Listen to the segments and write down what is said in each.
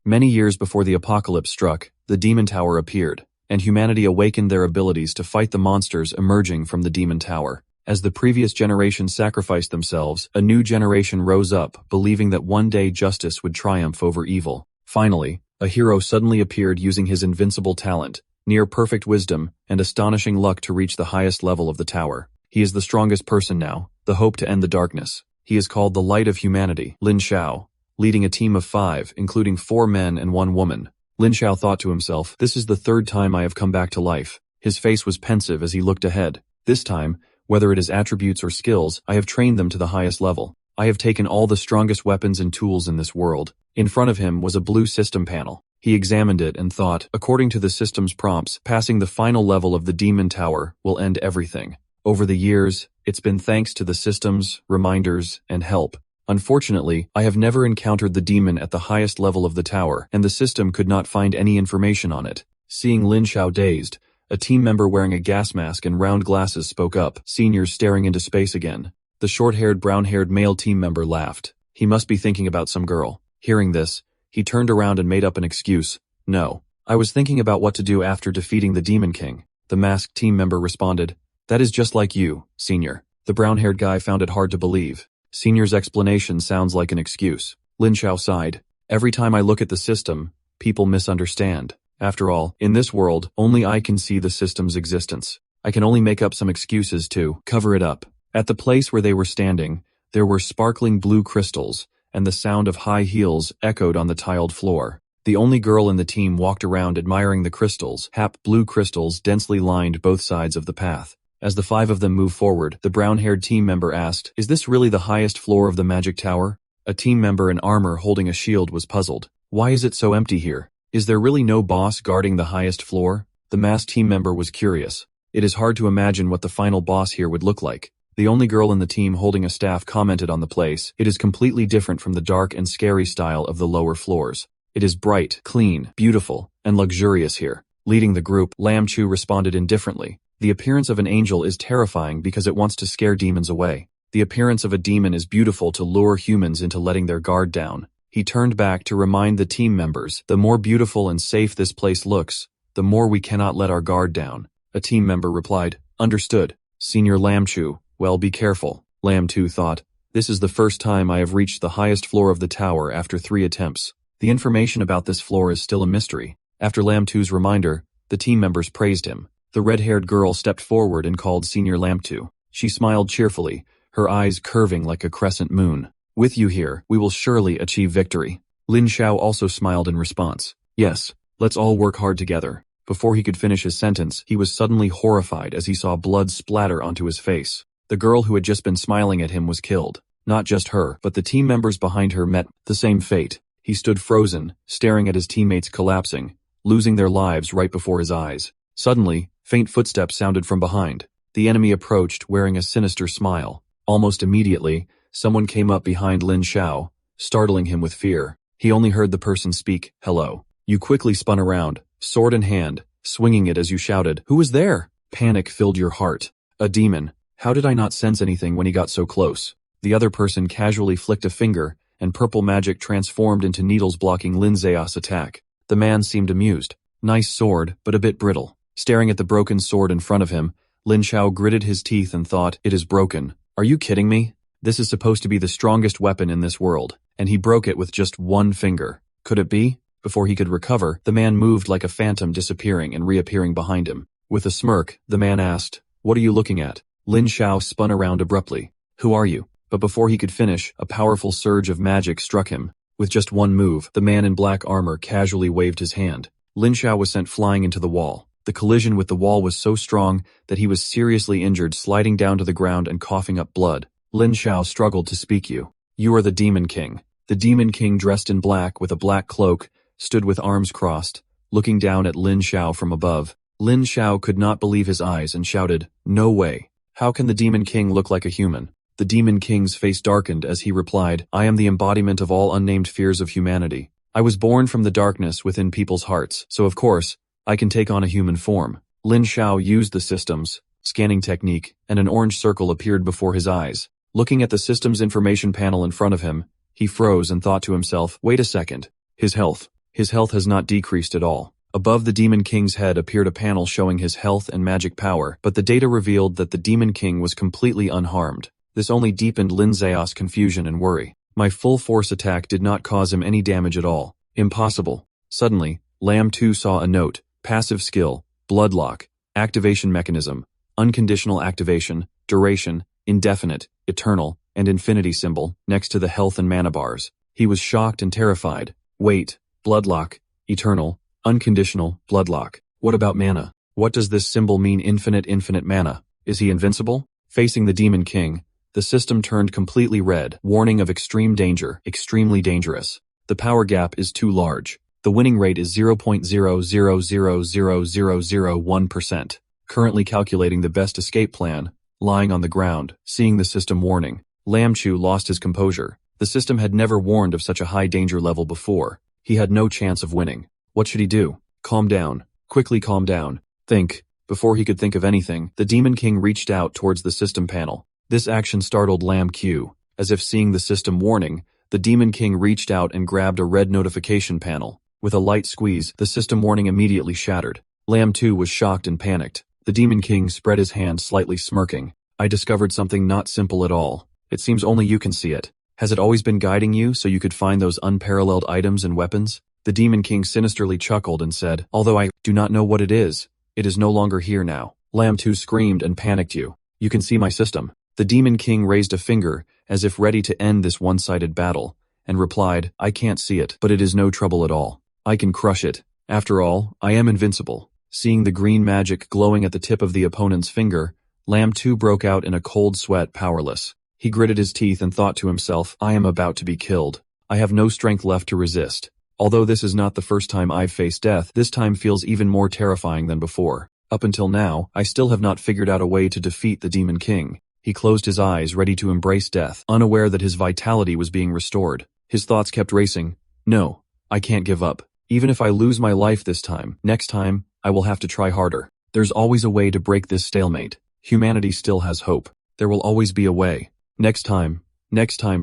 Many years before the apocalypse struck, the Demon Tower appeared, and humanity awakened their abilities to fight the monsters emerging from the Demon Tower. As the previous generation sacrificed themselves, a new generation rose up, believing that one day justice would triumph over evil. Finally, a hero suddenly appeared using his invincible talent, near-perfect wisdom, and astonishing luck to reach the highest level of the tower. He is the strongest person now, the hope to end the darkness. He is called the Light of Humanity, Lin Xiao, leading a team of 5, including 4 men and 1 woman. Lin Xiao thought to himself, "This is the 3rd time I have come back to life." His face was pensive as he looked ahead. This time, whether it is attributes or skills, I have trained them to the highest level. I have taken all the strongest weapons and tools in this world. In front of him was a blue system panel. He examined it and thought, according to the system's prompts, passing the final level of the Demon Tower will end everything. Over the years, it's been thanks to the systems, reminders, and help. Unfortunately, I have never encountered the demon at the highest level of the tower, and the system could not find any information on it. Seeing Lin Xiao dazed, a team member wearing a gas mask and round glasses spoke up, seniors staring into space again. The short-haired, brown-haired male team member laughed. He must be thinking about some girl. Hearing this, he turned around and made up an excuse. "No, I was thinking about what to do after defeating the Demon King." The masked team member responded, "That is just like you, senior." The brown-haired guy found it hard to believe. Senior's explanation sounds like an excuse. Lin Xiao sighed. "Every time I look at the system, people misunderstand. After all, in this world, only I can see the system's existence. I can only make up some excuses to cover it up." At the place where they were standing, there were sparkling blue crystals, and the sound of high heels echoed on the tiled floor. The only girl in the team walked around admiring the crystals. Blue crystals densely lined both sides of the path. As the 5 of them moved forward, the brown-haired team member asked, "Is this really the highest floor of the magic tower?" A team member in armor holding a shield was puzzled. "Why is it so empty here? Is there really no boss guarding the highest floor?" The masked team member was curious. "It is hard to imagine what the final boss here would look like." The only girl in the team holding a staff commented on the place. "It is completely different from the dark and scary style of the lower floors. It is bright, clean, beautiful, and luxurious here." Leading the group, Lam Chu responded indifferently. "The appearance of an angel is terrifying because it wants to scare demons away. The appearance of a demon is beautiful to lure humans into letting their guard down." He turned back to remind the team members, "The more beautiful and safe this place looks, the more we cannot let our guard down." A team member replied, "Understood, Senior Lam Chu. Well, be careful." Lam Tu thought, "This is the first time I have reached the highest floor of the tower after 3 attempts. The information about this floor is still a mystery." After Lam Tu's reminder, the team members praised him. The red-haired girl stepped forward and called Senior Lam Tu. She smiled cheerfully, her eyes curving like a crescent moon. "With you here, we will surely achieve victory." Lin Xiao also smiled in response. "Yes, let's all work hard together." Before he could finish his sentence, he was suddenly horrified as he saw blood splatter onto his face. The girl who had just been smiling at him was killed. Not just her, but the team members behind her met the same fate. He stood frozen, staring at his teammates collapsing, losing their lives right before his eyes. Suddenly, faint footsteps sounded from behind. The enemy approached, wearing a sinister smile. Almost immediately, someone came up behind Lin Xiao, startling him with fear. He only heard the person speak, "Hello." You quickly spun around, sword in hand, swinging it as you shouted, "Who is there?" Panic filled your heart. "A demon. How did I not sense anything when he got so close?" The other person casually flicked a finger, and purple magic transformed into needles blocking Lin Xiao's attack. The man seemed amused. "Nice sword, but a bit brittle." Staring at the broken sword in front of him, Lin Xiao gritted his teeth and thought, "It is broken. Are you kidding me? This is supposed to be the strongest weapon in this world, and he broke it with just 1 finger. Could it be?" Before he could recover, the man moved like a phantom, disappearing and reappearing behind him. With a smirk, the man asked, "What are you looking at?" Lin Xiao spun around abruptly. "Who are you?" But before he could finish, a powerful surge of magic struck him. With just 1 move, the man in black armor casually waved his hand. Lin Xiao was sent flying into the wall. The collision with the wall was so strong that he was seriously injured, sliding down to the ground and coughing up blood. Lin Xiao struggled to speak. You are the Demon King." The Demon King, dressed in black with a black cloak, stood with arms crossed, looking down at Lin Xiao from above. Lin Xiao could not believe his eyes and shouted, "No way. How can the Demon King look like a human?" The Demon King's face darkened as he replied, "I am the embodiment of all unnamed fears of humanity. I was born from the darkness within people's hearts, so of course, I can take on a human form." Lin Xiao used the system's scanning technique, and an orange circle appeared before his eyes. Looking at the system's information panel in front of him, he froze and thought to himself, "Wait a second. His health. His health has not decreased at all. Above the Demon King's head appeared a panel showing his health and magic power, but the data revealed that the Demon King was completely unharmed. This only deepened Lin Zhao's confusion and worry. My full force attack did not cause him any damage at all. Impossible. Suddenly, Lam 2 saw a note: passive skill, bloodlock, activation mechanism, unconditional activation, duration, indefinite, eternal, and infinity symbol, next to the health and mana bars. He was shocked and terrified. Wait, bloodlock, eternal, unconditional, bloodlock. What about mana? What does this symbol mean? Infinite mana? Is he invincible? Facing the Demon King, the system turned completely red, warning of extreme danger, extremely dangerous. The power gap is too large. The winning rate is 0.0000001%. Currently calculating the best escape plan. Lying on the ground, seeing the system warning, Lam Chu lost his composure. The system had never warned of such a high danger level before. He had no chance of winning. What should he do? Calm down. Quickly calm down. Think. Before he could think of anything, the Demon King reached out towards the system panel. This action startled Lam Q. As if seeing the system warning, the Demon King reached out and grabbed a red notification panel. With a light squeeze, the system warning immediately shattered. Lam 2 was shocked and panicked. The Demon King spread his hand, slightly smirking. I discovered something not simple at all. It seems only you can see it. Has it always been guiding you so you could find those unparalleled items and weapons? The Demon King sinisterly chuckled and said, although I do not know what it is no longer here now. Lam 2 screamed and panicked. You can see my system. The Demon King raised a finger, as if ready to end this one-sided battle, and replied, I can't see it, but it is no trouble at all. I can crush it. After all, I am invincible. Seeing the green magic glowing at the tip of the opponent's finger, Lam 2 broke out in a cold sweat, powerless. He gritted his teeth and thought to himself, I am about to be killed. I have no strength left to resist. Although this is not the first time I've faced death, this time feels even more terrifying than before. Up until now, I still have not figured out a way to defeat the Demon King. He closed his eyes, ready to embrace death, unaware that his vitality was being restored. His thoughts kept racing. No, I can't give up. Even if I lose my life this time, next time, I will have to try harder. There's always a way to break this stalemate. Humanity still has hope. There will always be a way. Next time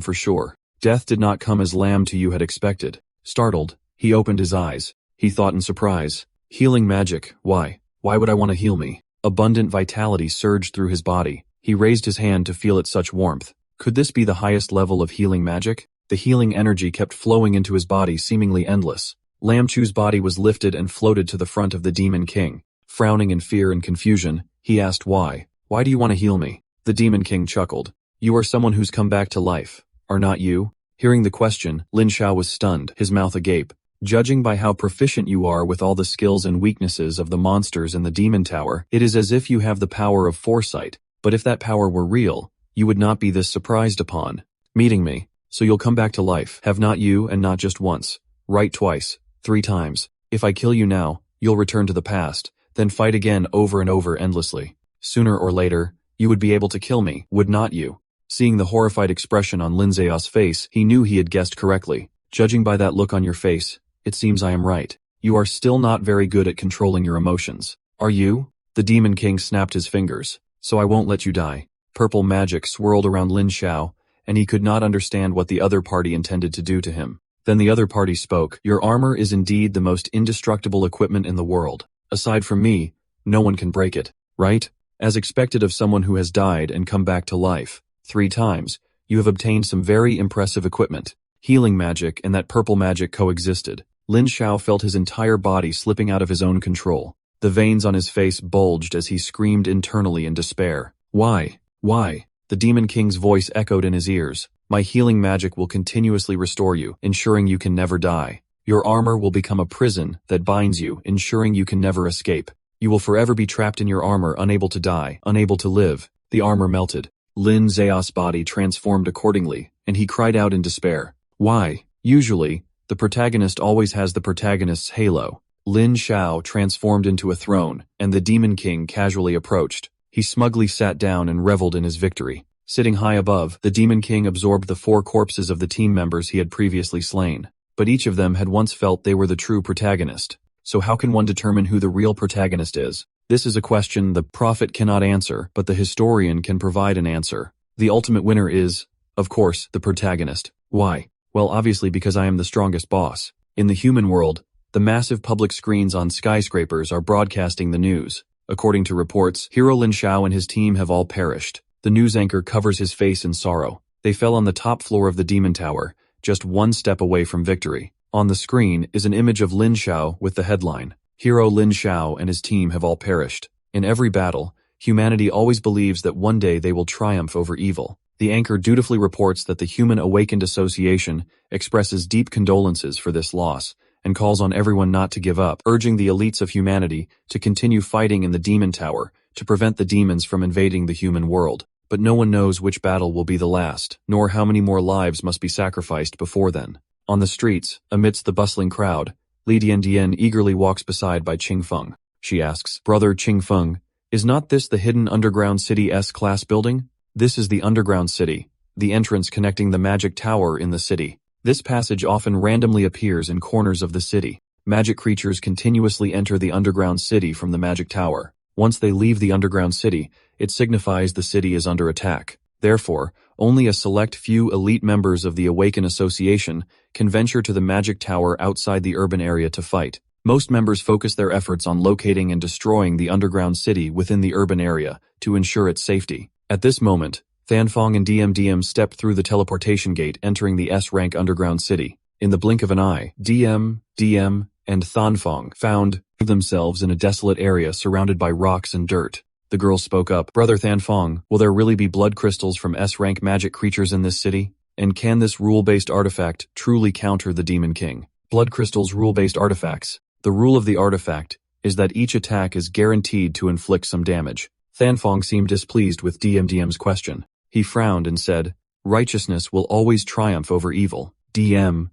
for sure. Death did not come as Lam 2 had expected. Startled, he opened his eyes. He thought in surprise. Healing magic, why? Why would I want to heal me? Abundant vitality surged through his body. He raised his hand to feel its such warmth. Could this be the highest level of healing magic? The healing energy kept flowing into his body, seemingly endless. Lam 2's body was lifted and floated to the front of the Demon King. Frowning in fear and confusion, he asked why. Why do you want to heal me? The Demon King chuckled. You are someone who's come back to life, are not you? Hearing the question, Lin Xiao was stunned, his mouth agape. Judging by how proficient you are with all the skills and weaknesses of the monsters in the Demon Tower, it is as if you have the power of foresight. But if that power were real, you would not be this surprised upon meeting me. So you'll come back to life, have not you, and not just once. Right, twice, 3 times. If I kill you now, you'll return to the past, then fight again over and over endlessly. Sooner or later, you would be able to kill me, would not you? Seeing the horrified expression on Lin Zhao's face, he knew he had guessed correctly. Judging by that look on your face, it seems I am right. You are still not very good at controlling your emotions. Are you? The Demon King snapped his fingers. So I won't let you die. Purple magic swirled around Lin Xiao, and he could not understand what the other party intended to do to him. Then the other party spoke. Your armor is indeed the most indestructible equipment in the world. Aside from me, no one can break it, right? As expected of someone who has died and come back to life 3 times, you have obtained some very impressive equipment. Healing magic and that purple magic coexisted. Lin Xiao felt his entire body slipping out of his own control. The veins on his face bulged as he screamed internally in despair. Why? Why? The Demon King's voice echoed in his ears. My healing magic will continuously restore you, ensuring you can never die. Your armor will become a prison that binds you, ensuring you can never escape. You will forever be trapped in your armor, unable to die, unable to live. The armor melted. Lin Zhao's body transformed accordingly, and he cried out in despair. Why? Usually, the protagonist always has the protagonist's halo. Lin Xiao transformed into a throne, and the Demon King casually approached. He smugly sat down and reveled in his victory. Sitting high above, the Demon King absorbed the 4 corpses of the team members he had previously slain. But each of them had once felt they were the true protagonist. So how can one determine who the real protagonist is? This is a question the prophet cannot answer, but the historian can provide an answer. The ultimate winner is, of course, the protagonist. Why? Well, obviously because I am the strongest boss. In the human world, the massive public screens on skyscrapers are broadcasting the news. According to reports, Hero Lin Xiao and his team have all perished. The news anchor covers his face in sorrow. They fell on the top floor of the Demon Tower, just one step away from victory. On the screen is an image of Lin Xiao with the headline, Hero Lin Xiao and his team have all perished. In every battle, humanity always believes that one day they will triumph over evil. The anchor dutifully reports that the Human Awakened Association expresses deep condolences for this loss and calls on everyone not to give up, urging the elites of humanity to continue fighting in the Demon Tower to prevent the demons from invading the human world. But no one knows which battle will be the last, nor how many more lives must be sacrificed before then. On the streets, amidst the bustling crowd, Li Dian eagerly walks beside by Qing Feng. She asks, Brother Qing Feng, is not this the hidden underground city S-class building? This is the underground city, the entrance connecting the magic tower in the city. This passage often randomly appears in corners of the city. Magic creatures continuously enter the underground city from the magic tower. Once they leave the underground city, it signifies the city is under attack. Therefore, only a select few elite members of the Awaken Association can venture to the magic tower outside the urban area to fight. Most members focus their efforts on locating and destroying the underground city within the urban area to ensure its safety. At this moment, Thanfong and DM step through the teleportation gate entering the S-rank underground city. In the blink of an eye, DM, and Thanfong found themselves in a desolate area surrounded by rocks and dirt. The girl spoke up, Brother Thanfong, will there really be blood crystals from S-rank magic creatures in this city? And can this rule-based artifact truly counter the Demon King? Blood crystals rule-based artifacts. The rule of the artifact is that each attack is guaranteed to inflict some damage. Thanfong seemed displeased with DM's question. He frowned and said, Righteousness will always triumph over evil. DM,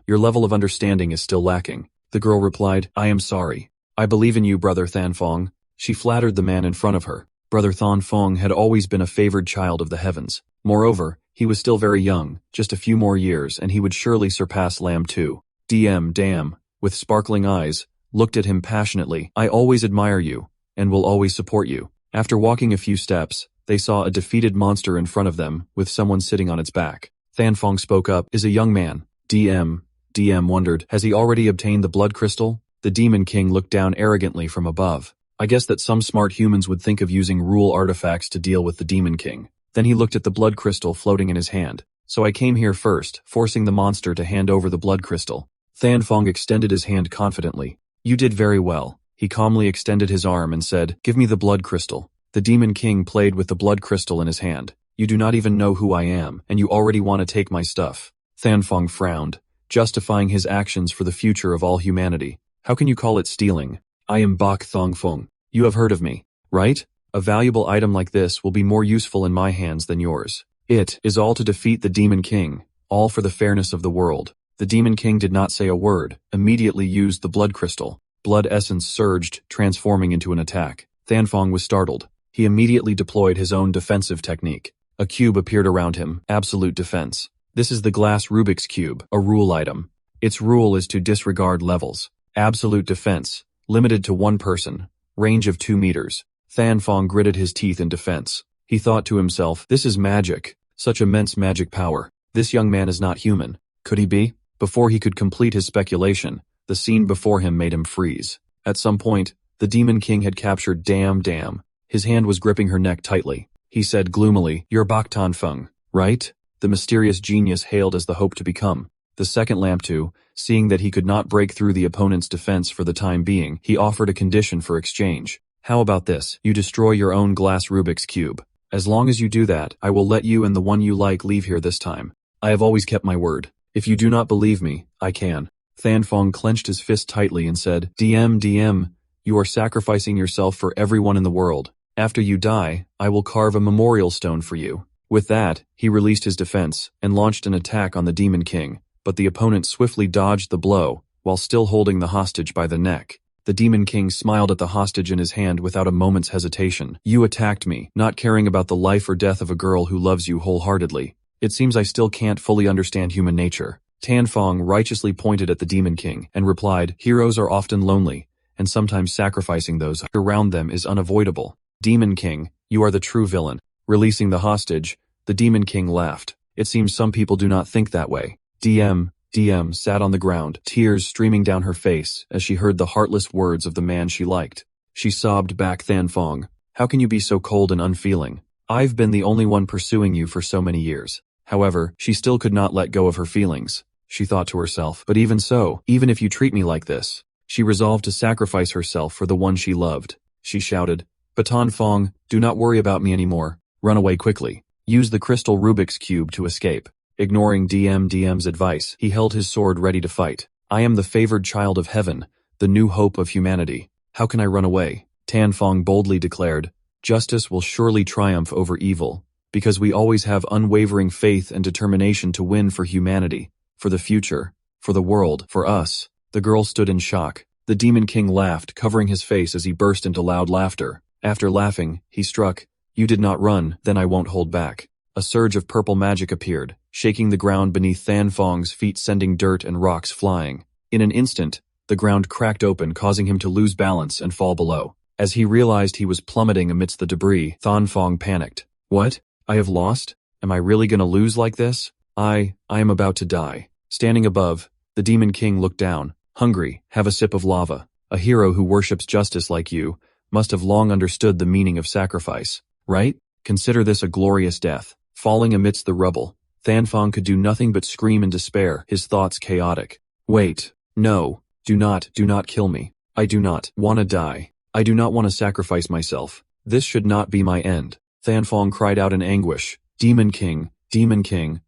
your level of understanding is still lacking. The girl replied, I am sorry. I believe in you, Brother Thanfong. She flattered the man in front of her. Brother Thanfong had always been a favored child of the heavens. Moreover, he was still very young, just a few more years, and he would surely surpass Lam too. DM, with sparkling eyes, looked at him passionately. I always admire you, and will always support you. After walking a few steps, they saw a defeated monster in front of them, with someone sitting on its back. Thanfong spoke up, is a young man. DM wondered, has he already obtained the blood crystal? The Demon King looked down arrogantly from above. I guess that some smart humans would think of using rule artifacts to deal with the Demon King. Then he looked at the blood crystal floating in his hand. So I came here first, forcing the monster to hand over the blood crystal. Thanfong extended his hand confidently. You did very well. He calmly extended his arm and said, give me the blood crystal. The Demon King played with the blood crystal in his hand. You do not even know who I am, and you already want to take my stuff. Thanfong frowned, justifying his actions for the future of all humanity. How can you call it stealing? I am Bak Thongfeng. You have heard of me, right? A valuable item like this will be more useful in my hands than yours. It is all to defeat the Demon King, all for the fairness of the world. The Demon King did not say a word, immediately used the blood crystal. Blood essence surged, transforming into an attack. Thanfong was startled. He immediately deployed his own defensive technique. A cube appeared around him, absolute defense. This is the glass Rubik's Cube, a rule item. Its rule is to disregard levels. Absolute defense, limited to one person, range of 2 meters. Thanfong gritted his teeth in defense. He thought to himself, this is magic, such immense magic power. This young man is not human. Could he be? Before he could complete his speculation, the scene before him made him freeze. At some point, the Demon King had captured Dam. His hand was gripping her neck tightly. He said gloomily, You're Bak Tanfeng, right? The mysterious genius hailed as the hope to become. The second Lamptu, seeing that he could not break through the opponent's defense for the time being, he offered a condition for exchange. How about this? You destroy your own glass Rubik's Cube. As long as you do that, I will let you and the one you like leave here this time. I have always kept my word. If you do not believe me, I can. Thanfong clenched his fist tightly and said, DM, you are sacrificing yourself for everyone in the world. After you die, I will carve a memorial stone for you. With that, he released his defense and launched an attack on the Demon King, but the opponent swiftly dodged the blow while still holding the hostage by the neck. The Demon King smiled at the hostage in his hand without a moment's hesitation. You attacked me, not caring about the life or death of a girl who loves you wholeheartedly. It seems I still can't fully understand human nature. Thanfong righteously pointed at the Demon King and replied, Heroes are often lonely, and sometimes sacrificing those around them is unavoidable. Demon King, you are the true villain. Releasing the hostage, the Demon King laughed. It seems some people do not think that way. DM, DM sat on the ground, tears streaming down her face as she heard the heartless words of the man she liked. She sobbed back, Thanfong, how can you be so cold and unfeeling? I've been the only one pursuing you for so many years. However, she still could not let go of her feelings. She thought to herself, but even so, even if you treat me like this, she resolved to sacrifice herself for the one she loved. She shouted, Baton Fong, do not worry about me anymore. Run away quickly. Use the crystal Rubik's Cube to escape. Ignoring DM's advice, he held his sword ready to fight. I am the favored child of heaven, the new hope of humanity. How can I run away? Tan Fong boldly declared, justice will surely triumph over evil, because we always have unwavering faith and determination to win for humanity, for the future, for the world, for us. The girl stood in shock. The Demon King laughed, covering his face as he burst into loud laughter. After laughing, he struck. You did not run, then I won't hold back. A surge of purple magic appeared, shaking the ground beneath Than Fong's feet, sending dirt and rocks flying. In an instant, the ground cracked open, causing him to lose balance and fall below. As he realized he was plummeting amidst the debris, Than Fong panicked. What? I have lost? Am I really gonna lose like this? I am about to die. Standing above, the Demon King looked down. Hungry, have a sip of lava. A hero who worships justice like you must have long understood the meaning of sacrifice, right? Consider this a glorious death. Falling amidst the rubble, Thanfong could do nothing but scream in despair, his thoughts chaotic. Wait, no, do not kill me. I do not want to die. I do not want to sacrifice myself. This should not be my end. Thanfong cried out in anguish. Demon King,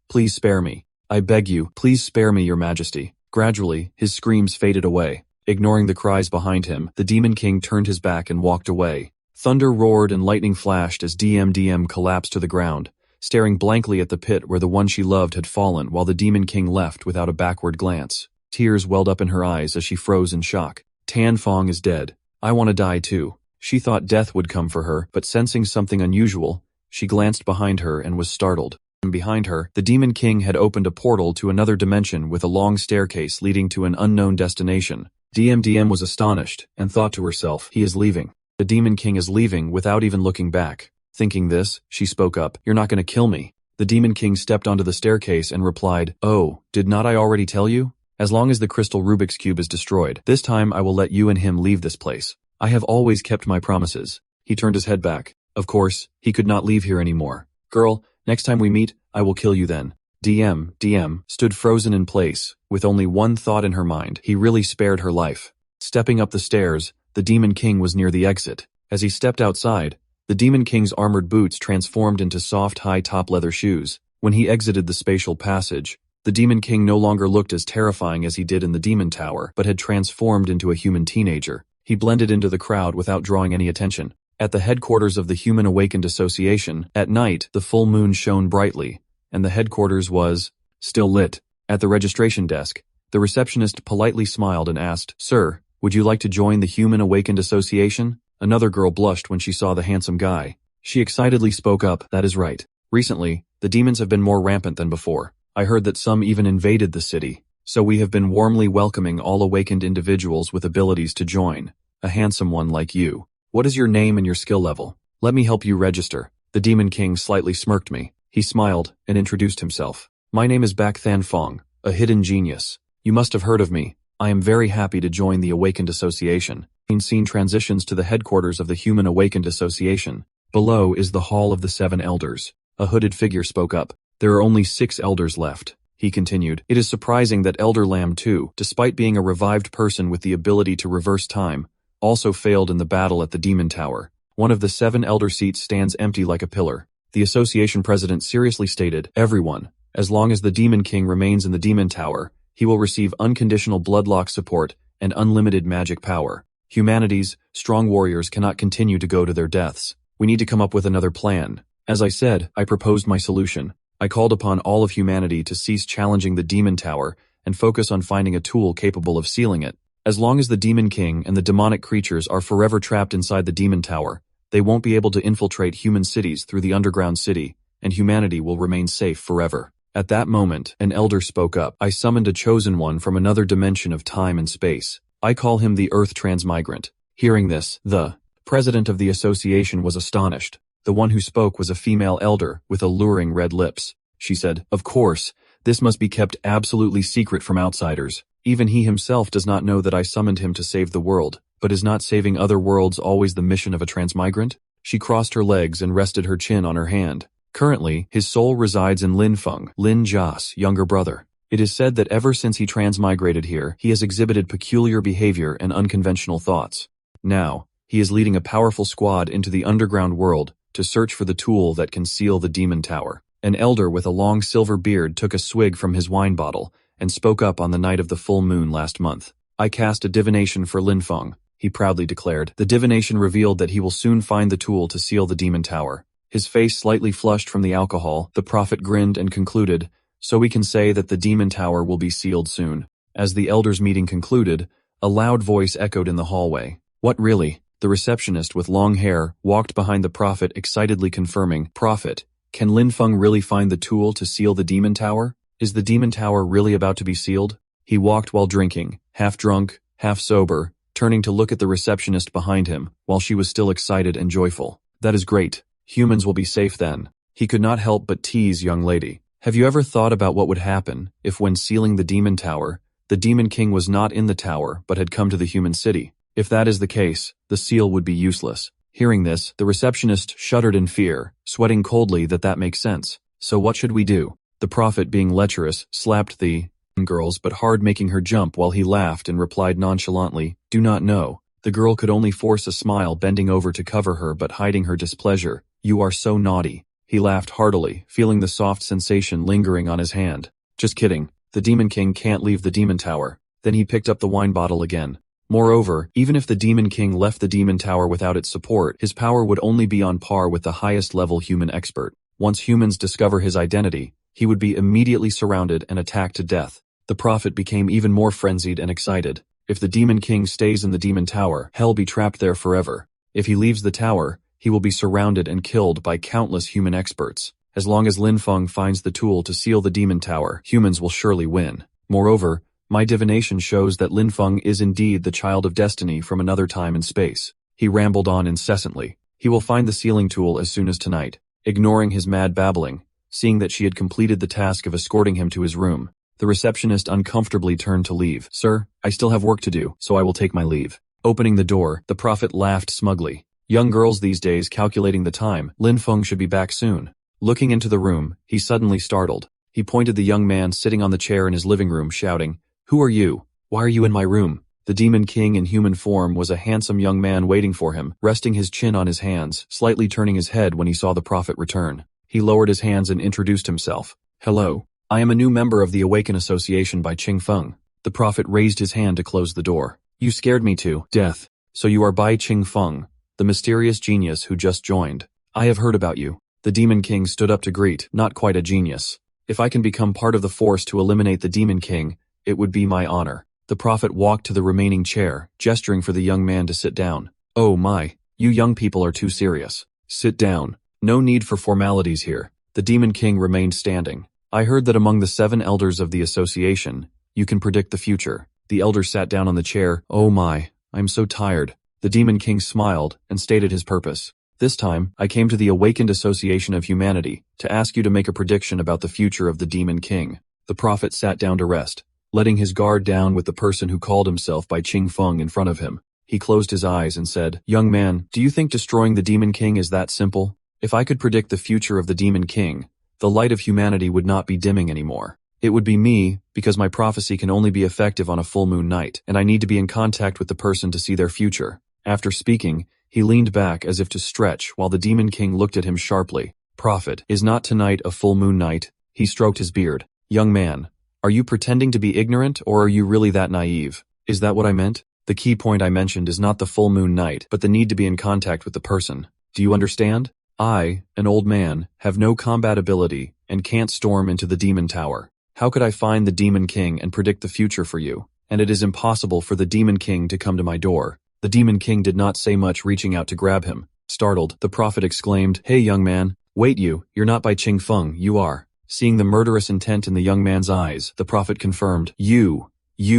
please spare me. I beg you, please spare me, your majesty. Gradually, his screams faded away. Ignoring the cries behind him, the Demon King turned his back and walked away. Thunder roared and lightning flashed as DM collapsed to the ground, staring blankly at the pit where the one she loved had fallen, while the Demon King left without a backward glance. Tears welled up in her eyes as she froze in shock. Tan Fong is dead. I want to die too. She thought death would come for her, but sensing something unusual, she glanced behind her and was startled. Behind her, the Demon King had opened a portal to another dimension with a long staircase leading to an unknown destination. DM was astonished and thought to herself, he is leaving. The Demon King is leaving without even looking back. Thinking this, she spoke up, you're not going to kill me. The Demon King stepped onto the staircase and replied, oh, did not I already tell you? As long as the crystal Rubik's Cube is destroyed, this time I will let you and him leave this place. I have always kept my promises. He turned his head back. Of course, he could not leave here anymore. Girl, next time we meet, I will kill you then. DM stood frozen in place, with only one thought in her mind. He really spared her life. Stepping up the stairs, the Demon King was near the exit. As he stepped outside, the Demon King's armored boots transformed into soft high-top leather shoes. When he exited the spatial passage, the Demon King no longer looked as terrifying as he did in the Demon Tower, but had transformed into a human teenager. He blended into the crowd without drawing any attention. At the headquarters of the Human Awakened Association, at night, the full moon shone brightly, and the headquarters was still lit. At the registration desk, the receptionist politely smiled and asked, Sir, would you like to join the Human Awakened Association? Another girl blushed when she saw the handsome guy. She excitedly spoke up, that is right. Recently, the demons have been more rampant than before. I heard that some even invaded the city. So we have been warmly welcoming all awakened individuals with abilities to join. A handsome one like you. What is your name and your skill level? Let me help you register. The Demon King slightly smirked me. He smiled and introduced himself. My name is Baek Than Fong, a hidden genius. You must have heard of me. I am very happy to join the Awakened Association. Scene transitions to the headquarters of the Human Awakened Association. Below is the Hall of the Seven Elders. A hooded figure spoke up. There are only 6 elders left. He continued. It is surprising that Elder Lamb 2, despite being a revived person with the ability to reverse time, also failed in the battle at the Demon Tower. One of the 7 elder seats stands empty like a pillar. The association president seriously stated, everyone, as long as the Demon King remains in the Demon Tower, he will receive unconditional bloodlock support and unlimited magic power. Humanity's strong warriors cannot continue to go to their deaths. We need to come up with another plan. As I said, I proposed my solution. I called upon all of humanity to cease challenging the Demon Tower and focus on finding a tool capable of sealing it. As long as the Demon King and the demonic creatures are forever trapped inside the Demon Tower, they won't be able to infiltrate human cities through the underground city, and humanity will remain safe forever. At that moment, an elder spoke up. I summoned a chosen one from another dimension of time and space. I call him the Earth Transmigrant. Hearing this, the president of the association was astonished. The one who spoke was a female elder with alluring red lips. She said, of course, This must be kept absolutely secret from outsiders. Even he himself does not know that I summoned him to save the world, but is not saving other worlds always the mission of a transmigrant? She crossed her legs and rested her chin on her hand. Currently, his soul resides in Linfeng, Lin Jia's younger brother. It is said that ever since he transmigrated here, he has exhibited peculiar behavior and unconventional thoughts. Now, he is leading a powerful squad into the underground world to search for the tool that can seal the demon tower. An elder with a long silver beard took a swig from his wine bottle and spoke up on the night of the full moon last month. I cast a divination for Linfeng, he proudly declared. The divination revealed that he will soon find the tool to seal the demon tower. His face slightly flushed from the alcohol. The prophet grinned and concluded, so we can say that the demon tower will be sealed soon. As the elders' meeting concluded, a loud voice echoed in the hallway. What really? The receptionist with long hair walked behind the prophet excitedly confirming, Prophet, can Linfeng really find the tool to seal the demon tower? Is the demon tower really about to be sealed? He walked while drinking, half drunk, half sober, turning to look at the receptionist behind him, while she was still excited and joyful. That is great. Humans will be safe then. He could not help but tease young lady. Have you ever thought about what would happen if when sealing the demon tower, the demon king was not in the tower but had come to the human city? If that is the case, the seal would be useless. Hearing this, the receptionist shuddered in fear, sweating coldly that makes sense. So what should we do? The prophet, being lecherous, slapped the girls but hard, making her jump, while he laughed and replied nonchalantly, do not know. The girl could only force a smile, bending over to cover her but hiding her displeasure. You are so naughty. He laughed heartily, feeling the soft sensation lingering on his hand. Just kidding. The demon king can't leave the demon tower. Then he picked up the wine bottle again. Moreover, even if the demon king left the demon tower without its support, his power would only be on par with the highest level human expert. Once humans discover his identity, he would be immediately surrounded and attacked to death. The prophet became even more frenzied and excited. If the demon king stays in the demon tower, he'll be trapped there forever. If he leaves the tower, he will be surrounded and killed by countless human experts. As long as Linfeng finds the tool to seal the demon tower, humans will surely win. Moreover, my divination shows that Linfeng is indeed the child of destiny from another time and space. He rambled on incessantly. He will find the sealing tool as soon as tonight. Ignoring his mad babbling, seeing that she had completed the task of escorting him to his room, the receptionist uncomfortably turned to leave. Sir, I still have work to do, so I will take my leave. Opening the door, the prophet laughed smugly. Young girls these days calculating the time. Linfeng should be back soon. Looking into the room, he suddenly startled. He pointed the young man sitting on the chair in his living room, shouting, Who are you? Why are you in my room? The demon king in human form was a handsome young man waiting for him, resting his chin on his hands, slightly turning his head when he saw the prophet return. He lowered his hands and introduced himself. Hello. I am a new member of the Awaken Association by Qing Feng. The prophet raised his hand to close the door. You scared me to death. So you are Bai Qing Feng, the mysterious genius who just joined. I have heard about you. The demon king stood up to greet. Not quite a genius. If I can become part of the force to eliminate the demon king, it would be my honor. The prophet walked to the remaining chair, gesturing for the young man to sit down. Oh my, you young people are too serious. Sit down. No need for formalities here. The demon king remained standing. I heard that among the 7 elders of the association, you can predict the future. The elder sat down on the chair. Oh my, I'm so tired. The demon king smiled and stated his purpose. This time, I came to the Awakened Association of Humanity to ask you to make a prediction about the future of the demon king. The prophet sat down to rest, letting his guard down with the person who called himself by Qing Feng in front of him. He closed his eyes and said, Young man, do you think destroying the demon king is that simple? If I could predict the future of the demon king, the light of humanity would not be dimming anymore. It would be me, because my prophecy can only be effective on a full moon night, and I need to be in contact with the person to see their future. After speaking, he leaned back as if to stretch while the demon king looked at him sharply. Prophet, is not tonight a full moon night? He stroked his beard. Young man, are you pretending to be ignorant or are you really that naive? Is that what I meant? The key point I mentioned is not the full moon night, but the need to be in contact with the person. Do you understand? I, an old man, have no combat ability and can't storm into the demon tower. How could I find the demon king and predict the future for you? And it is impossible for the demon king to come to my door. The demon king did not say much, reaching out to grab him. Startled, the prophet exclaimed, Hey young man, wait, you're not by Qing Feng, you are. Seeing the murderous intent in the young man's eyes, the prophet confirmed, You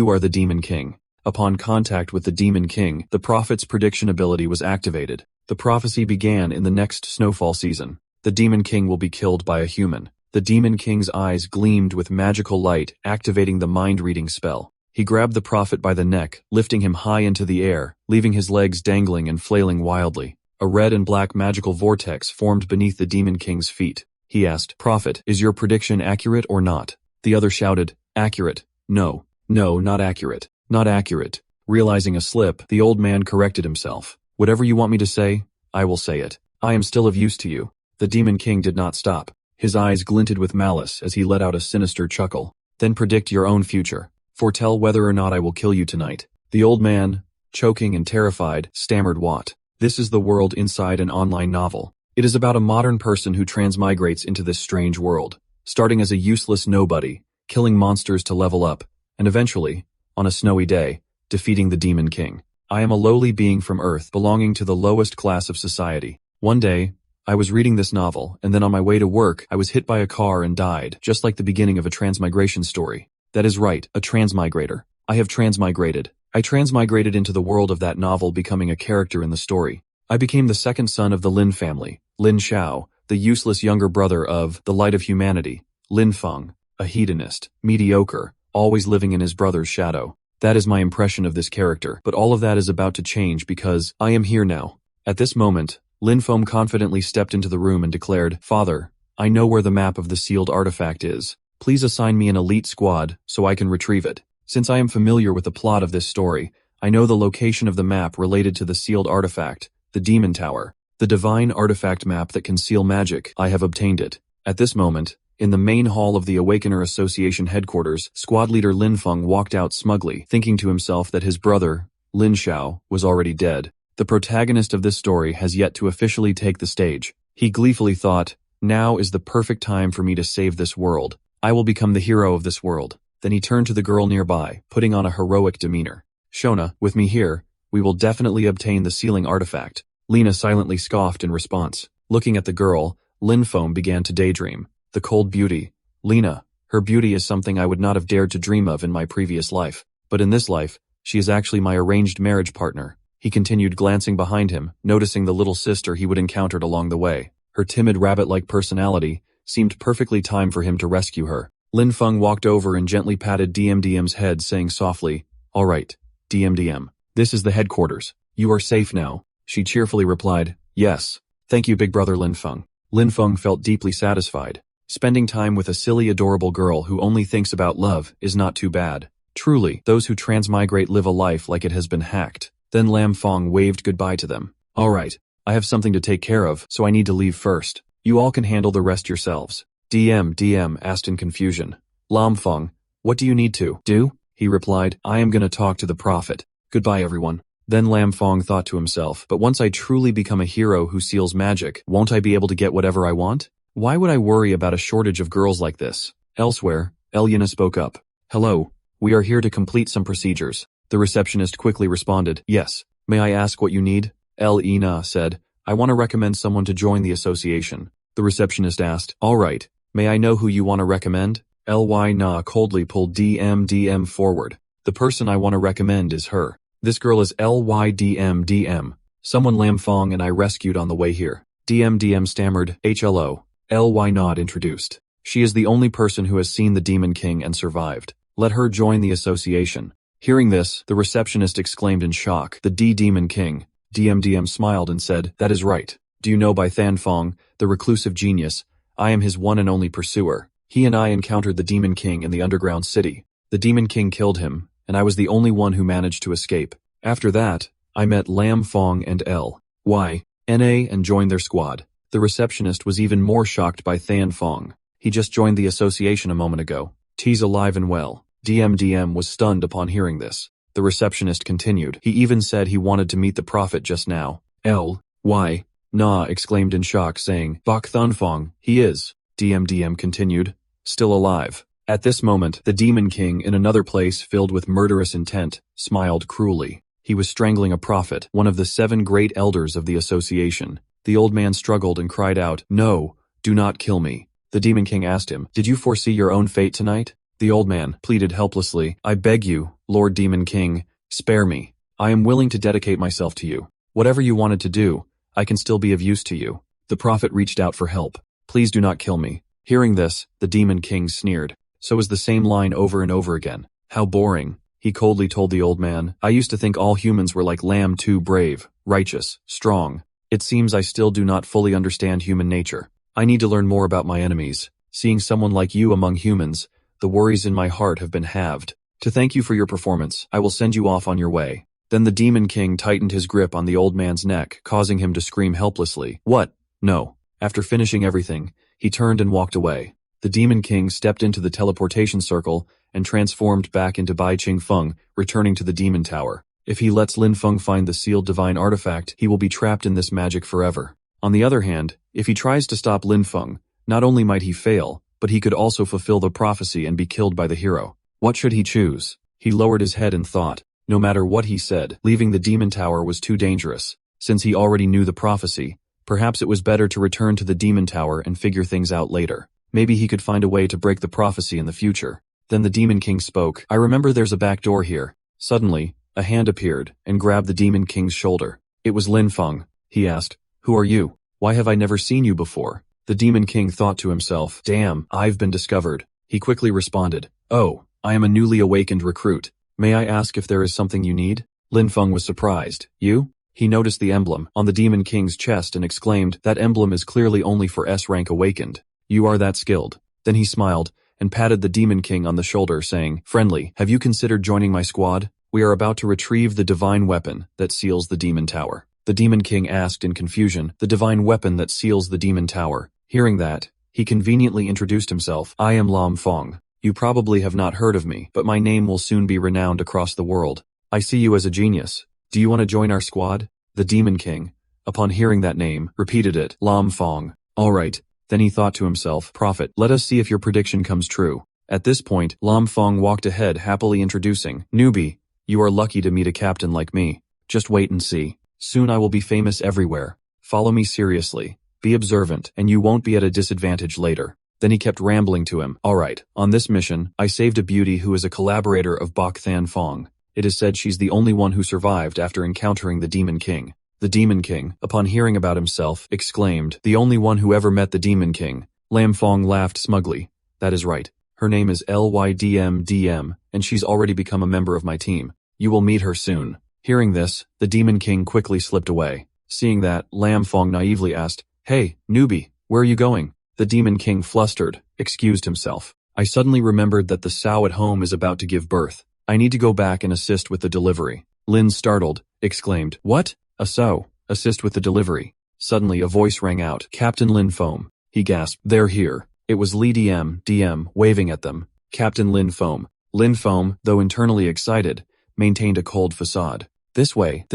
are the demon king. Upon contact with the demon king, the prophet's prediction ability was activated. The prophecy began in the next snowfall season. The demon king will be killed by a human. The Demon King's eyes gleamed with magical light, activating the mind-reading spell. He grabbed the prophet by the neck, lifting him high into the air, leaving his legs dangling and flailing wildly. A red and black magical vortex formed beneath the Demon King's feet. He asked, "Prophet, is your prediction accurate or not?" The other shouted, "Accurate. No, not accurate. Not accurate." Realizing a slip, the old man corrected himself. "Whatever you want me to say, I will say it. I am still of use to you." The Demon King did not stop. His eyes glinted with malice as he let out a sinister chuckle. "Then predict your own future. Foretell whether or not I will kill you tonight." The old man, choking and terrified, stammered what? This is the world inside an online novel. It is about a modern person who transmigrates into this strange world, starting as a useless nobody, killing monsters to level up, and eventually, on a snowy day, defeating the Demon King. I am a lowly being from Earth belonging to the lowest class of society. One day, I was reading this novel, and then on my way to work, I was hit by a car and died, just like the beginning of a transmigration story. That is right, a transmigrator. I have transmigrated. I transmigrated into the world of that novel, becoming a character in the story. I became the second son of the Lin family, Lin Xiao, the useless younger brother of the light of humanity, Lin Feng, a hedonist, mediocre, always living in his brother's shadow. That is my impression of this character, but all of that is about to change because I am here now. At this moment, Lin Feng confidently stepped into the room and declared, "Father, I know where the map of the sealed artifact is. Please assign me an elite squad so I can retrieve it. Since I am familiar with the plot of this story, I know the location of the map related to the sealed artifact, the Demon Tower. The divine artifact map that can seal magic. I have obtained it." At this moment, in the main hall of the Awakener Association headquarters, squad leader Lin Feng walked out smugly, thinking to himself that his brother, Lin Xiao, was already dead. The protagonist of this story has yet to officially take the stage. He gleefully thought, "Now is the perfect time for me to save this world. I will become the hero of this world." Then he turned to the girl nearby, putting on a heroic demeanor. "Shona, with me here, we will definitely obtain the sealing artifact." Lena silently scoffed in response. Looking at the girl, Lin Feng began to daydream. The cold beauty. Lena, her beauty is something I would not have dared to dream of in my previous life. But in this life, she is actually my arranged marriage partner. He continued, glancing behind him, noticing the little sister he would encountered along the way. Her timid rabbit-like personality seemed perfectly timed for him to rescue her. Lin Feng walked over and gently patted DMDM's head, saying softly, "All right, DMDM. This is the headquarters. You are safe now." She cheerfully replied, "Yes. Thank you, big brother Lin Feng." Lin Feng felt deeply satisfied. Spending time with a silly, adorable girl who only thinks about love is not too bad. Truly, those who transmigrate live a life like it has been hacked. Then Lam Feng waved goodbye to them. "All right, I have something to take care of, so I need to leave first. You all can handle the rest yourselves." DM asked in confusion. "Lam Feng, what do you need to do?" He replied, "I am gonna talk to the prophet. Goodbye everyone." Then Lam Feng thought to himself, "But once I truly become a hero who seals magic, won't I be able to get whatever I want? Why would I worry about a shortage of girls like this?" Elsewhere, Elyana spoke up. "Hello, we are here to complete some procedures." The receptionist quickly responded, "Yes. May I ask what you need?" Elyana said, "I want to recommend someone to join the association." The receptionist asked, "All right. May I know who you want to recommend?" Elyana coldly pulled DMDM forward. "The person I want to recommend is her. This girl is LYDMDM. Someone Lam Feng and I rescued on the way here." DMDM stammered, "HLO. Elyana introduced. She is the only person who has seen the Demon King and survived. Let her join the association." Hearing this, the receptionist exclaimed in shock, "The Demon King." DMDM smiled and said, "That is right. Do you know by Than Fong, the reclusive genius, I am his one and only pursuer. He and I encountered the Demon King in the underground city. The Demon King killed him, and I was the only one who managed to escape. After that, I met Lam Fong and L.Y.N.A. and joined their squad." The receptionist was even more shocked by Than Fong. "He just joined the association a moment ago. He's alive and well." DMDM was stunned upon hearing this. The receptionist continued, "He even said he wanted to meet the prophet just now." L.Y.N.A. exclaimed in shock, saying, "Bok Thun Fong, he is." DMDM continued, "Still alive." At this moment, the Demon King, in another place filled with murderous intent, smiled cruelly. He was strangling a prophet, one of the 7 great elders of the association. The old man struggled and cried out, "No, do not kill me." The Demon King asked him, "Did you foresee your own fate tonight?" The old man pleaded helplessly, "I beg you, Lord Demon King, spare me. I am willing to dedicate myself to you. Whatever you wanted to do, I can still be of use to you." The prophet reached out for help. "Please do not kill me. Hearing this, the Demon King sneered. So is the same line over and over again. How boring. He coldly told the old man, I used to think all humans were like lamb, too brave, righteous, strong. It seems I still do not fully understand human nature. I need to learn more about my enemies. Seeing someone like you among humans, the worries in my heart have been halved. To thank you for your performance, I will send you off on your way. Then the Demon King tightened his grip on the old man's neck, causing him to scream helplessly. What? No. After finishing everything, he turned and walked away. The Demon King stepped into the teleportation circle and transformed back into Bai Ching Feng, returning to the Demon Tower. If he lets Lin Feng find the sealed divine artifact, he will be trapped in this magic forever. On the other hand, if he tries to stop Lin Feng, not only might he fail, but he could also fulfill the prophecy and be killed by the hero. What should he choose? He lowered his head and thought. No matter what he said, leaving the Demon Tower was too dangerous. Since he already knew the prophecy, perhaps it was better to return to the Demon Tower and figure things out later. Maybe he could find a way to break the prophecy in the future. Then the Demon King spoke. I remember there's a back door here. Suddenly, a hand appeared and grabbed the Demon King's shoulder. It was Lin Feng. He asked, Who are you? Why have I never seen you before? The Demon King thought to himself, Damn, I've been discovered. He quickly responded, Oh, I am a newly awakened recruit. May I ask if there is something you need? Lin Feng was surprised. You? He noticed the emblem on the Demon King's chest and exclaimed, That emblem is clearly only for S-rank awakened. You are that skilled. Then he smiled and patted the Demon King on the shoulder, saying, Friendly, have you considered joining my squad? We are about to retrieve the divine weapon that seals the Demon Tower. The Demon King asked in confusion, The divine weapon that seals the Demon Tower. Hearing that, he conveniently introduced himself. I am Lam Fong. You probably have not heard of me, but my name will soon be renowned across the world. I see you as a genius. Do you want to join our squad? The Demon King, upon hearing that name, repeated it, Lam Fong. All right. Then he thought to himself, Prophet, let us see if your prediction comes true. At this point, Lam Fong walked ahead, happily introducing, Newbie, you are lucky to meet a captain like me. Just wait and see. Soon I will be famous everywhere. Follow me seriously. Be observant, and you won't be at a disadvantage later. Then he kept rambling to him. All right, on this mission, I saved a beauty who is a collaborator of Bok Than Fong. It is said she's the only one who survived after encountering the Demon King. The Demon King, upon hearing about himself, exclaimed, The only one who ever met the Demon King. Lam Fong laughed smugly. That is right. Her name is LYDM, and she's already become a member of my team. You will meet her soon. Hearing this, the Demon King quickly slipped away. Seeing that, Lam Fong naively asked, Hey, newbie, where are you going? The Demon King, flustered, excused himself. I suddenly remembered that the sow at home is about to give birth. I need to go back and assist with the delivery. Lin, startled, exclaimed, What? A sow? Assist with the delivery. Suddenly a voice rang out, Captain Lin Foam. He gasped, They're here. It was Li DM, waving at them. Captain Lin Foam. Lin Foam, though internally excited, maintained a cold facade. This way,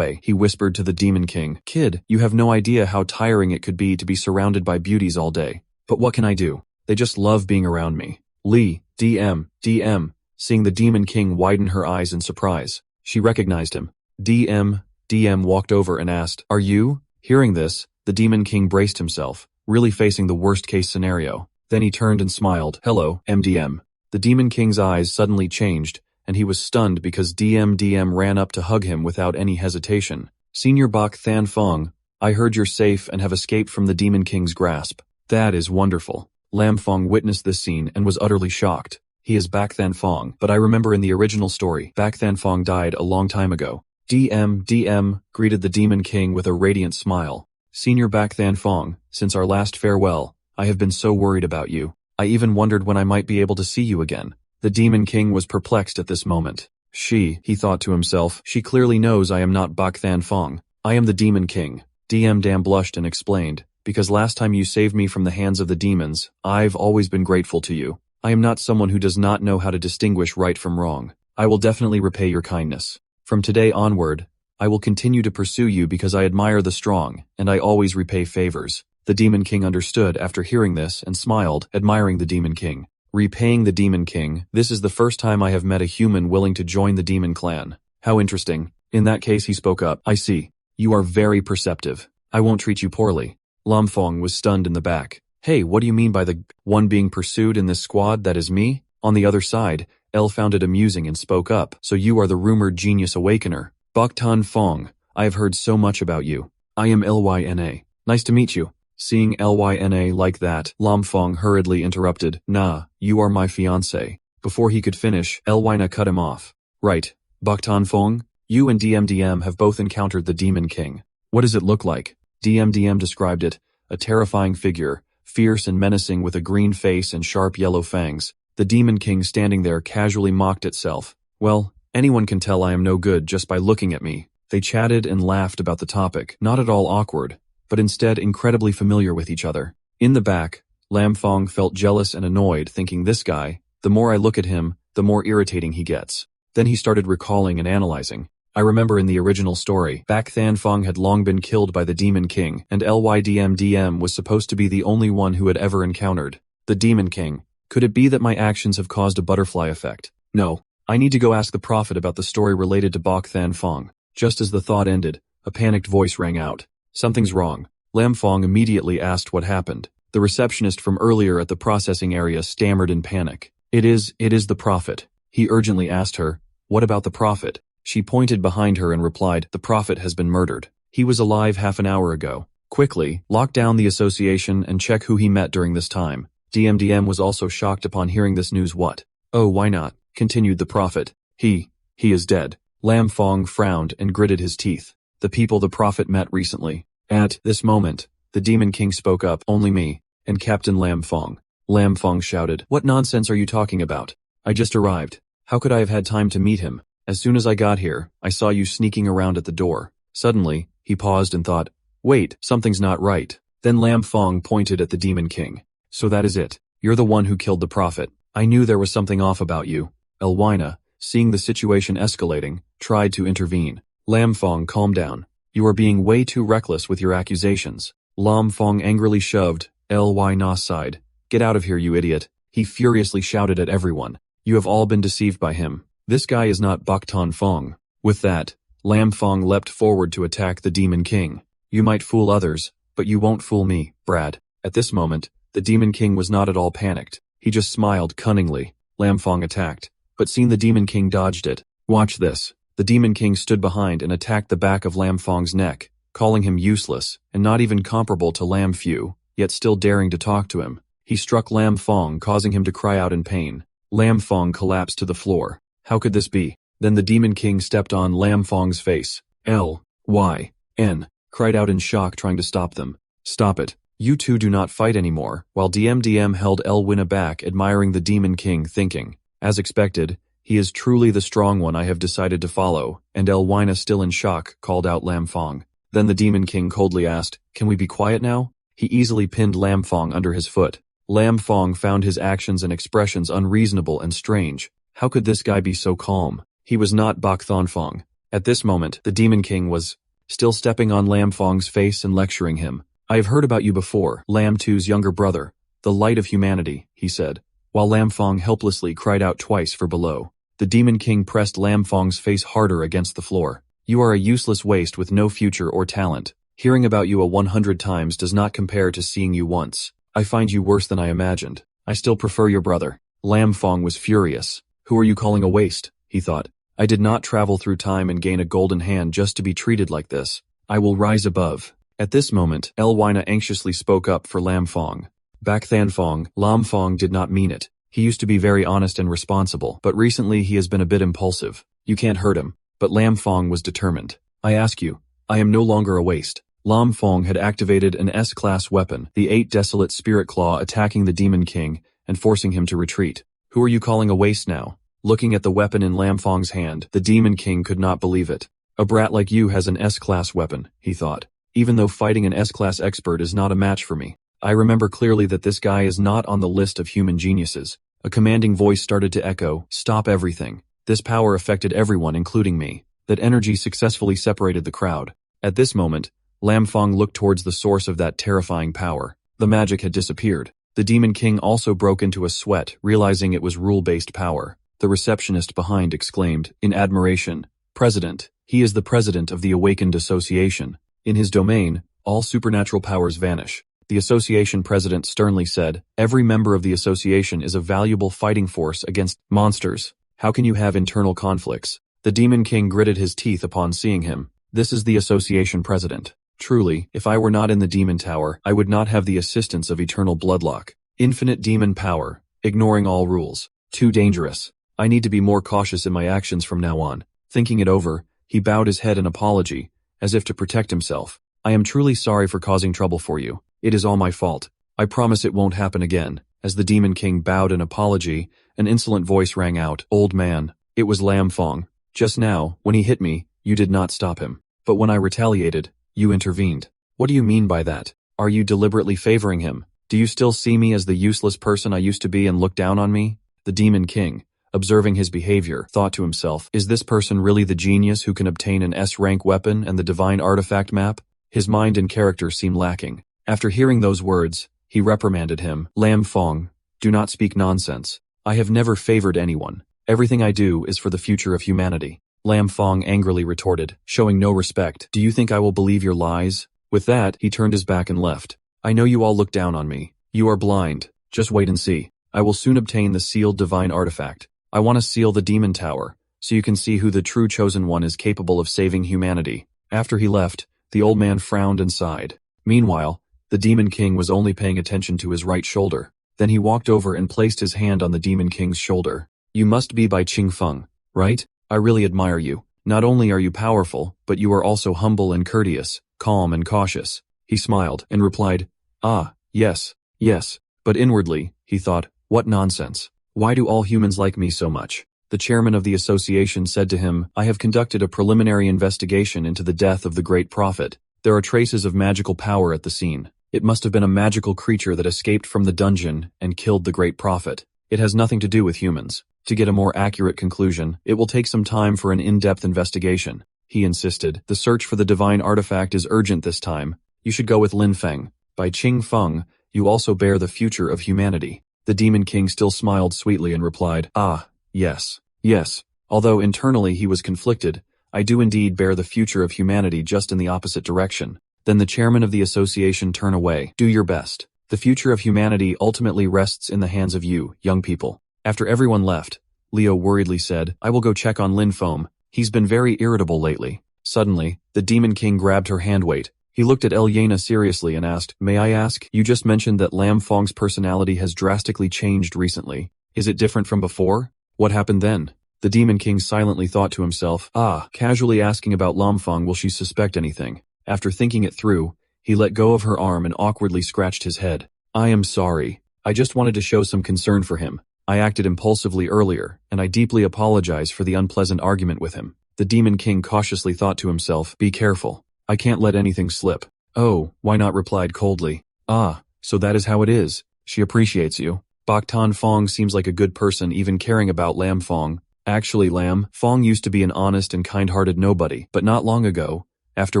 he whispered to the Demon King. Kid, you have no idea how tiring it could be to be surrounded by beauties all day. But what can I do? They just love being around me. Li DM. Seeing the Demon King widen her eyes in surprise, she recognized him. DM walked over and asked, Are you? Hearing this, the Demon King braced himself, really facing the worst-case scenario. Then he turned and smiled. Hello, MDM. The Demon King's eyes suddenly changed, and he was stunned because DM ran up to hug him without any hesitation. Senior Bok Than Fong, I heard you're safe and have escaped from the Demon King's grasp. That is wonderful. Lam Fong witnessed this scene and was utterly shocked. He is Bak Than Fong, but I remember in the original story, Bak Than Fong died a long time ago. DM, greeted the Demon King with a radiant smile. Senior Bak Than Fong, since our last farewell, I have been so worried about you. I even wondered when I might be able to see you again. The Demon King was perplexed at this moment. He thought to himself, she clearly knows I am not Bak Than Fong. I am the Demon King. DM blushed and explained, because last time you saved me from the hands of the demons, I've always been grateful to you. I am not someone who does not know how to distinguish right from wrong. I will definitely repay your kindness. From today onward, I will continue to pursue you because I admire the strong, and I always repay favors. The Demon King understood after hearing this and smiled, admiring the Demon King. Repaying the Demon King, this is the first time I have met a human willing to join the Demon Clan. How interesting. In that case, he spoke up. I see. You are very perceptive. I won't treat you poorly. Lam Fong was stunned in the back. Hey, what do you mean by the one being pursued in this squad? That is me? On the other side, L found it amusing and spoke up. So you are the rumored genius awakener. Bok Than Fong, I have heard so much about you. I am Lyna. Nice to meet you. Seeing Lyna like that, Lam Fong hurriedly interrupted, "Nah, you are my fiancé." Before he could finish, Lyna cut him off. "Right, Boktan Fong, you and DMDM have both encountered the Demon King. What does it look like?" DMDM described it, a terrifying figure, fierce and menacing with a green face and sharp yellow fangs. The Demon King standing there casually mocked itself. "Well, anyone can tell I am no good just by looking at me." They chatted and laughed about the topic, not at all awkward, but instead incredibly familiar with each other. In the back, Lam Fong felt jealous and annoyed, thinking, this guy, the more I look at him, the more irritating he gets. Then he started recalling and analyzing. I remember in the original story, Bak Than Fong had long been killed by the Demon King, and Lydmdm was supposed to be the only one who had ever encountered the Demon King. Could it be that my actions have caused a butterfly effect? No. I need to go ask the Prophet about the story related to Bak Than Fong. Just as the thought ended, a panicked voice rang out. "Something's wrong." Lam Fong immediately asked what happened. The receptionist from earlier at the processing area stammered in panic. It is the Prophet." He urgently asked her, "What about the Prophet?" She pointed behind her and replied, "The Prophet has been murdered. He was alive half an hour ago. Quickly, lock down the association and check who he met during this time." DMDM was also shocked upon hearing this news. "What? Oh, why not?" continued the Prophet. He is dead." Lam Fong frowned and gritted his teeth. "The people the Prophet met recently." At this moment, the Demon King spoke up, "Only me, and Captain Lam Fong." Lam Fong shouted, "What nonsense are you talking about? I just arrived. How could I have had time to meet him? As soon as I got here, I saw you sneaking around at the door." Suddenly, he paused and thought, "Wait, something's not right." Then Lam Fong pointed at the Demon King. "So that is it. You're the one who killed the Prophet. I knew there was something off about you." Lyna, seeing the situation escalating, tried to intervene. Lam Fong, calm down. You are being way too reckless with your accusations. Lam Fong angrily shoved Lyna's side. "Get out of here, you idiot." He furiously shouted at everyone. "You have all been deceived by him. This guy is not Boktan Fong." With that, Lam Fong leapt forward to attack the Demon King. "You might fool others, but you won't fool me, Brad." At this moment, the Demon King was not at all panicked. He just smiled cunningly. Lam Fong attacked, but seeing the Demon King dodged it. "Watch this." The Demon King stood behind and attacked the back of Lam Fong's neck, calling him useless and not even comparable to Lam Fu, yet still daring to talk to him. He struck Lam Fong, causing him to cry out in pain. Lam Fong collapsed to the floor. How could this be? Then the Demon King stepped on Lam Fong's face. Lyn cried out in shock, trying to stop them. "Stop it. You two do not fight anymore," while DMDM held Lyna back, admiring the Demon King, thinking, as expected, he is truly the strong one I have decided to follow, and Lyna, still in shock, called out Lam Fong. Then the Demon King coldly asked, "Can we be quiet now?" He easily pinned Lam Fong under his foot. Lam Fong found his actions and expressions unreasonable and strange. How could this guy be so calm? He was not Bak Than Fong. At this moment, the Demon King was still stepping on Lam Fong's face and lecturing him. "I have heard about you before, Lam Tu's younger brother, the light of humanity," he said, while Lam Fong helplessly cried out twice for below. The Demon King pressed Lam Fong's face harder against the floor. "You are a useless waste with no future or talent. Hearing about you 100 times does not compare to seeing you once. I find you worse than I imagined. I still prefer your brother." Lam Fong was furious. "Who are you calling a waste?" he thought. "I did not travel through time and gain a golden hand just to be treated like this. I will rise above." At this moment, Lyna anxiously spoke up for Lam Fong. "Bak Than Fong, Lam Fong did not mean it. He used to be very honest and responsible, but recently he has been a bit impulsive. You can't hurt him." But Lam Fong was determined. "I ask you, I am no longer a waste." Lam Fong had activated an S-class weapon, the 8 Desolate Spirit Claw, attacking the Demon King and forcing him to retreat. "Who are you calling a waste now?" Looking at the weapon in Lam Fong's hand, the Demon King could not believe it. "A brat like you has an S-class weapon," he thought. "Even though fighting an S-class expert is not a match for me. I remember clearly that this guy is not on the list of human geniuses." A commanding voice started to echo, "Stop everything." This power affected everyone, including me. That energy successfully separated the crowd. At this moment, Lam Fong looked towards the source of that terrifying power. The magic had disappeared. The Demon King also broke into a sweat, realizing it was rule-based power. The receptionist behind exclaimed, in admiration, "President, he is the president of the Awakened Association. In his domain, all supernatural powers vanish." The association president sternly said, "Every member of the association is a valuable fighting force against monsters. How can you have internal conflicts?" The Demon King gritted his teeth upon seeing him. "This is the association president. Truly, if I were not in the demon tower, I would not have the assistance of eternal bloodlock. Infinite demon power, ignoring all rules. Too dangerous. I need to be more cautious in my actions from now on. Thinking it over, he bowed his head in apology, as if to protect himself. I am truly sorry for causing trouble for you. It is all my fault. I promise it won't happen again. As the Demon King bowed in apology, an insolent voice rang out, "Old man." It was Lam Fong. "Just now, when he hit me, you did not stop him. But when I retaliated, you intervened. What do you mean by that? Are you deliberately favoring him? Do you still see me as the useless person I used to be and look down on me?" The Demon King, observing his behavior, thought to himself, "Is this person really the genius who can obtain an S-rank weapon and the divine artifact map?" His mind and character seemed lacking. After hearing those words, he reprimanded him. "Lam Fong, do not speak nonsense. I have never favored anyone. Everything I do is for the future of humanity." Lam Fong angrily retorted, showing no respect. "Do you think I will believe your lies?" With that, he turned his back and left. "I know you all look down on me. You are blind. Just wait and see. I will soon obtain the sealed divine artifact. I want to seal the demon tower, so you can see who the true chosen one is capable of saving humanity." After he left, the old man frowned and sighed. Meanwhile, the Demon King was only paying attention to his right shoulder. Then he walked over and placed his hand on the Demon King's shoulder. "You must be Bai Qing Feng, right? I really admire you. Not only are you powerful, but you are also humble and courteous, calm and cautious." He smiled and replied, "Ah, yes, yes." But inwardly, he thought, "What nonsense. Why do all humans like me so much?" The chairman of the association said to him, "I have conducted a preliminary investigation into the death of the great prophet. There are traces of magical power at the scene. It must have been a magical creature that escaped from the dungeon and killed the great prophet. It has nothing to do with humans. To get a more accurate conclusion, it will take some time for an in-depth investigation." He insisted, "The search for the divine artifact is urgent this time. You should go with Lin Feng. By Qing Feng, you also bear the future of humanity." The Demon King still smiled sweetly and replied, "Ah, yes, yes. Although internally he was conflicted, I do indeed bear the future of humanity, just in the opposite direction." Then the chairman of the association turned away. "Do your best. The future of humanity ultimately rests in the hands of you, young people." After everyone left, Leo worriedly said, "I will go check on Lin Feng. He's been very irritable lately." Suddenly, the Demon King grabbed her handweight. He looked at Elena seriously and asked, "May I ask, you just mentioned that Lam Fong's personality has drastically changed recently. Is it different from before? What happened then?" The Demon King silently thought to himself, casually asking about Lam Fong, will she suspect anything? After thinking it through, he let go of her arm and awkwardly scratched his head. "I am sorry. I just wanted to show some concern for him. I acted impulsively earlier, and I deeply apologize for the unpleasant argument with him." The Demon King cautiously thought to himself, "Be careful. I can't let anything slip." "Oh, why not?" replied coldly. So that is how it is. She appreciates you. Bak Tan Fong seems like a good person, even caring about Lam Fong. Actually, Lam Fong used to be an honest and kind-hearted nobody, but not long ago, after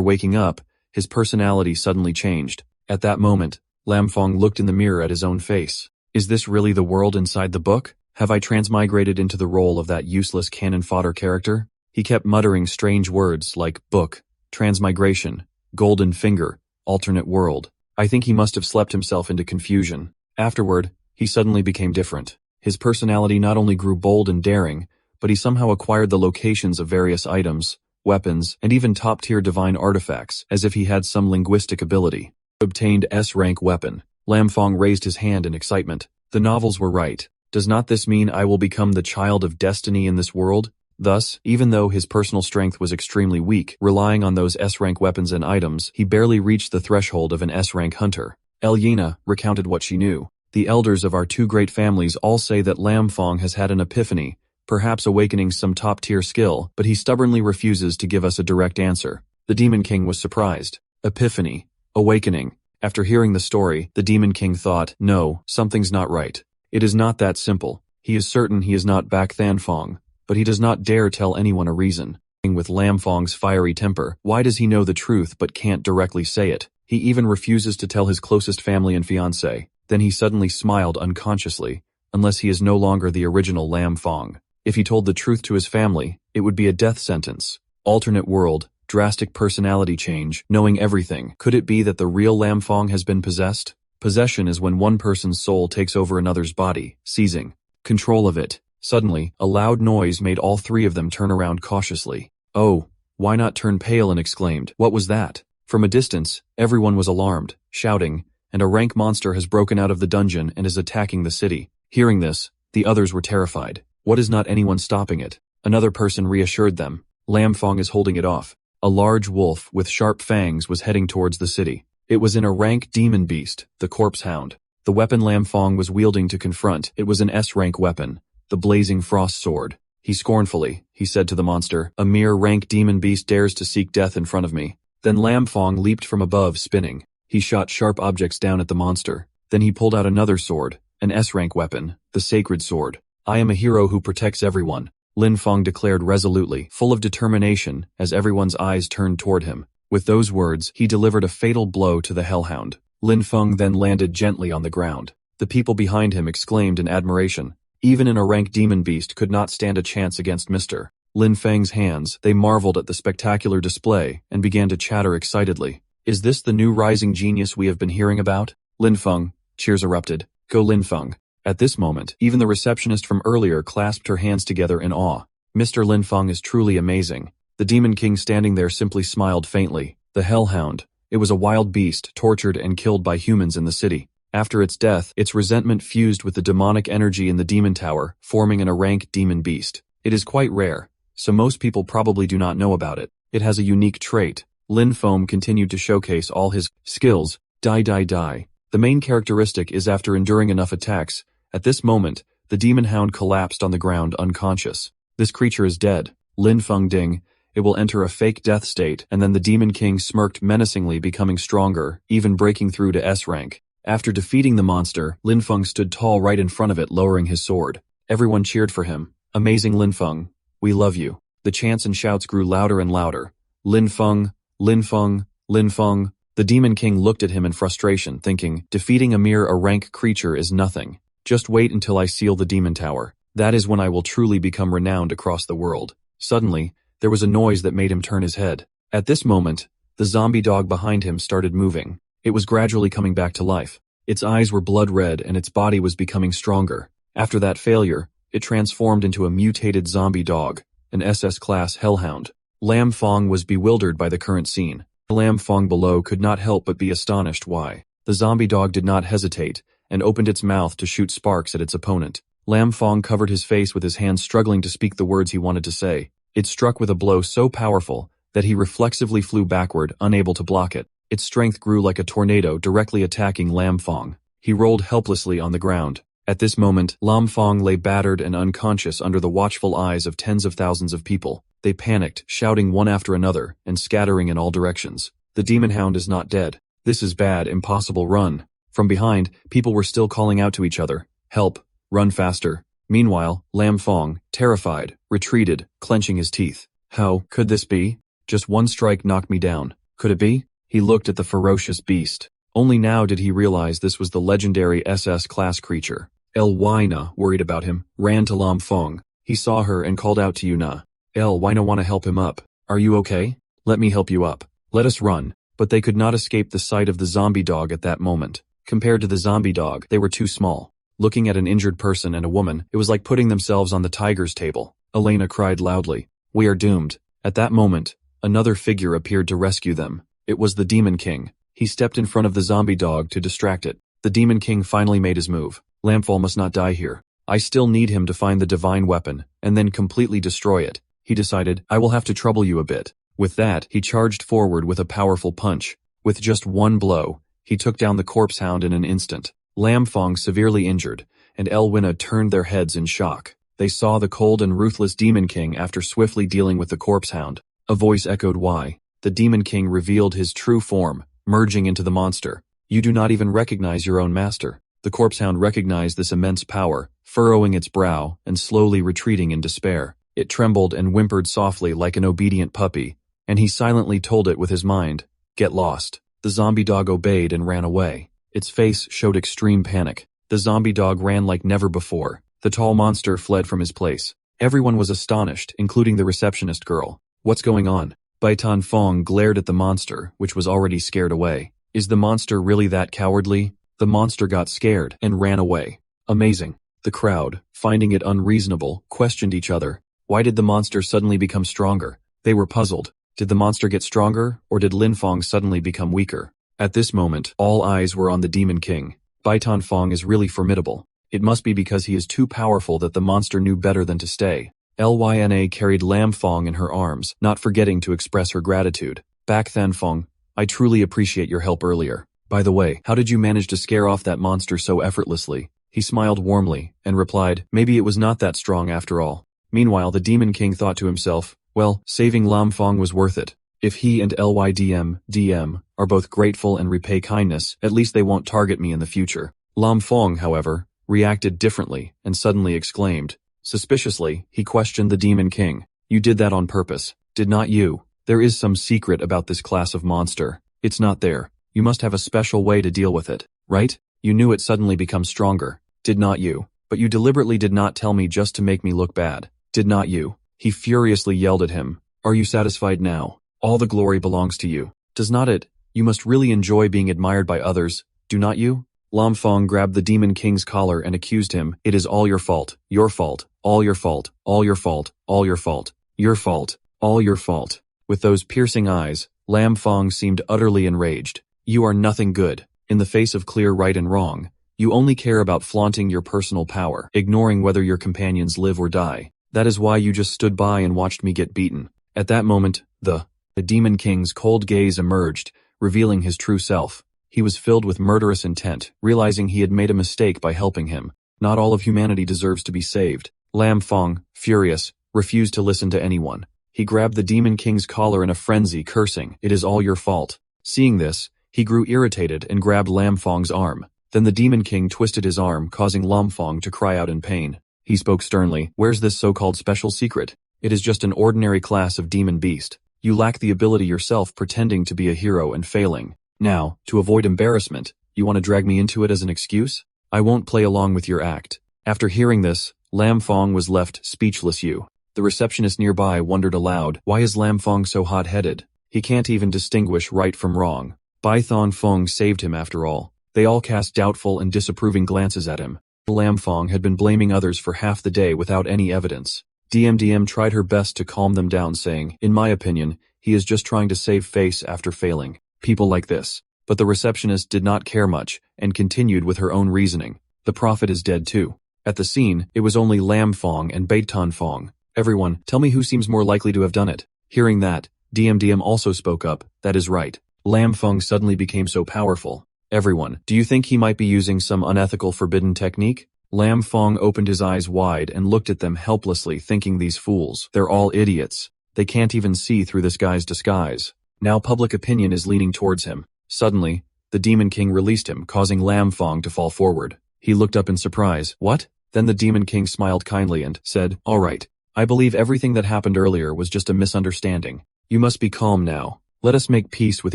waking up, his personality suddenly changed. At that moment, Lam Fong looked in the mirror at his own face. Is this really the world inside the book? Have I transmigrated into the role of that useless cannon fodder character? He kept muttering strange words like book, transmigration, golden finger, alternate world. I think he must have slept himself into confusion. Afterward, he suddenly became different. His personality not only grew bold and daring, but he somehow acquired the locations of various items, weapons, and even top-tier divine artifacts, as if he had some linguistic ability. Obtained S-rank weapon. Lam Fong raised his hand in excitement. The novels were right. Does not this mean I will become the child of destiny in this world? Thus, even though his personal strength was extremely weak, relying on those S-rank weapons and items, he barely reached the threshold of an S-rank hunter. Elena recounted what she knew. The elders of our two great families all say that Lam Fong has had an epiphany, perhaps awakening some top-tier skill, but he stubbornly refuses to give us a direct answer. The Demon King was surprised. Epiphany. Awakening. After hearing the story, the Demon King thought, no, something's not right. It is not that simple. He is certain he is not Bak Than Fong, but he does not dare tell anyone a reason. With Lam Fong's fiery temper, why does he know the truth but can't directly say it? He even refuses to tell his closest family and fiancé. Then he suddenly smiled unconsciously, unless he is no longer the original Lam Fong. If he told the truth to his family, it would be a death sentence. Alternate world, drastic personality change, knowing everything. Could it be that the real Lam Fong has been possessed? Possession is when one person's soul takes over another's body, seizing control of it. Suddenly, a loud noise made all three of them turn around cautiously. Oh, why not turn pale and exclaimed, what was that? From a distance, everyone was alarmed, shouting, and a rank monster has broken out of the dungeon and is attacking the city. Hearing this, the others were terrified. What is not anyone stopping it? Another person reassured them. Lam Fong is holding it off. A large wolf with sharp fangs was heading towards the city. It was in a rank demon beast, the corpse hound. The weapon Lam Fong was wielding to confront, it was an S-rank weapon, the blazing frost sword. He said to the monster, a mere rank demon beast dares to seek death in front of me. Then Lam Fong leaped from above, spinning. He shot sharp objects down at the monster. Then he pulled out another sword, an S-rank weapon, the sacred sword. I am a hero who protects everyone, Lin Feng declared resolutely, full of determination, as everyone's eyes turned toward him. With those words, he delivered a fatal blow to the hellhound. Lin Feng then landed gently on the ground. The people behind him exclaimed in admiration. Even in a rank demon beast could not stand a chance against Mr. Lin Feng's hands. They marveled at the spectacular display and began to chatter excitedly. Is this the new rising genius we have been hearing about? Lin Feng, cheers erupted. Go Lin Feng. At this moment, even the receptionist from earlier clasped her hands together in awe. Mr. Lin Feng is truly amazing. The Demon King standing there simply smiled faintly. The Hellhound. It was a wild beast, tortured and killed by humans in the city. After its death, its resentment fused with the demonic energy in the Demon Tower, forming an rank demon beast. It is quite rare, so most people probably do not know about it. It has a unique trait. Lin Foam continued to showcase all his skills. Die. The main characteristic is after enduring enough attacks. At this moment, the Demon Hound collapsed on the ground unconscious. This creature is dead. Lin Feng Ding. It will enter a fake death state, and then the Demon King smirked menacingly, becoming stronger, even breaking through to S rank. After defeating the monster, Lin Feng stood tall right in front of it, lowering his sword. Everyone cheered for him. Amazing Lin Feng. We love you. The chants and shouts grew louder and louder. Lin Feng, Lin Feng, Lin Feng. The Demon King looked at him in frustration, thinking, defeating a rank creature is nothing. Just wait until I seal the Demon Tower. That is when I will truly become renowned across the world. Suddenly, there was a noise that made him turn his head. At this moment, the zombie dog behind him started moving. It was gradually coming back to life. Its eyes were blood red and its body was becoming stronger. After that failure, it transformed into a mutated zombie dog, an SS-class hellhound. Lam Fong was bewildered by the current scene. Lam Fong below could not help but be astonished why. The zombie dog did not hesitate and opened its mouth to shoot sparks at its opponent. Lam Fong covered his face with his hands, struggling to speak the words he wanted to say. It struck with a blow so powerful that he reflexively flew backward, unable to block it. Its strength grew like a tornado, directly attacking Lam Fong. He rolled helplessly on the ground. At this moment, Lam Fong lay battered and unconscious under the watchful eyes of tens of thousands of people. They panicked, shouting one after another, and scattering in all directions. The Demon Hound is not dead. This is bad, impossible, run. From behind, people were still calling out to each other. Help, run faster. Meanwhile, Lam Fong, terrified, retreated, clenching his teeth. How could this be? Just one strike knocked me down. Could it be? He looked at the ferocious beast. Only now did he realize this was the legendary SS-class creature. Wina, worried about him, ran to Lam Fong. He saw her and called out to Yuna. Wina wanna help him up. Are you okay? Let me help you up. Let us run. But they could not escape the sight of the zombie dog at that moment. Compared to the zombie dog, they were too small. Looking at an injured person and a woman, it was like putting themselves on the tiger's table. Elena cried loudly. We are doomed. At that moment, another figure appeared to rescue them. It was the Demon King. He stepped in front of the zombie dog to distract it. The Demon King finally made his move. Lamphal must not die here. I still need him to find the divine weapon, and then completely destroy it. He decided, I will have to trouble you a bit. With that, he charged forward with a powerful punch. With just one blow, he took down the corpse hound in an instant. Lam Fong severely injured, and Elwina turned their heads in shock. They saw the cold and ruthless Demon King after swiftly dealing with the corpse hound. A voice echoed why. The Demon King revealed his true form, merging into the monster. You do not even recognize your own master. The corpse hound recognized this immense power, furrowing its brow and slowly retreating in despair. It trembled and whimpered softly like an obedient puppy, and he silently told it with his mind, get lost. The zombie dog obeyed and ran away. Its face showed extreme panic. The zombie dog ran like never before. The tall monster fled from his place. Everyone was astonished, including the receptionist girl. What's going on? Baitan Fong glared at the monster, which was already scared away. Is the monster really that cowardly? The monster got scared and ran away. Amazing. The crowd, finding it unreasonable, questioned each other. Why did the monster suddenly become stronger? They were puzzled. Did the monster get stronger, or did Lin Fong suddenly become weaker? At this moment, all eyes were on the Demon King. Baitan Fong is really formidable. It must be because he is too powerful that the monster knew better than to stay. Lyna carried Lam Fong in her arms, not forgetting to express her gratitude. Back Than Fong, I truly appreciate your help earlier. By the way, how did you manage to scare off that monster so effortlessly? He smiled warmly, and replied, maybe it was not that strong after all. Meanwhile, the Demon King thought to himself, well, saving Lam Fong was worth it. If he and LYDM are both grateful and repay kindness, at least they won't target me in the future. Lam Fong, however, reacted differently and suddenly exclaimed. Suspiciously, he questioned the Demon King. You did that on purpose, did not you? There is some secret about this class of monster. It's not there. You must have a special way to deal with it, right? You knew it suddenly becomes stronger, did not you? But you deliberately did not tell me just to make me look bad, did not you? He furiously yelled at him. Are you satisfied now? All the glory belongs to you. Does not it? You must really enjoy being admired by others, do not you? Lam Fong grabbed the Demon King's collar and accused him. It is all your fault, all your fault, all your fault, all your fault, your fault, all your fault. With those piercing eyes, Lam Fong seemed utterly enraged. You are nothing good. In the face of clear right and wrong, you only care about flaunting your personal power, ignoring whether your companions live or die. That is why you just stood by and watched me get beaten. At that moment, the Demon King's cold gaze emerged, revealing his true self. He was filled with murderous intent, realizing he had made a mistake by helping him. Not all of humanity deserves to be saved. Lam Fong, furious, refused to listen to anyone. He grabbed the Demon King's collar in a frenzy, cursing, it is all your fault. Seeing this, he grew irritated and grabbed Lam Fong's arm. Then the Demon King twisted his arm, causing Lam Fong to cry out in pain. He spoke sternly, where's this so-called special secret? It is just an ordinary class of demon beast. You lack the ability yourself, pretending to be a hero and failing. Now, to avoid embarrassment, you want to drag me into it as an excuse? I won't play along with your act. After hearing this, Lam Fong was left speechless. The receptionist nearby wondered aloud, why is Lam Fong so hot-headed? He can't even distinguish right from wrong. Bai Thon Fong saved him after all. They all cast doubtful and disapproving glances at him. Lam Fong had been blaming others for half the day without any evidence. DMDM tried her best to calm them down, saying, in my opinion, he is just trying to save face after failing. People like this. But the receptionist did not care much, and continued with her own reasoning. The prophet is dead too. At the scene, it was only Lam Fong and Baitan Fong. Everyone, tell me who seems more likely to have done it. Hearing that, DMDM also spoke up, that is right. Lam Fong suddenly became so powerful. Everyone, do you think he might be using some unethical forbidden technique? Lam Fong opened his eyes wide and looked at them helplessly, thinking these fools, they're all idiots. They can't even see through this guy's disguise. Now public opinion is leaning towards him. Suddenly, the Demon King released him, causing Lam Fong to fall forward. He looked up in surprise. What? Then the Demon King smiled kindly and said, all right. I believe everything that happened earlier was just a misunderstanding. You must be calm now. Let us make peace with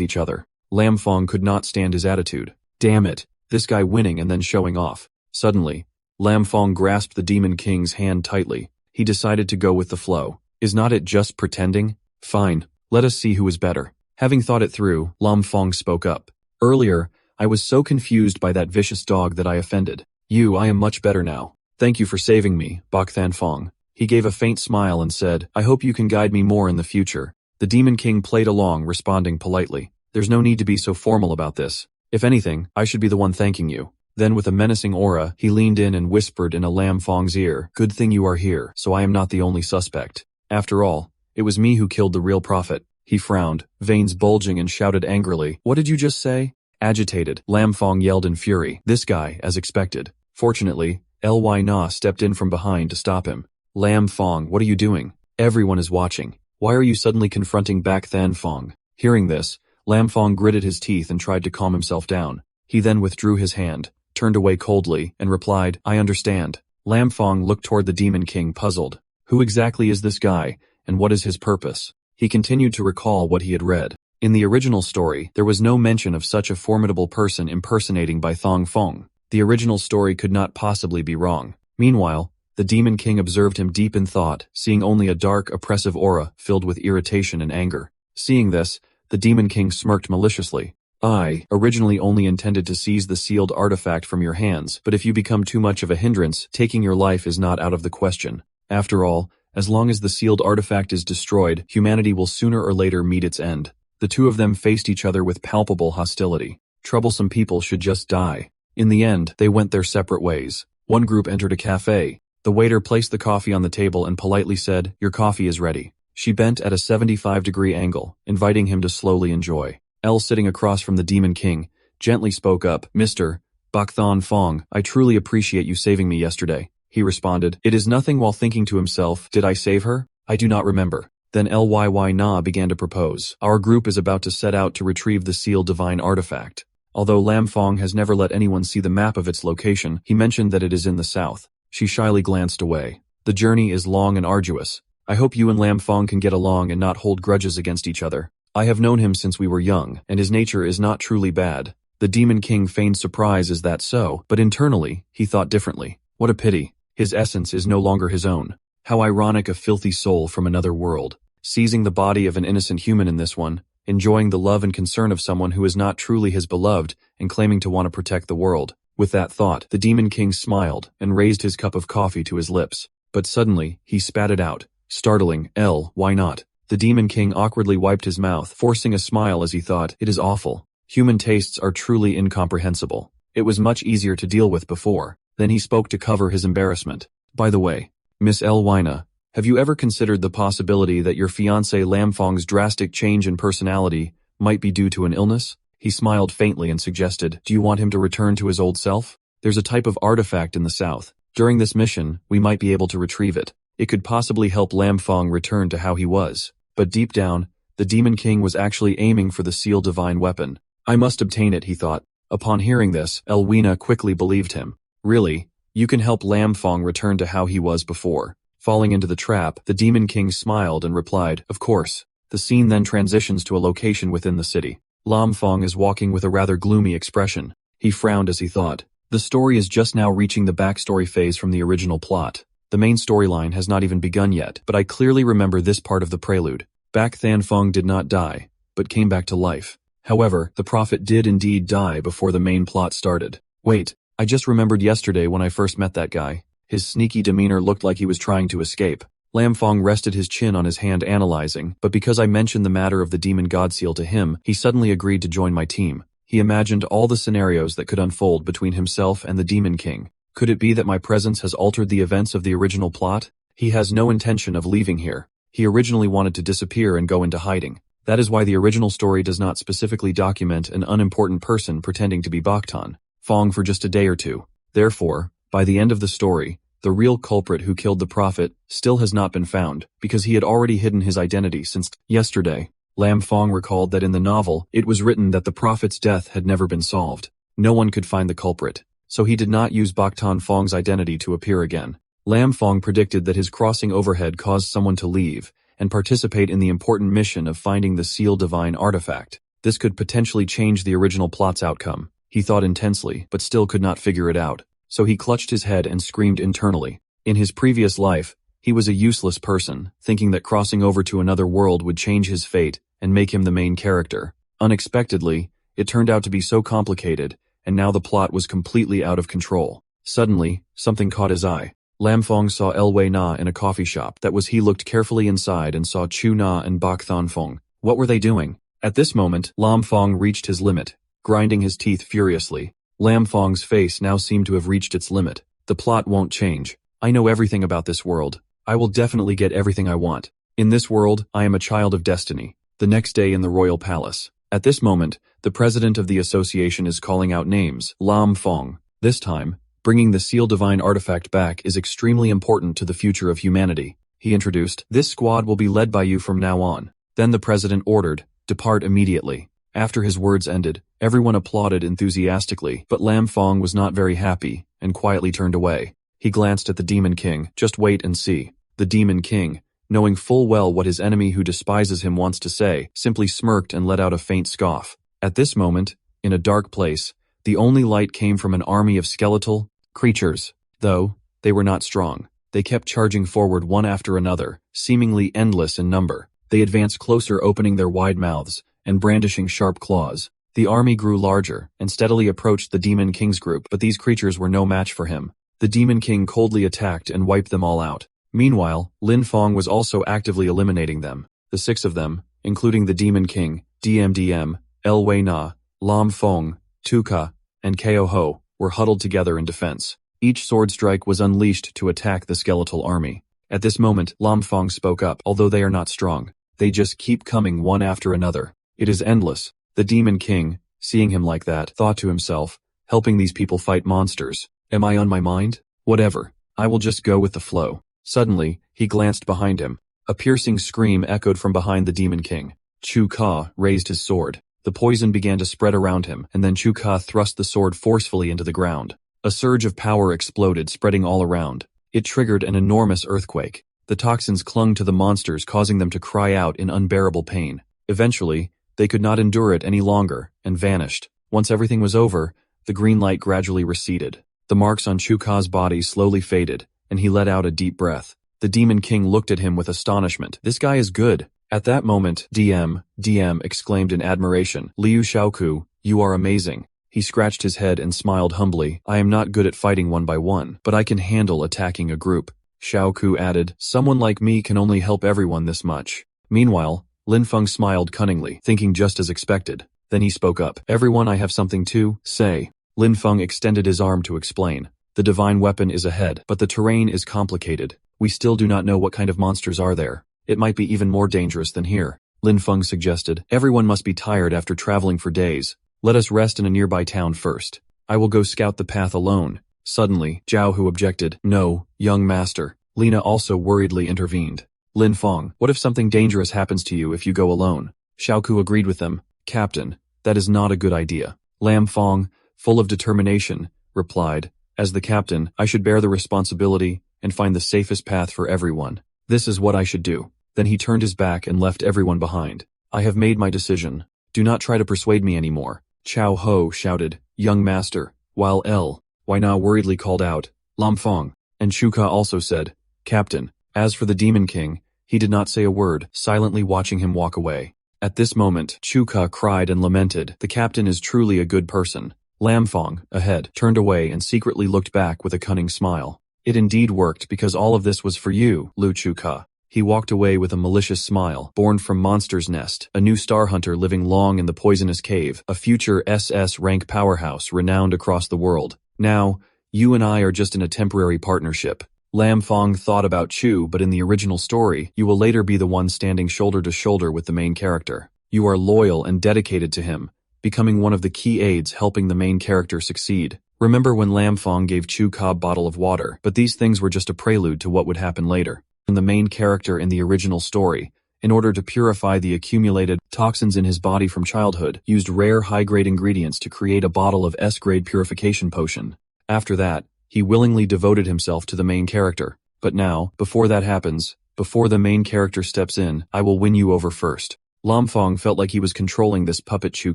each other. Lam Fong could not stand his attitude. Damn it, this guy winning and then showing off. Suddenly, Lam Fong grasped the Demon King's hand tightly. He decided to go with the flow. Is not it just pretending? Fine, let us see who is better. Having thought it through, Lam Fong spoke up. Earlier, I was so confused by that vicious dog that I offended. I am much better now. Thank you for saving me, Bak Than Fong. He gave a faint smile and said, I hope you can guide me more in the future. The Demon King played along, responding politely. There's no need to be so formal about this. If anything, I should be the one thanking you. Then with a menacing aura, he leaned in and whispered in a Lam Fong's ear, good thing you are here, so I am not the only suspect. After all, it was me who killed the real prophet. He frowned, veins bulging, and shouted angrily, what did you just say? Agitated, Lam Fong yelled in fury. This guy, as expected. Fortunately, Ly Na stepped in from behind to stop him. Lam Fong, what are you doing? Everyone is watching. Why are you suddenly confronting Bak Than Fong? Hearing this, Lam Fong gritted his teeth and tried to calm himself down. He then withdrew his hand, turned away coldly, and replied, I understand. Lam Fong looked toward the Demon King, puzzled. Who exactly is this guy, and what is his purpose? He continued to recall what he had read. In the original story, there was no mention of such a formidable person impersonating by Thong Fong. The original story could not possibly be wrong. Meanwhile, the Demon King observed him deep in thought, seeing only a dark, oppressive aura filled with irritation and anger. Seeing this, the Demon King smirked maliciously. I originally only intended to seize the sealed artifact from your hands, but if you become too much of a hindrance, taking your life is not out of the question. After all, As long as the sealed artifact is destroyed, humanity will sooner or later meet its end. The two of them faced each other with palpable hostility. Troublesome people should just die. In the end, they went their separate ways. One group entered a cafe. The waiter placed the coffee on the table and politely said, "Your coffee is ready." She bent at a 75-degree angle, inviting him to slowly enjoy. L, sitting across from the Demon King, gently spoke up. "Mr. Bakthan Fong, I truly appreciate you saving me yesterday." He responded, "It is nothing," while thinking to himself, "Did I save her? I do not remember." Then Lyy Na began to propose. "Our group is about to set out to retrieve the sealed divine artifact. Although Lam Fong has never let anyone see the map of its location, he mentioned that it is in the south." She shyly glanced away. "The journey is long and arduous. I hope you and Lam Fong can get along and not hold grudges against each other. I have known him since we were young, and his nature is not truly bad." The Demon King feigned surprise. Is that so? But internally, he thought differently. What a pity. His essence is no longer his own. How ironic, a filthy soul from another world, seizing the body of an innocent human in this one, enjoying the love and concern of someone who is not truly his beloved, and claiming to want to protect the world. With that thought, the Demon King smiled and raised his cup of coffee to his lips. But suddenly, he spat it out. Startling. Why not? The Demon King awkwardly wiped his mouth, forcing a smile as he thought, "It is awful. Human tastes are truly incomprehensible. It was much easier to deal with before." Then he spoke to cover his embarrassment. "By the way, Miss Lyy, have you ever considered the possibility that your fiancé Lam Fong's drastic change in personality might be due to an illness?" He smiled faintly and suggested, "Do you want him to return to his old self? There's a type of artifact in the south. During this mission, we might be able to retrieve it. It could possibly help Lam Fong return to how he was." But deep down, the Demon King was actually aiming for the sealed divine weapon. "I must obtain it," he thought. Upon hearing this, Elwina quickly believed him. "Really? You can help Lam Fong return to how he was before?" Falling into the trap, the Demon King smiled and replied, "Of course." The scene then transitions to a location within the city. Lam Fong is walking with a rather gloomy expression. He frowned as he thought. The story is just now reaching the backstory phase from the original plot. The main storyline has not even begun yet, but I clearly remember this part of the prelude. Bakthan Fong did not die, but came back to life. However, the prophet did indeed die before the main plot started. Wait, I just remembered yesterday when I first met that guy. His sneaky demeanor looked like he was trying to escape. Lam Fong rested his chin on his hand analyzing, but because I mentioned the matter of the demon god seal to him, he suddenly agreed to join my team. He imagined all the scenarios that could unfold between himself and the Demon King. Could it be that my presence has altered the events of the original plot? He has no intention of leaving here. He originally wanted to disappear and go into hiding. That is why the original story does not specifically document an unimportant person pretending to be Bakthan Fong for just a day or two. Therefore, by the end of the story, the real culprit who killed the prophet still has not been found, because he had already hidden his identity since yesterday. Lam Fong recalled that in the novel, it was written that the prophet's death had never been solved. No one could find the culprit, so he did not use Bakthan Fong's identity to appear again. Lam Fong predicted that his crossing overhead caused someone to leave and participate in the important mission of finding the sealed divine artifact. This could potentially change the original plot's outcome. He thought intensely, but still could not figure it out. So he clutched his head and screamed internally. In his previous life, he was a useless person, thinking that crossing over to another world would change his fate and make him the main character. Unexpectedly, it turned out to be so complicated, and now the plot was completely out of control. Suddenly, something caught his eye. Lam Fong saw Lyy Na in a coffee shop. That was, he looked carefully inside and saw Chu Na and Bakthan Fong. What were they doing? At this moment, Lam Fong reached his limit, grinding his teeth furiously. Lam Fong's face now seemed to have reached its limit. The plot won't change. I know everything about this world. I will definitely get everything I want. In this world, I am a child of destiny. The next day in the royal palace. At this moment, the president of the association is calling out names. Lam Fong. This time, bringing the sealed divine artifact back is extremely important to the future of humanity. He introduced, "This squad will be led by you from now on." Then the president ordered, "Depart immediately." After his words ended, everyone applauded enthusiastically, but Lam Fong was not very happy and quietly turned away. He glanced at the Demon King. "Just wait and see." The Demon King, knowing full well what his enemy who despises him wants to say, simply smirked and let out a faint scoff. At this moment, in a dark place, the only light came from an army of skeletal creatures. Though they were not strong, they kept charging forward one after another, seemingly endless in number. They advanced closer, opening their wide mouths and brandishing sharp claws. The army grew larger and steadily approached the Demon King's group, but these creatures were no match for him. The Demon King coldly attacked and wiped them all out. Meanwhile, Lin Fong was also actively eliminating them. The 6 of them, including the Demon King, DMDM, El Wei Na, Lam Fong, Tuka, and Ko Ho, were huddled together in defense. Each sword strike was unleashed to attack the skeletal army. At this moment, Lam Fong spoke up. Although they are not strong, they just keep coming one after another. It is endless. The Demon King, seeing him like that, thought to himself, helping these people fight monsters. Am I on my mind? Whatever. I will just go with the flow. Suddenly, he glanced behind him. A piercing scream echoed from behind the Demon King. Chu Ka raised his sword. The poison began to spread around him, and then Chu Ka thrust the sword forcefully into the ground. A surge of power exploded, spreading all around. It triggered an enormous earthquake. The toxins clung to the monsters, causing them to cry out in unbearable pain. Eventually, they could not endure it any longer, and vanished. Once everything was over, the green light gradually receded. The marks on Chu Ka's body slowly faded, and he let out a deep breath. The Demon King looked at him with astonishment. This guy is good. At that moment, DM exclaimed in admiration, Liu Xiaoku, you are amazing. He scratched his head and smiled humbly. I am not good at fighting one by one, but I can handle attacking a group. Xiaoku added, someone like me can only help everyone this much. Meanwhile, Lin Feng smiled cunningly, thinking just as expected. Then he spoke up. Everyone, I have something to say. Lin Feng extended his arm to explain. The divine weapon is ahead, but the terrain is complicated. We still do not know what kind of monsters are there. It might be even more dangerous than here. Lin Feng suggested. Everyone must be tired after traveling for days. Let us rest in a nearby town first. I will go scout the path alone. Suddenly, Zhao Hu objected. No, young master. Lina also worriedly intervened. Lin Feng, what if something dangerous happens to you if you go alone? Xiaoku agreed with them. Captain, that is not a good idea. Lam Fong, full of determination, replied, as the captain, I should bear the responsibility and find the safest path for everyone. This is what I should do. Then he turned his back and left everyone behind. I have made my decision. Do not try to persuade me anymore. Chao Ho shouted, young master, while L. Wai Na worriedly called out, Lam Fong, and Shuka also said, Captain. As for the Demon King, he did not say a word, silently watching him walk away. At this moment, Chuka cried and lamented, the captain is truly a good person. Lam Fong, ahead, turned away and secretly looked back with a cunning smile. It indeed worked because all of this was for you, Lu Chuka. He walked away with a malicious smile, born from Monster's Nest, a new star hunter living long in the poisonous cave, a future SS rank powerhouse renowned across the world. Now, you and I are just in a temporary partnership. Lam Fong thought about Chu, but in the original story, you will later be the one standing shoulder to shoulder with the main character. You are loyal and dedicated to him, becoming one of the key aides helping the main character succeed. Remember when Lam Fong gave Chu Ka a bottle of water, but these things were just a prelude to what would happen later. And the main character in the original story, in order to purify the accumulated toxins in his body from childhood, used rare high-grade ingredients to create a bottle of S-grade purification potion. After that, he willingly devoted himself to the main character. But now, before that happens, before the main character steps in, I will win you over first. Lam Fong felt like he was controlling this puppet Chu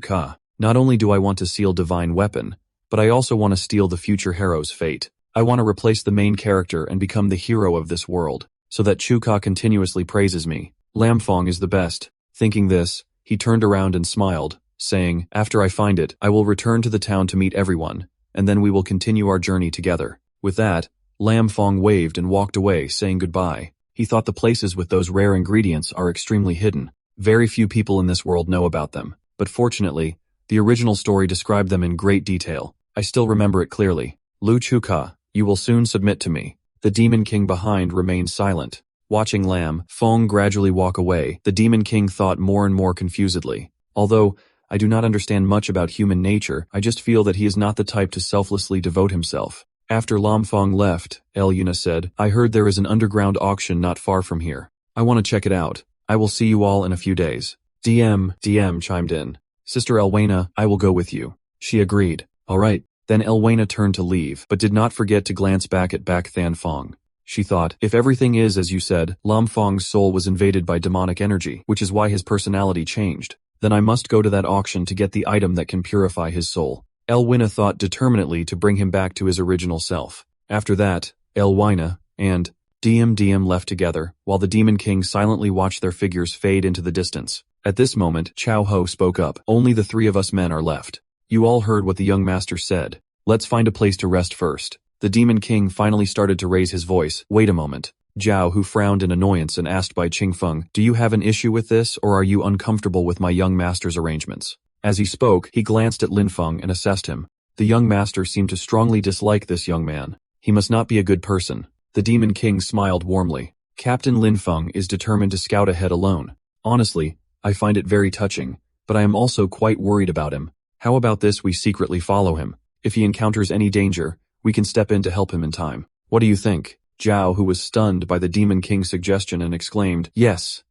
Ka. Not only do I want to seal Divine Weapon, but I also want to steal the future hero's fate. I want to replace the main character and become the hero of this world, so that Chu Ka continuously praises me. Lam Fong is the best. Thinking this, he turned around and smiled, saying, after I find it, I will return to the town to meet everyone, and then we will continue our journey together. With that, Lam Fong waved and walked away, saying goodbye. He thought the places with those rare ingredients are extremely hidden. Very few people in this world know about them, but fortunately, the original story described them in great detail. I still remember it clearly. Lu Chuka, you will soon submit to me. The Demon King behind remained silent. Watching Lam Fong gradually walk away, the Demon King thought more and more confusedly. Although I do not understand much about human nature, I just feel that he is not the type to selflessly devote himself. After Lam Fong left, El Yuna said, I heard there is an underground auction not far from here. I want to check it out. I will see you all in a few days. DM chimed in. Sister Elwena, I will go with you. She agreed. All right. Then Elwena turned to leave, but did not forget to glance back at Bak Than Fong. She thought, if everything is as you said, Lam Fong's soul was invaded by demonic energy, which is why his personality changed. Then I must go to that auction to get the item that can purify his soul. Elwina thought determinedly to bring him back to his original self. After that, Elwina and DM left together, while the Demon King silently watched their figures fade into the distance. At this moment, Chao Ho spoke up. Only the 3 of us men are left. You all heard what the young master said. Let's find a place to rest first. The Demon King finally started to raise his voice. Wait a moment. Zhao Hu frowned in annoyance and asked by Qingfeng, "Do you have an issue with this, or are you uncomfortable with my young master's arrangements?" As he spoke, he glanced at Lin Feng and assessed him. The young master seemed to strongly dislike this young man. He must not be a good person. The Demon King smiled warmly. Captain Lin Feng is determined to scout ahead alone. Honestly, I find it very touching, but I am also quite worried about him. How about this, we secretly follow him. If he encounters any danger, we can step in to help him in time. What do you think? Zhao, who was stunned by the Demon King's suggestion, and exclaimed, Yes,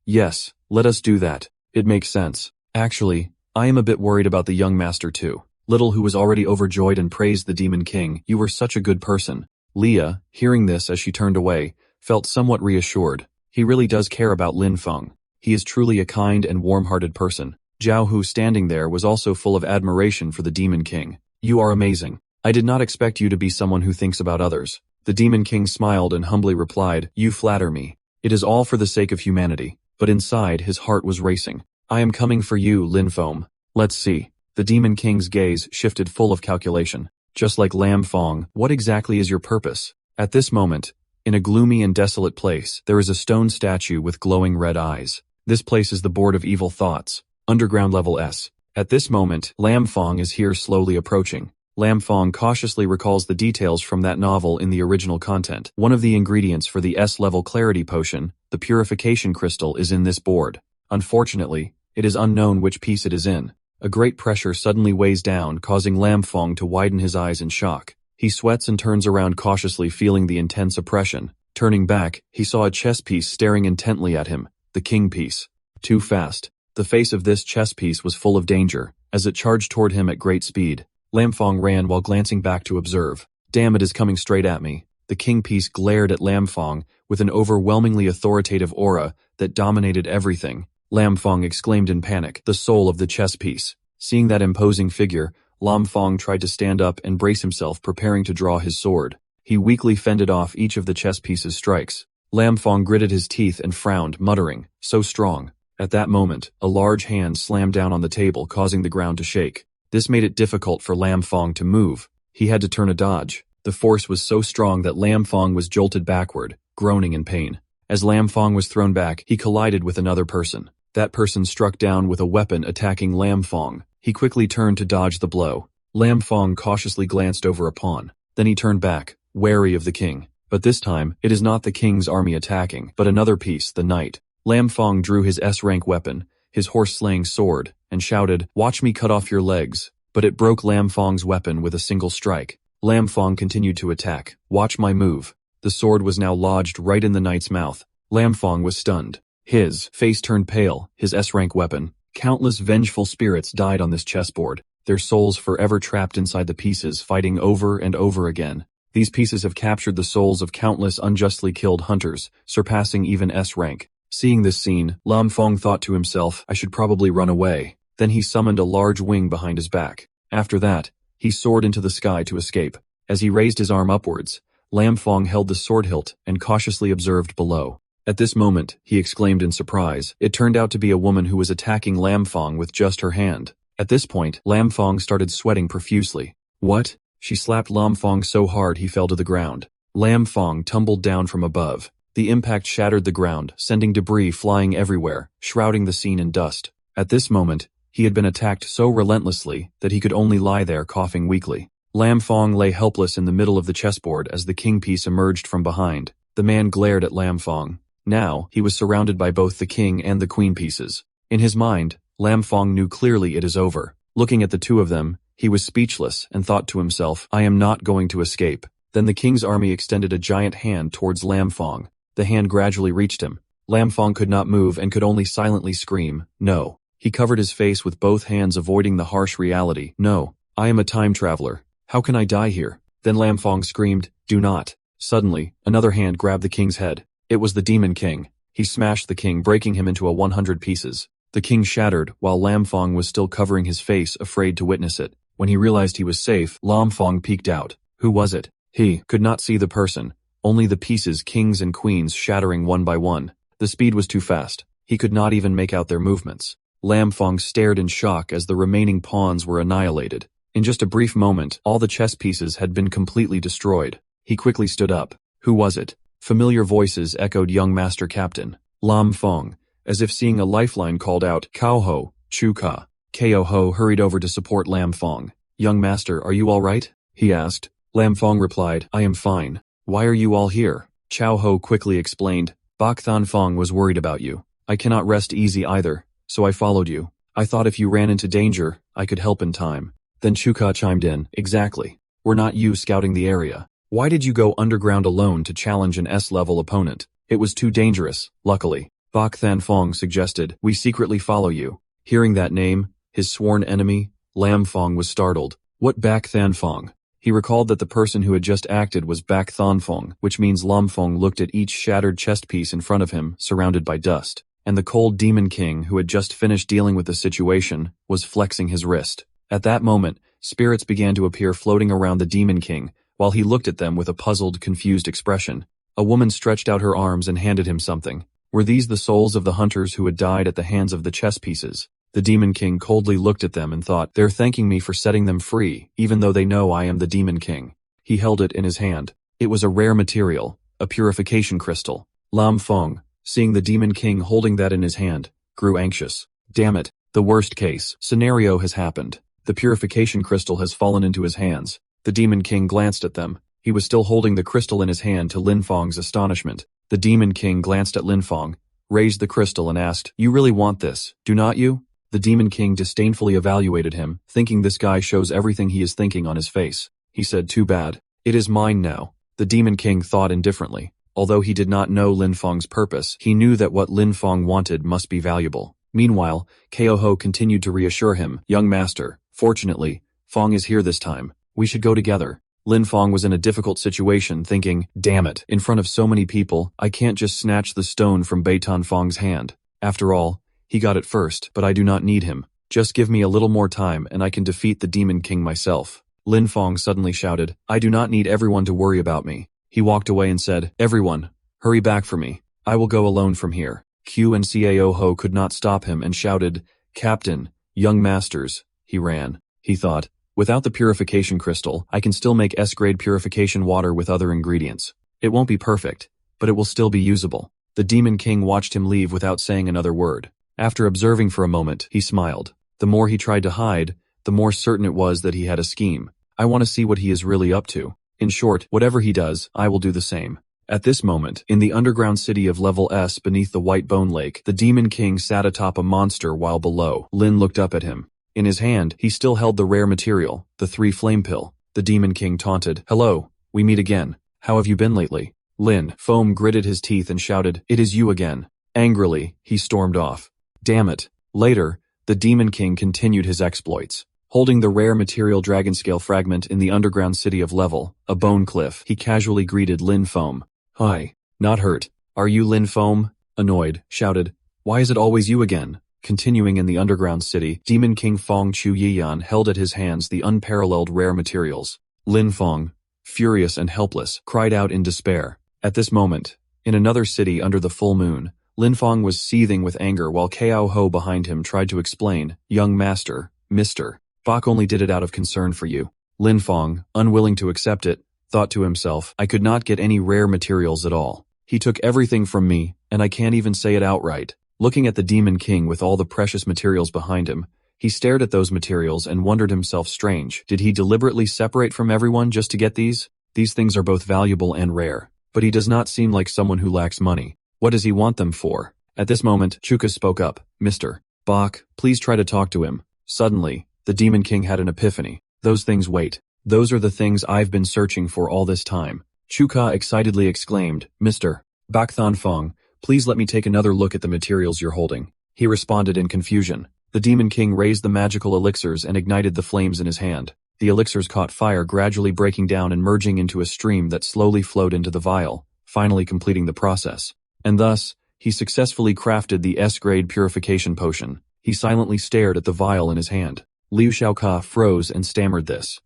let us do that. It makes sense. Actually, I am a bit worried about the young master too. Little, who was already overjoyed and praised the Demon King, "You were such a good person." Leah, hearing this as she turned away, felt somewhat reassured. He really does care about Lin Feng. He is truly a kind and warm-hearted person. Zhao Hu, standing there, was also full of admiration for the Demon King. "You are amazing. I did not expect you to be someone who thinks about others." The Demon King smiled and humbly replied, "You flatter me. It is all for the sake of humanity." But inside, his heart was racing. "I am coming for you, Lin Feng. Let's see." The Demon King's gaze shifted, full of calculation. "Just like Lam Fong, what exactly is your purpose?" At this moment, in a gloomy and desolate place, there is a stone statue with glowing red eyes. This place is the Board of Evil Thoughts, underground level S. At this moment, Lam Fong is here, slowly approaching. Lam Fong cautiously recalls the details from that novel in the original content. One of the ingredients for the S-level clarity potion, the purification crystal, is in this board. Unfortunately, it is unknown which piece it is in. A great pressure suddenly weighs down, causing Lam Fong to widen his eyes in shock. He sweats and turns around cautiously, feeling the intense oppression. Turning back, he saw a chess piece staring intently at him, the king piece. Too fast. The face of this chess piece was full of danger, as it charged toward him at great speed. Lam Fong ran while glancing back to observe. "Damn, it is coming straight at me." The king piece glared at Lam Fong with an overwhelmingly authoritative aura that dominated everything. Lam Fong exclaimed in panic, "The soul of the chess piece." Seeing that imposing figure, Lam Fong tried to stand up and brace himself, preparing to draw his sword. He weakly fended off each of the chess piece's strikes. Lam Fong gritted his teeth and frowned, muttering, "So strong." At that moment, a large hand slammed down on the table, causing the ground to shake. This made it difficult for Lam Fong to move. He had to turn a dodge. The force was so strong that Lam Fong was jolted backward, groaning in pain. As Lam Fong was thrown back, he collided with another person. That person struck down with a weapon, attacking Lam Fong. He quickly turned to dodge the blow. Lam Fong cautiously glanced over a pawn. Then he turned back, wary of the king. But this time, it is not the king's army attacking, but another piece, the knight. Lam Fong drew his S-rank weapon, his horse-slaying sword, and shouted, "Watch me cut off your legs." But it broke Lam Fong's weapon with a single strike. Lam Fong continued to attack. "Watch my move." The sword was now lodged right in the knight's mouth. Lam Fong was stunned. His face turned pale, his S-rank weapon. Countless vengeful spirits died on this chessboard, their souls forever trapped inside the pieces, fighting over and over again. These pieces have captured the souls of countless unjustly killed hunters, surpassing even S-rank. Seeing this scene, Lam Fong thought to himself, "I should probably run away." Then he summoned a large wing behind his back. After that, he soared into the sky to escape. As he raised his arm upwards, Lam Fong held the sword hilt and cautiously observed below. At this moment, he exclaimed in surprise. It turned out to be a woman who was attacking Lam Fong with just her hand. At this point, Lam Fong started sweating profusely. "What?" She slapped Lam Fong so hard he fell to the ground. Lam Fong tumbled down from above. The impact shattered the ground, sending debris flying everywhere, shrouding the scene in dust. At this moment, he had been attacked so relentlessly that he could only lie there, coughing weakly. Lam Fong lay helpless in the middle of the chessboard as the king piece emerged from behind. The man glared at Lam Fong. Now, he was surrounded by both the king and the queen pieces. In his mind, Lam Fong knew clearly, it is over. Looking at the two of them, he was speechless and thought to himself, "I am not going to escape." Then the king's army extended a giant hand towards Lam Fong. The hand gradually reached him. Lam Fong could not move and could only silently scream, "No." He covered his face with both hands, avoiding the harsh reality. "No, I am a time traveler. How can I die here?" Then Lam Fong screamed, "Do not." Suddenly, another hand grabbed the king's head. It was the Demon King. He smashed the king, breaking him into 100 pieces. The king shattered, while Lam Fong was still covering his face, afraid to witness it. When he realized he was safe, Lam Fong peeked out. Who was it? He could not see the person, only the pieces, kings and queens, shattering one by one. The speed was too fast. He could not even make out their movements. Lam Fong stared in shock as the remaining pawns were annihilated. In just a brief moment, all the chess pieces had been completely destroyed. He quickly stood up. Who was it? Familiar voices echoed young master captain Lam Fong, as if seeing a lifeline called out, Cao Ho, Chu Ka. Ko Ho hurried over to support Lam Fong. Young master, are you all right? He asked. Lam Fong replied, I am fine. Why are you all here? Chao Ho quickly explained, Bak Than Fong was worried about you. I cannot rest easy either, so I followed you. I thought if you ran into danger, I could help in time. Then Chu Ka chimed in, exactly. We're not you scouting the area. Why did you go underground alone to challenge an S-level opponent? It was too dangerous, luckily. Bak Than Fong suggested, we secretly follow you. Hearing that name, his sworn enemy, Lam Fong was startled. What Bak Than Fong? He recalled that the person who had just acted was Bak Than Fong, which means Lam Fong looked at each shattered chest piece in front of him, surrounded by dust. And the cold demon king who had just finished dealing with the situation was flexing his wrist. At that moment, spirits began to appear floating around the demon king, while he looked at them with a puzzled, confused expression. A woman stretched out her arms and handed him something. Were these the souls of the hunters who had died at the hands of the chess pieces? The demon king coldly looked at them and thought, they're thanking me for setting them free, even though they know I am the demon king. He held it in his hand. It was a rare material, a purification crystal. Lam Fong, seeing the demon king holding that in his hand, grew anxious. Damn it, the worst case scenario has happened. The purification crystal has fallen into his hands. The demon king glanced at them. He was still holding the crystal in his hand to Lin Fong's astonishment. The demon king glanced at Lin Fong, raised the crystal and asked, you really want this, do not you? The demon king disdainfully evaluated him, thinking this guy shows everything he is thinking on his face. He said, too bad. It is mine now. The demon king thought indifferently. Although he did not know Lin Fong's purpose, he knew that what Lin Fong wanted must be valuable. Meanwhile, Ko Ho continued to reassure him, young master, fortunately, Fong is here this time. We should go together. Lin Fong was in a difficult situation, thinking, damn it, in front of so many people, I can't just snatch the stone from Beitan Fong's hand. After all, he got it first, but I do not need him. Just give me a little more time and I can defeat the demon king myself. Lin Fong suddenly shouted, I do not need everyone to worry about me. He walked away and said, everyone, hurry back for me. I will go alone from here. Q and Cao Ho could not stop him and shouted, Captain, young masters. He ran. He thought, without the purification crystal, I can still make S-grade purification water with other ingredients. It won't be perfect, but it will still be usable. The demon king watched him leave without saying another word. After observing for a moment, he smiled. The more he tried to hide, the more certain it was that he had a scheme. I want to see what he is really up to. In short, whatever he does, I will do the same. At this moment, in the underground city of level S beneath the White Bone Lake, the demon king sat atop a monster while below. Lin looked up at him. In his hand, he still held the rare material, the 3 flame pill. The demon king taunted, hello, we meet again. How have you been lately? Lin, foam gritted his teeth and shouted, it is you again. Angrily, he stormed off. Damn it. Later, the demon king continued his exploits. Holding the rare material dragon scale fragment in the underground city of Level, a bone cliff, he casually greeted Lin Foam. Hi. Not hurt. Are you Lin Foam? Annoyed, shouted. Why is it always you again? Continuing in the underground city, Demon King Fong Chu Yiyan held at his hands the unparalleled rare materials. Lin Fong, furious and helpless, cried out in despair. At this moment, in another city under the full moon, Lin Fong was seething with anger while Cao Ho behind him tried to explain, young master, Mr. Bak only did it out of concern for you. Lin Fong, unwilling to accept it, thought to himself, I could not get any rare materials at all. He took everything from me, and I can't even say it outright. Looking at the Demon King with all the precious materials behind him, he stared at those materials and wondered himself strange. Did he deliberately separate from everyone just to get these? These things are both valuable and rare, but he does not seem like someone who lacks money. What does he want them for? At this moment, Chuka spoke up. Mr. Bak, please try to talk to him. Suddenly, the Demon King had an epiphany. Those things wait. Those are the things I've been searching for all this time. Chuka excitedly exclaimed, Mr. Bak Than Fong, please let me take another look at the materials you're holding. He responded in confusion. The Demon King raised the magical elixirs and ignited the flames in his hand. The elixirs caught fire, gradually breaking down and merging into a stream that slowly flowed into the vial, finally completing the process. And thus, he successfully crafted the S-grade purification potion. He silently stared at the vial in his hand. Liu Shaoka froze and stammered this.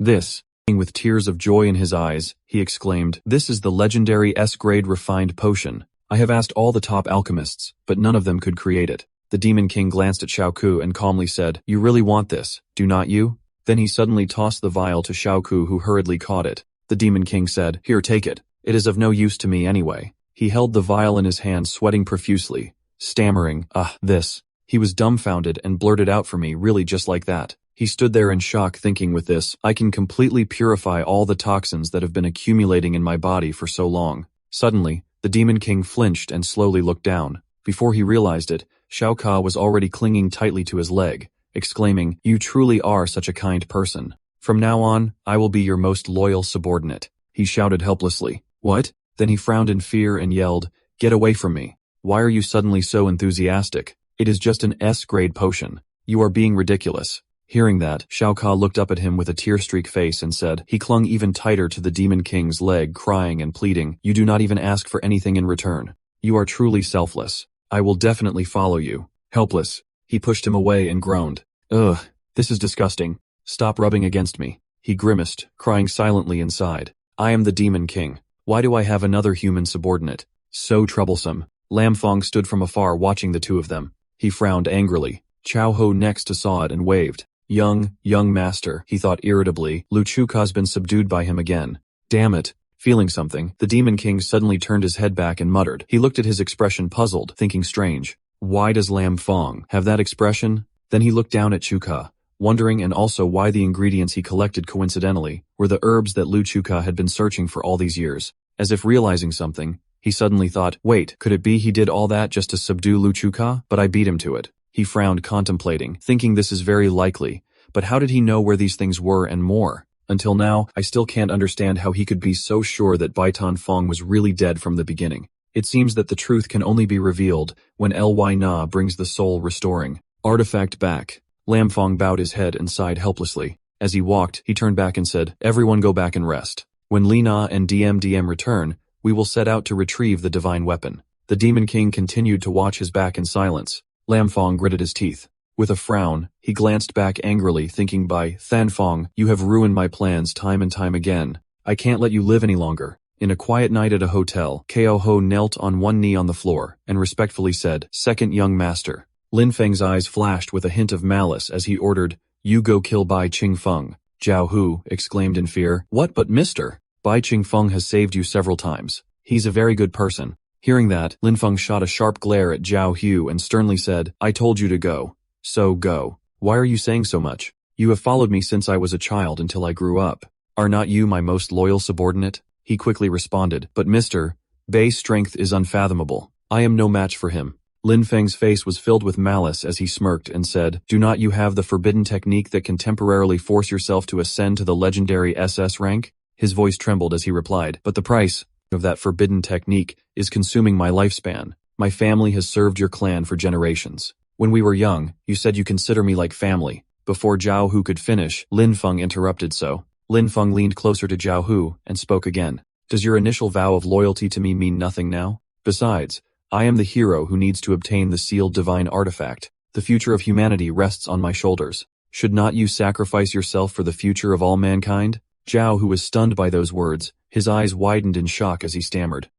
With tears of joy in his eyes, he exclaimed, this is the legendary S-grade refined potion. I have asked all the top alchemists, but none of them could create it. The Demon King glanced at Xiaoku and calmly said, you really want this, do not you? Then he suddenly tossed the vial to Xiaoku, who hurriedly caught it. The Demon King said, here, take it. It is of no use to me anyway. He held the vial in his hand, sweating profusely, stammering, this. He was dumbfounded and blurted out for me, really just like that. He stood there in shock, thinking, with this, I can completely purify all the toxins that have been accumulating in my body for so long. Suddenly, the Demon King flinched and slowly looked down. Before he realized it, Xiao Ka was already clinging tightly to his leg, exclaiming, You truly are such a kind person. From now on, I will be your most loyal subordinate. He shouted helplessly. What? Then he frowned in fear and yelled, Get away from me. Why are you suddenly so enthusiastic? It is just an S-grade potion. You are being ridiculous. Hearing that, Xiao Ka looked up at him with a tear-streaked face and said, he clung even tighter to the Demon King's leg, crying and pleading, You do not even ask for anything in return. You are truly selfless. I will definitely follow you. Helpless. He pushed him away and groaned. Ugh, this is disgusting. Stop rubbing against me. He grimaced, crying silently inside. I am the Demon King. Why do I have another human subordinate? So troublesome. Lam Fong stood from afar watching the two of them. He frowned angrily. Chao Ho next saw it and waved. Young master, he thought irritably, Lu Chuka's been subdued by him again. Damn it. Feeling something, the Demon King suddenly turned his head back and muttered. He looked at his expression puzzled, thinking strange. Why does Lam Fong have that expression? Then he looked down at Chuka, wondering, and also why the ingredients he collected coincidentally were the herbs that Lu Chuka had been searching for all these years. As if realizing something, he suddenly thought, wait, could it be he did all that just to subdue Lu Chuka? But I beat him to it. He frowned, contemplating, thinking this is very likely, but how did he know where these things were and more? Until now, I still can't understand how he could be so sure that Baitan Fong was really dead from the beginning. It seems that the truth can only be revealed when Ly Na brings the soul restoring artifact back. Lam Fong bowed his head and sighed helplessly. As he walked, he turned back and said, Everyone go back and rest. When Li Na and DM return, we will set out to retrieve the divine weapon. The Demon King continued to watch his back in silence. Lam Fong gritted his teeth. With a frown, he glanced back angrily, thinking, by Than Fong, you have ruined my plans time and time again. I can't let you live any longer. In a quiet night at a hotel, Ko Ho knelt on one knee on the floor and respectfully said, Second young master. Lin Feng's eyes flashed with a hint of malice as he ordered, You go kill Bai Ching Feng. Zhao Hu exclaimed in fear, What but mister? Bai Ching Feng has saved you several times. He's a very good person. Hearing that, Lin Feng shot a sharp glare at Zhao Hu and sternly said, I told you to go. So go. Why are you saying so much? You have followed me since I was a child until I grew up. Are not you my most loyal subordinate? He quickly responded, But mister, Bai's strength is unfathomable. I am no match for him. Lin Feng's face was filled with malice as he smirked and said, Do not you have the forbidden technique that can temporarily force yourself to ascend to the legendary SS rank? His voice trembled as he replied, But the price of that forbidden technique is consuming my lifespan. My family has served your clan for generations. When we were young, you said you consider me like family. Before Zhao Hu could finish, Lin Feng interrupted so. Lin Feng leaned closer to Zhao Hu and spoke again. Does your initial vow of loyalty to me mean nothing now? Besides, I am the hero who needs to obtain the sealed divine artifact. The future of humanity rests on my shoulders. Should not you sacrifice yourself for the future of all mankind? Zhao Hu was stunned by those words. His eyes widened in shock as he stammered.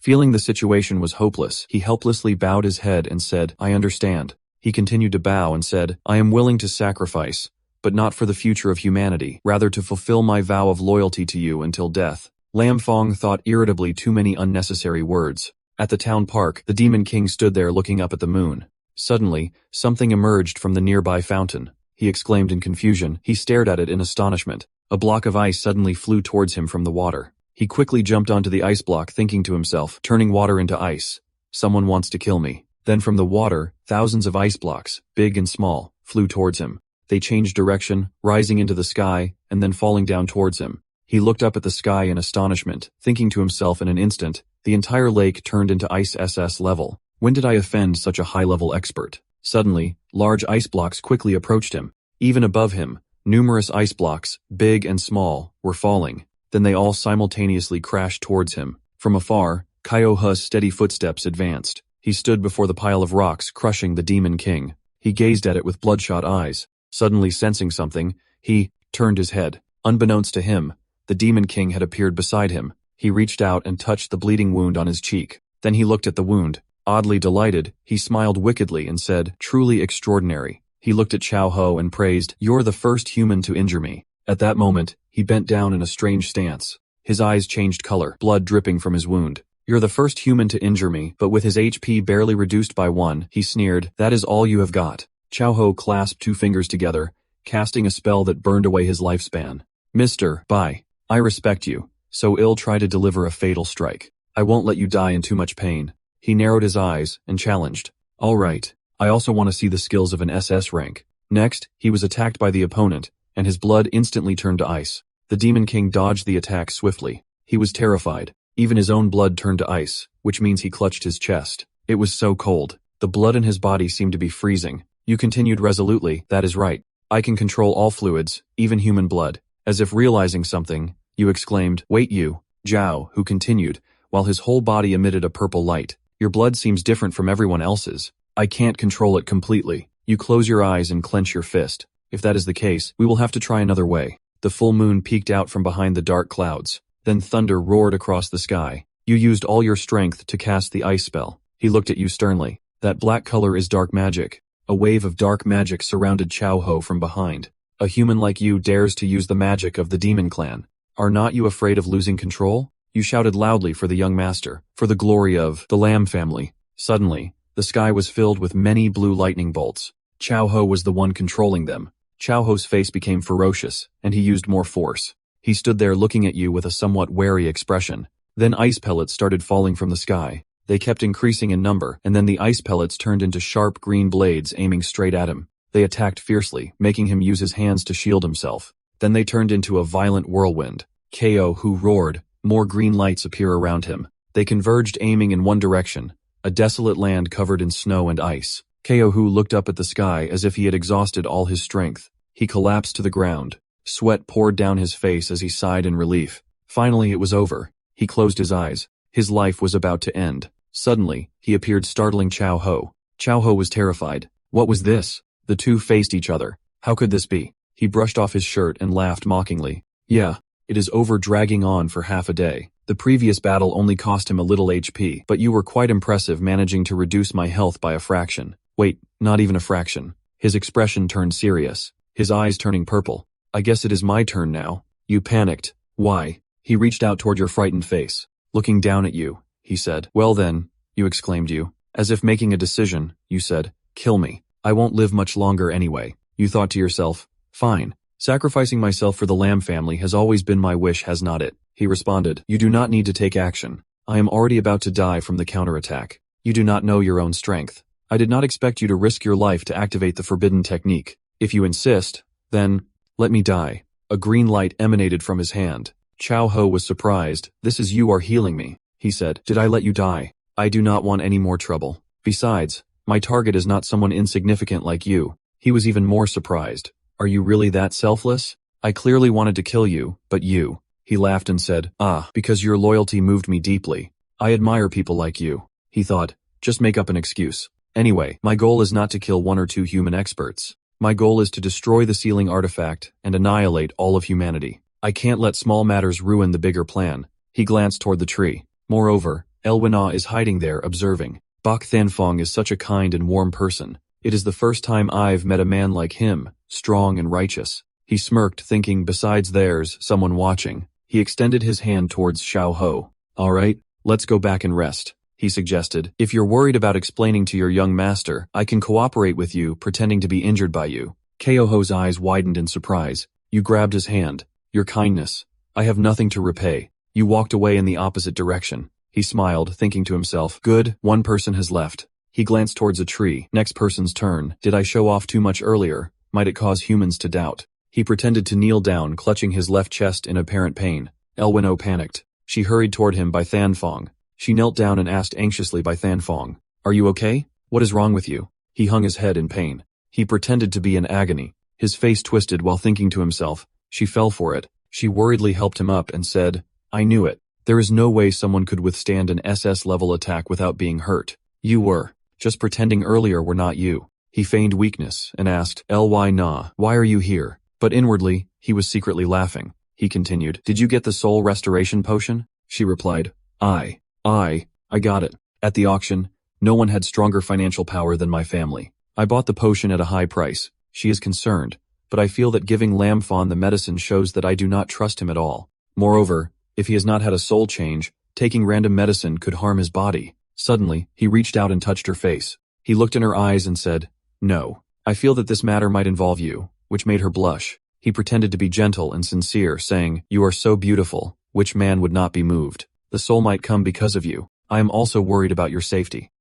Feeling the situation was hopeless, he helplessly bowed his head and said, I understand. He continued to bow and said, I am willing to sacrifice, but not for the future of humanity, rather to fulfill my vow of loyalty to you until death. Lam Fong thought irritably too many unnecessary words. At the town park, the Demon King stood there looking up at the moon. Suddenly, something emerged from the nearby fountain. He exclaimed in confusion. He stared at it in astonishment. A block of ice suddenly flew towards him from the water. He quickly jumped onto the ice block, thinking to himself, turning water into ice. Someone wants to kill me. Then from the water, thousands of ice blocks, big and small, flew towards him. They changed direction, rising into the sky, and then falling down towards him. He looked up at the sky in astonishment, thinking to himself in an instant, the entire lake turned into ice SS level. When did I offend such a high-level expert? Suddenly, large ice blocks quickly approached him. Even above him, numerous ice blocks, big and small, were falling. Then they all simultaneously crashed towards him. From afar, Kaiouha's steady footsteps advanced. He stood before the pile of rocks, crushing the Demon King. He gazed at it with bloodshot eyes. Suddenly sensing something, he turned his head. Unbeknownst to him, the Demon King had appeared beside him. He reached out and touched the bleeding wound on his cheek. Then he looked at the wound. Oddly delighted, he smiled wickedly and said, Truly extraordinary. He looked at Chao Ho and praised, You're the first human to injure me. At that moment, he bent down in a strange stance. His eyes changed color, blood dripping from his wound. You're the first human to injure me, but with his HP barely reduced by 1, he sneered, that is all you have got. Chao Ho clasped 2 fingers together, casting a spell that burned away his lifespan. Mister, bye. I respect you, so ill try to deliver a fatal strike. I won't let you die in too much pain. He narrowed his eyes and challenged. All right, I also want to see the skills of an SS rank. Next, he was attacked by the opponent, and his blood instantly turned to ice. The Demon King dodged the attack swiftly. He was terrified. Even his own blood turned to ice, which means he clutched his chest. It was so cold. The blood in his body seemed to be freezing. You continued resolutely, that is right. I can control all fluids, even human blood. As if realizing something, you exclaimed, wait you, Zhao, who continued, while his whole body emitted a purple light. Your blood seems different from everyone else's. I can't control it completely. You close your eyes and clench your fist. If that is the case, we will have to try another way. The full moon peeked out from behind the dark clouds. Then thunder roared across the sky. You used all your strength to cast the ice spell. He looked at you sternly. That black color is dark magic. A wave of dark magic surrounded Chao Ho from behind. A human like you dares to use the magic of the demon clan. Are not you afraid of losing control? You shouted loudly for the young master, for the glory of the Lamb family. Suddenly, the sky was filled with many blue lightning bolts. Chao Ho was the one controlling them. Chao Ho's face became ferocious, and he used more force. He stood there looking at you with a somewhat wary expression. Then ice pellets started falling from the sky. They kept increasing in number, and then the ice pellets turned into sharp green blades aiming straight at him. They attacked fiercely, making him use his hands to shield himself. Then they turned into a violent whirlwind. Ko Hu roared. More green lights appear around him. They converged aiming in one direction, a desolate land covered in snow and ice. Ko Hu looked up at the sky as if he had exhausted all his strength. He collapsed to the ground. Sweat poured down his face as he sighed in relief. Finally it was over. He closed his eyes. His life was about to end. Suddenly, he appeared startling Chao Ho. Chao Ho was terrified. What was this? The two faced each other. How could this be? He brushed off his shirt and laughed mockingly. Yeah, it is over, dragging on for half a day. The previous battle only cost him a little HP, but you were quite impressive, managing to reduce my health by a fraction. Wait, not even a fraction. His expression turned serious, his eyes turning purple. I guess it is my turn now. You panicked. Why? He reached out toward your frightened face. Looking down at you, he said. Well then, you exclaimed you. As if making a decision, you said, kill me. I won't live much longer anyway. You thought to yourself, fine. Sacrificing myself for the Lamb family has always been my wish, has not it? He responded. You do not need to take action. I am already about to die from the counterattack. You do not know your own strength. I did not expect you to risk your life to activate the forbidden technique. If you insist, then let me die. A green light emanated from his hand. Chao Ho was surprised. This is you are healing me, he said. Did I let you die? I do not want any more trouble. Besides, my target is not someone insignificant like you. He was even more surprised. Are you really that selfless? I clearly wanted to kill you, but you. He laughed and said, because your loyalty moved me deeply. I admire people like you. He thought, just make up an excuse. Anyway, my goal is not to kill 1 or 2 human experts. My goal is to destroy the sealing artifact and annihilate all of humanity. I can't let small matters ruin the bigger plan. He glanced toward the tree. Moreover, Elwina is hiding there observing. Bak Thanfong is such a kind and warm person. It is the first time I've met a man like him, strong and righteous. He smirked, thinking, besides there's someone watching. He extended his hand towards Chao Ho. All right, let's go back and rest, he suggested. If you're worried about explaining to your young master, I can cooperate with you, pretending to be injured by you. Ko Ho's eyes widened in surprise. You grabbed his hand. Your kindness. I have nothing to repay. You walked away in the opposite direction. He smiled, thinking to himself, good, one person has left. He glanced towards a tree. Next person's turn. Did I show off too much earlier? Might it cause humans to doubt? He pretended to kneel down, clutching his left chest in apparent pain. Elwino panicked. She hurried toward him by Thanfong. She knelt down and asked anxiously by Thanfong, are you okay? What is wrong with you? He hung his head in pain. He pretended to be in agony. His face twisted while thinking to himself. She fell for it. She worriedly helped him up and said, I knew it. There is no way someone could withstand an SS-level attack without being hurt. You were. Just pretending earlier were not you. He feigned weakness and asked, Ly Na, why are you here? But inwardly, he was secretly laughing. He continued, did you get the soul restoration potion? She replied, I got it. At the auction, no one had stronger financial power than my family. I bought the potion at a high price. She is concerned, but I feel that giving Lamphon the medicine shows that I do not trust him at all. Moreover, if he has not had a soul change, Taking random medicine could harm his body. Suddenly, he reached out and touched her face. He looked in her eyes and said, "No. I feel that this matter might involve you," which made her blush. He pretended to be gentle and sincere, saying, "You are so beautiful. Which man would not be moved? The soul might come because of you. I am also worried about your safety."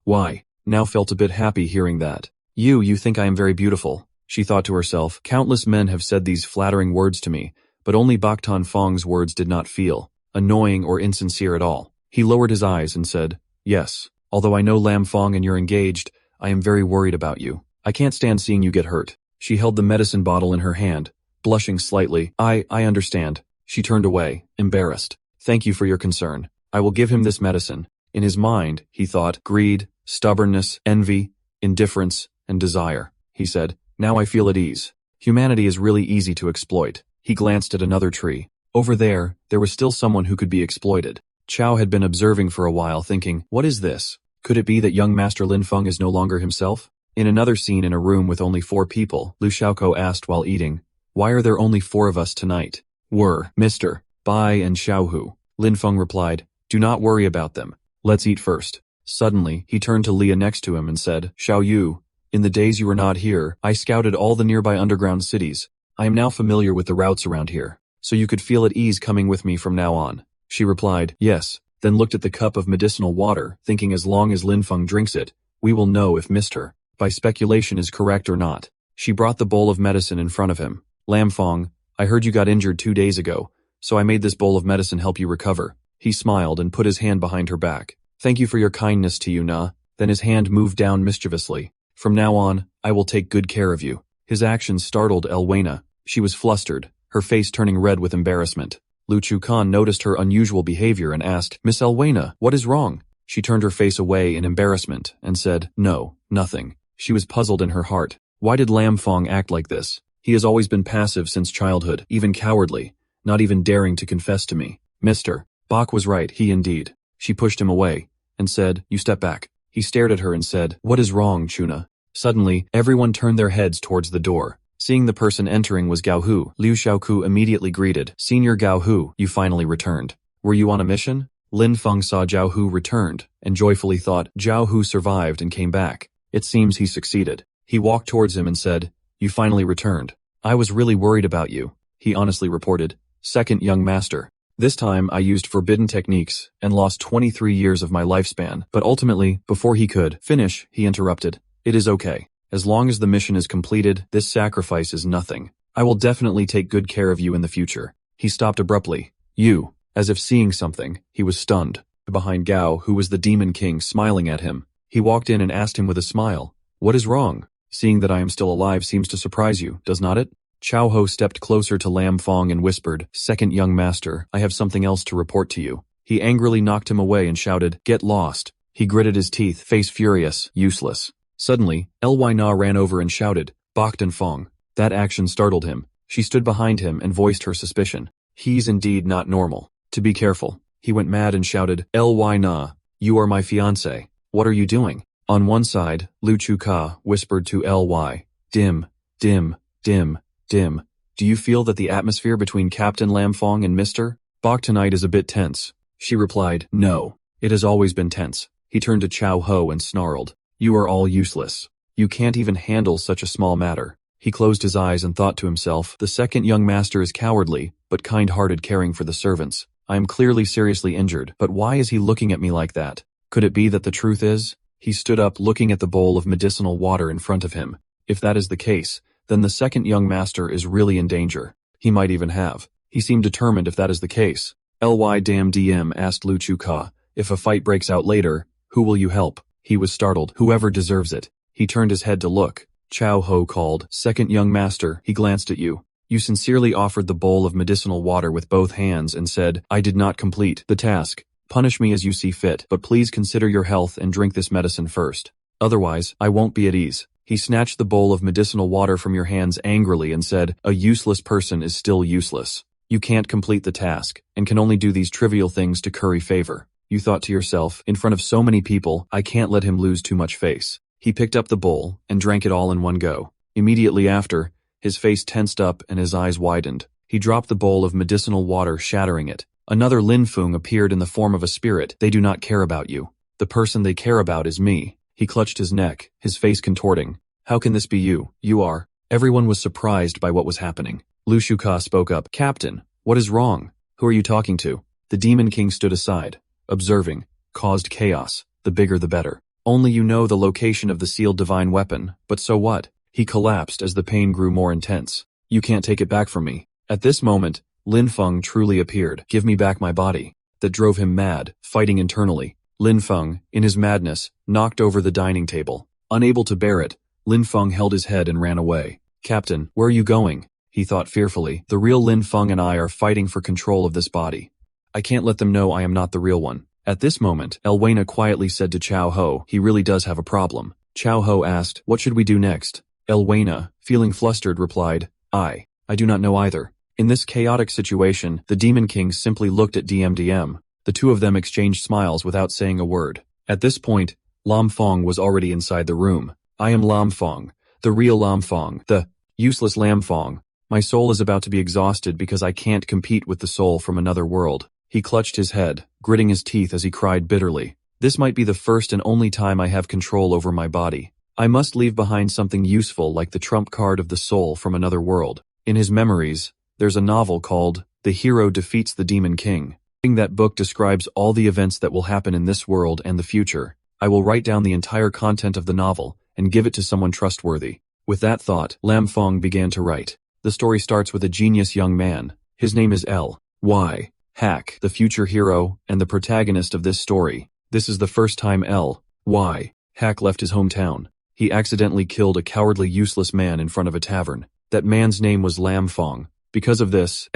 Why? Now felt a bit happy hearing that. You think I am very beautiful," she thought to herself. Countless men have said these flattering words to me, but only Boktan Fong's words did not feel annoying or insincere at all. He lowered his eyes and said, "Yes, although I know Lam Fong and you're engaged, I am very worried about you. I can't stand seeing you get hurt." She held the medicine bottle in her hand, blushing slightly. I understand." She turned away, embarrassed. "Thank you for your concern. I will give him this medicine." In his mind, he thought, greed, stubbornness, envy, indifference, and desire. He said, "Now I feel at ease. Humanity is really easy to exploit." He glanced at another tree. Over there was still someone who could be exploited. Chow had been observing for a while, thinking, what is this? Could it be that young Master Lin Feng is no longer himself? In another scene in a room with only 4 people, Lu Xiaoko asked while eating, "Why are there only 4 of us tonight?" "We're Mr. Bai and Xiaohu." Lin Feng replied, "Do not worry about them. Let's eat first." Suddenly, he turned to Leah next to him and said, "Xiao Yu, in the days you were not here, I scouted all the nearby underground cities. I am now familiar with the routes around here, so you could feel at ease coming with me from now on." She replied, "Yes," then looked at the cup of medicinal water, thinking as long as Lin Feng drinks it, we will know if Mr. By speculation is correct or not. She brought the bowl of medicine in front of him. "Lam Fong, I heard you got injured 2 days ago, so I made this bowl of medicine help you recover." He smiled and put his hand behind her back. "Thank you for your kindness to you, Na." Then his hand moved down mischievously. "From now on, I will take good care of you." His actions startled Elwena. She was flustered, her face turning red with embarrassment. Lu Chu Khan noticed her unusual behavior and asked, "Miss Elwena, what is wrong?" She turned her face away in embarrassment and said, "No, nothing." She was puzzled in her heart. Why did Lam Fong act like this? He has always been passive since childhood, even cowardly, not even daring to confess to me. "Mr. Bok was right, he indeed." She pushed him away and said, "You step back." He stared at her and said, "What is wrong, Chuna?" Suddenly, everyone turned their heads towards the door. Seeing the person entering was Gao Hu, Liu Xiaoku immediately greeted, "Senior Gao Hu, you finally returned. Were you on a mission?" Lin Feng saw Zhao Hu returned, and joyfully thought, Zhao Hu survived and came back. It seems he succeeded. He walked towards him and said, "You finally returned. I was really worried about you," he honestly reported. "Second young master. This time I used forbidden techniques and lost 23 years of my lifespan, but ultimately, before he could finish, he interrupted. It is okay. As long as the mission is completed, this sacrifice is nothing. I will definitely take good care of you in the future." He stopped abruptly. "You," as if seeing something, he was stunned. Behind Gao, who was the Demon King, smiling at him. He walked in and asked him with a smile, "What is wrong? Seeing that I am still alive seems to surprise you, does not it?" Chao Ho stepped closer to Lam Fong and whispered, "Second young master, I have something else to report to you." He angrily knocked him away and shouted, "Get lost." He gritted his teeth, face furious, useless. Suddenly, Ly Na ran over and shouted, "Boktan Fong." That action startled him. She stood behind him and voiced her suspicion. He's indeed not normal. To be careful. He went mad and shouted, "Ly Na, you are my fiancé. What are you doing?" On one side, Lu Chu Ka whispered to Ly, "Dim, dim, dim, dim. Do you feel that the atmosphere between Captain Lam Fong and Mr. Bok tonight is a bit tense?" She replied, "No, it has always been tense." He turned to Chao Ho and snarled, "You are all useless. You can't even handle such a small matter." He closed his eyes and thought to himself, "The second young master is cowardly, but kind-hearted, caring for the servants. I am clearly seriously injured, but why is he looking at me like that? Could it be that the truth is?" He stood up, looking at the bowl of medicinal water in front of him. If that is the case, then the second young master is really in danger. He might even have. He seemed determined if that is the case. "Ly damn DM," asked Lu Chu Ka, "if a fight breaks out later, who will you help?" He was startled. "Whoever deserves it." He turned his head to look. Chao Ho called, "Second young master." He glanced at you. You sincerely offered the bowl of medicinal water with both hands and said, "I did not complete the task. Punish me as you see fit, but please consider your health and drink this medicine first. Otherwise, I won't be at ease." He snatched the bowl of medicinal water from your hands angrily and said, "A useless person is still useless. You can't complete the task, and can only do these trivial things to curry favor." You thought to yourself, in front of so many people, I can't let him lose too much face. He picked up the bowl and drank it all in one go. Immediately after, his face tensed up and his eyes widened. He dropped the bowl of medicinal water, shattering it. Another Lin Feng appeared in the form of a spirit. They do not care about you. The person they care about is me. He clutched his neck, his face contorting. How can this be you? You are. Everyone was surprised by what was happening. Lu Shuka spoke up. Captain, what is wrong? Who are you talking to? The Demon King stood aside, observing, caused chaos. The bigger the better. Only you know the location of the sealed divine weapon, but so what? He collapsed as the pain grew more intense. You can't take it back from me. At this moment, Lin Feng truly appeared. Give me back my body. That drove him mad, fighting internally. Lin Feng, in his madness, knocked over the dining table. Unable to bear it, Lin Feng held his head and ran away. Captain, where are you going? He thought fearfully. The real Lin Feng and I are fighting for control of this body. I can't let them know I am not the real one. At this moment, Elwena quietly said to Chao Ho, he really does have a problem. Chao Ho asked, what should we do next? Elwena, feeling flustered, replied, I do not know either. In this chaotic situation, the Demon King simply looked at DMDM. The two of them exchanged smiles without saying a word. At this point, Lam Fong was already inside the room. I am Lam Fong, the real Lam Fong, the useless Lam Fong. My soul is about to be exhausted because I can't compete with the soul from another world. He clutched his head, gritting his teeth as he cried bitterly. This might be the first and only time I have control over my body. I must leave behind something useful like the trump card of the soul from another world. In his memories, there's a novel called The Hero Defeats the Demon King. That book describes all the events that will happen in this world and the future. I will write down the entire content of the novel and give it to someone trustworthy. With that thought, Lam Fong began to write. The story starts with a genius young man. His name is L.Y. Hack, the future hero and the protagonist of this story. This is the first time L.Y. Hack left his hometown. He accidentally killed a cowardly, useless man in front of a tavern. That man's name was Lam Fong. Because of this,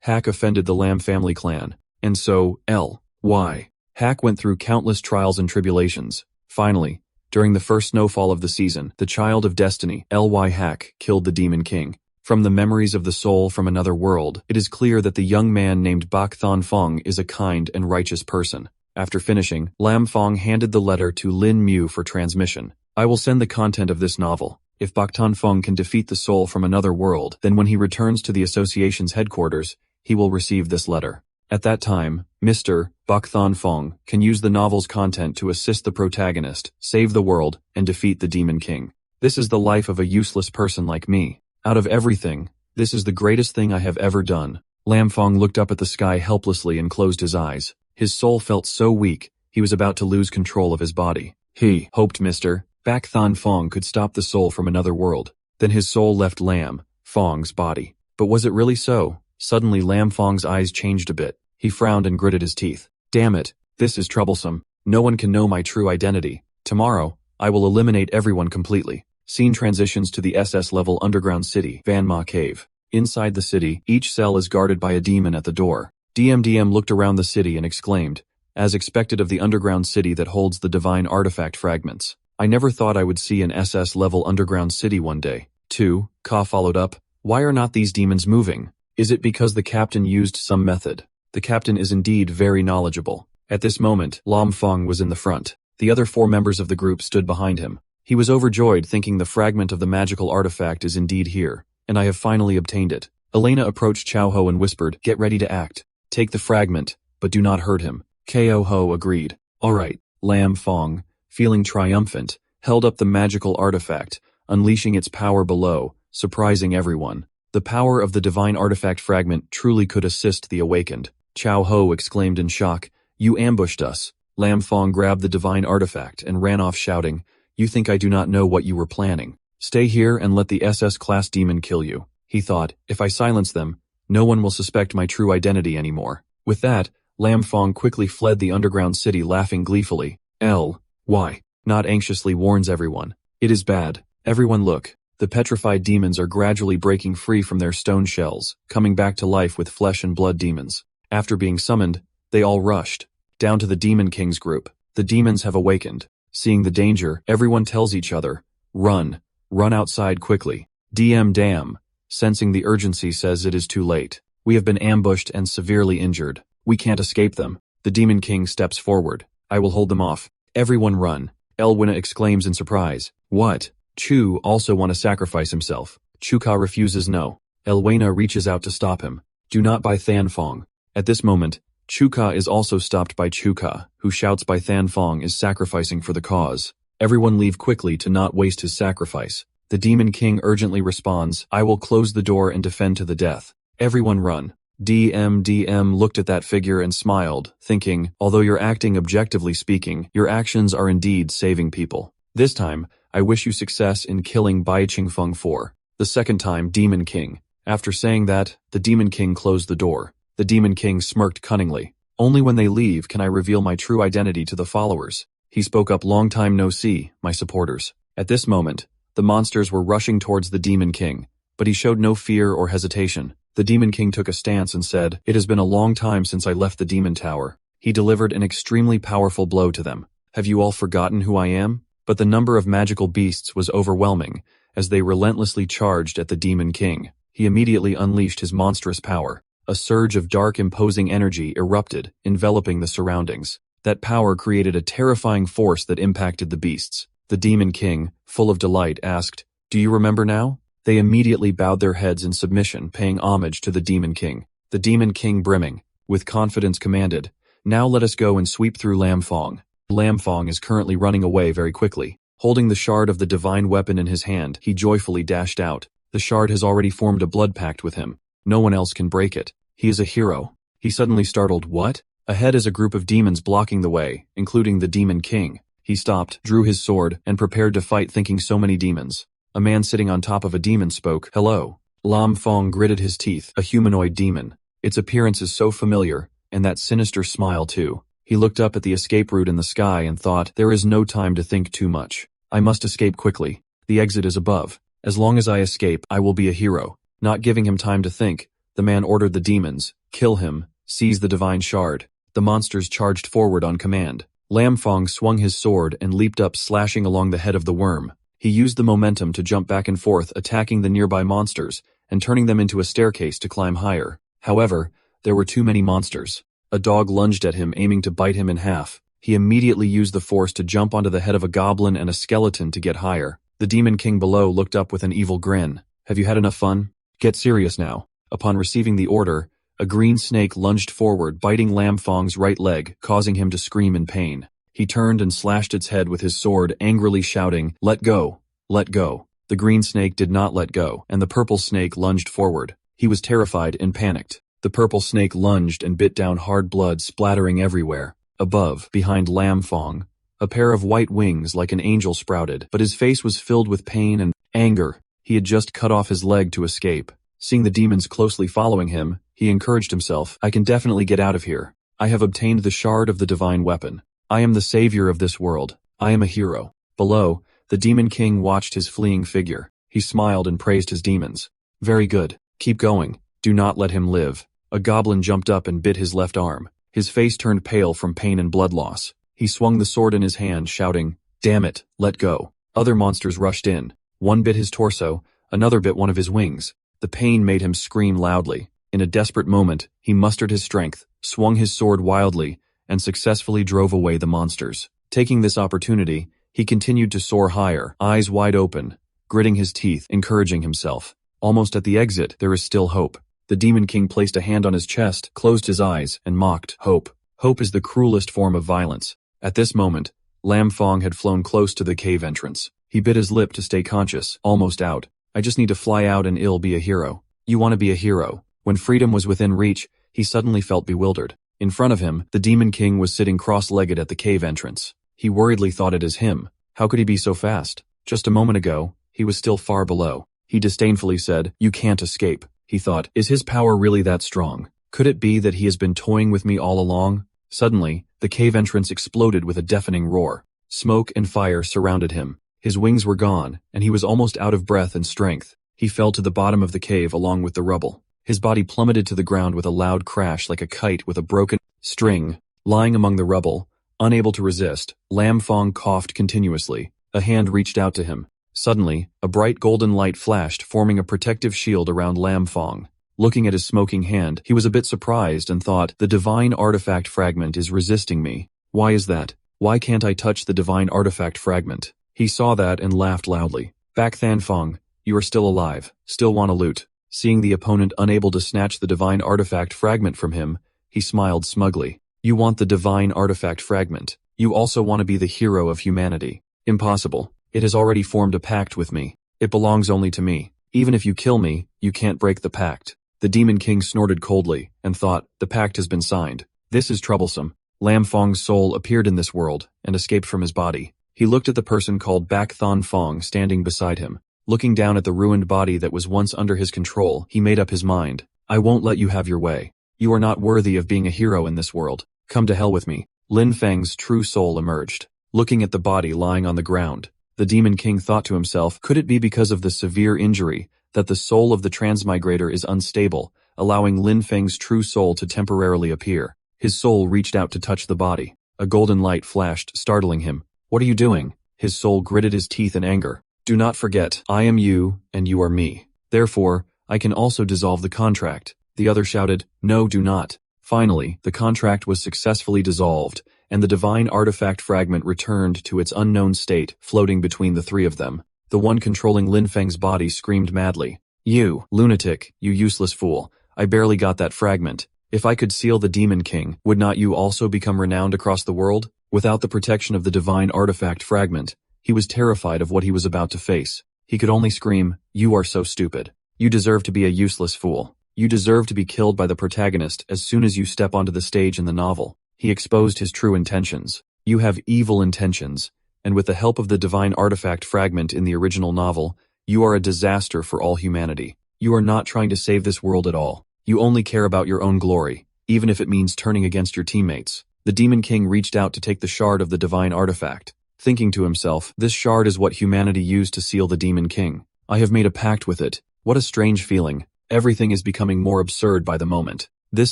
Hack offended the Lam family clan. And so, L.Y. Hack went through countless trials and tribulations. Finally, during the first snowfall of the season, the child of destiny, L.Y. Hack, killed the Demon King. From the memories of the soul from another world, it is clear that the young man named Bak Thon Fong is a kind and righteous person. After finishing, Lam Fong handed the letter to Lin Mu for transmission. I will send the content of this novel. If Bak Thon Fong can defeat the soul from another world, then when he returns to the association's headquarters, he will receive this letter. At that time, Mr. Bak Thon Fong can use the novel's content to assist the protagonist, save the world, and defeat the Demon King. This is the life of a useless person like me. Out of everything, this is the greatest thing I have ever done. Lam Fong looked up at the sky helplessly and closed his eyes. His soul felt so weak, he was about to lose control of his body. He hoped Mr. Bak Thon Fong could stop the soul from another world. Then his soul left Lam Fong's body. But was it really so? Suddenly Lam Fong's eyes changed a bit. He frowned and gritted his teeth. Damn it, this is troublesome. No one can know my true identity. Tomorrow, I will eliminate everyone completely. Scene transitions to the SS-level underground city, Vanma Cave. Inside the city, each cell is guarded by a demon at the door. DMDM looked around the city and exclaimed, as expected of the underground city that holds the divine artifact fragments. I never thought I would see an SS-level underground city one day. 2. Ka followed up. Why are not these demons moving? Is it because the captain used some method? The captain is indeed very knowledgeable. At this moment, Lam Fong was in the front. The other 4 members of the group stood behind him. He was overjoyed, thinking the fragment of the magical artifact is indeed here, and I have finally obtained it. Elena approached Chao Ho and whispered, get ready to act. Take the fragment, but do not hurt him. Ko Ho agreed. Alright. Lam Fong, feeling triumphant, held up the magical artifact, unleashing its power below, surprising everyone. The power of the divine artifact fragment truly could assist the awakened. Chao Ho exclaimed in shock, you ambushed us. Lam Fong grabbed the divine artifact and ran off shouting, you think I do not know what you were planning? Stay here and let the SS-class demon kill you. He thought, if I silence them, no one will suspect my true identity anymore. With that, Lam Fong quickly fled the underground city laughing gleefully. L.Y. Not anxiously warns everyone. It is bad. Everyone look. The petrified demons are gradually breaking free from their stone shells, coming back to life with flesh and blood demons. After being summoned, they all rushed down to the Demon King's group. The demons have awakened. Seeing the danger, everyone tells each other, run outside quickly. Damn, sensing the urgency says it is too late. We have been ambushed and severely injured. We can't escape them. The Demon King steps forward. I will hold them off. Everyone run. Elwena exclaims in surprise. What? Chu also want to sacrifice himself. Chuka refuses no. Elwena reaches out to stop him. Do not buy Than Fong. At this moment, Chuka is also stopped by Chuka, who shouts by Thanfong is sacrificing for the cause. Everyone leave quickly to not waste his sacrifice. The Demon King urgently responds, I will close the door and defend to the death. Everyone run. DM looked at that figure and smiled, thinking, although you're acting objectively speaking, your actions are indeed saving people. This time, I wish you success in killing Bai Qingfeng 4. The second time, Demon King. After saying that, the Demon King closed the door. The Demon King smirked cunningly. Only when they leave can I reveal my true identity to the followers. He spoke up, long time no see, my supporters. At this moment, the monsters were rushing towards the Demon King, but he showed no fear or hesitation. The Demon King took a stance and said, it has been a long time since I left the Demon Tower. He delivered an extremely powerful blow to them. Have you all forgotten who I am? But the number of magical beasts was overwhelming, as they relentlessly charged at the Demon King. He immediately unleashed his monstrous power. A surge of dark imposing energy erupted, enveloping the surroundings. That power created a terrifying force that impacted the beasts. The Demon King, full of delight, asked, do you remember now? They immediately bowed their heads in submission, paying homage to the Demon King. The Demon King, brimming with confidence, commanded, now let us go and sweep through Lamfong. Lamfong is currently running away very quickly. Holding the shard of the divine weapon in his hand, he joyfully dashed out. The shard has already formed a blood pact with him. No one else can break it. He is a hero. He suddenly startled, what? Ahead is a group of demons blocking the way, including the Demon King. He stopped, drew his sword, and prepared to fight, thinking so many demons. A man sitting on top of a demon spoke, hello. Lam Fong gritted his teeth, a humanoid demon. Its appearance is so familiar, and that sinister smile too. He looked up at the escape route in the sky and thought, there is no time to think too much. I must escape quickly. The exit is above. As long as I escape, I will be a hero. Not giving him time to think, the man ordered the demons, kill him, seize the divine shard. The monsters charged forward on command. Lam Fong swung his sword and leaped up, slashing along the head of the worm. He used the momentum to jump back and forth, attacking the nearby monsters, and turning them into a staircase to climb higher. However, there were too many monsters. A dog lunged at him, aiming to bite him in half. He immediately used the force to jump onto the head of a goblin and a skeleton to get higher. The Demon King below looked up with an evil grin. Have you had enough fun? Get serious now. Upon receiving the order, a green snake lunged forward, biting Lam Fong's right leg, causing him to scream in pain. He turned and slashed its head with his sword, angrily shouting, let go, let go. The green snake did not let go, and the purple snake lunged forward. He was terrified and panicked. The purple snake lunged and bit down, hard blood splattering everywhere. Above, behind Lam Fong, a pair of white wings like an angel sprouted, but his face was filled with pain and anger. He had just cut off his leg to escape. Seeing the demons closely following him, he encouraged himself, I can definitely get out of here. I have obtained the shard of the divine weapon. I am the savior of this world. I am a hero. Below, the Demon King watched his fleeing figure. He smiled and praised his demons. Very good. Keep going. Do not let him live. A goblin jumped up and bit his left arm. His face turned pale from pain and blood loss. He swung the sword in his hand, shouting, damn it, let go. Other monsters rushed in. One bit his torso, another bit one of his wings. The pain made him scream loudly. In a desperate moment, he mustered his strength, swung his sword wildly, and successfully drove away the monsters. Taking this opportunity, he continued to soar higher, eyes wide open, gritting his teeth, encouraging himself. Almost at the exit, there is still hope. The Demon King placed a hand on his chest, closed his eyes, and mocked, hope. Hope is the cruelest form of violence. At this moment, Lam Fong had flown close to the cave entrance. He bit his lip to stay conscious, almost out. I just need to fly out and I'll be a hero. You want to be a hero. When freedom was within reach, he suddenly felt bewildered. In front of him, the Demon King was sitting cross-legged at the cave entrance. He worriedly thought it is him. How could he be so fast? Just a moment ago, he was still far below. He disdainfully said, you can't escape. He thought, is his power really that strong? Could it be that he has been toying with me all along? Suddenly, the cave entrance exploded with a deafening roar. Smoke and fire surrounded him. His wings were gone, and he was almost out of breath and strength. He fell to the bottom of the cave along with the rubble. His body plummeted to the ground with a loud crash like a kite with a broken string. Lying among the rubble, unable to resist, Lam Fong coughed continuously. A hand reached out to him. Suddenly, a bright golden light flashed, forming a protective shield around Lam Fong. Looking at his smoking hand, he was a bit surprised and thought, the divine artifact fragment is resisting me. Why is that? Why can't I touch the divine artifact fragment? He saw that and laughed loudly. Back Thanfong, you are still alive, still want to loot. Seeing the opponent unable to snatch the divine artifact fragment from him, He smiled smugly. You want the divine artifact fragment. You also want to be the hero of humanity. Impossible. It has already formed a pact with me. It belongs only to me. Even if you kill me, you can't break the pact. The Demon King snorted coldly and thought, the pact has been signed. This is troublesome. Lam Fong's soul appeared in this world and escaped from his body. He looked at the person called Bak Thon Fong standing beside him. Looking down at the ruined body that was once under his control, he made up his mind. I won't let you have your way. You are not worthy of being a hero in this world. Come to hell with me. Lin Feng's true soul emerged. Looking at the body lying on the ground, the Demon King thought to himself, could it be because of the severe injury that the soul of the transmigrator is unstable, allowing Lin Feng's true soul to temporarily appear? His soul reached out to touch the body. A golden light flashed, startling him. What are you doing? His soul gritted his teeth in anger. Do not forget, I am you, and you are me. Therefore, I can also dissolve the contract. The other shouted, no, do not. Finally, the contract was successfully dissolved, and the divine artifact fragment returned to its unknown state, floating between the three of them. The one controlling Lin Feng's body screamed madly. You, lunatic, you useless fool. I barely got that fragment. If I could seal the Demon King, would not you also become renowned across the world? Without the protection of the divine artifact fragment, he was terrified of what he was about to face. He could only scream, you are so stupid. You deserve to be a useless fool. You deserve to be killed by the protagonist as soon as you step onto the stage in the novel. He exposed his true intentions. You have evil intentions, and with the help of the divine artifact fragment in the original novel, you are a disaster for all humanity. You are not trying to save this world at all. You only care about your own glory, even if it means turning against your teammates. The Demon King reached out to take the shard of the divine artifact, thinking to himself, this shard is what humanity used to seal the Demon King. I have made a pact with it. What a strange feeling. Everything is becoming more absurd by the moment. This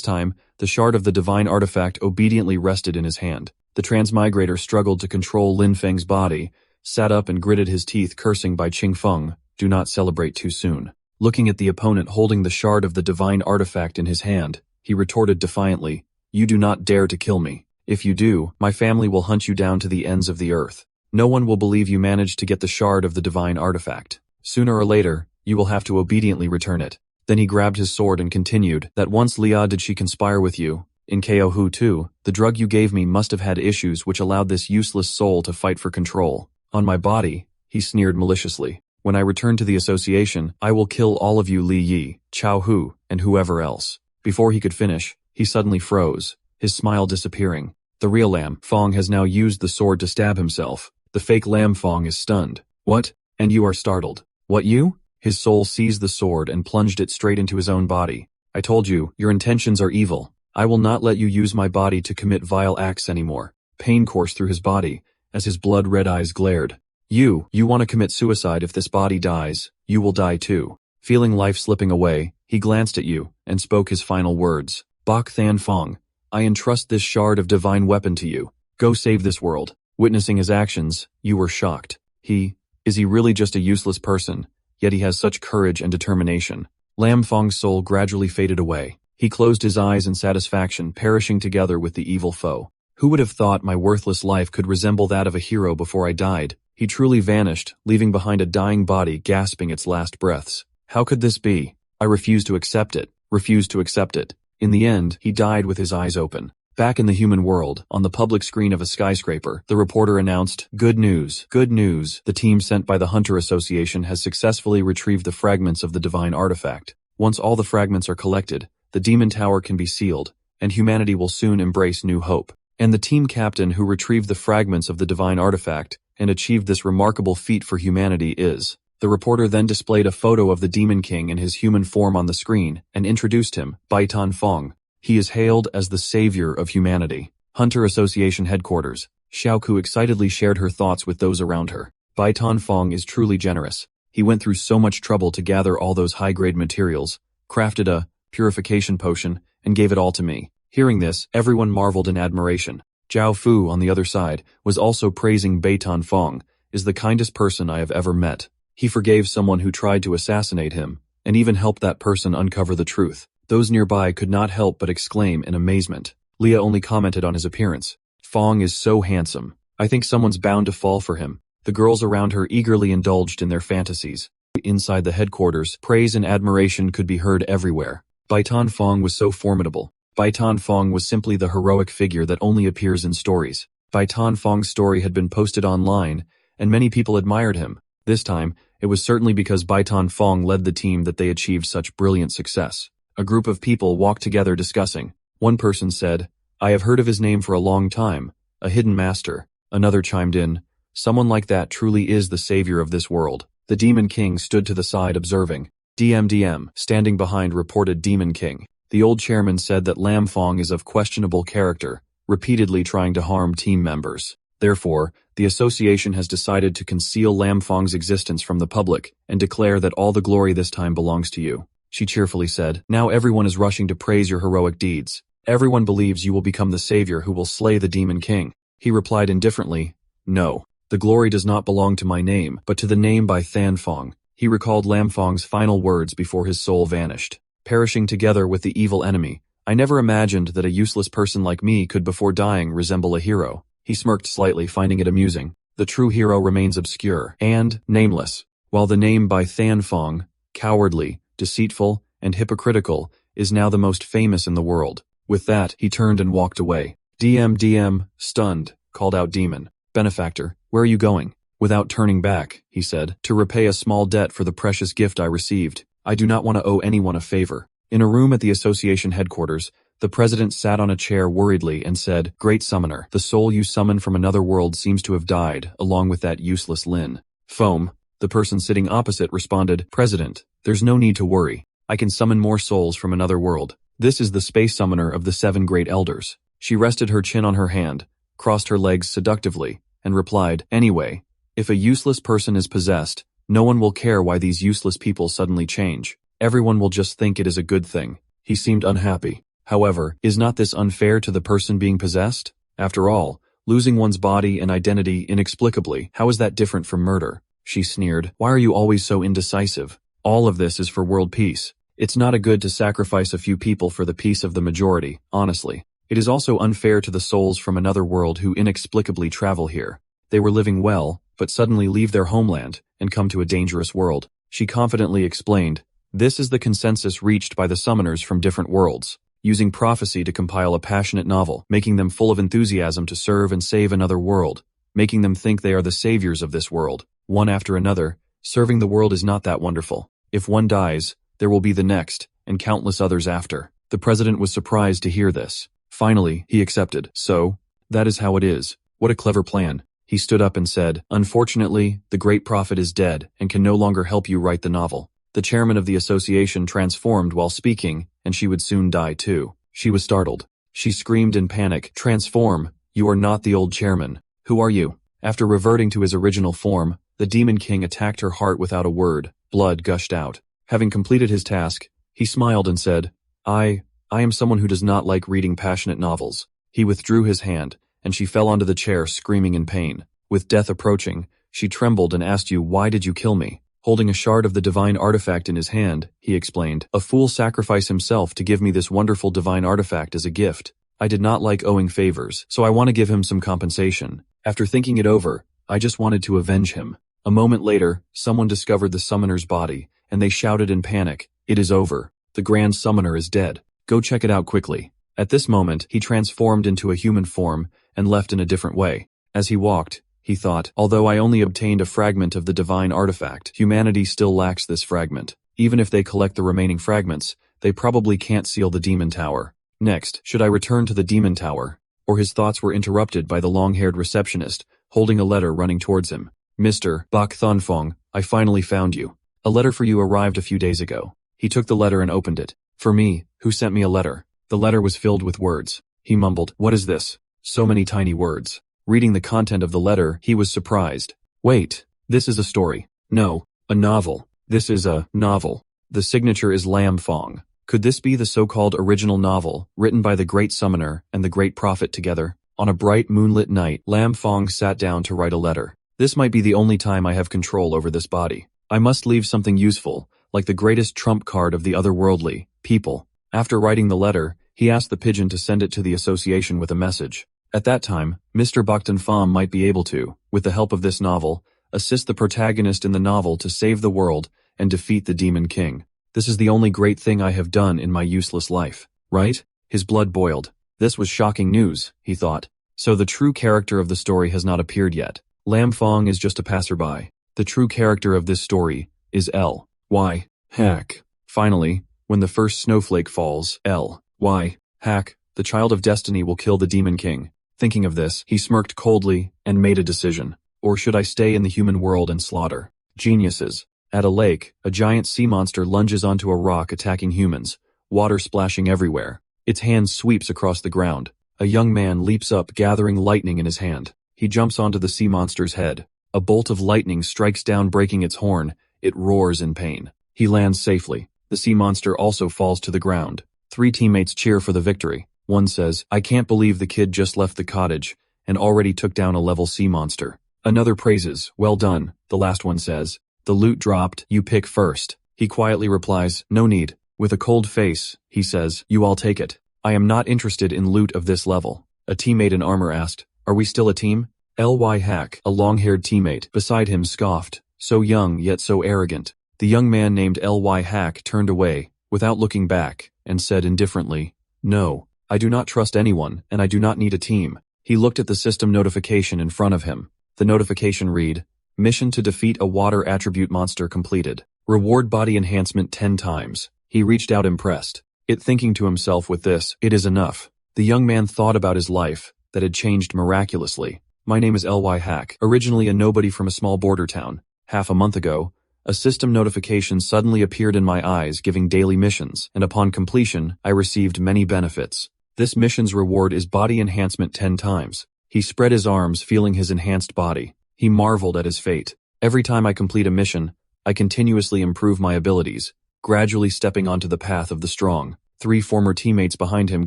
time, the shard of the divine artifact obediently rested in his hand. The transmigrator struggled to control Lin Feng's body, sat up and gritted his teeth, cursing by Qing Feng, do not celebrate too soon. Looking at the opponent holding the shard of the divine artifact in his hand, he retorted defiantly, you do not dare to kill me. If you do, my family will hunt you down to the ends of the earth. No one will believe you managed to get the shard of the divine artifact. Sooner or later, you will have to obediently return it. Then he grabbed his sword and continued, that once Lia did she conspire with you. In Ko too, the drug you gave me must have had issues which allowed this useless soul to fight for control. On my body, he sneered maliciously. When I return to the association, I will kill all of you Li Yi, Chao Hu, and whoever else. Before he could finish, he suddenly froze, his smile disappearing. The real Lam Fong has now used the sword to stab himself. The fake Lam Fong is stunned. What? And you are startled. What you? His soul seized the sword and plunged it straight into his own body. I told you, your intentions are evil. I will not let you use my body to commit vile acts anymore. Pain coursed through his body, as his blood-red eyes glared. You want to commit suicide. If this body dies, you will die too. Feeling life slipping away, he glanced at you, and spoke his final words. Bak Than Fong, I entrust this shard of divine weapon to you. Go save this world. Witnessing his actions, you were shocked. Is he really just a useless person? Yet he has such courage and determination. Lam Fong's soul gradually faded away. He closed his eyes in satisfaction, perishing together with the evil foe. Who would have thought my worthless life could resemble that of a hero before I died? He truly vanished, leaving behind a dying body gasping its last breaths. How could this be? I refused to accept it. In the end, he died with his eyes open. Back in the human world, on the public screen of a skyscraper, the reporter announced, Good news. The team sent by the Hunter Association has successfully retrieved the fragments of the divine artifact. Once all the fragments are collected, the Demon Tower can be sealed, and humanity will soon embrace new hope. And the team captain who retrieved the fragments of the divine artifact and achieved this remarkable feat for humanity is... The reporter then displayed a photo of the Demon King in his human form on the screen and introduced him, Baitan Fong. He is hailed as the savior of humanity. Hunter Association headquarters. Xiaoku excitedly shared her thoughts with those around her. Baitan Fong is truly generous. He went through so much trouble to gather all those high-grade materials, crafted a purification potion, and gave it all to me. Hearing this, everyone marveled in admiration. Zhao Fu, on the other side, was also praising Baitan Fong, is the kindest person I have ever met. He forgave someone who tried to assassinate him, and even helped that person uncover the truth. Those nearby could not help but exclaim in amazement. Leah only commented on his appearance. Fong is so handsome. I think someone's bound to fall for him. The girls around her eagerly indulged in their fantasies. Inside the headquarters, praise and admiration could be heard everywhere. Baitan Fong was so formidable. Bai Fong was simply the heroic figure that only appears in stories. Bai Fong's story had been posted online, and many people admired him. This time, it was certainly because Bai Fong led the team that they achieved such brilliant success. A group of people walked together discussing. One person said, "I have heard of his name for a long time, a hidden master." Another chimed in, "Someone like that truly is the savior of this world." The Demon King stood to the side observing. DMDM, standing behind, reported Demon King. The old chairman said that Lam Fong is of questionable character, repeatedly trying to harm team members. Therefore, the association has decided to conceal Lam Fong's existence from the public and declare that all the glory this time belongs to you. She cheerfully said, "Now everyone is rushing to praise your heroic deeds. Everyone believes you will become the savior who will slay the Demon King." He replied indifferently, "No, the glory does not belong to my name, but to the name by Than Fong." He recalled Lam Fong's final words before his soul vanished. "Perishing together with the evil enemy. I never imagined that a useless person like me could before dying resemble a hero." He smirked slightly, finding it amusing. The true hero remains obscure and nameless, while the name by Than Fong, cowardly, deceitful, and hypocritical, is now the most famous in the world. With that, he turned and walked away. DMDM, stunned, called out Demon. "Benefactor, where are you going?" "Without turning back," he said, "to repay a small debt for the precious gift I received. I do not want to owe anyone a favor." In a room at the association headquarters, the president sat on a chair worriedly and said, "Great summoner, the soul you summoned from another world seems to have died, along with that useless Lin." Foam, the person sitting opposite, responded, "President, there's no need to worry. I can summon more souls from another world. This is the space summoner of the 7 great elders." She rested her chin on her hand, crossed her legs seductively, and replied, "Anyway, if a useless person is possessed, no one will care why these useless people suddenly change. Everyone will just think it is a good thing." He seemed unhappy. "However, is not this unfair to the person being possessed? After all, losing one's body and identity inexplicably, how is that different from murder?" She sneered. "Why are you always so indecisive? All of this is for world peace. It's not a good to sacrifice a few people for the peace of the majority, honestly. It is also unfair to the souls from another world who inexplicably travel here. They were living well, but suddenly leave their homeland and come to a dangerous world." She confidently explained, "This is the consensus reached by the summoners from different worlds, using prophecy to compile a passionate novel, making them full of enthusiasm to serve and save another world, making them think they are the saviors of this world, one after another. Serving the world is not that wonderful. If one dies, there will be the next, and countless others after." The president was surprised to hear this. Finally, he accepted. "So, that is how it is. What a clever plan." He stood up and said, "Unfortunately, the great prophet is dead and can no longer help you write the novel." The chairman of the association transformed while speaking, and she would soon die too. She was startled. She screamed in panic, "Transform! You are not the old chairman. Who are you?" After reverting to his original form, the Demon King attacked her heart without a word. Blood gushed out. Having completed his task, he smiled and said, I am someone who does not like reading passionate novels." He withdrew his hand, and she fell onto the chair screaming in pain. With death approaching, she trembled and asked you, "Why did you kill me?" Holding a shard of the divine artifact in his hand, he explained, "A fool sacrificed himself to give me this wonderful divine artifact as a gift. I did not like owing favors, so I want to give him some compensation. After thinking it over, I just wanted to avenge him." A moment later, someone discovered the summoner's body, and they shouted in panic, "It is over. The Grand Summoner is dead. Go check it out quickly." At this moment, he transformed into a human form and left in a different way. As he walked, he thought, "Although I only obtained a fragment of the divine artifact, humanity still lacks this fragment. Even if they collect the remaining fragments, they probably can't seal the Demon Tower. Next, should I return to the Demon Tower?" Or his thoughts were interrupted by the long-haired receptionist, holding a letter running towards him. "Mr. Bak Thunfong, I finally found you. A letter for you arrived a few days ago." He took the letter and opened it. "For me, who sent me a letter?" The letter was filled with words. He mumbled, "What is this? So many tiny words." Reading the content of the letter, he was surprised. "Wait, this is a story. No, a novel. This is a novel. The signature is Lam Fong. Could this be the so-called original novel, written by the Great Summoner and the Great Prophet together?" On a bright moonlit night, Lam Fong sat down to write a letter. "This might be the only time I have control over this body. I must leave something useful, like the greatest trump card of the otherworldly people." After writing the letter, he asked the pigeon to send it to the association with a message. At that time, Mr. Bukton Pham might be able to, with the help of this novel, assist the protagonist in the novel to save the world and defeat the Demon King. "This is the only great thing I have done in my useless life, right?" His blood boiled. This was shocking news, he thought. So the true character of the story has not appeared yet. Lam Fong is just a passerby. The true character of this story is L.Y. Hack. Finally, when the first snowflake falls, L.Y. Hack, the child of destiny, will kill the Demon King. Thinking of this, he smirked coldly and made a decision. Or should I stay in the human world and slaughter geniuses? At a lake, a giant sea monster lunges onto a rock, attacking humans, water splashing everywhere. Its hand sweeps across the ground. A young man leaps up, gathering lightning in his hand. He jumps onto the sea monster's head. A bolt of lightning strikes down, breaking its horn. It roars in pain. He lands safely. The sea monster also falls to the ground. 3 teammates cheer for the victory. One says, "I can't believe the kid just left the cottage and already took down a level sea monster." Another praises, "Well done." The last one says, "The loot dropped, you pick first." He quietly replies, "No need." With a cold face, he says, "You all take it. I am not interested in loot of this level." A teammate in armor asked, "Are we still a team?" L.Y. Hack, a long-haired teammate beside him, scoffed, "So young yet so arrogant." The young man named L.Y. Hack turned away, without looking back, and said indifferently, "No, I do not trust anyone, and I do not need a team." He looked at the system notification in front of him. The notification read, "Mission to defeat a water attribute monster completed. Reward body enhancement 10 times. He reached out impressed. Thinking to himself, with this, it is enough. The young man thought about his life, that had changed miraculously. "My name is L.Y. Hack, originally a nobody from a small border town. Half a month ago, a system notification suddenly appeared in my eyes giving daily missions, and upon completion, I received many benefits. This mission's reward is body enhancement 10 times. He spread his arms, feeling his enhanced body. He marveled at his fate. "Every time I complete a mission, I continuously improve my abilities, gradually stepping onto the path of the strong." 3 former teammates behind him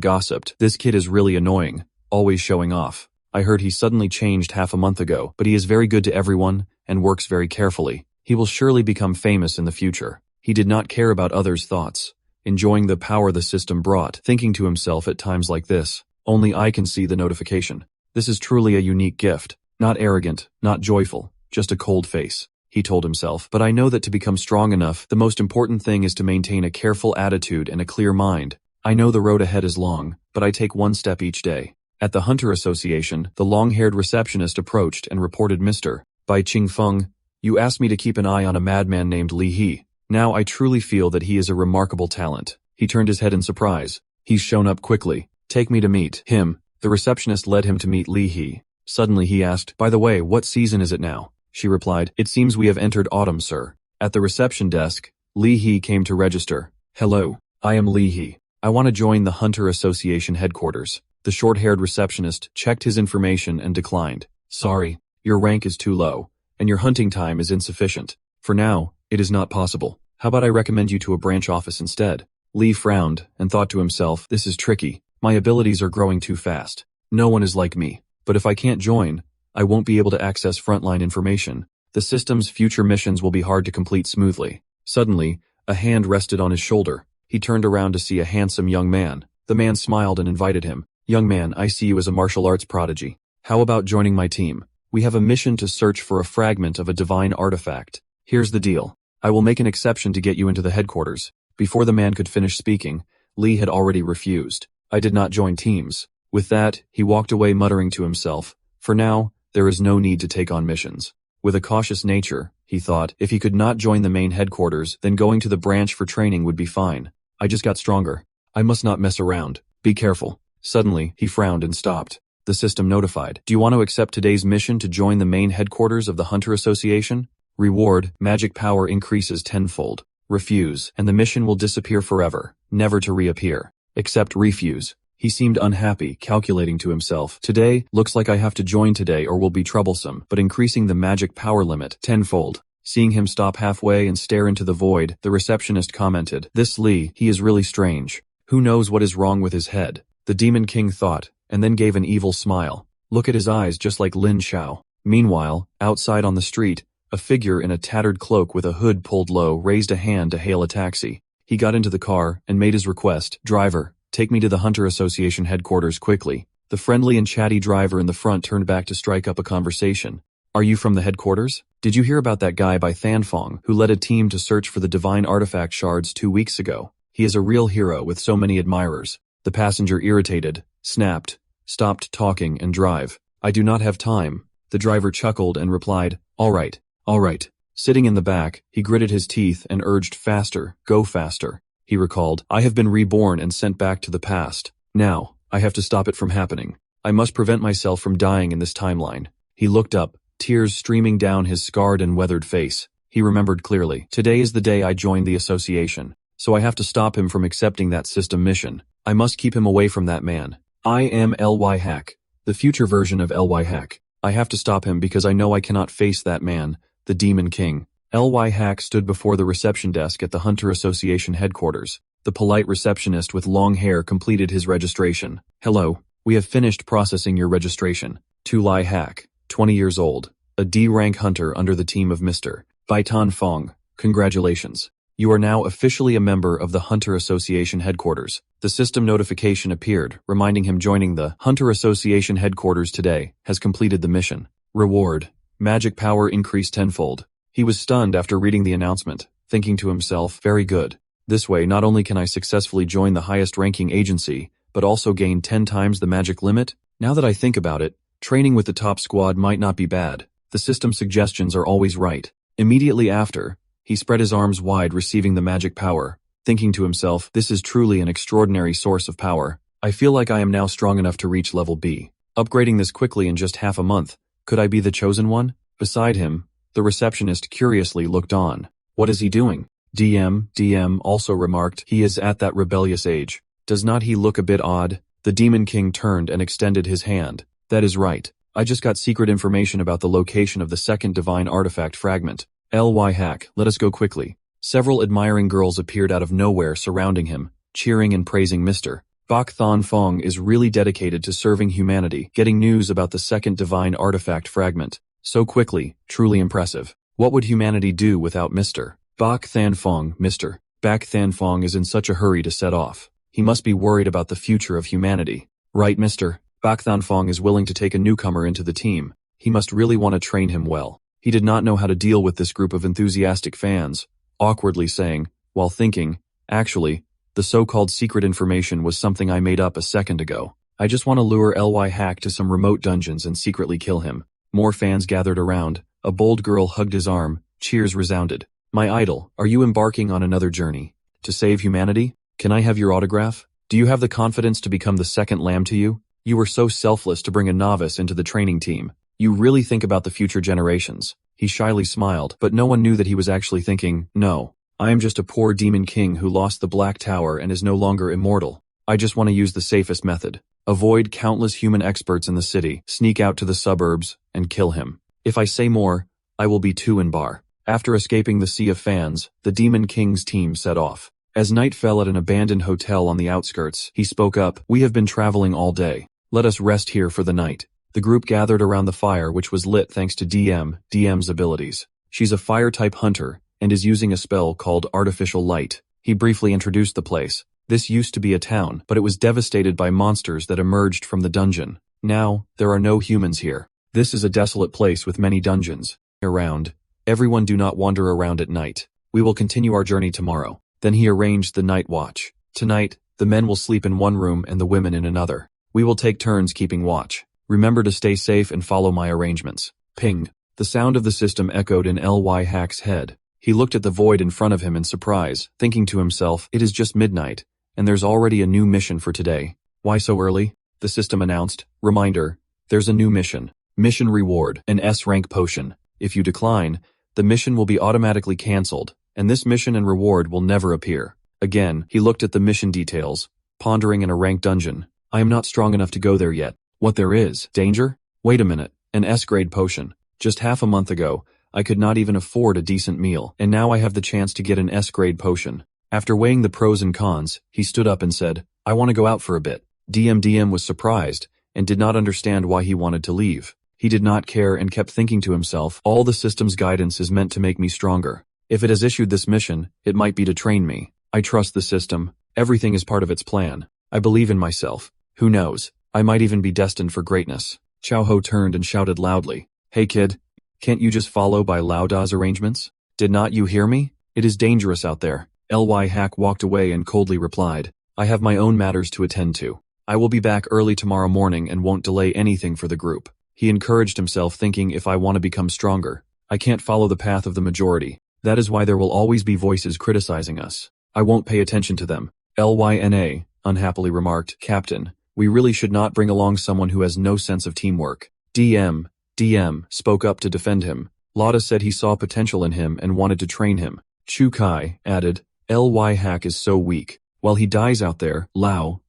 gossiped, "This kid is really annoying, always showing off. I heard he suddenly changed half a month ago, but he is very good to everyone and works very carefully. He will surely become famous in the future." He did not care about others' thoughts, enjoying the power the system brought, thinking to himself, at times like this, only I can see the notification. This is truly a unique gift. Not arrogant, not joyful, just a cold face, he told himself. But I know that to become strong enough, the most important thing is to maintain a careful attitude and a clear mind. I know the road ahead is long, but I take one step each day. At the Hunter Association, the long-haired receptionist approached and reported, "Mr. Bai Qingfeng, you asked me to keep an eye on a madman named Li He. Now I truly feel that he is a remarkable talent." He turned his head in surprise. "He's shown up quickly. Take me to meet him." The receptionist led him to meet Li He. Suddenly he asked, "By the way, what season is it now?" She replied, "It seems we have entered autumn, sir." At the reception desk, Li He came to register. "Hello, I am Li He. I want to join the Hunter Association headquarters." The short-haired receptionist checked his information and declined. "Sorry, your rank is too low, and your hunting time is insufficient. For now, it is not possible. How about I recommend you to a branch office instead?" Li frowned and thought to himself, "This is tricky. My abilities are growing too fast. No one is like me. But if I can't join, I won't be able to access frontline information. The system's future missions will be hard to complete smoothly." Suddenly, a hand rested on his shoulder. He turned around to see a handsome young man. The man smiled and invited him. "Young man, I see you as a martial arts prodigy. How about joining my team? We have a mission to search for a fragment of a divine artifact. Here's the deal. I will make an exception to get you into the headquarters." Before the man could finish speaking, Li had already refused. "I did not join teams." With that, he walked away muttering to himself, "For now, there is no need to take on missions." With a cautious nature, he thought, if he could not join the main headquarters, then going to the branch for training would be fine. "I just got stronger. I must not mess around. Be careful." Suddenly, he frowned and stopped. The system notified, "Do you want to accept today's mission to join the main headquarters of the Hunter Association? Reward, magic power increases tenfold. Refuse, and the mission will disappear forever, never to reappear. Accept, refuse." He seemed unhappy, calculating to himself, "Today, looks like I have to join today or will be troublesome, but increasing the magic power limit tenfold." Seeing him stop halfway and stare into the void, the receptionist commented, "This Li, he is really strange. Who knows what is wrong with his head?" The Demon King thought, and then gave an evil smile. "Look at his eyes, just like Lin Xiao." Meanwhile, outside on the street, a figure in a tattered cloak with a hood pulled low raised a hand to hail a taxi. He got into the car and made his request, "Driver, take me to the Hunter Association headquarters quickly." The friendly and chatty driver in the front turned back to strike up a conversation. "Are you from the headquarters? Did you hear about that guy by Thanfong who led a team to search for the divine artifact shards 2 weeks ago? He is a real hero with so many admirers." The passenger, irritated, snapped, "Stopped talking and drive." "I do not have time." The driver chuckled and replied, all right. Sitting in the back, he gritted his teeth and urged, "Faster, go faster." He recalled, "I have been reborn and sent back to the past. Now, I have to stop it from happening. I must prevent myself from dying in this timeline." He looked up, tears streaming down his scarred and weathered face. He remembered clearly, "Today is the day I joined the association, so I have to stop him from accepting that system mission. I must keep him away from that man. I am Ly Hack, the future version of Ly Hack. I have to stop him because I know I cannot face that man, the Demon King." Ly Hack stood before the reception desk at the Hunter Association headquarters. The polite receptionist with long hair completed his registration. "Hello, we have finished processing your registration. To Ly Hack, 20 years old, a D-rank hunter under the team of Mr. Baitan Fong. Congratulations. You are now officially a member of the Hunter Association headquarters." The system notification appeared, reminding him joining the Hunter Association headquarters today has completed the mission. Reward: magic power increased tenfold. He was stunned after reading the announcement, thinking to himself, "Very good. This way not only can I successfully join the highest ranking agency, but also gain 10 times the magic limit. Now that I think about it, training with the top squad might not be bad. The system's suggestions are always right." Immediately after, he spread his arms wide, receiving the magic power, thinking to himself, "This is truly an extraordinary source of power. I feel like I am now strong enough to reach level B. Upgrading this quickly in just half a month, could I be the chosen one?" Beside him, the receptionist curiously looked on. "What is he doing?" DM also remarked, "He is at that rebellious age. Does not he look a bit odd?" The Demon King turned and extended his hand. "That is right. I just got secret information about the location of the second divine artifact fragment. Ly Hack, let us go quickly." Several admiring girls appeared out of nowhere surrounding him, cheering and praising Mr. Bak Thon Fong is really dedicated to serving humanity, getting news about the second divine artifact fragment. So quickly, truly impressive. What would humanity do without Mr. Bak Than Fong? Mr. Bak Than Fong is in such a hurry to set off. He must be worried about the future of humanity. Right, Mr. Bak Than Fong is willing to take a newcomer into the team. He must really want to train him well. He did not know how to deal with this group of enthusiastic fans, awkwardly saying, while thinking, "Actually, the so-called secret information was something I made up a second ago. I just want to lure Ly Hack to some remote dungeons and secretly kill him." More fans gathered around. A bold girl hugged his arm. Cheers resounded. "My idol, are you embarking on another journey? To save humanity? Can I have your autograph? Do you have the confidence to become the second lamb to you? You were so selfless to bring a novice into the training team. You really think about the future generations." He shyly smiled, but no one knew that he was actually thinking, "No, I am just a poor demon king who lost the Black Tower and is no longer immortal. I just want to use the safest method. Avoid countless human experts in the city, sneak out to the suburbs, and kill him. If I say more, I will be too in bar." After escaping the sea of fans, the Demon King's team set off. As night fell at an abandoned hotel on the outskirts, he spoke up, "We have been traveling all day. Let us rest here for the night." The group gathered around the fire, which was lit thanks to DM's abilities. She's a fire-type hunter, and is using a spell called Artificial Light. He briefly introduced the place. This used to be a town, but it was devastated by monsters that emerged from the dungeon. Now, there are no humans here. This is a desolate place with many dungeons around. Everyone do not wander around at night. We will continue our journey tomorrow. Then he arranged the night watch. Tonight, the men will sleep in one room and the women in another. We will take turns keeping watch. Remember to stay safe and follow my arrangements. Ping. The sound of the system echoed in Ly Hack's head. He looked at the void in front of him in surprise, thinking to himself, "It is just midnight, and there's already a new mission for today. Why so early?" The system announced, "Reminder, there's a new mission. Mission reward, an S-rank potion. If you decline, the mission will be automatically cancelled, and this mission and reward will never appear." Again, he looked at the mission details, pondering in a ranked dungeon. "I am not strong enough to go there yet. What there is? Danger? Wait a minute, an S-grade potion. Just half a month ago, I could not even afford a decent meal, and now I have the chance to get an S-grade potion." After weighing the pros and cons, he stood up and said, "I want to go out for a bit." DM was surprised, and did not understand why he wanted to leave. He did not care and kept thinking to himself, "All the system's guidance is meant to make me stronger. If it has issued this mission, it might be to train me. I trust the system. Everything is part of its plan. I believe in myself. Who knows? I might even be destined for greatness." Chao Ho turned and shouted loudly, "Hey kid, can't you just follow by Lao Da's arrangements? Did not you hear me? It is dangerous out there." Ly Hack walked away and coldly replied, I have my own matters to attend to. I will be back early tomorrow morning and won't delay anything for the group. He encouraged himself, thinking, if I want to become stronger, I can't follow the path of the majority. That is why there will always be voices criticizing us. I won't pay attention to them. Lyna, unhappily remarked, Captain, we really should not bring along someone who has no sense of teamwork. DM spoke up to defend him. Lada said he saw potential in him and wanted to train him. Chu Kai added, Hack is so weak. While he dies out there, Lao,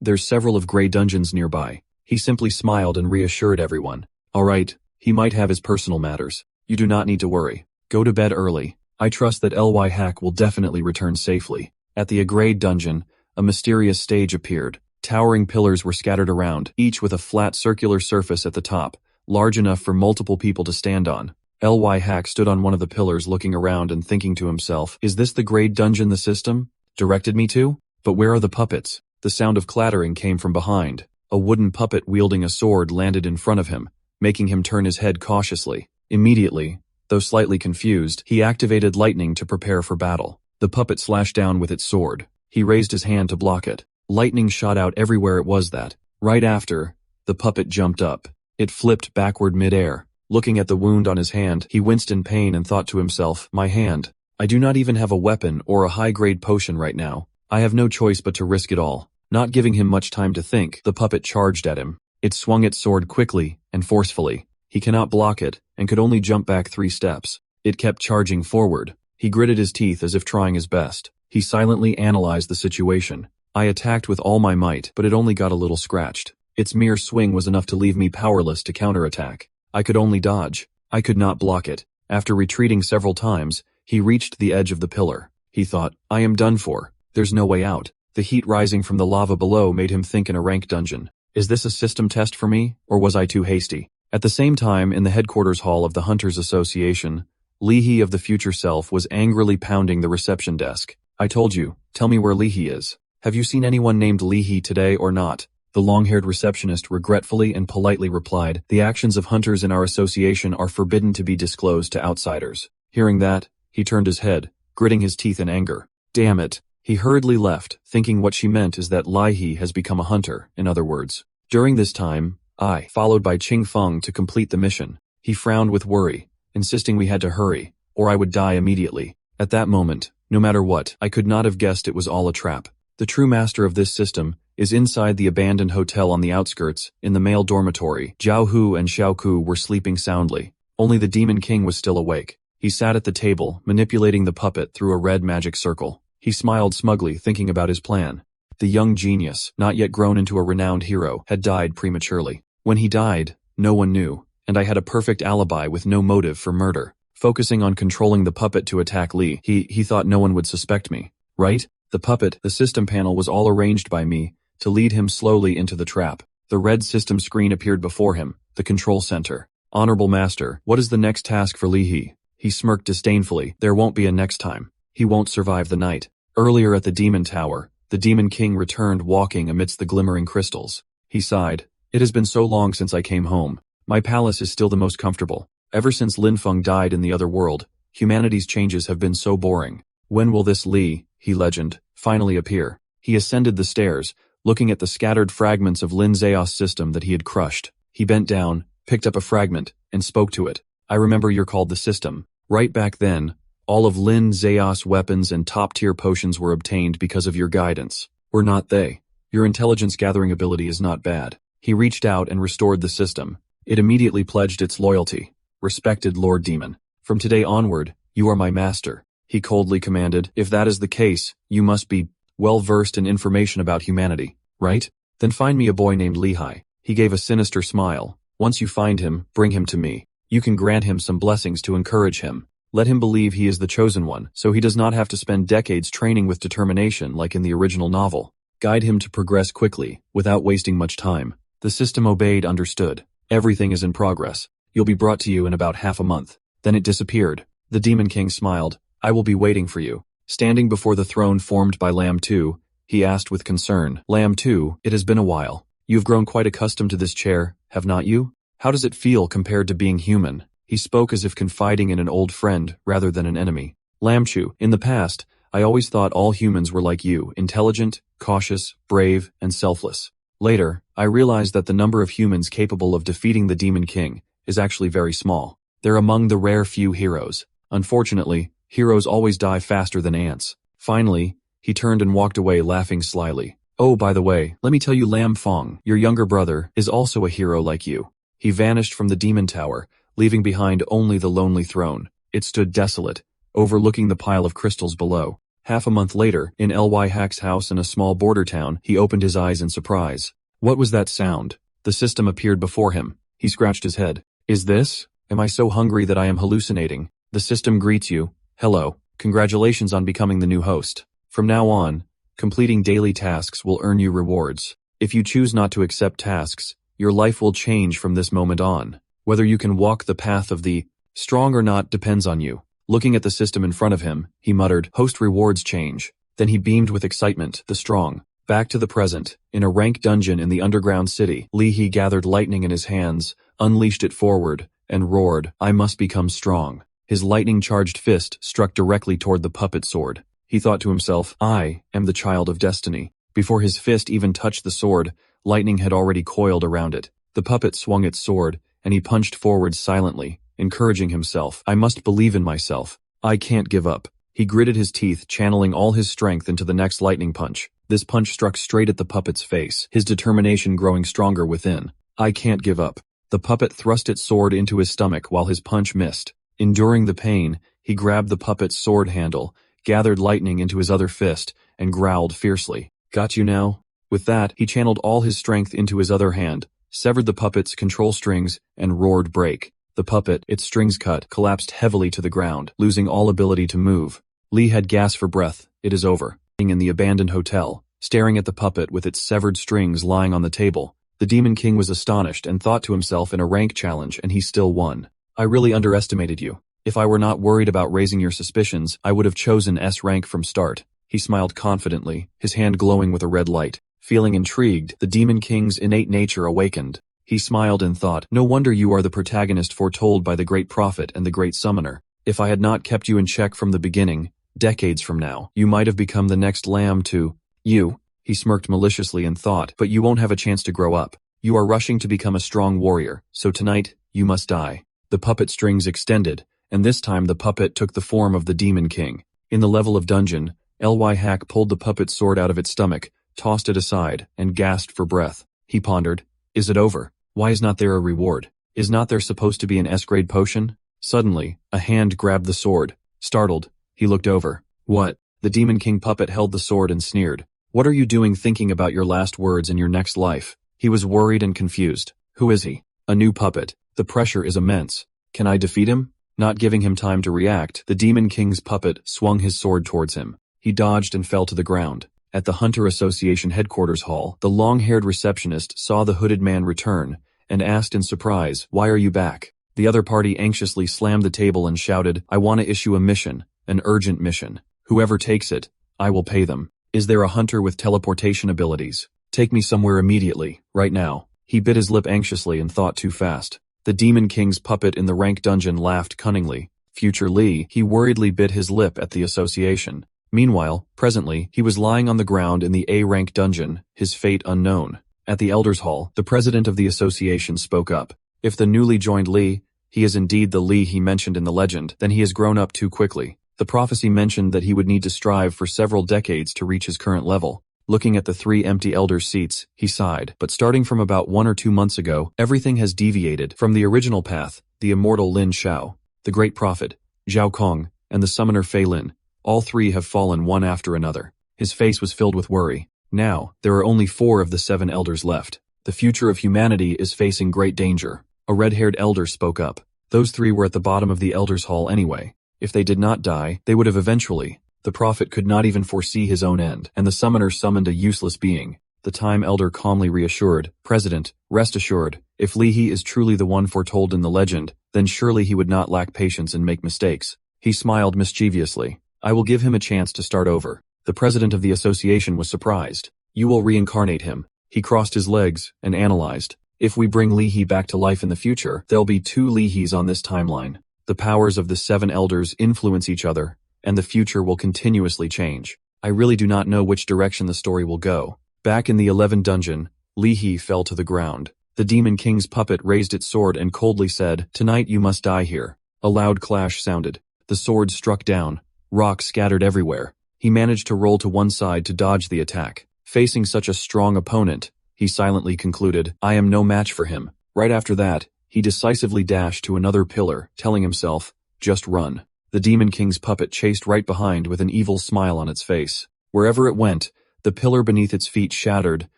there's several of gray dungeons nearby. He simply smiled and reassured everyone. Alright, he might have his personal matters. You do not need to worry. Go to bed early. I trust that Hack will definitely return safely. At the Agrade dungeon, a mysterious stage appeared. Towering pillars were scattered around, each with a flat circular surface at the top, large enough for multiple people to stand on. Hack stood on one of the pillars looking around and thinking to himself, is this the Grade dungeon the system directed me to? But where are the puppets? The sound of clattering came from behind. A wooden puppet wielding a sword landed in front of him, making him turn his head cautiously. Immediately, though slightly confused, he activated lightning to prepare for battle. The puppet slashed down with its sword. He raised his hand to block it. Lightning shot out everywhere it was that. Right after, the puppet jumped up. It flipped backward mid-air. Looking at the wound on his hand, he winced in pain and thought to himself, my hand. I do not even have a weapon or a high-grade potion right now. I have no choice but to risk it all. Not giving him much time to think, the puppet charged at him. It swung its sword quickly and forcefully. He cannot block it, and could only jump back 3 steps. It kept charging forward. He gritted his teeth as if trying his best. He silently analyzed the situation. I attacked with all my might, but it only got a little scratched. Its mere swing was enough to leave me powerless to counterattack. I could only dodge. I could not block it. After retreating several times, he reached the edge of the pillar. He thought, I am done for. There's no way out. The heat rising from the lava below made him think in a rank dungeon. Is this a system test for me, or was I too hasty? At the same time, in the headquarters hall of the Hunters Association, Leahy of the future self was angrily pounding the reception desk. I told you, tell me where Leahy is. Have you seen anyone named Leahy today or not? The long-haired receptionist regretfully and politely replied, the actions of hunters in our association are forbidden to be disclosed to outsiders. Hearing that, he turned his head, gritting his teeth in anger. Damn it. He hurriedly left, thinking what she meant is that Leahy has become a hunter, in other words. During this time, I followed by Ching Feng to complete the mission. He frowned with worry, insisting we had to hurry, or I would die immediately. At that moment, no matter what, I could not have guessed it was all a trap. The true master of this system is inside the abandoned hotel on the outskirts, in the male dormitory. Zhao Hu and Xiao Ku were sleeping soundly. Only the Demon King was still awake. He sat at the table, manipulating the puppet through a red magic circle. He smiled smugly, thinking about his plan. The young genius, not yet grown into a renowned hero, had died prematurely. When he died, no one knew, and I had a perfect alibi with no motive for murder. Focusing on controlling the puppet to attack Li, he thought no one would suspect me. Right? The puppet, the system panel was all arranged by me to lead him slowly into the trap. The red system screen appeared before him, the control center. Honorable Master, what is the next task for Li? He smirked disdainfully. There won't be a next time. He won't survive the night. Earlier at the Demon Tower, the Demon King returned walking amidst the glimmering crystals. He sighed. It has been so long since I came home. My palace is still the most comfortable. Ever since Lin Feng died in the other world, humanity's changes have been so boring. When will this Li, he legend, finally appear? He ascended the stairs, looking at the scattered fragments of Lin Zeos' system that he had crushed. He bent down, picked up a fragment, and spoke to it. I remember you're called the system. Right back then, all of Lin Zeos' weapons and top-tier potions were obtained because of your guidance. Were not they? Your intelligence-gathering ability is not bad. He reached out and restored the system. It immediately pledged its loyalty. Respected Lord Demon. From today onward, you are my master. He coldly commanded. If that is the case, you must be well-versed in information about humanity, right? Then find me a boy named Lehi. He gave a sinister smile. Once you find him, bring him to me. You can grant him some blessings to encourage him. Let him believe he is the chosen one, so he does not have to spend decades training with determination like in the original novel. Guide him to progress quickly, without wasting much time. The system obeyed, understood. Everything is in progress. You'll be brought to you in about half a month. Then it disappeared. The Demon King smiled. I will be waiting for you. Standing before the throne formed by Lamb 2, he asked with concern. Lamb 2, it has been a while. You've grown quite accustomed to this chair, have not you? How does it feel compared to being human? He spoke as if confiding in an old friend rather than an enemy. Lamchu, in the past, I always thought all humans were like you, intelligent, cautious, brave, and selfless. Later, I realized that the number of humans capable of defeating the Demon King is actually very small. They're among the rare few heroes. Unfortunately, heroes always die faster than ants. Finally, he turned and walked away laughing slyly. Oh, by the way, let me tell you, Lam Fong, your younger brother, is also a hero like you. He vanished from the demon tower, leaving behind only the lonely throne. It stood desolate, overlooking the pile of crystals below. Half a month later, in Ly Hack's house in a small border town, he opened his eyes in surprise. What was that sound? The system appeared before him. He scratched his head. Is this? Am I so hungry that I am hallucinating? The system greets you. Hello. Congratulations on becoming the new host. From now on, completing daily tasks will earn you rewards. If you choose not to accept tasks, your life will change from this moment on. Whether you can walk the path of the strong or not depends on you. Looking at the system in front of him, he muttered, host rewards change. Then he beamed with excitement, the strong. Back to the present. In a rank dungeon in the underground city, Lee He gathered lightning in his hands, unleashed it forward, and roared, I must become strong. His lightning-charged fist struck directly toward the puppet sword. He thought to himself, I am the child of destiny. Before his fist even touched the sword, lightning had already coiled around it. The puppet swung its sword, and he punched forward silently, encouraging himself, I must believe in myself. I can't give up. He gritted his teeth, channeling all his strength into the next lightning punch. This punch struck straight at the puppet's face, his determination growing stronger within. I can't give up. The puppet thrust its sword into his stomach while his punch missed. Enduring the pain, he grabbed the puppet's sword handle, gathered lightning into his other fist, and growled fiercely. Got you now? With that, he channeled all his strength into his other hand, severed the puppet's control strings, and roared break. The puppet, its strings cut, collapsed heavily to the ground, losing all ability to move. Lee had gasped for breath. It is over. In the abandoned hotel, staring at the puppet with its severed strings lying on the table, the Demon King was astonished and thought to himself in a rank challenge, and he still won. I really underestimated you. If I were not worried about raising your suspicions, I would have chosen S rank from start. He smiled confidently, his hand glowing with a red light. Feeling intrigued, the Demon King's innate nature awakened. He smiled and thought, no wonder you are the protagonist foretold by the great prophet and the great summoner. If I had not kept you in check from the beginning, decades from now, you might have become the next lamb to you. He smirked maliciously and thought, but you won't have a chance to grow up. You are rushing to become a strong warrior, so tonight, you must die. The puppet strings extended, and this time the puppet took the form of the Demon King. In the level of dungeon, Ly Hack pulled the puppet's sword out of its stomach, tossed it aside, and gasped for breath. He pondered, is it over? Why is not there a reward? Is not there supposed to be an S-grade potion? Suddenly, a hand grabbed the sword. Startled, he looked over. What? The Demon King puppet held the sword and sneered. What are you doing thinking about your last words in your next life? He was worried and confused. Who is he? A new puppet. The pressure is immense. Can I defeat him? Not giving him time to react, the Demon King's puppet swung his sword towards him. He dodged and fell to the ground. At the Hunter Association headquarters hall, the long-haired receptionist saw the hooded man return and asked in surprise, why are you back? The other party anxiously slammed the table and shouted, I want to issue a mission, an urgent mission. Whoever takes it, I will pay them. Is there a hunter with teleportation abilities? Take me somewhere immediately, right now. He bit his lip anxiously and thought too fast. The Demon King's puppet in the rank dungeon laughed cunningly. Future Lee, he worriedly bit his lip at the association. Meanwhile, presently, he was lying on the ground in the A-rank dungeon, his fate unknown. At the Elders' Hall, the president of the association spoke up. If the newly joined Lee, he is indeed the Lee he mentioned in the legend, then he has grown up too quickly. The prophecy mentioned that he would need to strive for several decades to reach his current level. Looking at the 3 empty elders' seats, he sighed. But starting from about 1 or 2 months ago, everything has deviated from the original path. The immortal Lin Shao, the great prophet, Zhao Kong, and the summoner Fei Lin. All 3 have fallen one after another. His face was filled with worry. Now, there are only 4 of the 7 elders left. The future of humanity is facing great danger. A red-haired elder spoke up. Those 3 were at the bottom of the elders' hall anyway. If they did not die, they would have eventually. The prophet could not even foresee his own end, and the summoner summoned a useless being. The Time Elder calmly reassured, President, rest assured, if Li He is truly the one foretold in the legend, then surely he would not lack patience and make mistakes. He smiled mischievously. I will give him a chance to start over. The president of the association was surprised. You will reincarnate him. He crossed his legs and analyzed. If we bring Li He back to life in the future, there'll be 2 Li He's on this timeline. The powers of the 7 elders influence each other, and the future will continuously change. I really do not know which direction the story will go. Back in the 11th dungeon, Lee Hee fell to the ground. The Demon King's puppet raised its sword and coldly said, "Tonight you must die here." A loud clash sounded. The sword struck down. Rocks scattered everywhere. He managed to roll to one side to dodge the attack. Facing such a strong opponent, he silently concluded, "I am no match for him." Right after that, he decisively dashed to another pillar, telling himself, "Just run." The Demon King's puppet chased right behind with an evil smile on its face. Wherever it went, the pillar beneath its feet shattered.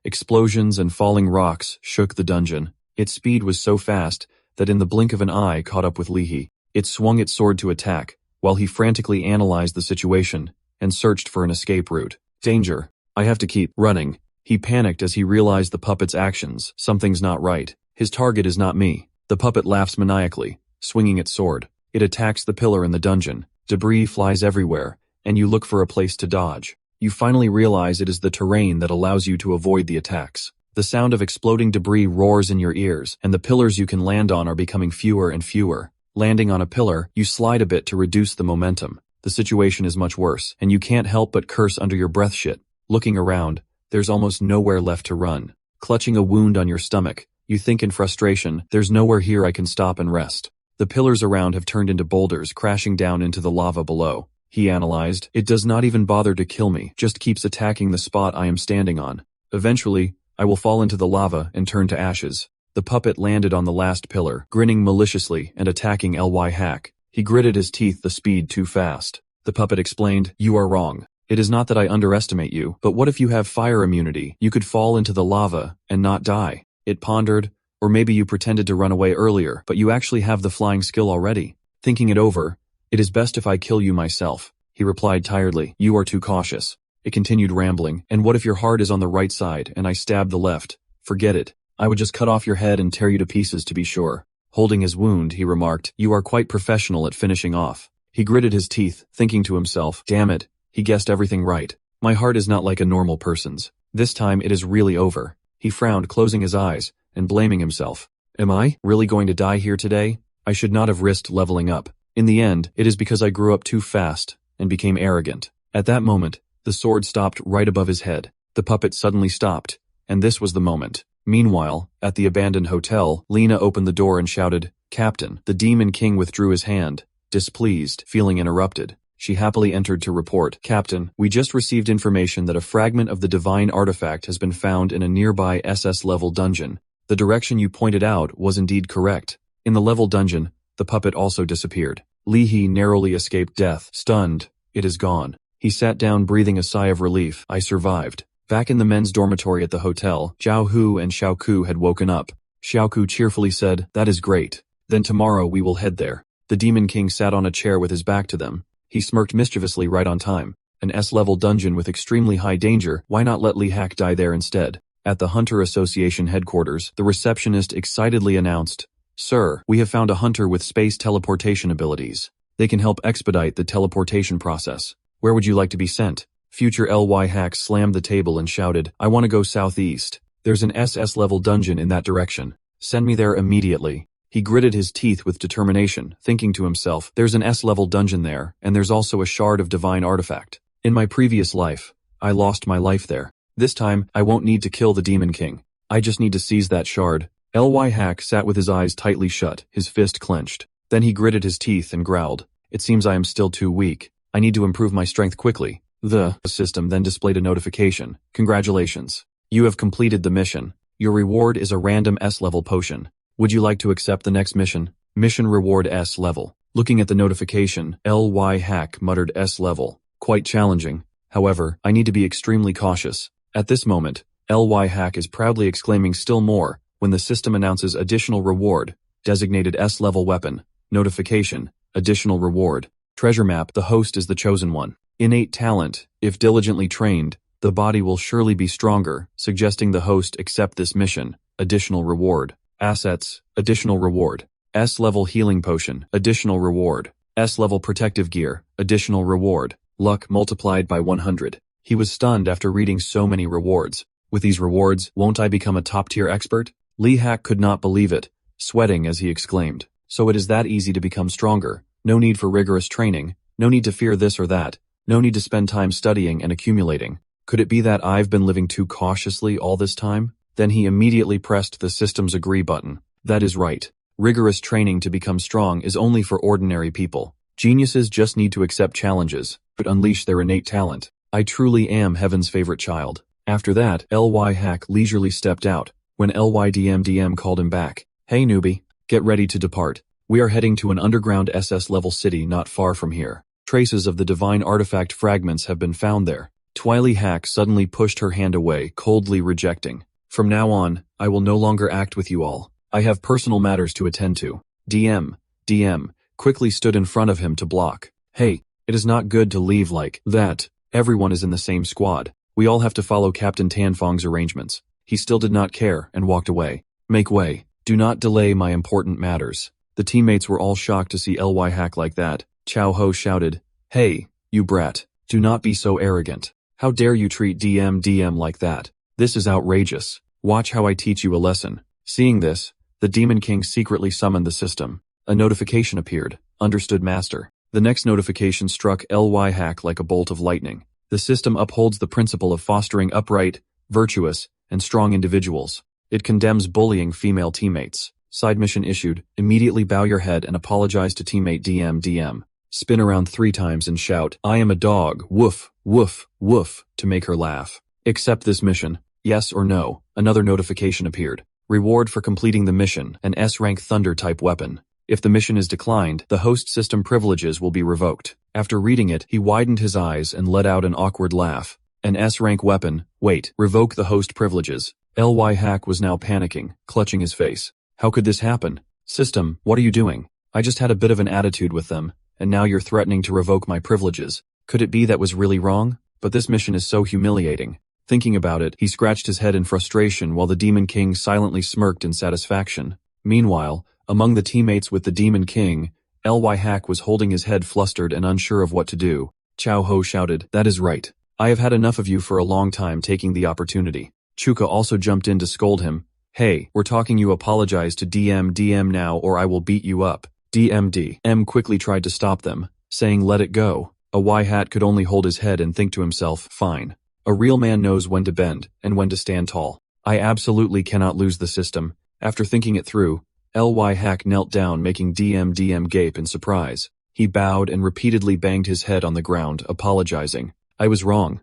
Explosions and falling rocks shook the dungeon. Its speed was so fast that in the blink of an eye caught up with Lee Hee. It swung its sword to attack, while he frantically analyzed the situation and searched for an escape route. Danger. I have to keep running. He panicked as he realized the puppet's actions. Something's not right. His target is not me. The puppet laughs maniacally, swinging its sword. It attacks the pillar in the dungeon. Debris flies everywhere, and you look for a place to dodge. You finally realize it is the terrain that allows you to avoid the attacks. The sound of exploding debris roars in your ears, and the pillars you can land on are becoming fewer and fewer. Landing on a pillar, you slide a bit to reduce the momentum. The situation is much worse, and you can't help but curse under your breath. Shit. Looking around, there's almost nowhere left to run. Clutching a wound on your stomach, you think in frustration, "There's nowhere here I can stop and rest." The pillars around have turned into boulders crashing down into the lava below. He analyzed, "It does not even bother to kill me, just keeps attacking the spot I am standing on. Eventually, I will fall into the lava and turn to ashes." The puppet landed on the last pillar, grinning maliciously and attacking Ly Hack. He gritted his teeth, the speed too fast. The puppet explained, "You are wrong. It is not that I underestimate you, but what if you have fire immunity? You could fall into the lava and not die." It pondered, "Or maybe you pretended to run away earlier, but you actually have the flying skill already." Thinking it over, "It is best if I kill you myself," he replied tiredly. "You are too cautious." It continued rambling, "And what if your heart is on the right side and I stab the left? Forget it. I would just cut off your head and tear you to pieces to be sure." Holding his wound, he remarked, "You are quite professional at finishing off." He gritted his teeth, thinking to himself, "Damn it, he guessed everything right. My heart is not like a normal person's. This time it is really over." He frowned, closing his eyes, and blaming himself. "Am I really going to die here today? I should not have risked leveling up. In the end, it is because I grew up too fast and became arrogant." At that moment, the sword stopped right above his head. The puppet suddenly stopped, and this was the moment. Meanwhile, at the abandoned hotel, Lena opened the door and shouted, "Captain." The Demon King withdrew his hand, displeased, feeling interrupted. She happily entered to report, "Captain, we just received information that a fragment of the divine artifact has been found in a nearby SS-level dungeon. The direction you pointed out was indeed correct. In the level dungeon, the puppet also disappeared." Lee Hee narrowly escaped death. Stunned, "It is gone." He sat down, breathing a sigh of relief. "I survived." Back in the men's dormitory at the hotel, Zhao Hu and Xiao Ku had woken up. Xiao Ku cheerfully said, "That is great. Then tomorrow we will head there." The Demon King sat on a chair with his back to them. He smirked mischievously. "Right on time. An S-level dungeon with extremely high danger, why not let Lee Hack die there instead?" At the Hunter Association headquarters, the receptionist excitedly announced, "Sir, we have found a hunter with space teleportation abilities. They can help expedite the teleportation process. Where would you like to be sent?" Future Ly Hack slammed the table and shouted, "I want to go southeast. There's an SS-level dungeon in that direction. Send me there immediately." He gritted his teeth with determination, thinking to himself, "There's an S-level dungeon there, and there's also a shard of divine artifact. In my previous life, I lost my life there. This time, I won't need to kill the Demon King. I just need to seize that shard." Ly Hack sat with his eyes tightly shut, his fist clenched. Then he gritted his teeth and growled, "It seems I am still too weak. I need to improve my strength quickly." The system then displayed a notification. "Congratulations. You have completed the mission. Your reward is a random S-level potion. Would you like to accept the next mission? Mission reward S level." Looking at the notification, Ly Hack muttered, "S level. Quite challenging. However, I need to be extremely cautious." At this moment, Ly Hack is proudly exclaiming still more when the system announces additional reward, designated S-level weapon, notification, additional reward, treasure map. The host is the chosen one. Innate talent. If diligently trained, the body will surely be stronger, suggesting the host accept this mission. Additional reward. Assets, additional reward. S-level healing potion, additional reward. S-level protective gear, additional reward. Luck multiplied by 100. He was stunned after reading so many rewards. With these rewards, won't I become a top-tier expert? Lee Hack could not believe it, sweating as he exclaimed, "So it is that easy to become stronger. No need for rigorous training. No need to fear this or that. No need to spend time studying and accumulating. Could it be that I've been living too cautiously all this time? Then he immediately pressed the system's agree button. That is right. Rigorous training to become strong is only for ordinary people. Geniuses just need to accept challenges, but unleash their innate talent. I truly am heaven's favorite child. After that, Ly Hack leisurely stepped out, when LYDMDM called him back. Hey newbie, get ready to depart. We are heading to an underground SS-level city not far from here. Traces of the divine artifact fragments have been found there. Twily Hack suddenly pushed her hand away, coldly rejecting. From now on, I will no longer act with you all. I have personal matters to attend to. DM quickly stood in front of him to block. Hey, it is not good to leave like that. Everyone is in the same squad. We all have to follow Captain Tanfong's arrangements. He still did not care and walked away. Make way. Do not delay my important matters. The teammates were all shocked to see Ly Hack like that. Chow Ho shouted, Hey, you brat. Do not be so arrogant. How dare you treat DM like that? This is outrageous. Watch how I teach you a lesson. Seeing this, the Demon King secretly summoned the system. A notification appeared. Understood, Master. The next notification struck Ly Hack like a bolt of lightning. The system upholds the principle of fostering upright, virtuous, and strong individuals. It condemns bullying female teammates. Side mission issued. Immediately bow your head and apologize to teammate DM. Spin around 3 times and shout, I am a dog, woof, woof, woof, to make her laugh. Accept this mission. Yes or no. Another notification appeared. Reward for completing the mission, an S-rank Thunder-type weapon. If the mission is declined, the host system privileges will be revoked. After reading it, he widened his eyes and let out an awkward laugh. An S-rank weapon. Wait, revoke the host privileges. Ly Hack was now panicking, clutching his face. How could this happen? System, what are you doing? I just had a bit of an attitude with them, and now you're threatening to revoke my privileges. Could it be that was really wrong? But this mission is so humiliating. Thinking about it, he scratched his head in frustration while the Demon King silently smirked in satisfaction. Meanwhile, among the teammates with the Demon King, Ly Hack was holding his head flustered and unsure of what to do. Chow Ho shouted, That is right. I have had enough of you for a long time taking the opportunity. Chuka also jumped in to scold him. Hey, we're talking, you apologize to DM now or I will beat you up. DM quickly tried to stop them, saying let it go. A Y-Hat could only hold his head and think to himself, fine. A real man knows when to bend and when to stand tall. I absolutely cannot lose the system. After thinking it through, Ly Hack knelt down, making DM gape in surprise. He bowed and repeatedly banged his head on the ground, apologizing. I was wrong.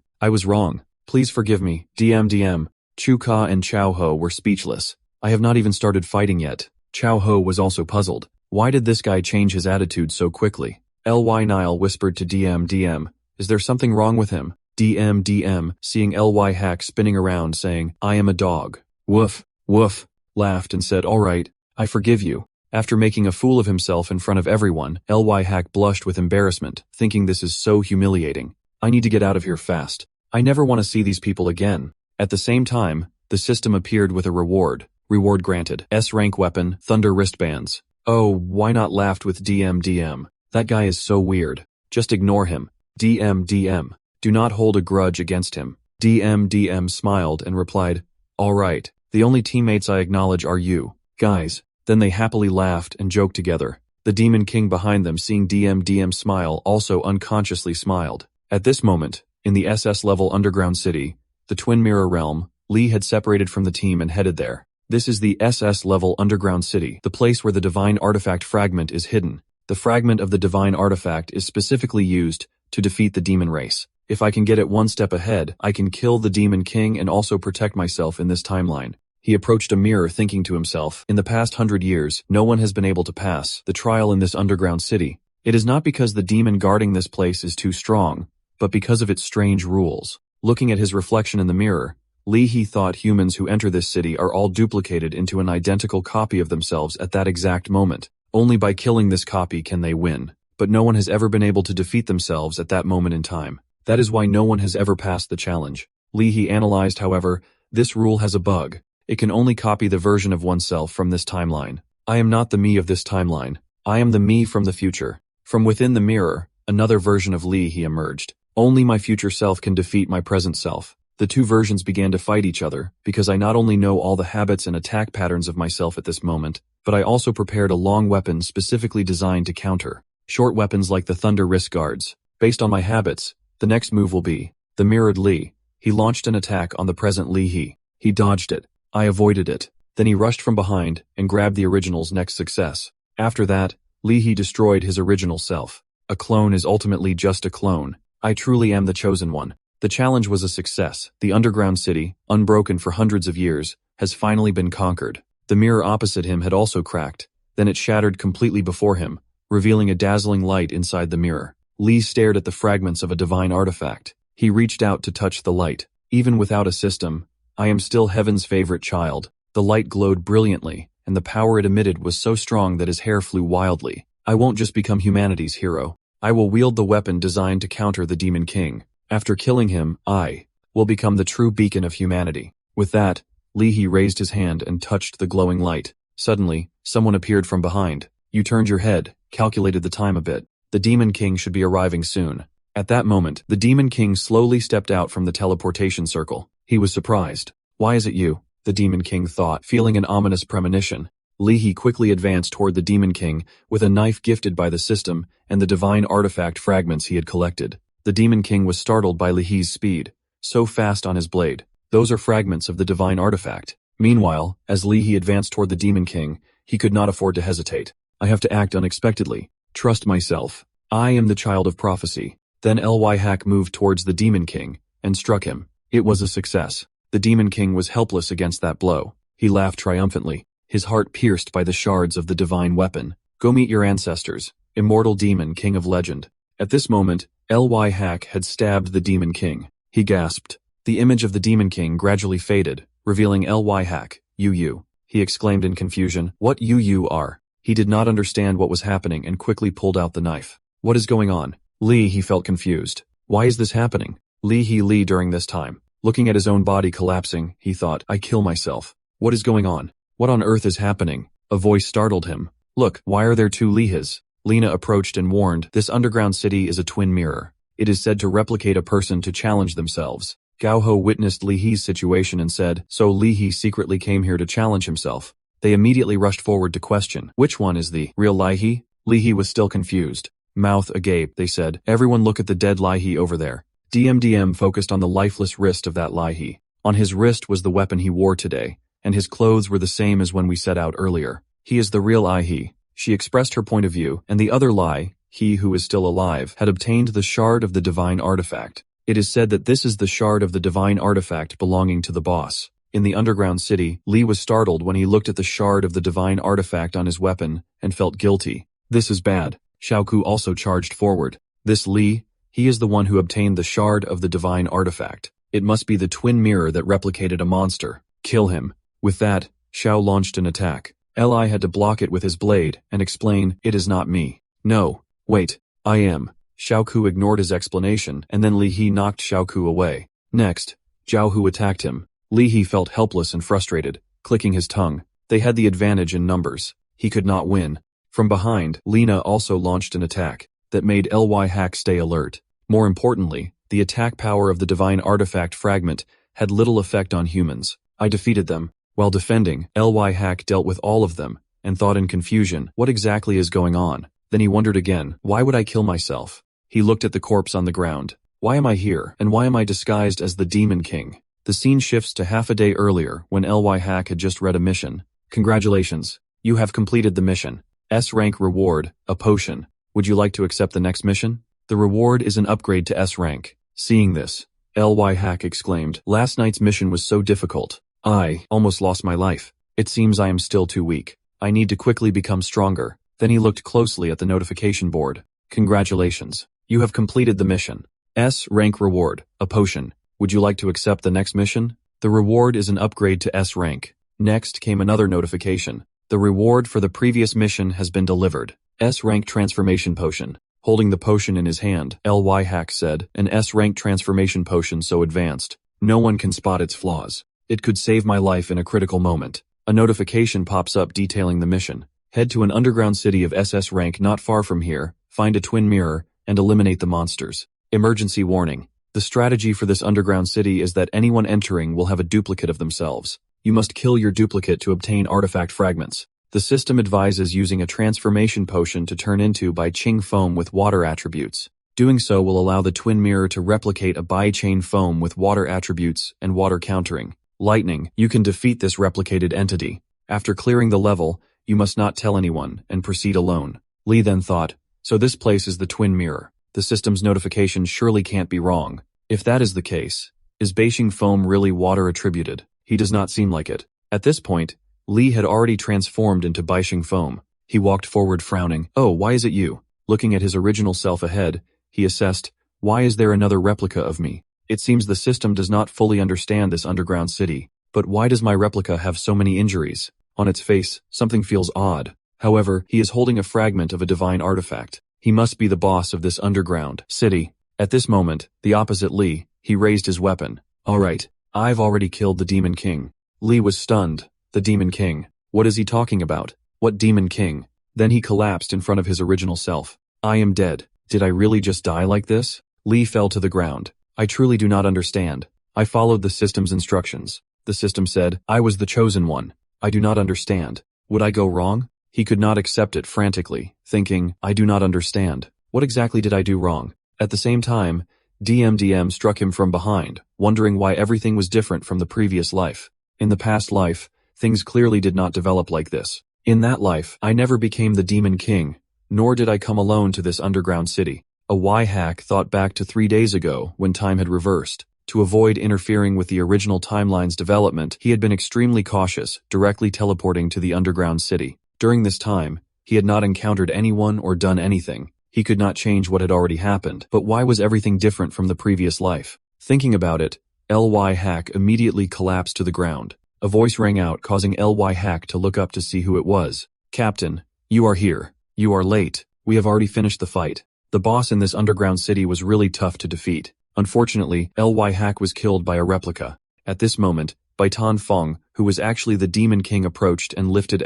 Please forgive me, DM. Chuka and Chow Ho were speechless. I have not even started fighting yet. Chow Ho was also puzzled. Why did this guy change his attitude so quickly? Ly Nile whispered to DM, is there something wrong with him? DM, seeing Ly Hack spinning around saying, I am a dog. Woof, woof, laughed and said, all right, I forgive you. After making a fool of himself in front of everyone, Ly Hack blushed with embarrassment, thinking this is so humiliating. I need to get out of here fast. I never want to see these people again. At the same time, the system appeared with a reward. Reward granted. S-rank weapon, Thunder wristbands. Oh, why not, laughed with DM. That guy is so weird. Just ignore him. DM. Do not hold a grudge against him. DM smiled and replied, all right, the only teammates I acknowledge are you, guys. Then they happily laughed and joked together. The Demon King behind them, seeing DM smile, also unconsciously smiled. At this moment, in the SS-level underground city, the Twin Mirror Realm, Lee had separated from the team and headed there. This is the SS-level underground city, the place where the divine artifact fragment is hidden. The fragment of the divine artifact is specifically used to defeat the demon race. If I can get it one step ahead, I can kill the Demon King and also protect myself in this timeline. He approached a mirror, thinking to himself, in the past 100 years, no one has been able to pass the trial in this underground city. It is not because the demon guarding this place is too strong, but because of its strange rules. Looking at his reflection in the mirror, He thought humans who enter this city are all duplicated into an identical copy of themselves at that exact moment. Only by killing this copy can they win. But no one has ever been able to defeat themselves at that moment in time. That is why no one has ever passed the challenge. He analyzed, however, this rule has a bug. It can only copy the version of oneself from this timeline. I am not the me of this timeline. I am the me from the future. From within the mirror, another version of he emerged. Only my future self can defeat my present self. The two versions began to fight each other, because I not only know all the habits and attack patterns of myself at this moment, but I also prepared a long weapon specifically designed to counter. Short weapons like the thunder wrist guards. Based on my habits, the next move will be the mirrored Li. He launched an attack on the present Li He. He dodged it. I avoided it. Then he rushed from behind and grabbed the original's next success. After that, Li He destroyed his original self. A clone is ultimately just a clone. I truly am the chosen one. The challenge was a success. The underground city, unbroken for hundreds of years, has finally been conquered. The mirror opposite him had also cracked. Then it shattered completely before him, revealing a dazzling light inside the mirror. Li stared at the fragments of a divine artifact. He reached out to touch the light. Even without a system, I am still heaven's favorite child. The light glowed brilliantly, and the power it emitted was so strong that his hair flew wildly. I won't just become humanity's hero. I will wield the weapon designed to counter the Demon King. After killing him, I will become the true beacon of humanity. With that, Li He raised his hand and touched the glowing light. Suddenly, someone appeared from behind. You turned your head, calculated the time a bit. The Demon King should be arriving soon. At that moment, the Demon King slowly stepped out from the teleportation circle. He was surprised. Why is it you? The Demon King thought, feeling an ominous premonition. Li He quickly advanced toward the Demon King with a knife gifted by the system and the divine artifact fragments he had collected. The Demon King was startled by Li He's speed, so fast on his blade. Those are fragments of the divine artifact. Meanwhile, as Li He advanced toward the Demon King, he could not afford to hesitate. I have to act unexpectedly. Trust myself. I am the child of prophecy. Then Ly Hack moved towards the Demon King and struck him. It was a success. The Demon King was helpless against that blow. He laughed triumphantly, his heart pierced by the shards of the divine weapon. Go meet your ancestors, immortal Demon King of legend. At this moment, Ly Hack had stabbed the Demon King. He gasped. The image of the Demon King gradually faded, revealing Ly Hack. You, he exclaimed in confusion. What you are? He did not understand what was happening and quickly pulled out the knife. What is going on? Li He felt confused. Why is this happening? Li during this time. Looking at his own body collapsing, he thought, I kill myself. What is going on? What on earth is happening? A voice startled him. Look, why are there two Lihas? Lena approached and warned, this underground city is a twin mirror. It is said to replicate a person to challenge themselves. Gao Ho witnessed Li He's situation and said, so Li He secretly came here to challenge himself. They immediately rushed forward to question, which one is the real Li He? Li He was still confused. Mouth agape, they said, everyone look at the dead Li He over there. DMDM focused on the lifeless wrist of that Li He. On his wrist was the weapon he wore today, and his clothes were the same as when we set out earlier. He is the real Li He. She expressed her point of view, and the other Li, he who is still alive, had obtained the shard of the divine artifact. It is said that this is the shard of the divine artifact belonging to the boss. In the underground city, Li was startled when he looked at the shard of the divine artifact on his weapon and felt guilty. This is bad. Xiaoku also charged forward. This Li, he is the one who obtained the shard of the divine artifact. It must be the twin mirror that replicated a monster. Kill him. With that, Xiao launched an attack. Li had to block it with his blade and explain, it is not me. No, wait, I am. Xiaoku ignored his explanation and then Li He knocked Xiaoku away. Next, Zhao Hu attacked him. Li He felt helpless and frustrated, clicking his tongue. They had the advantage in numbers. He could not win. From behind, Lena also launched an attack that made Ly Hack stay alert. More importantly, the attack power of the divine artifact fragment had little effect on humans. I defeated them. While defending, Ly Hack dealt with all of them and thought in confusion, what exactly is going on? Then he wondered again, why would I kill myself? He looked at the corpse on the ground. Why am I here, and why am I disguised as the Demon King? The scene shifts to half a day earlier when Ly Hack had just read a mission. Congratulations, you have completed the mission. S-rank reward, a potion. Would you like to accept the next mission? The reward is an upgrade to S-rank. Seeing this, Ly Hack exclaimed, last night's mission was so difficult. I almost lost my life. It seems I am still too weak. I need to quickly become stronger. Then he looked closely at the notification board. Congratulations. You have completed the mission. S-rank reward, a potion. Would you like to accept the next mission? The reward is an upgrade to S-rank. Next came another notification. The reward for the previous mission has been delivered. S-rank transformation potion. Holding the potion in his hand, Ly Hack said, an S-rank transformation potion so advanced. No one can spot its flaws. It could save my life in a critical moment. A notification pops up detailing the mission. Head to an underground city of SS rank not far from here, find a twin mirror, and eliminate the monsters. Emergency warning. The strategy for this underground city is that anyone entering will have a duplicate of themselves. You must kill your duplicate to obtain artifact fragments. The system advises using a transformation potion to turn into Bai Ching foam with water attributes. Doing so will allow the twin mirror to replicate a Bai Chain foam with water attributes and water countering. Lightning, you can defeat this replicated entity. After clearing the level, you must not tell anyone and proceed alone. Lee then thought, so this place is the twin mirror. The system's notification surely can't be wrong. If that is the case, is Beijing foam really water attributed? He does not seem like it. At this point, Lee had already transformed into Beijing foam. He walked forward frowning. Oh, why is it you? Looking at his original self ahead, he assessed, why is there another replica of me? It seems the system does not fully understand this underground city. But why does my replica have so many injuries? On its face, something feels odd. However, he is holding a fragment of a divine artifact. He must be the boss of this underground city. At this moment, the opposite Lee, he raised his weapon. Alright, I've already killed the Demon King. Lee was stunned. The Demon King. What is he talking about? What Demon King? Then he collapsed in front of his original self. I am dead. Did I really just die like this? Lee fell to the ground. I truly do not understand. I followed the system's instructions. The system said, I was the chosen one. I do not understand. Would I go wrong? He could not accept it frantically, thinking, I do not understand. What exactly did I do wrong? At the same time, DMDM struck him from behind, wondering why everything was different from the previous life. In the past life, things clearly did not develop like this. In that life, I never became the Demon King, nor did I come alone to this underground city. A Y-hack thought back to 3 days ago when time had reversed. To avoid interfering with the original timeline's development, he had been extremely cautious, directly teleporting to the underground city. During this time, he had not encountered anyone or done anything. He could not change what had already happened, but why was everything different from the previous life? Thinking about it, LY-hack immediately collapsed to the ground. A voice rang out, causing LY-hack to look up to see who it was. Captain, you are here. You are late. We have already finished the fight. The boss in this underground city was really tough to defeat. Unfortunately, LY-hack was killed by a replica. At this moment, Bai Tan Feng, who was actually the Demon King, approached and lifted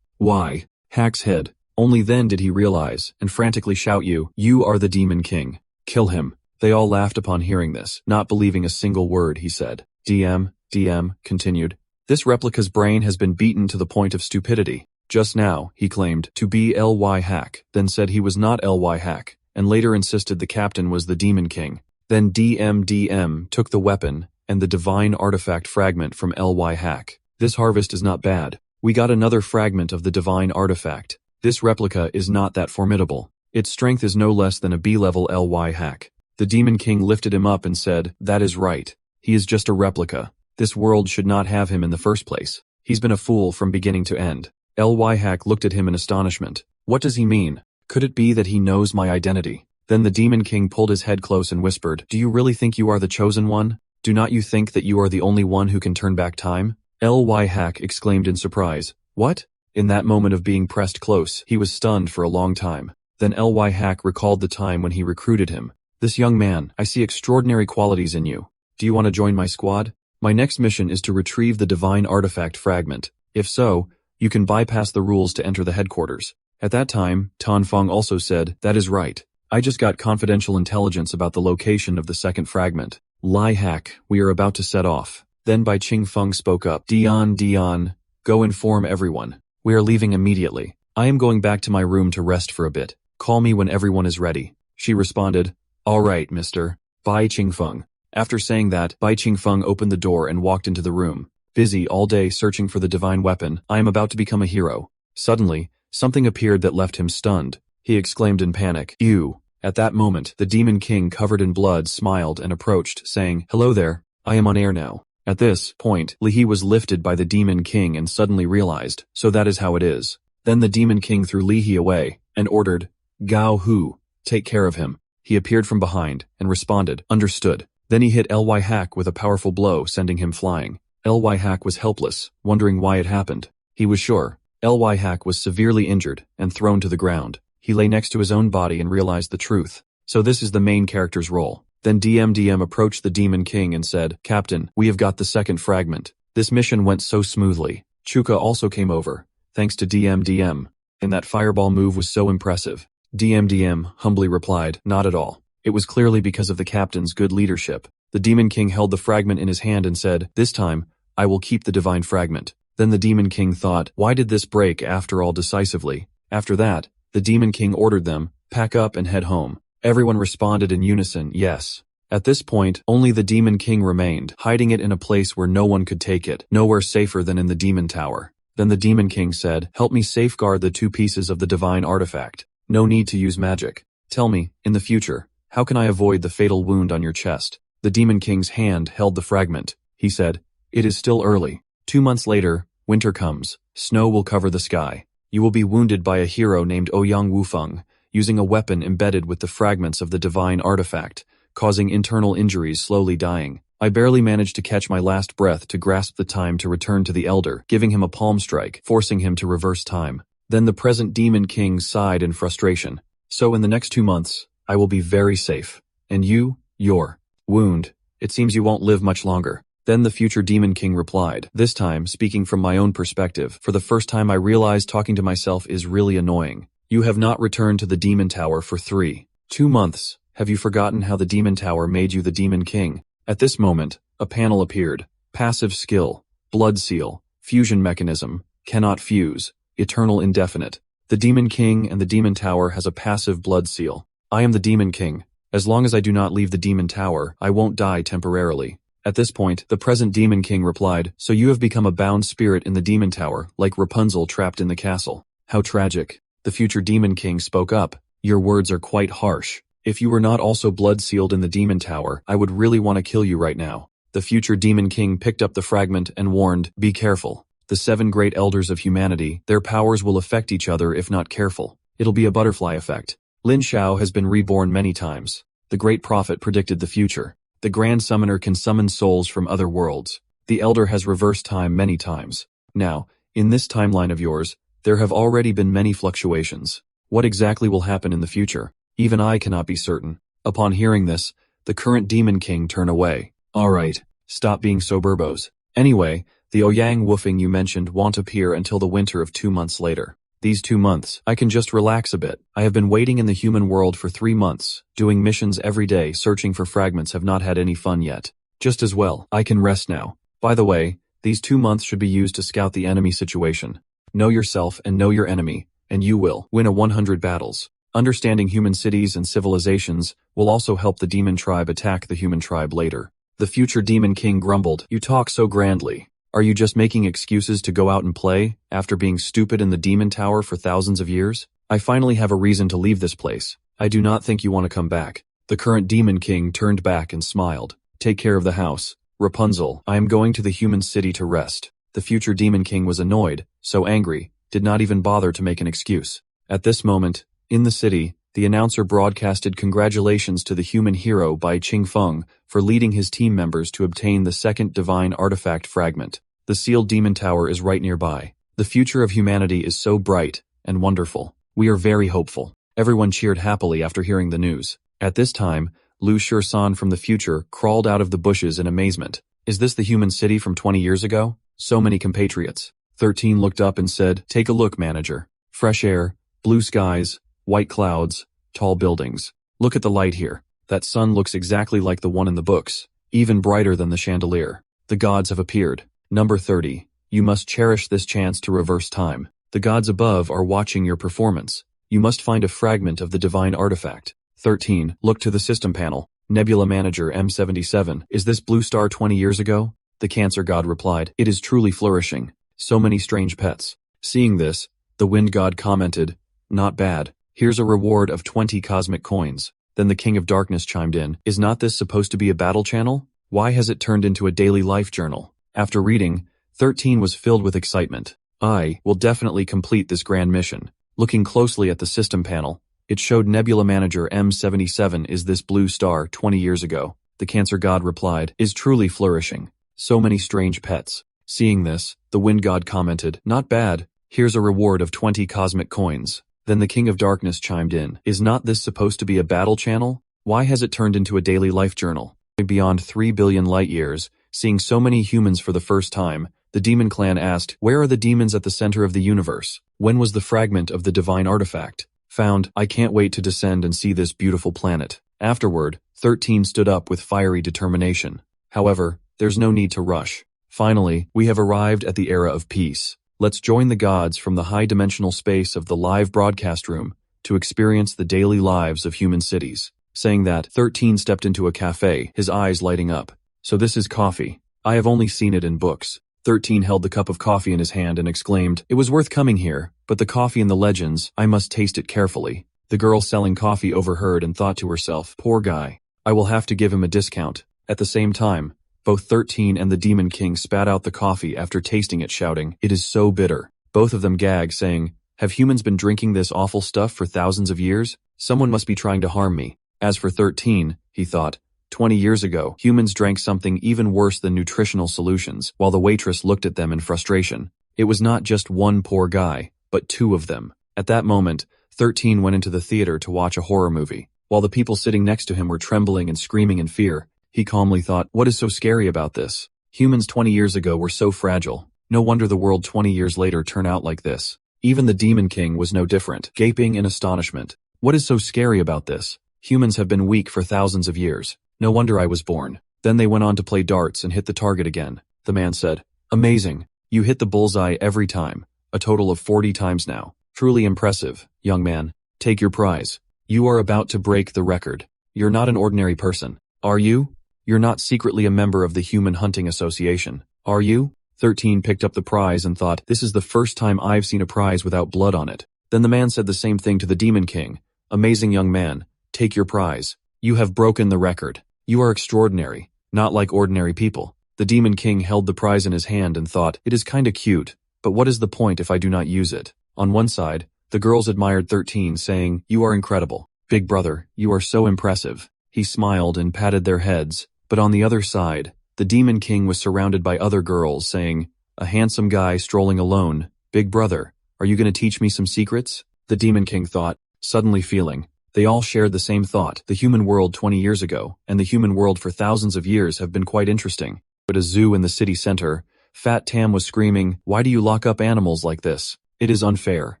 LY-hack's head. Only then did he realize, and frantically shout, you are the Demon King. Kill him. They all laughed upon hearing this, not believing a single word he said. DM continued. This replica's brain has been beaten to the point of stupidity. Just now, he claimed to be LY-hack, then said he was not LY-hack, and later insisted the captain was the Demon King. Then DMDM took the weapon and the divine artifact fragment from LY-hack. This harvest is not bad. We got another fragment of the divine artifact. This replica is not that formidable. Its strength is no less than a B-level LY-hack. The Demon King lifted him up and said, that is right. He is just a replica. This world should not have him in the first place. He's been a fool from beginning to end. LY-hack looked at him in astonishment. What does he mean? Could it be that he knows my identity? Then the Demon King pulled his head close and whispered, do you really think you are the chosen one? Do not you think that you are the only one who can turn back time? LY-hack exclaimed in surprise. What? In that moment of being pressed close, he was stunned for a long time. Then LY-hack recalled the time when he recruited him. This young man, I see extraordinary qualities in you. Do you want to join my squad? My next mission is to retrieve the divine artifact fragment. If so, you can bypass the rules to enter the headquarters. At that time, Tan Feng also said, that is right. I just got confidential intelligence about the location of the second fragment. Lie-hack, we are about to set off. Then Bai Ching Feng spoke up. Dion, go inform everyone. We are leaving immediately. I am going back to my room to rest for a bit. Call me when everyone is ready. She responded, all right, Mr. Bai Ching Feng. After saying that, Bai Ching Feng opened the door and walked into the room. Busy all day searching for the divine weapon, I am about to become a hero. Suddenly, something appeared that left him stunned. He exclaimed in panic, Ew. At that moment, the Demon King, covered in blood, smiled and approached, saying, hello there, I am on air now. At this point, Lihi was lifted by the Demon King and suddenly realized, so that is how it is. Then the Demon King threw Lihi away and ordered, Gao Hu, take care of him. He appeared from behind and responded, understood. Then he hit LY-hack with a powerful blow, sending him flying. LY-hack was helpless, wondering why it happened. He was sure. LY-hack was severely injured and thrown to the ground. He lay next to his own body and realized the truth. So this is the main character's role. Then DMDM approached the Demon King and said, Captain, we have got the second fragment. This mission went so smoothly. Chuka also came over, thanks to DMDM. And that fireball move was so impressive. DMDM humbly replied, not at all. It was clearly because of the captain's good leadership. The Demon King held the fragment in his hand and said, this time, I will keep the divine fragment. Then the Demon King thought, why did this break after all decisively? After that, the Demon King ordered them, pack up and head home. Everyone responded in unison, yes. At this point, only the Demon King remained, hiding it in a place where no one could take it, nowhere safer than in the Demon Tower. Then the Demon King said, help me safeguard the 2 pieces of the divine artifact. No need to use magic. Tell me, in the future, how can I avoid the fatal wound on your chest? The Demon King's hand held the fragment. He said, it is still early. 2 months later, winter comes. Snow will cover the sky. You will be wounded by a hero named Ouyang Wufeng, using a weapon embedded with the fragments of the divine artifact, causing internal injuries, slowly dying. I barely managed to catch my last breath to grasp the time to return to the Elder, giving him a palm strike, forcing him to reverse time. Then the present Demon King sighed in frustration. So in the next 2 months, I will be very safe. And you, your wound, it seems you won't live much longer. Then the future Demon King replied, this time speaking from my own perspective. For the first time I realized talking to myself is really annoying. You have not returned to the Demon Tower for 2 months. Have you forgotten how the Demon Tower made you the Demon King? At this moment, a panel appeared. Passive skill, blood seal, fusion mechanism, cannot fuse, eternal indefinite. The Demon King and the Demon Tower has a passive blood seal. I am the Demon King. As long as I do not leave the Demon Tower, I won't die temporarily. At this point, the present Demon King replied, so you have become a bound spirit in the Demon Tower, like Rapunzel trapped in the castle. How tragic. The future Demon King spoke up. Your words are quite harsh. If you were not also blood-sealed in the Demon Tower, I would really want to kill you right now. The future Demon King picked up the fragment and warned, be careful. The 7 great elders of humanity, their powers will affect each other if not careful. It'll be a butterfly effect. Lin Shao has been reborn many times. The great prophet predicted the future. The Grand Summoner can summon souls from other worlds. The Elder has reversed time many times. Now, in this timeline of yours, there have already been many fluctuations. What exactly will happen in the future? Even I cannot be certain. Upon hearing this, the current Demon King turned away. Alright, stop being so burbos. Anyway, the Ouyang Wufeng you mentioned won't appear until the winter of 2 months later. These 2 months, I can just relax a bit. I have been waiting in the human world for 3 months, doing missions every day, searching for fragments, have not had any fun yet. Just as well, I can rest now. By the way, these 2 months should be used to scout the enemy situation. Know yourself and know your enemy, and you will win 100 battles. Understanding human cities and civilizations will also help the demon tribe attack the human tribe later. The future Demon King grumbled, you talk so grandly. Are you just making excuses to go out and play, after being stupid in the Demon Tower for thousands of years? I finally have a reason to leave this place. I do not think you want to come back. The current Demon King turned back and smiled. Take care of the house. Rapunzel, I am going to the human city to rest. The future Demon King was annoyed, so angry, did not even bother to make an excuse. At this moment, in the city, the announcer broadcasted congratulations to the human hero by Qing Feng for leading his team members to obtain the 2nd divine artifact fragment. The sealed Demon Tower is right nearby. The future of humanity is so bright and wonderful. We are very hopeful. Everyone cheered happily after hearing the news. At this time, Lu Shursan from the future crawled out of the bushes in amazement. Is this the human city from 20 years ago? So many compatriots. 13 looked up and said, take a look, manager. Fresh air, blue skies, white clouds, tall buildings. Look at the light here. That sun looks exactly like the one in the books, even brighter than the chandelier. The gods have appeared. Number 30. You must cherish this chance to reverse time. The gods above are watching your performance. You must find a fragment of the divine artifact. 13. Look to the system panel. Nebula Manager M77. Is this blue star 20 years ago? The Cancer God replied, it is truly flourishing. So many strange pets. Seeing this, the Wind God commented, not bad. Here's a reward of 20 cosmic coins. Then the King of Darkness chimed in, is not this supposed to be a battle channel? Why has it turned into a daily life journal? After reading, 13 was filled with excitement. I will definitely complete this grand mission. Looking closely at the system panel, it showed Nebula Manager M77 is this blue star 20 years ago. The Cancer God replied, is truly flourishing. So many strange pets. Seeing this, the Wind God commented, not bad. Here's a reward of 20 cosmic coins. Then the King of Darkness chimed in, is not this supposed to be a battle channel? Why has it turned into a daily life journal? Beyond 3 billion light years, seeing so many humans for the first time, the Demon Clan asked, where are the demons at the center of the universe? When was the fragment of the divine artifact found? I can't wait to descend and see this beautiful planet. Afterward, 13 stood up with fiery determination. However, there's no need to rush. Finally, we have arrived at the era of peace. Let's join the gods from the high-dimensional space of the live broadcast room to experience the daily lives of human cities. Saying that, 13 stepped into a cafe, his eyes lighting up. So this is coffee. I have only seen it in books. 13 held the cup of coffee in his hand and exclaimed, "It was worth coming here, but the coffee in the legends, I must taste it carefully." The girl selling coffee overheard and thought to herself, "Poor guy. I will have to give him a discount." At the same time, both 13 and the Demon King spat out the coffee after tasting it, shouting, "It is so bitter." Both of them gagged, saying, "Have humans been drinking this awful stuff for thousands of years? Someone must be trying to harm me." As for 13, he thought, 20 years ago, humans drank something even worse than nutritional solutions, while the waitress looked at them in frustration. It was not just one poor guy, but two of them. At that moment, 13 went into the theater to watch a horror movie. While the people sitting next to him were trembling and screaming in fear, he calmly thought, "What is so scary about this? Humans 20 years ago were so fragile. No wonder the world 20 years later turned out like this." Even the Demon King was no different, gaping in astonishment. "What is so scary about this? Humans have been weak for thousands of years. No wonder I was born." Then they went on to play darts and hit the target again. The man said, "Amazing. You hit the bullseye every time. A total of 40 times now. Truly impressive, young man. Take your prize. You are about to break the record. You're not an ordinary person, are you? You're not secretly a member of the Human Hunting Association, are you?" 13 picked up the prize and thought, "This is the first time I've seen a prize without blood on it." Then the man said the same thing to the Demon King. "Amazing, young man. Take your prize. You have broken the record. You are extraordinary, not like ordinary people." The Demon King held the prize in his hand and thought, "It is kinda cute, but what is the point if I do not use it?" On one side, the girls admired 13, saying, "You are incredible. Big brother, you are so impressive." He smiled and patted their heads, but on the other side, the Demon King was surrounded by other girls saying, "A handsome guy strolling alone. Big brother, are you going to teach me some secrets?" The Demon King thought, suddenly feeling. They all shared the same thought. The human world 20 years ago, and the human world for thousands of years have been quite interesting. At a zoo in the city center, Fat Tam was screaming, "Why do you lock up animals like this? It is unfair.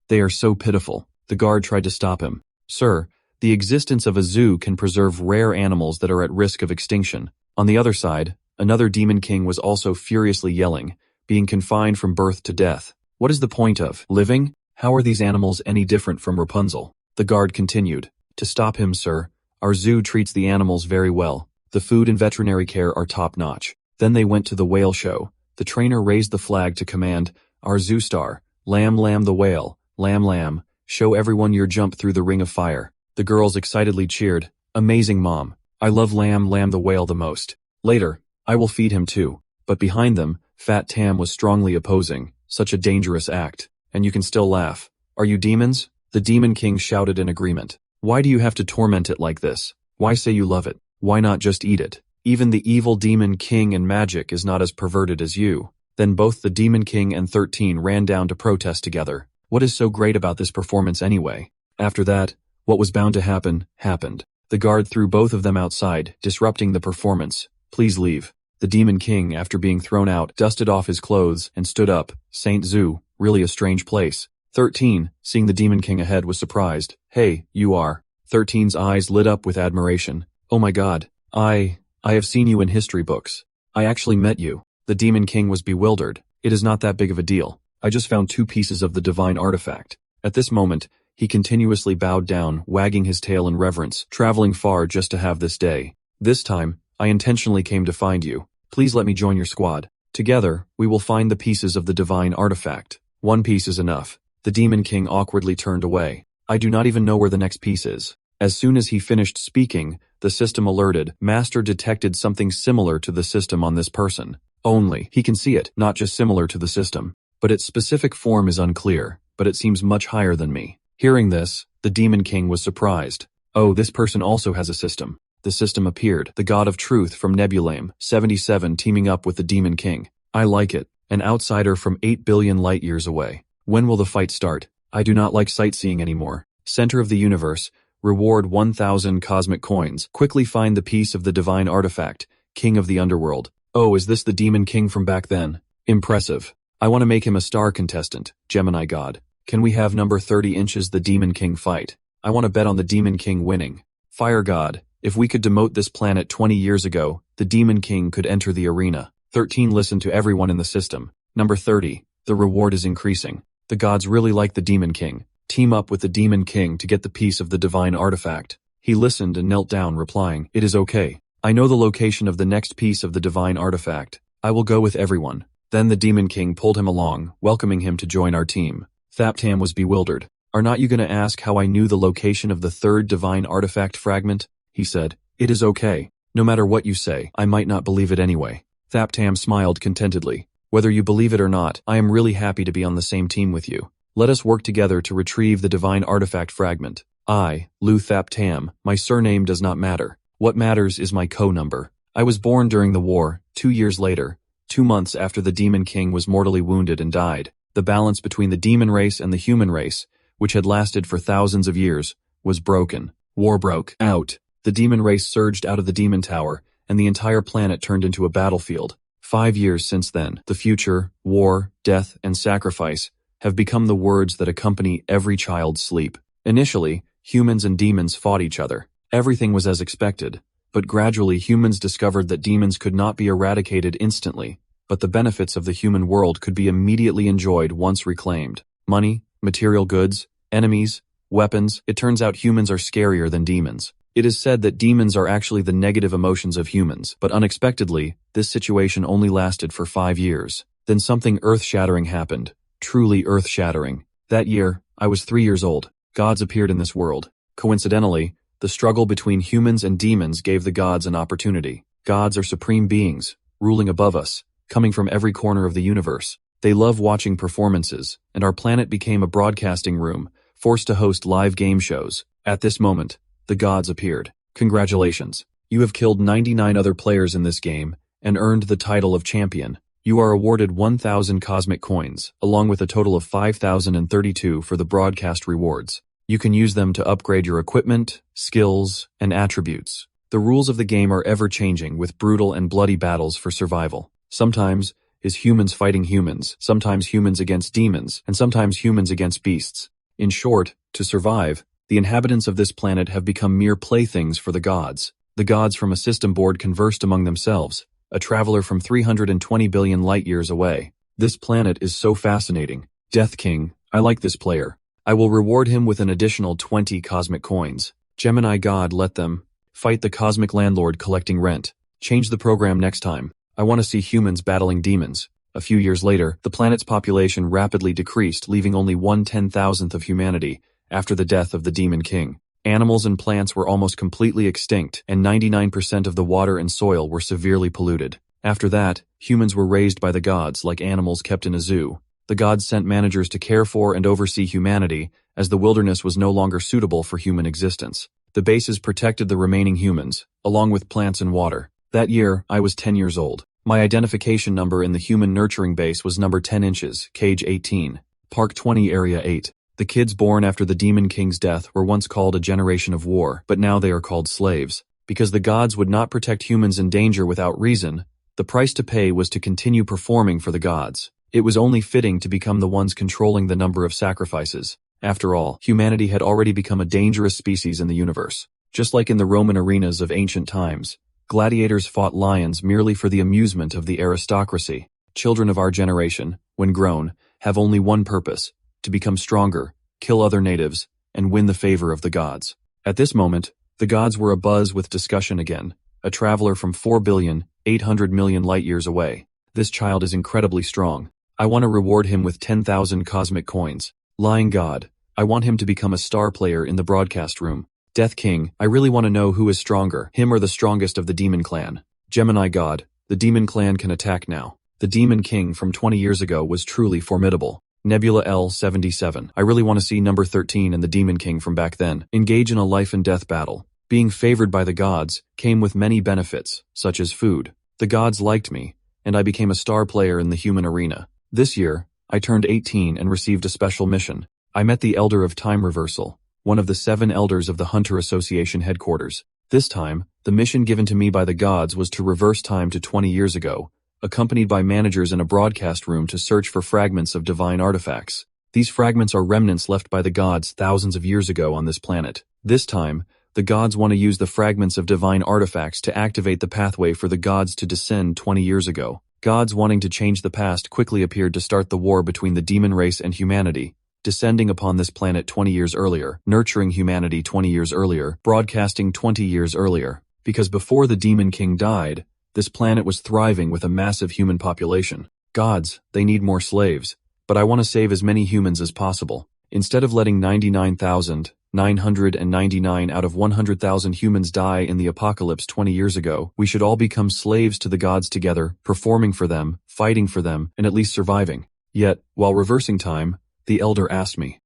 They are so pitiful." The guard tried to stop him. "Sir, the existence of a zoo can preserve rare animals that are at risk of extinction." On the other side, another Demon King was also furiously yelling, "Being confined from birth to death. What is the point of living? How are these animals any different from Rapunzel?" The guard continued, "To stop him, sir, our zoo treats the animals very well. The food and veterinary care are top-notch." Then they went to the whale show. The trainer raised the flag to command, "Our zoo star, Lamb Lamb the whale, Lamb Lamb, show everyone your jump through the ring of fire." The girls excitedly cheered, "Amazing, Mom. I love Lamb Lamb the whale the most. Later, I will feed him too." But behind them, Fat Tam was strongly opposing, "Such a dangerous act. And you can still laugh. Are you demons?" The Demon King shouted in agreement. "Why do you have to torment it like this? Why say you love it? Why not just eat it? Even the evil Demon King and magic is not as perverted as you." Then both the Demon King and 13 ran down to protest together. What is so great about this performance anyway? After that, what was bound to happen, happened. The guard threw both of them outside, disrupting the performance. "Please leave." The Demon King, after being thrown out, dusted off his clothes and stood up. Saint Zoo, really a strange place. 13, seeing the Demon King ahead, was surprised. "Hey, you are." 13's eyes lit up with admiration. "Oh my god, I have seen you in history books. I actually met you." The Demon King was bewildered. "It is not that big of a deal. I just found 2 pieces of the divine artifact." At this moment, he continuously bowed down, wagging his tail in reverence, traveling far just to have this day. "This time, I intentionally came to find you. Please let me join your squad. Together, we will find the pieces of the divine artifact. 1 piece is enough." The Demon King awkwardly turned away. "I do not even know where the next piece is." As soon as he finished speaking, the system alerted, "Master detected something similar to the system on this person. Only, he can see it, not just similar to the system. But its specific form is unclear, but it seems much higher than me." Hearing this, the Demon King was surprised. "Oh, this person also has a system." The system appeared, the God of Truth from Nebulame, 77, teaming up with the Demon King. "I like it. An outsider from 8 billion light years away. When will the fight start? I do not like sightseeing anymore. Center of the universe, reward 1,000 cosmic coins. Quickly find the piece of the divine artifact, King of the Underworld." "Oh, is this the Demon King from back then? Impressive. I want to make him a star contestant, Gemini God. Can we have number 30 inches the Demon King fight? I want to bet on the Demon King winning. Fire God, if we could demote this planet 20 years ago, the Demon King could enter the arena." 13. Listen to everyone in the system. Number 30. The reward is increasing. The gods really like the Demon King. Team up with the Demon King to get the piece of the divine artifact. He listened and knelt down, replying, "It is okay. I know the location of the next piece of the divine artifact. I will go with everyone." Then the Demon King pulled him along, welcoming him to join our team. Thaptam was bewildered. "Are not you going to ask how I knew the location of the third divine artifact fragment?" He said. "It is okay. No matter what you say, I might not believe it anyway." Thaptam smiled contentedly. "Whether you believe it or not, I am really happy to be on the same team with you. Let us work together to retrieve the divine artifact fragment. I, Lu Thaptam, my surname does not matter. What matters is my co-number. I was born during the war, 2 years later, 2 months after the Demon King was mortally wounded and died. The balance between the demon race and the human race, which had lasted for thousands of years, was broken. War broke out. The demon race surged out of the demon tower, and the entire planet turned into a battlefield. 5 years since then, the future, war, death, and sacrifice have become the words that accompany every child's sleep. Initially, humans and demons fought each other. Everything was as expected, but gradually humans discovered that demons could not be eradicated instantly, but the benefits of the human world could be immediately enjoyed once reclaimed. Money, material goods, enemies, weapons. It turns out humans are scarier than demons. It is said that demons are actually the negative emotions of humans, but unexpectedly, this situation only lasted for 5 years. Then something earth-shattering happened. Truly earth-shattering. That year, I was 3 years old. Gods appeared in this world. Coincidentally, the struggle between humans and demons gave the gods an opportunity. Gods are supreme beings, ruling above us, coming from every corner of the universe. They love watching performances, and our planet became a broadcasting room, forced to host live game shows. At this moment, the gods appeared. Congratulations. You have killed 99 other players in this game, and earned the title of champion. You are awarded 1,000 cosmic coins, along with a total of 5,032 for the broadcast rewards. You can use them to upgrade your equipment, skills, and attributes. The rules of the game are ever-changing, with brutal and bloody battles for survival. Sometimes is humans fighting humans, sometimes humans against demons, and sometimes humans against beasts. In short, to survive, the inhabitants of this planet have become mere playthings for the gods. The gods from a system board conversed among themselves, a traveler from 320 billion light-years away. This planet is so fascinating. Death King, I like this player. I will reward him with an additional 20 cosmic coins. Gemini God, let them fight the cosmic landlord collecting rent. Change the program next time. I want to see humans battling demons. A few years later, the planet's population rapidly decreased, leaving only 1/10,000th of humanity after the death of the Demon King. Animals and plants were almost completely extinct, and 99% of the water and soil were severely polluted. After that, humans were raised by the gods like animals kept in a zoo. The gods sent managers to care for and oversee humanity, as the wilderness was no longer suitable for human existence. The bases protected the remaining humans, along with plants and water. That year, I was 10 years old. My identification number in the human nurturing base was number 10 inches, cage 18, Park 20, Area 8. The kids born after the Demon King's death were once called a generation of war, but now they are called slaves. Because the gods would not protect humans in danger without reason, the price to pay was to continue performing for the gods. It was only fitting to become the ones controlling the number of sacrifices. After all, humanity had already become a dangerous species in the universe. Just like in the Roman arenas of ancient times, gladiators fought lions merely for the amusement of the aristocracy. Children of our generation, when grown, have only one purpose: to become stronger, kill other natives, and win the favor of the gods. At this moment, the gods were abuzz with discussion again, a traveler from 4,800,000,000 light-years away. This child is incredibly strong. I want to reward him with 10,000 cosmic coins. Lying God, I want him to become a star player in the broadcast room. Death King, I really want to know who is stronger, him or the strongest of the Demon Clan. Gemini God, the Demon Clan can attack now. The Demon King from 20 years ago was truly formidable. Nebula L77, I really want to see number 13 and the Demon King from back then engage in a life and death battle. Being favored by the gods came with many benefits, such as food. The gods liked me, and I became a star player in the human arena. This year, I turned 18 and received a special mission. I met the Elder of Time Reversal, one of the 7 elders of the Hunter Association headquarters. This time, the mission given to me by the gods was to reverse time to 20 years ago, accompanied by managers in a broadcast room to search for fragments of divine artifacts. These fragments are remnants left by the gods thousands of years ago on this planet. This time, the gods want to use the fragments of divine artifacts to activate the pathway for the gods to descend 20 years ago. Gods wanting to change the past quickly appeared to start the war between the demon race and humanity, descending upon this planet 20 years earlier, nurturing humanity 20 years earlier, broadcasting 20 years earlier. Because before the Demon King died, this planet was thriving with a massive human population. Gods, they need more slaves, but I want to save as many humans as possible. Instead of letting 99,999 out of 100,000 humans die in the apocalypse 20 years ago, we should all become slaves to the gods together, performing for them, fighting for them, and at least surviving. Yet, while reversing time, the elder asked me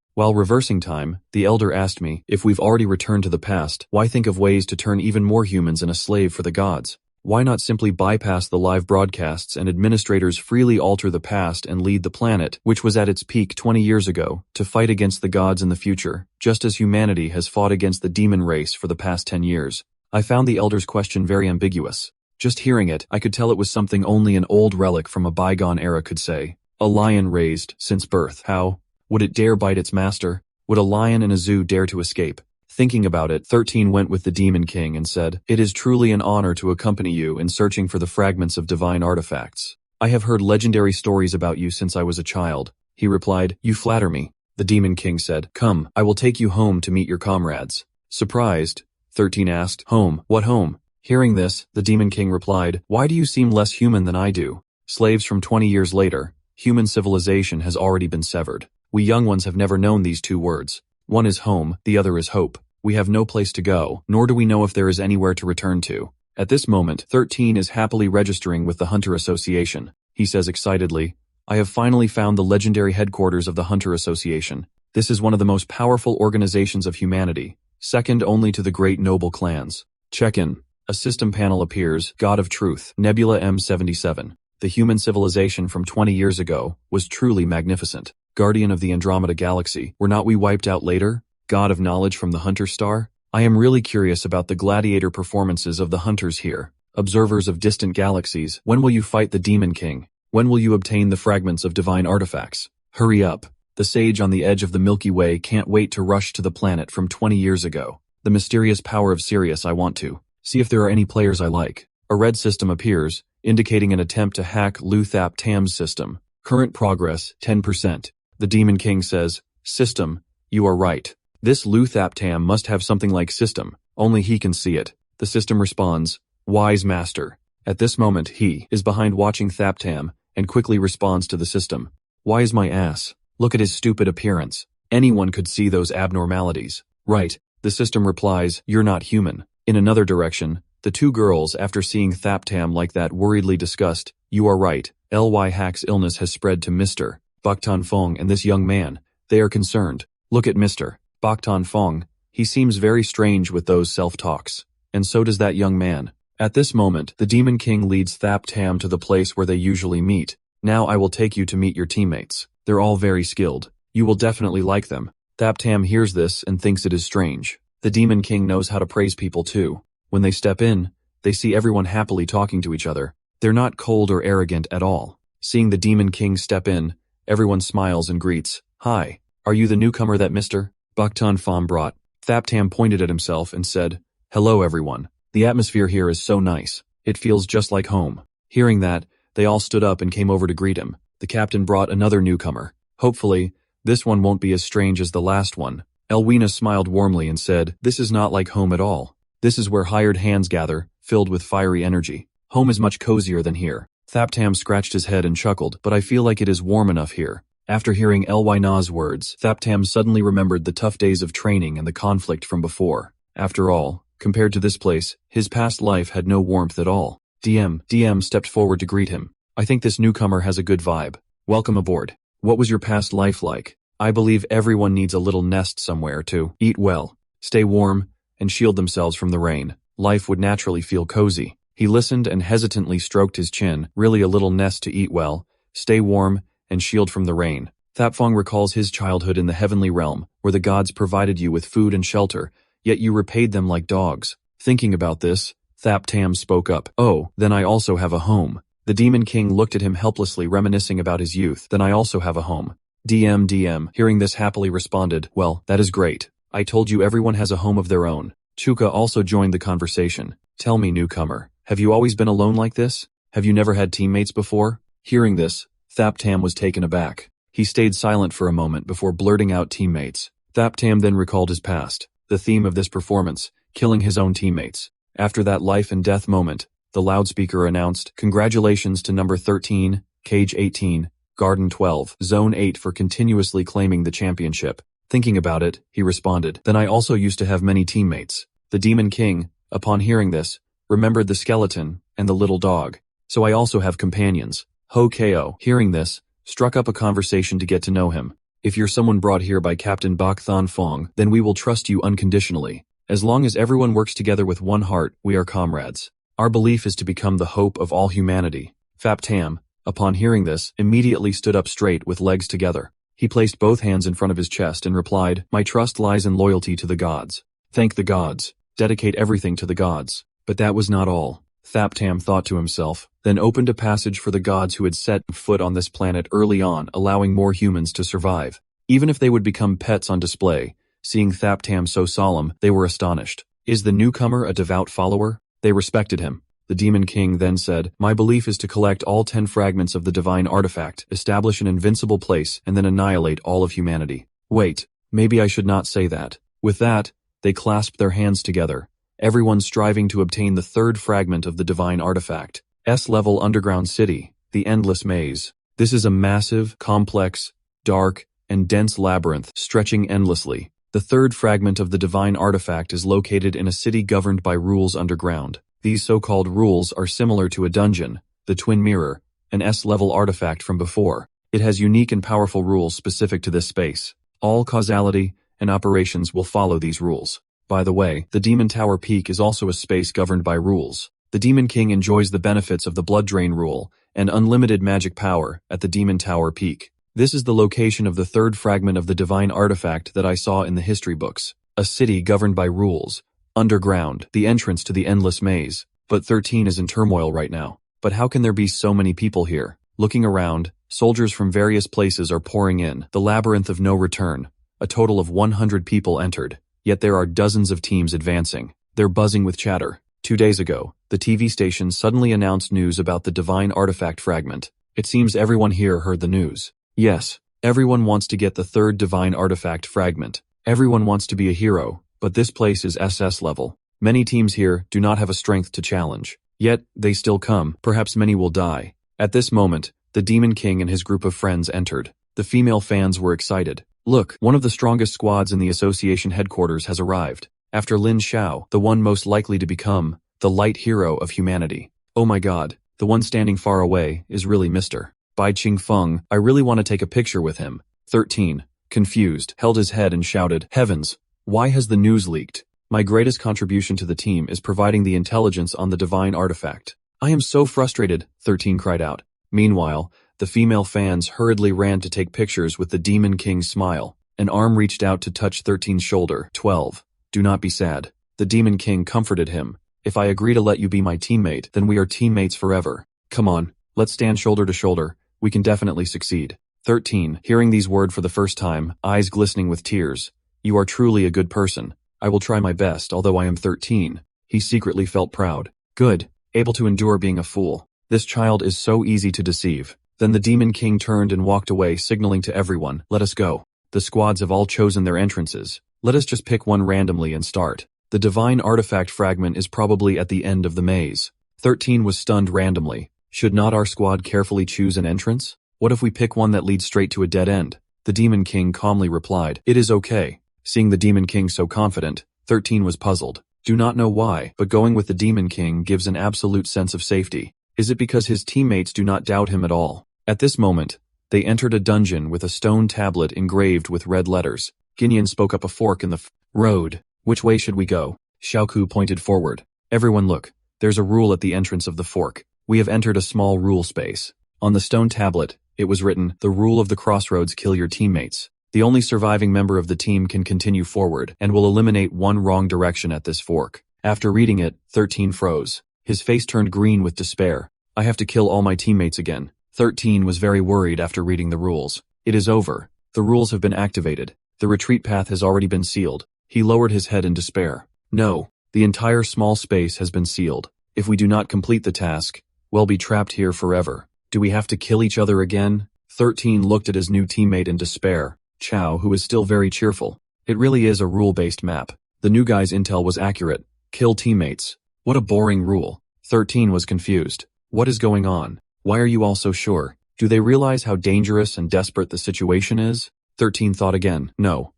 if we've already returned to the past, why think of ways to turn even more humans into a slave for the gods? Why not simply bypass the live broadcasts and administrators freely alter the past and lead the planet, which was at its peak 20 years ago, to fight against the gods in the future, just as humanity has fought against the demon race for the past 10 years? I found the elder's question very ambiguous. Just hearing it, I could tell it was something only an old relic from a bygone era could say. A lion raised since birth. How? Would it dare bite its master? Would a lion in a zoo dare to escape? Thinking about it, 13 went with the Demon King and said, "It is truly an honor to accompany you in searching for the fragments of divine artifacts. I have heard legendary stories about you since I was a child." He replied, "You flatter me." The Demon King said, "Come, I will take you home to meet your comrades." Surprised, 13 asked, "Home? What home?" Hearing this, the Demon King replied, "Why do you seem less human than I do? Slaves from 20 years later, human civilization has already been severed. We young ones have never known these two words. One is home, the other is hope. We have no place to go, nor do we know if there is anywhere to return to." At this moment, 13 is happily registering with the Hunter Association. He says excitedly, "I have finally found the legendary headquarters of the Hunter Association. This is one of the most powerful organizations of humanity, second only to the great noble clans. Check in." A system panel appears, God of Truth, Nebula M77. The human civilization from 20 years ago was truly magnificent. Guardian of the Andromeda Galaxy, were not we wiped out later? God of Knowledge from the Hunter Star? I am really curious about the gladiator performances of the hunters here. Observers of distant galaxies, when will you fight the Demon King? When will you obtain the fragments of divine artifacts? Hurry up. The sage on the edge of the Milky Way can't wait to rush to the planet from 20 years ago. The mysterious power of Sirius I want to. See if there are any players I like. A red system appears, indicating an attempt to hack Luthap Tam's system. Current progress, 10%. The Demon King says, "System, you are right. This Luthap Tam must have something like system, only he can see it." The system responds, "Wise master." At this moment he is behind watching Thaptam and quickly responds to the system. "Why is my ass? Look at his stupid appearance. Anyone could see those abnormalities." "Right." The system replies, "You're not human." In another direction, the two girls, after seeing Thaptam like that, worriedly discussed, "You are right. Ly Hack's illness has spread to Mr. Boktan Fong and this young man. They are concerned. Look at Mr. Boktan Fong. He seems very strange with those self-talks. And so does that young man." At this moment, the Demon King leads Thaptam to the place where they usually meet. "Now I will take you to meet your teammates. They're all very skilled. You will definitely like them." Thaptam hears this and thinks it is strange. The Demon King knows how to praise people too. When they step in, they see everyone happily talking to each other. They're not cold or arrogant at all. Seeing the Demon King step in, everyone smiles and greets. "Hi, are you the newcomer that Mr. Boktan Fong brought?" Thaptam pointed at himself and said, "Hello everyone. The atmosphere here is so nice. It feels just like home." Hearing that, they all stood up and came over to greet him. The captain brought another newcomer. Hopefully, this one won't be as strange as the last one. Elwina smiled warmly and said, "This is not like home at all. This is where hired hands gather, filled with fiery energy. Home is much cozier than here." Thaptam scratched his head and chuckled, "But I feel like it is warm enough here." After hearing Elwina's words, Thaptam suddenly remembered the tough days of training and the conflict from before. After all, compared to this place, his past life had no warmth at all. DM stepped forward to greet him. "I think this newcomer has a good vibe. Welcome aboard. What was your past life like? I believe everyone needs a little nest somewhere to eat well, stay warm, and shield themselves from the rain. Life would naturally feel cozy." He listened and hesitantly stroked his chin. Really, a little nest to eat well, stay warm, and shield from the rain. Thapfong recalls his childhood in the heavenly realm, where the gods provided you with food and shelter, yet you repaid them like dogs. Thinking about this, Thaptam spoke up. "Oh, then I also have a home." The Demon King looked at him helplessly, reminiscing about his youth. "Then I also have a home." DM, hearing this, happily responded, "Well, that is great. I told you everyone has a home of their own." Chuka also joined the conversation. "Tell me, newcomer, have you always been alone like this?" Have you never had teammates before? Hearing this, Thaptam was taken aback. He stayed silent for a moment before blurting out teammates. Thaptam then recalled his past, the theme of this performance, killing his own teammates. After that life and death moment, the loudspeaker announced, "Congratulations to number 13, Cage 18, Garden 12, Zone 8 for continuously claiming the championship." Thinking about it, he responded, "Then I also used to have many teammates." The Demon King, upon hearing this, remembered the skeleton and the little dog. "So I also have companions." Ho Ko, hearing this, struck up a conversation to get to know him. "If you're someone brought here by Captain Bak Thon Fong, then we will trust you unconditionally. As long as everyone works together with one heart, we are comrades. Our belief is to become the hope of all humanity." Thaptam, upon hearing this, immediately stood up straight with legs together. He placed both hands in front of his chest and replied, "My trust lies in loyalty to the gods. Thank the gods. Dedicate everything to the gods." But that was not all. Thaptam thought to himself, then opened a passage for the gods who had set foot on this planet early on, allowing more humans to survive. Even if they would become pets on display, seeing Thaptam so solemn, they were astonished. Is the newcomer a devout follower? They respected him. The Demon King then said, "My belief is to collect all 10 fragments of the divine artifact, establish an invincible place, and then annihilate all of humanity." Wait, maybe I should not say that. With that, they clasped their hands together, everyone striving to obtain the 3rd fragment of the divine artifact. S-level underground city, the endless maze. This is a massive, complex, dark, and dense labyrinth stretching endlessly. The 3rd fragment of the divine artifact is located in a city governed by rules underground. These so-called rules are similar to a dungeon, the Twin Mirror, an S-level artifact from before. It has unique and powerful rules specific to this space. All causality and operations will follow these rules. By the way, the Demon Tower Peak is also a space governed by rules. The Demon King enjoys the benefits of the Blood Drain rule and unlimited magic power at the Demon Tower Peak. This is the location of the 3rd fragment of the divine artifact that I saw in the history books. A city governed by rules. Underground, the entrance to the endless maze. But 13 is in turmoil right now. But how can there be so many people here? Looking around, soldiers from various places are pouring in. The labyrinth of no return. A total of 100 people entered. Yet there are dozens of teams advancing. They're buzzing with chatter. 2 days ago, the TV station suddenly announced news about the divine artifact fragment. It seems everyone here heard the news. Yes, everyone wants to get the 3rd divine artifact fragment. Everyone wants to be a hero, but this place is SS level. Many teams here do not have a strength to challenge. Yet, they still come. Perhaps many will die. At this moment, the Demon King and his group of friends entered. The female fans were excited. Look, one of the strongest squads in the association headquarters has arrived. After Lin Xiao, the one most likely to become the light hero of humanity. Oh my god, the one standing far away is really Mr. Bai Qingfeng. I really want to take a picture with him. 13, confused, held his head and shouted, "Heavens, why has the news leaked? My greatest contribution to the team is providing the intelligence on the divine artifact. I am so frustrated," 13 cried out. Meanwhile, the female fans hurriedly ran to take pictures with the Demon King's smile. An arm reached out to touch 13's shoulder. 12. Do not be sad. The Demon King comforted him. If I agree to let you be my teammate, then we are teammates forever. Come on, let's stand shoulder to shoulder. We can definitely succeed. 13, hearing these words for the first time, eyes glistening with tears. You are truly a good person. I will try my best, although I am 13. He secretly felt proud. Good, able to endure being a fool. This child is so easy to deceive. Then the Demon King turned and walked away, signaling to everyone, "Let us go. The squads have all chosen their entrances. Let us just pick one randomly and start. The divine artifact fragment is probably at the end of the maze." 13 was stunned randomly. Should not our squad carefully choose an entrance? What if we pick one that leads straight to a dead end? The Demon King calmly replied, "It is okay." Seeing the Demon King so confident, 13 was puzzled. Do not know why, but going with the Demon King gives an absolute sense of safety. Is it because his teammates do not doubt him at all? At this moment, they entered a dungeon with a stone tablet engraved with red letters. Ginyan spoke up, "A fork in the road. Which way should we go?" Xiaoku pointed forward. "Everyone look, there's a rule at the entrance of the fork. We have entered a small rule space." On the stone tablet, it was written, "The rule of the crossroads: kill your teammates. The only surviving member of the team can continue forward and will eliminate one wrong direction at this fork." After reading it, 13 froze. His face turned green with despair. "I have to kill all my teammates again." 13 was very worried after reading the rules. It is over. The rules have been activated. The retreat path has already been sealed. He lowered his head in despair. No, the entire small space has been sealed. If we do not complete the task, We'll be trapped here forever. Do we have to kill each other again? 13 looked at his new teammate in despair. Chow, who is still very cheerful. It really is a rule-based map. The new guy's intel was accurate. Kill teammates. What a boring rule. 13 was confused. What is going on? Why are you all so sure? Do they realize how dangerous and desperate the situation is? 13 thought again. No.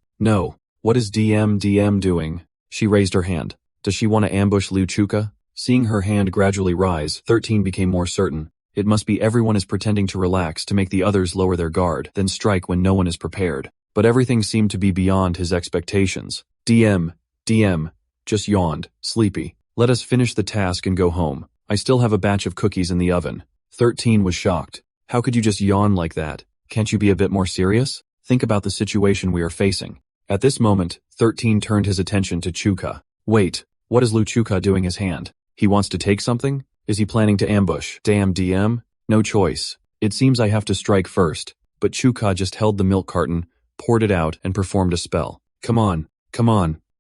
What is DM doing? She raised her hand. Does she want to ambush Liu Chuka? Seeing her hand gradually rise, 13 became more certain. It must be everyone is pretending to relax to make the others lower their guard, then strike when no one is prepared. But everything seemed to be beyond his expectations. DM, just yawned, sleepy. Let us finish the task and go home. I still have a batch of cookies in the oven. 13 was shocked. How could you just yawn like that? Can't you be a bit more serious? Think about the situation we are facing. At this moment, 13 turned his attention to Chuka. Wait, what is Liu Chuka doing his hand? He wants to take something? Is he planning to ambush? Damn DM? No choice. It seems I have to strike first. But Chuka just held the milk carton, poured it out, and performed a spell. Come on.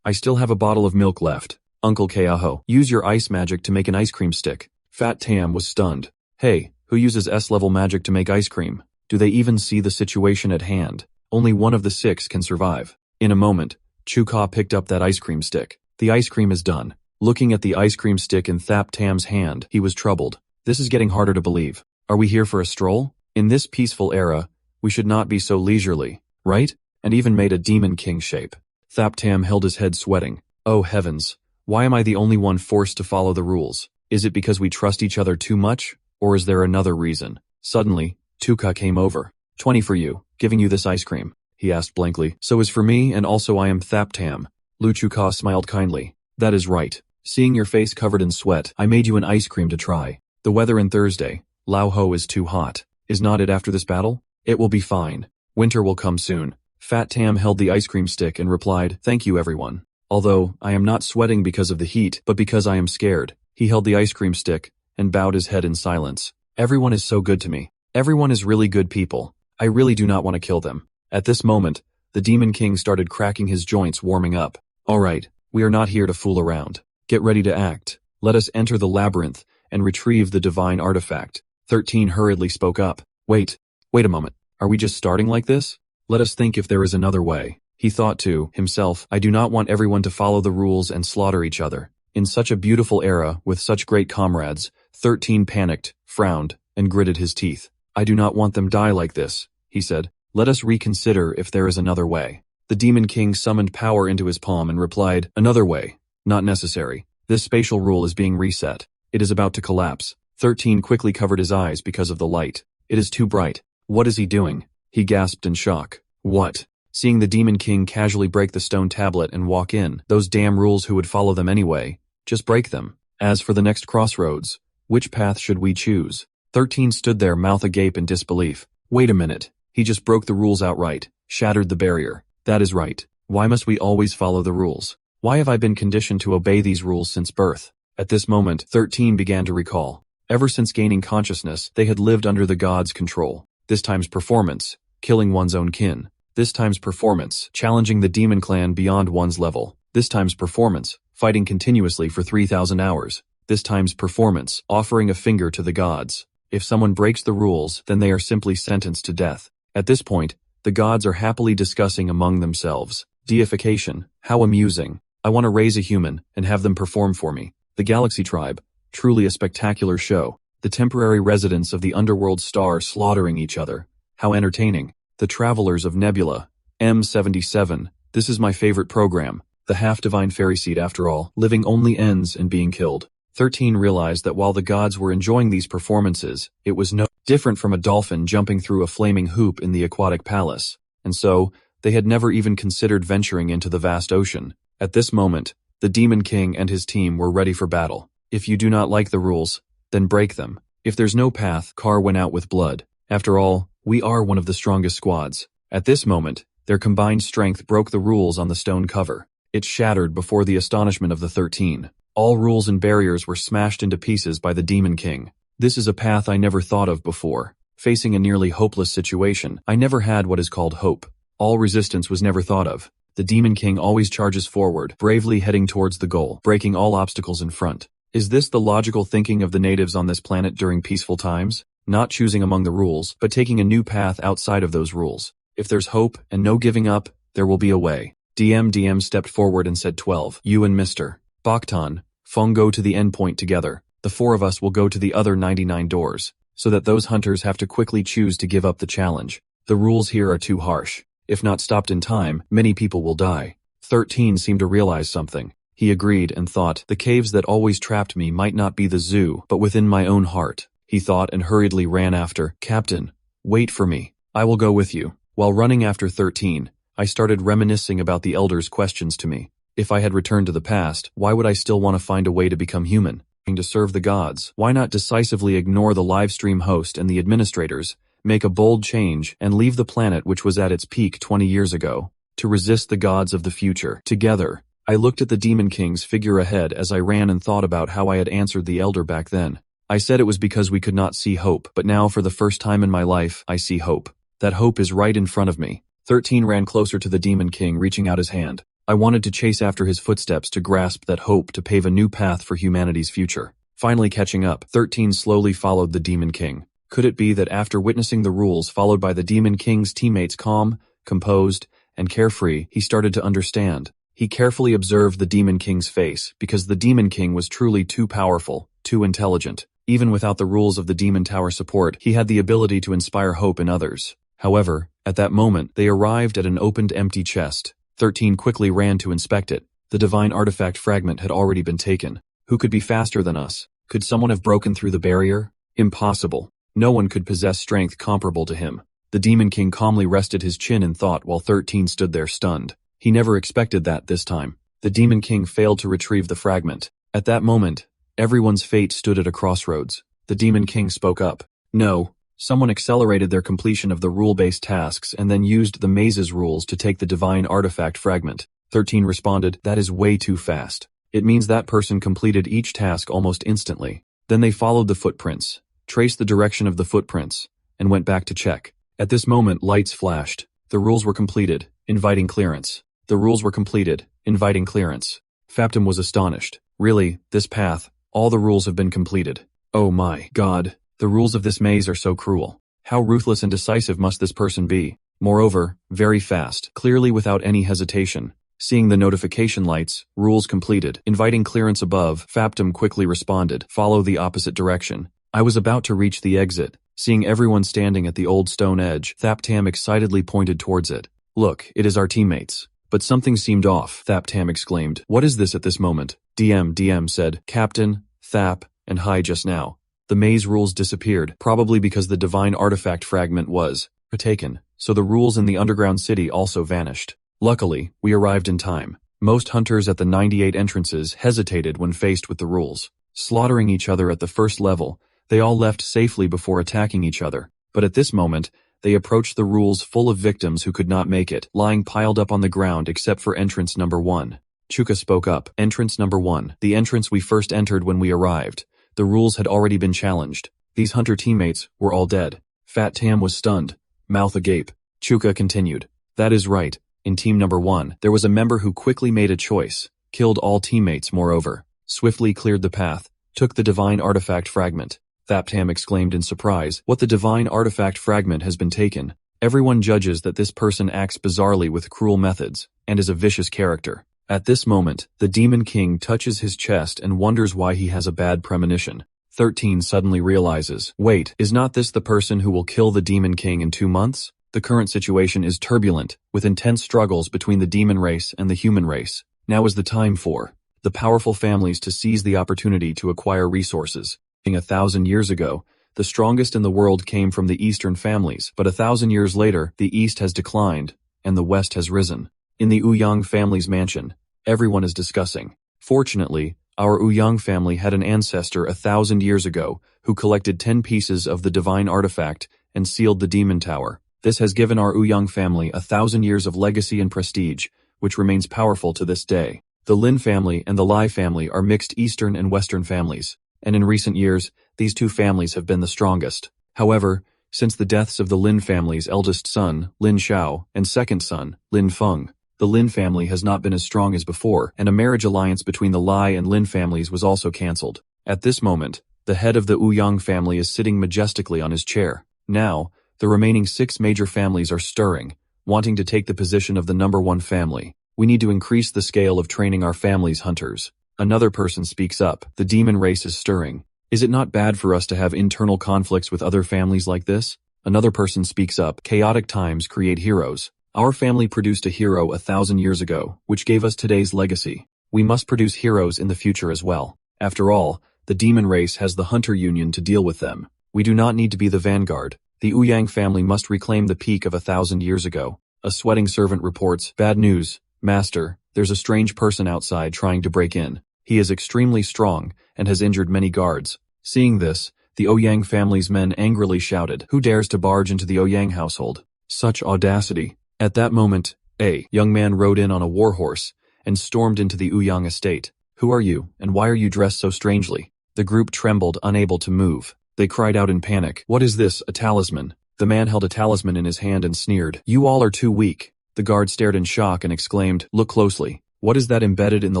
I still have a bottle of milk left. Uncle Keaho, use your ice magic to make an ice cream stick. Fat Tam was stunned. Hey, who uses S-level magic to make ice cream? Do they even see the situation at hand? Only one of the 6 can survive. In a moment, Chuka picked up that ice cream stick. The ice cream is done. Looking at the ice cream stick in Thap Tam's hand, he was troubled. This is getting harder to believe. Are we here for a stroll? In this peaceful era, we should not be so leisurely, right? And even made a demon king shape. Thap Tam held his head sweating. Oh heavens, why am I the only one forced to follow the rules? Is it because we trust each other too much? Or is there another reason? Suddenly, Chuka came over. 20 for you, giving you this ice cream. He asked blankly. So is for me, and also I am Thap Tam. Liu Chuka smiled kindly. That is right. Seeing your face covered in sweat, I made you an ice cream to try. The weather in Thursday, Lao Ho is too hot. Is not it after this battle? It will be fine. Winter will come soon. Fat Tam held the ice cream stick and replied, thank you everyone. Although, I am not sweating because of the heat, but because I am scared. He held the ice cream stick and bowed his head in silence. Everyone is so good to me. Everyone is really good people. I really do not want to kill them. At this moment, the Demon King started cracking his joints, warming up. Alright, we are not here to fool around. Get ready to act. Let us enter the labyrinth and retrieve the divine artifact. 13 hurriedly spoke up. Wait a moment. Are we just starting like this? Let us think if there is another way. He thought to himself, I do not want everyone to follow the rules and slaughter each other. In such a beautiful era, with such great comrades, 13 panicked, frowned, and gritted his teeth. I do not want them die like this, he said. Let us reconsider if there is another way. The Demon King summoned power into his palm and replied, another way. Not necessary. This spatial rule is being reset. It is about to collapse. 13 quickly covered his eyes because of the light. It is too bright. What is he doing? He gasped in shock. What? Seeing the Demon King casually break the stone tablet and walk in, those damn rules, who would follow them anyway? Just break them. As for the next crossroads, which path should we choose? 13 stood there, mouth agape in disbelief. Wait a minute. He just broke the rules outright, shattered the barrier. That is right. Why must we always follow the rules? Why have I been conditioned to obey these rules since birth? At this moment, 13 began to recall. Ever since gaining consciousness, they had lived under the gods' control. This time's performance, killing one's own kin. This time's performance, challenging the demon clan beyond one's level. This time's performance, fighting continuously for 3,000 hours. This time's performance, offering a finger to the gods. If someone breaks the rules, then they are simply sentenced to death. At this point, the gods are happily discussing among themselves. Deification, how amusing. I want to raise a human and have them perform for me. The Galaxy Tribe, truly a spectacular show. The temporary residents of the underworld star slaughtering each other. How entertaining. The Travelers of Nebula, M77. This is my favorite program. The half-divine fairy seed, after all, living only ends in being killed. 13 realized that while the gods were enjoying these performances, it was no different from a dolphin jumping through a flaming hoop in the aquatic palace. And so, they had never even considered venturing into the vast ocean. At this moment, the Demon King and his team were ready for battle. If you do not like the rules, then break them. If there's no path, Carr went out with blood. After all, we are one of the strongest squads. At this moment, their combined strength broke the rules on the stone cover. It shattered before the astonishment of the 13. All rules and barriers were smashed into pieces by the Demon King. This is a path I never thought of before. Facing a nearly hopeless situation, I never had what is called hope. All resistance was never thought of. The Demon King always charges forward, bravely heading towards the goal, breaking all obstacles in front. Is this the logical thinking of the natives on this planet during peaceful times? Not choosing among the rules, but taking a new path outside of those rules. If there's hope and no giving up, there will be a way. DM stepped forward and said 12. You and Mr. Boktan, Feng go to the endpoint together. The 4 of us will go to the other 99 doors, so that those hunters have to quickly choose to give up the challenge. The rules here are too harsh. If not stopped in time, many people will die. 13 seemed to realize something. He agreed and thought, the caves that always trapped me might not be the zoo, but within my own heart. He thought and hurriedly ran after. Captain, wait for me. I will go with you. While running after 13, I started reminiscing about the elders' questions to me. If I had returned to the past, why would I still want to find a way to become human? To serve the gods, why not decisively ignore the livestream host and the administrators, make a bold change, and leave the planet which was at its peak 20 years ago, to resist the gods of the future? Together, I looked at the Demon King's figure ahead as I ran and thought about how I had answered the elder back then. I said it was because we could not see hope, but now for the first time in my life, I see hope. That hope is right in front of me. 13 ran closer to the Demon King, reaching out his hand. I wanted to chase after his footsteps to grasp that hope to pave a new path for humanity's future. Finally catching up, 13 slowly followed the Demon King. Could it be that after witnessing the rules followed by the Demon King's teammates calm, composed, and carefree, he started to understand? He carefully observed the Demon King's face, because the Demon King was truly too powerful, too intelligent. Even without the rules of the Demon Tower support, he had the ability to inspire hope in others. However, at that moment, they arrived at an opened empty chest. 13 quickly ran to inspect it. The divine artifact fragment had already been taken. Who could be faster than us? Could someone have broken through the barrier? Impossible. No one could possess strength comparable to him. The Demon King calmly rested his chin in thought while 13 stood there stunned. He never expected that this time. The Demon King failed to retrieve the fragment. At that moment, everyone's fate stood at a crossroads. The Demon King spoke up. No. Someone accelerated their completion of the rule-based tasks and then used the maze's rules to take the divine artifact fragment. 13 responded, that is way too fast. It means that person completed each task almost instantly. Then they followed the footprints, traced the direction of the footprints, and went back to check. At this moment, lights flashed. The rules were completed, inviting clearance. The rules were completed, inviting clearance. Faptum was astonished. Really, this path, all the rules have been completed. Oh my God. The rules of this maze are so cruel. How ruthless and decisive must this person be? Moreover, very fast, clearly without any hesitation. Seeing the notification lights, rules completed, inviting clearance above, Faptum quickly responded, follow the opposite direction. I was about to reach the exit. Seeing everyone standing at the old stone edge, Thaptam excitedly pointed towards it. Look, it is our teammates. But something seemed off, Thaptam exclaimed. What is this at this moment? DM said, Captain, Thap, and hi just now. The maze rules disappeared, probably because the divine artifact fragment was taken, so the rules in the underground city also vanished. Luckily, we arrived in time. Most hunters at the 98 entrances hesitated when faced with the rules. Slaughtering each other at the first level, they all left safely before attacking each other. But at this moment, they approached the rules full of victims who could not make it, lying piled up on the ground except for entrance number 1. Chuka spoke up. Entrance number 1, the entrance we first entered when we arrived. The rules had already been challenged. These hunter teammates were all dead. Fat Tam was stunned, mouth agape. Chuka continued. That is right. In team number 1, there was a member who quickly made a choice, killed all teammates moreover, swiftly cleared the path, took the divine artifact fragment. Thaptam exclaimed in surprise, what the divine artifact fragment has been taken. Everyone judges that this person acts bizarrely with cruel methods, and is a vicious character. At this moment, the Demon King touches his chest and wonders why he has a bad premonition. 13 suddenly realizes, wait, is not this the person who will kill the Demon King in 2 months? The current situation is turbulent, with intense struggles between the demon race and the human race. Now is the time for the powerful families to seize the opportunity to acquire resources. 1,000 years ago, the strongest in the world came from the Eastern families, but 1,000 years later, the East has declined, and the West has risen. In the Ouyang family's mansion, everyone is discussing. Fortunately, our Ouyang family had an ancestor 1,000 years ago who collected 10 pieces of the divine artifact and sealed the demon tower. This has given our Ouyang family 1,000 years of legacy and prestige, which remains powerful to this day. The Lin family and the Lai family are mixed Eastern and Western families, and in recent years, these two families have been the strongest. However, since the deaths of the Lin family's eldest son, Lin Xiao, and second son, Lin Feng, The Lin family has not been as strong as before, and a marriage alliance between the Lai and Lin families was also cancelled. At this moment, the head of the Ouyang family is sitting majestically on his chair. Now, the remaining 6 major families are stirring, wanting to take the position of the #1 family. We need to increase the scale of training our family's hunters. Another person speaks up. The demon race is stirring. Is it not bad for us to have internal conflicts with other families like this? Another person speaks up. Chaotic times create heroes. Our family produced a hero 1,000 years ago, which gave us today's legacy. We must produce heroes in the future as well. After all, the demon race has the hunter union to deal with them. We do not need to be the vanguard. The Ouyang family must reclaim the peak of 1,000 years ago. A sweating servant reports, "Bad news, Master, there's a strange person outside trying to break in. He is extremely strong and has injured many guards." Seeing this, the Ouyang family's men angrily shouted, "Who dares to barge into the Ouyang household? Such audacity." At that moment, a young man rode in on a war horse and stormed into the Ouyang estate. "Who are you, and why are you dressed so strangely?" The group trembled, unable to move. They cried out in panic, "What is this, a talisman?" The man held a talisman in his hand and sneered, "You all are too weak." The guard stared in shock and exclaimed, "Look closely. What is that embedded in the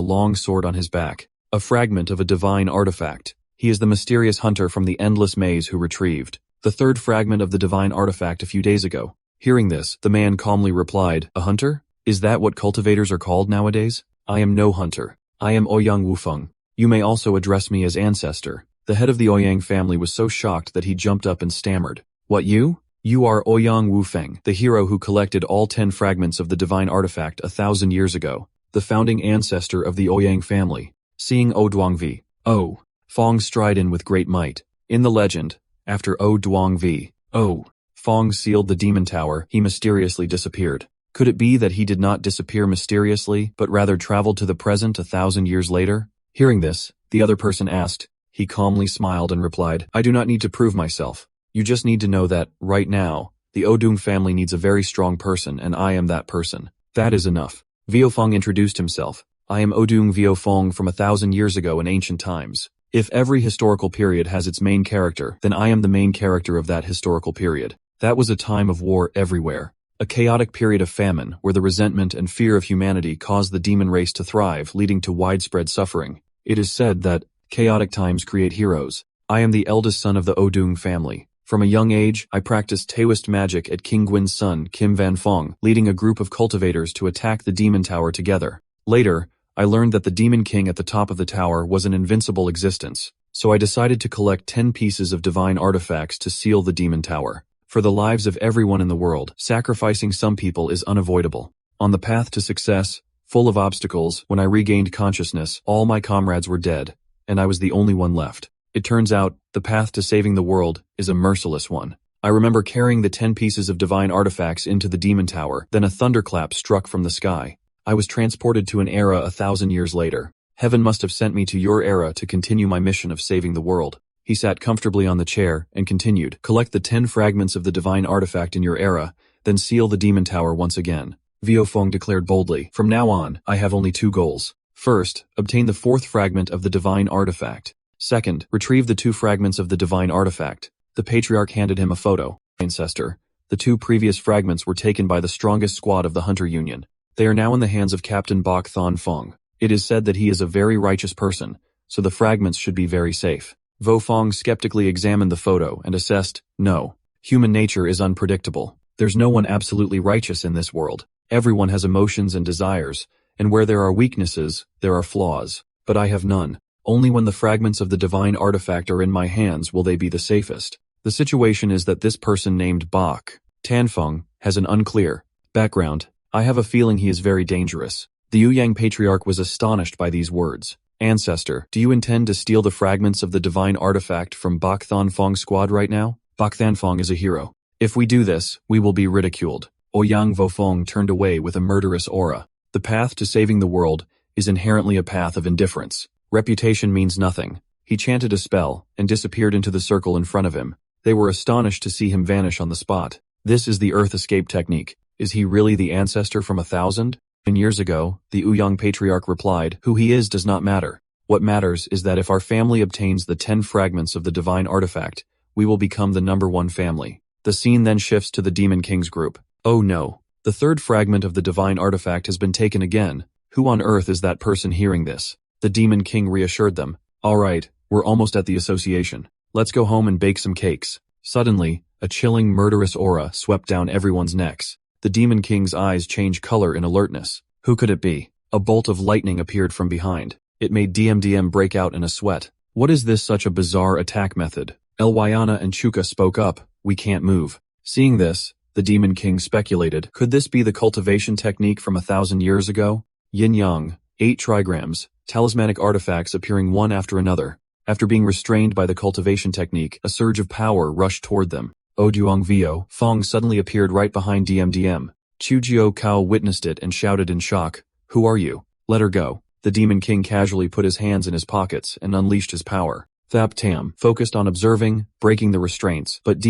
long sword on his back?" A fragment of a divine artifact. He is the mysterious hunter from the endless maze who retrieved the 3rd fragment of the divine artifact a few days ago. Hearing this, the man calmly replied, "A hunter? Is that what cultivators are called nowadays? I am no hunter. I am Ouyang Wufeng. You may also address me as ancestor." The head of the Ouyang family was so shocked that he jumped up and stammered, "What, you? You are Ouyang Wufeng, the hero who collected all 10 fragments of the divine artifact 1,000 years ago, the founding ancestor of the Ouyang family." Seeing O Duangvi, O Fong stride in with great might. In the legend, after O Duangvi, O Fong sealed the demon tower, he mysteriously disappeared. Could it be that he did not disappear mysteriously, but rather traveled to the present 1,000 years later? Hearing this, the other person asked. He calmly smiled and replied, "I do not need to prove myself. You just need to know that, right now, the Odung family needs a very strong person and I am that person. That is enough." Viofeng introduced himself. "I am Odung Viofeng from 1,000 years ago in ancient times. If every historical period has its main character, then I am the main character of that historical period. That was a time of war everywhere. A chaotic period of famine where the resentment and fear of humanity caused the demon race to thrive, leading to widespread suffering. It is said that chaotic times create heroes. I am the eldest son of the Odung family. From a young age, I practiced Taoist magic at King Gwyn's son, Kim Van Fong, leading a group of cultivators to attack the demon tower together. Later, I learned that the demon king at the top of the tower was an invincible existence, so I decided to collect 10 pieces of divine artifacts to seal the demon tower. For the lives of everyone in the world, sacrificing some people is unavoidable. On the path to success, full of obstacles, when I regained consciousness, all my comrades were dead, and I was the only one left. It turns out, the path to saving the world is a merciless one. I remember carrying the 10 pieces of divine artifacts into the demon tower, then a thunderclap struck from the sky. I was transported to an era 1,000 years later. Heaven must have sent me to your era to continue my mission of saving the world. He sat comfortably on the chair and continued, "Collect the 10 fragments of the divine artifact in your era, then seal the demon tower once again." Viofeng declared boldly, "From now on, I have only 2 goals. First, obtain the 4th fragment of the divine artifact. Second, retrieve the 2 fragments of the divine artifact." The patriarch handed him a photo. "Ancestor, the 2 previous fragments were taken by the strongest squad of the Hunter Union. They are now in the hands of Captain Bok Thon Fong. It is said that he is a very righteous person, so the fragments should be very safe." Vo Fong skeptically examined the photo and assessed, "No. Human nature is unpredictable. There's no one absolutely righteous in this world. Everyone has emotions and desires, and where there are weaknesses, there are flaws. But I have none. Only when the fragments of the divine artifact are in my hands will they be the safest." The situation is that this person named Bok Tanfeng has an unclear background. I have a feeling he is very dangerous. The Ouyang patriarch was astonished by these words. "Ancestor, do you intend to steal the fragments of the divine artifact from Bok Thon Fong's squad right now? Bok Thon Fong is a hero. If we do this, we will be ridiculed." Ouyang Vofeng turned away with a murderous aura. The path to saving the world is inherently a path of indifference. Reputation means nothing. He chanted a spell and disappeared into the circle in front of him. They were astonished to see him vanish on the spot. This is the Earth escape technique. Is he really the ancestor from 1,000 years ago? The Ouyang patriarch replied, "Who he is does not matter. What matters is that if our family obtains the 10 fragments of the divine artifact, we will become the #1 family." The scene then shifts to the Demon King's group. "Oh no, The third fragment of the divine artifact has been taken again. Who on earth is that person hearing this? The Demon King reassured them. Alright, we're almost at the association. Let's go home and bake some cakes. Suddenly, a chilling murderous aura swept down everyone's necks. The Demon King's eyes changed color in alertness. Who could it be? A bolt of lightning appeared from behind. It made DMDM break out in a sweat. What is this such a bizarre attack method? Elwyana and Chuka spoke up. We can't move. Seeing this, the Demon King speculated, could this be the cultivation technique from 1,000 years ago? Yin-yang, 8 trigrams, talismanic artifacts appearing one after another. After being restrained by the cultivation technique, a surge of power rushed toward them. Oduong Vio Fong suddenly appeared right behind DMDM. Chujio Kao witnessed it and shouted in shock, "Who are you? Let her go." The Demon King casually put his hands in his pockets and unleashed his power. Thap Tam focused on observing, breaking the restraints, but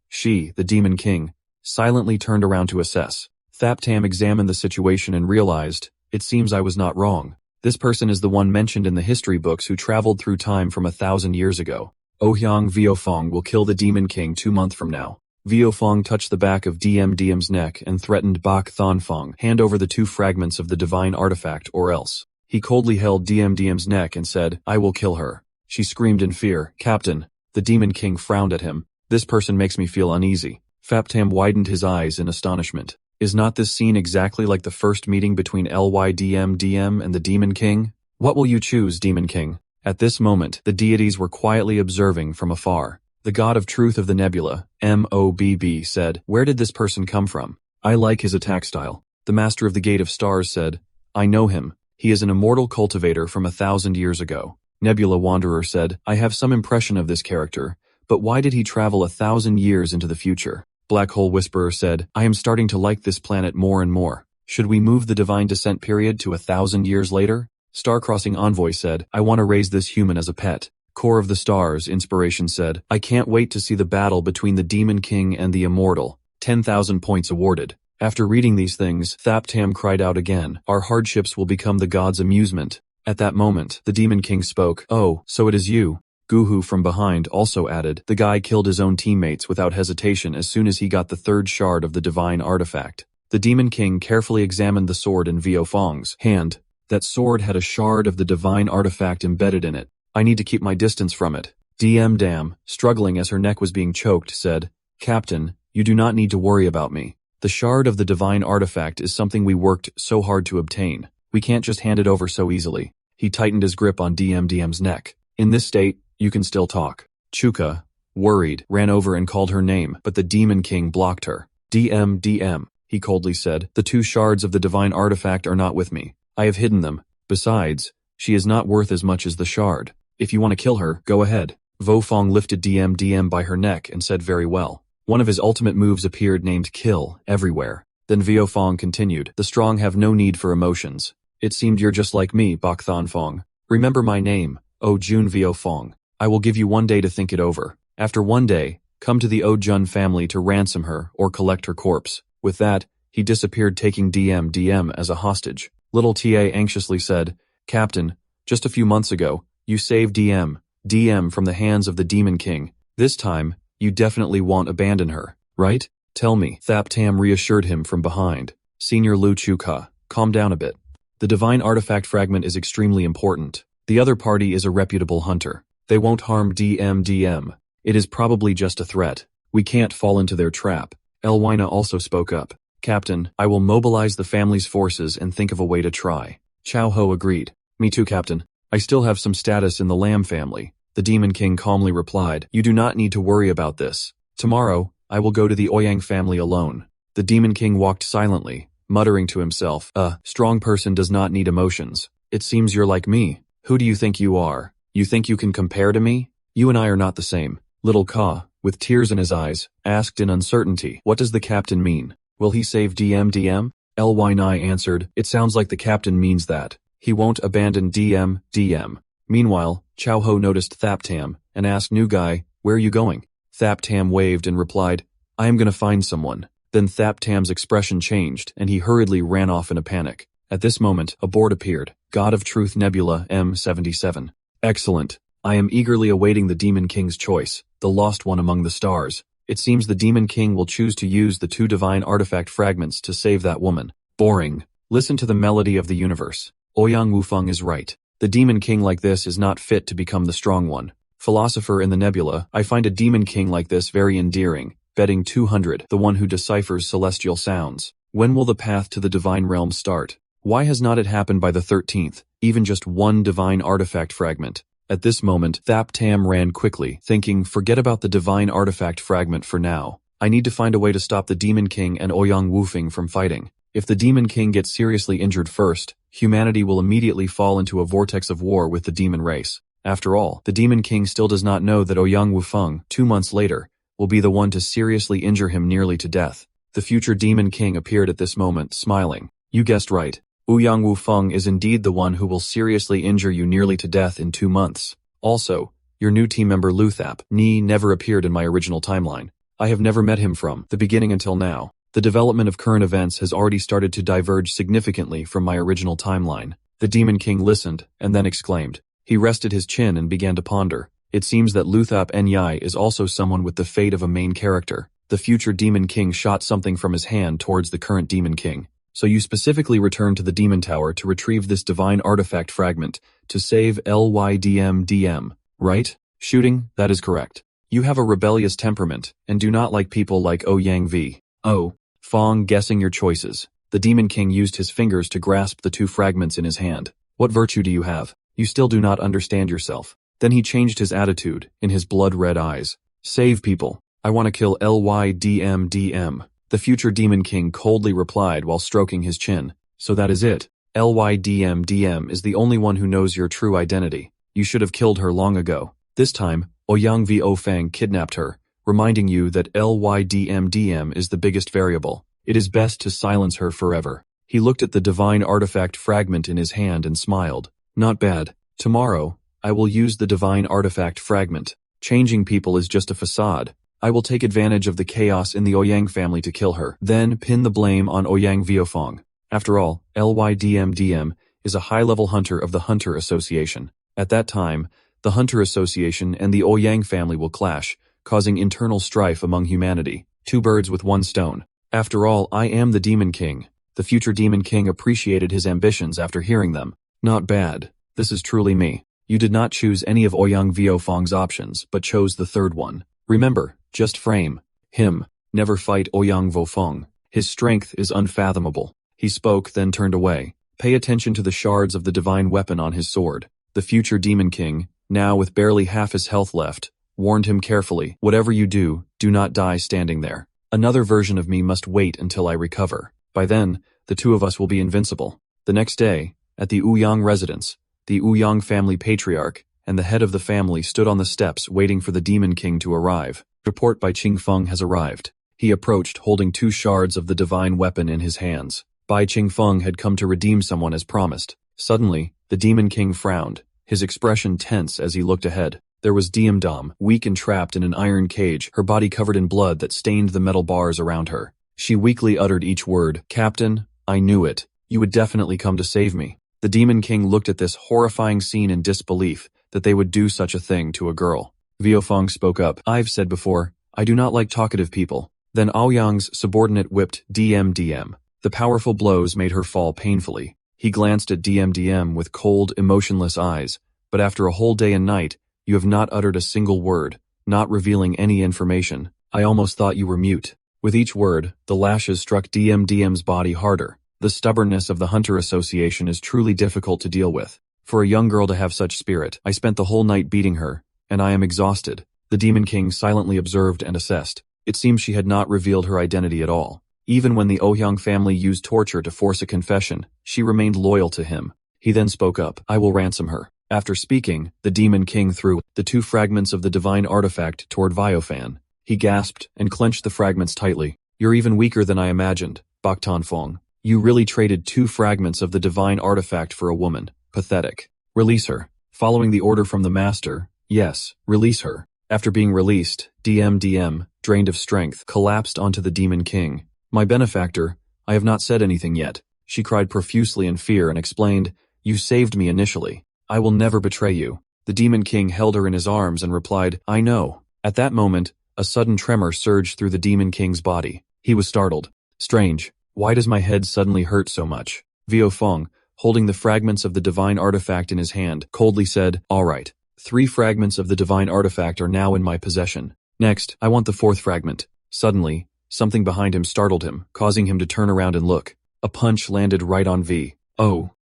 she, the Demon King, silently turned around to assess. Thap Tam examined the situation and realized, it seems I was not wrong. This person is the one mentioned in the history books who traveled through time from 1,000 years ago. Ohyang Viofong will kill the Demon King 2 months from now. Viofong touched the back of DMDM's neck and threatened Bak Thonfong, hand over the 2 fragments of the divine artifact or else. He coldly held DMDM's neck and said, I will kill her. She screamed in fear. Captain. The Demon King frowned at him. This person makes me feel uneasy. Faptam widened his eyes in astonishment. Is not this scene exactly like the first meeting between LYDMDM and the Demon King? What will you choose, Demon King? At this moment, the deities were quietly observing from afar. The god of truth of the nebula, Mobb, said, where did this person come from? I like his attack style. The master of the Gate of Stars said, I know him. He is an immortal cultivator from 1,000 years ago. Nebula Wanderer said, I have some impression of this character, but why did he travel 1,000 years into the future? Black Hole Whisperer said, I am starting to like this planet more and more. Should we move the divine descent period to 1,000 years later? Star-Crossing Envoy said, I want to raise this human as a pet. Core of the Stars Inspiration said, I can't wait to see the battle between the Demon King and the Immortal. 10,000 points awarded. After reading these things, Thaptam cried out again, our hardships will become the god's amusement. At that moment, the Demon King spoke, oh, so it is you. Guhu from behind also added, the guy killed his own teammates without hesitation as soon as he got the 3rd shard of the divine artifact. The Demon King carefully examined the sword in Vio Fong's hand. That sword had a shard of the divine artifact embedded in it. I need to keep my distance from it. Dam, struggling as her neck was being choked, said, Captain, you do not need to worry about me. The shard of the divine artifact is something we worked so hard to obtain. We can't just hand it over so easily. He tightened his grip on DMDM's neck. In this state, you can still talk. Chuka, worried, ran over and called her name, but the Demon King blocked her. DMDM, he coldly said, the 2 shards of the divine artifact are not with me. I have hidden them. Besides, she is not worth as much as the shard. If you want to kill her, go ahead. Vofong lifted DMDM by her neck and said very well. One of his ultimate moves appeared named Kill everywhere. Then Viofong continued, the strong have no need for emotions. It seemed you're just like me, Bak Thonfong. Remember my name, O Jun Viofong. I will give you 1 day to think it over. After 1 day, come to the O Jun family to ransom her or collect her corpse. With that, he disappeared taking DMDM as a hostage. Little TA anxiously said, Captain, just a few months ago, you saved DM from the hands of the Demon King. This time, you definitely won't abandon her, right? Tell me. Thaptam reassured him from behind. Senior Lu Chuka, calm down a bit. The divine artifact fragment is extremely important. The other party is a reputable hunter. They won't harm DMDM. It is probably just a threat. We can't fall into their trap. Elwina also spoke up. Captain, I will mobilize the family's forces and think of a way to try. Chow Ho agreed. Me too, Captain. I still have some status in the Lamb family. The Demon King calmly replied, you do not need to worry about this. Tomorrow, I will go to the Oyang family alone. The Demon King walked silently, muttering to himself, a strong person does not need emotions. It seems you're like me. Who do you think you are? You think you can compare to me? You and I are not the same. Little Ka, with tears in his eyes, asked in uncertainty, what does the captain mean? Will he save DMDM? Lynai answered, it sounds like the captain means that. He won't abandon DMDM. Meanwhile, Chow Ho noticed Thaptam and asked new guy, where are you going? Thaptam waved and replied, I am going to find someone. Then Thaptam's expression changed and he hurriedly ran off in a panic. At this moment, a board appeared. God of Truth Nebula M77. Excellent. I am eagerly awaiting the Demon King's choice, the lost one among the stars. It seems the Demon King will choose to use the 2 divine artifact fragments to save that woman. Boring. Listen to the melody of the universe. Ouyang Wufeng is right. The Demon King like this is not fit to become the strong one. Philosopher in the nebula, I find a Demon King like this very endearing. Betting 200, the one who deciphers celestial sounds. When will the path to the divine realm start? Why has not it happened by the 13th, even just 1 divine artifact fragment? At this moment, Thap Tam ran quickly, thinking, forget about the divine artifact fragment for now. I need to find a way to stop the Demon King and Ouyang Wufeng from fighting. If the Demon King gets seriously injured first, humanity will immediately fall into a vortex of war with the demon race. After all, the Demon King still does not know that Ouyang Wufeng, 2 months later, will be the one to seriously injure him nearly to death. The future Demon King appeared at this moment, smiling. You guessed right. Ouyang Wufeng is indeed the one who will seriously injure you nearly to death in 2 months. Also, your new team member Luthap Ni never appeared in my original timeline. I have never met him from the beginning until now. The development of current events has already started to diverge significantly from my original timeline. The Demon King listened, and then exclaimed. He rested his chin and began to ponder. It seems that Luthap Nyai is also someone with the fate of a main character. The future Demon King shot something from his hand towards the current Demon King. So you specifically returned to the Demon Tower to retrieve this divine artifact fragment, to save LYDM, right? Shooting, that is correct. You have a rebellious temperament, and do not like people like Ouyang V. Oh, Fong guessing your choices. The Demon King used his fingers to grasp the 2 fragments in his hand. What virtue do you have? You still do not understand yourself. Then he changed his attitude, in his blood-red eyes. Save people. I want to kill LYDM. The future Demon King coldly replied while stroking his chin. So that is it. LYDM is the only one who knows your true identity. You should have killed her long ago. This time, Ouyang V Fang kidnapped her, reminding you that LYDM is the biggest variable. It is best to silence her forever. He looked at the divine artifact fragment in his hand and smiled. Not bad. Tomorrow, I will use the divine artifact fragment. Changing people is just a facade. I will take advantage of the chaos in the Ouyang family to kill her, then pin the blame on Ouyang Viofeng. After all, LYDM is a high-level hunter of the Hunter Association. At that time, the Hunter Association and the Ouyang family will clash, causing internal strife among humanity. 2 birds with 1 stone. After all, I am the Demon King. The future Demon King appreciated his ambitions after hearing them. Not bad. This is truly me. You did not choose any of Ouyang Viofeng's options, but chose the 3rd one. Remember, just frame him. Never fight Ouyang Vofeng. His strength is unfathomable. He spoke, then turned away. Pay attention to the shards of the divine weapon on his sword. The future Demon King, now with barely half his health left, warned him carefully. Whatever you do not die standing there. Another version of me must wait until I recover. By then, the 2 of us will be invincible. The next day, at the Ouyang residence, the Ouyang family patriarch and the head of the family stood on the steps waiting for the Demon King to arrive. Report by Qingfeng has arrived. He approached holding 2 shards of the divine weapon in his hands. Bai Qingfeng had come to redeem someone as promised. Suddenly, the Demon King frowned, his expression tense as he looked ahead. There was Diamdam, weak and trapped in an iron cage, her body covered in blood that stained the metal bars around her. She weakly uttered each word. Captain, I knew it. You would definitely come to save me. The Demon King looked at this horrifying scene in disbelief that they would do such a thing to a girl. Viofeng spoke up. I've said before, I do not like talkative people. Then Aoyang's subordinate whipped DMDM. The powerful blows made her fall painfully. He glanced at DMDM with cold, emotionless eyes. But after a whole day and night, you have not uttered a single word, not revealing any information. I almost thought you were mute. With each word, the lashes struck DMDM's body harder. The stubbornness of the Hunter Association is truly difficult to deal with. For a young girl to have such spirit, I spent the whole night beating her, and I am exhausted. The Demon King silently observed and assessed. It seems she had not revealed her identity at all. Even when the Ouyang family used torture to force a confession, she remained loyal to him. He then spoke up. I will ransom her. After speaking, the Demon King threw the 2 fragments of the divine artifact toward Viofan. He gasped and clenched the fragments tightly. You're even weaker than I imagined, Boktan Fong. You really traded 2 fragments of the divine artifact for a woman. Pathetic. Release her. Following the order from the master, yes, release her. After being released, DMDM, drained of strength, collapsed onto the Demon King. My benefactor, I have not said anything yet. She cried profusely in fear and explained, You saved me initially. I will never betray you. The Demon King held her in his arms and replied, I know. At that moment, A sudden tremor surged through the Demon King's body. He was startled. Strange. Why does my head suddenly hurt so much? Vio Fong, holding the fragments of the divine artifact in his hand, coldly said, "All right. 3 fragments of the divine artifact are now in my possession. Next, I want the 4th fragment." Suddenly, something behind him startled him, causing him to turn around and look. A punch landed right on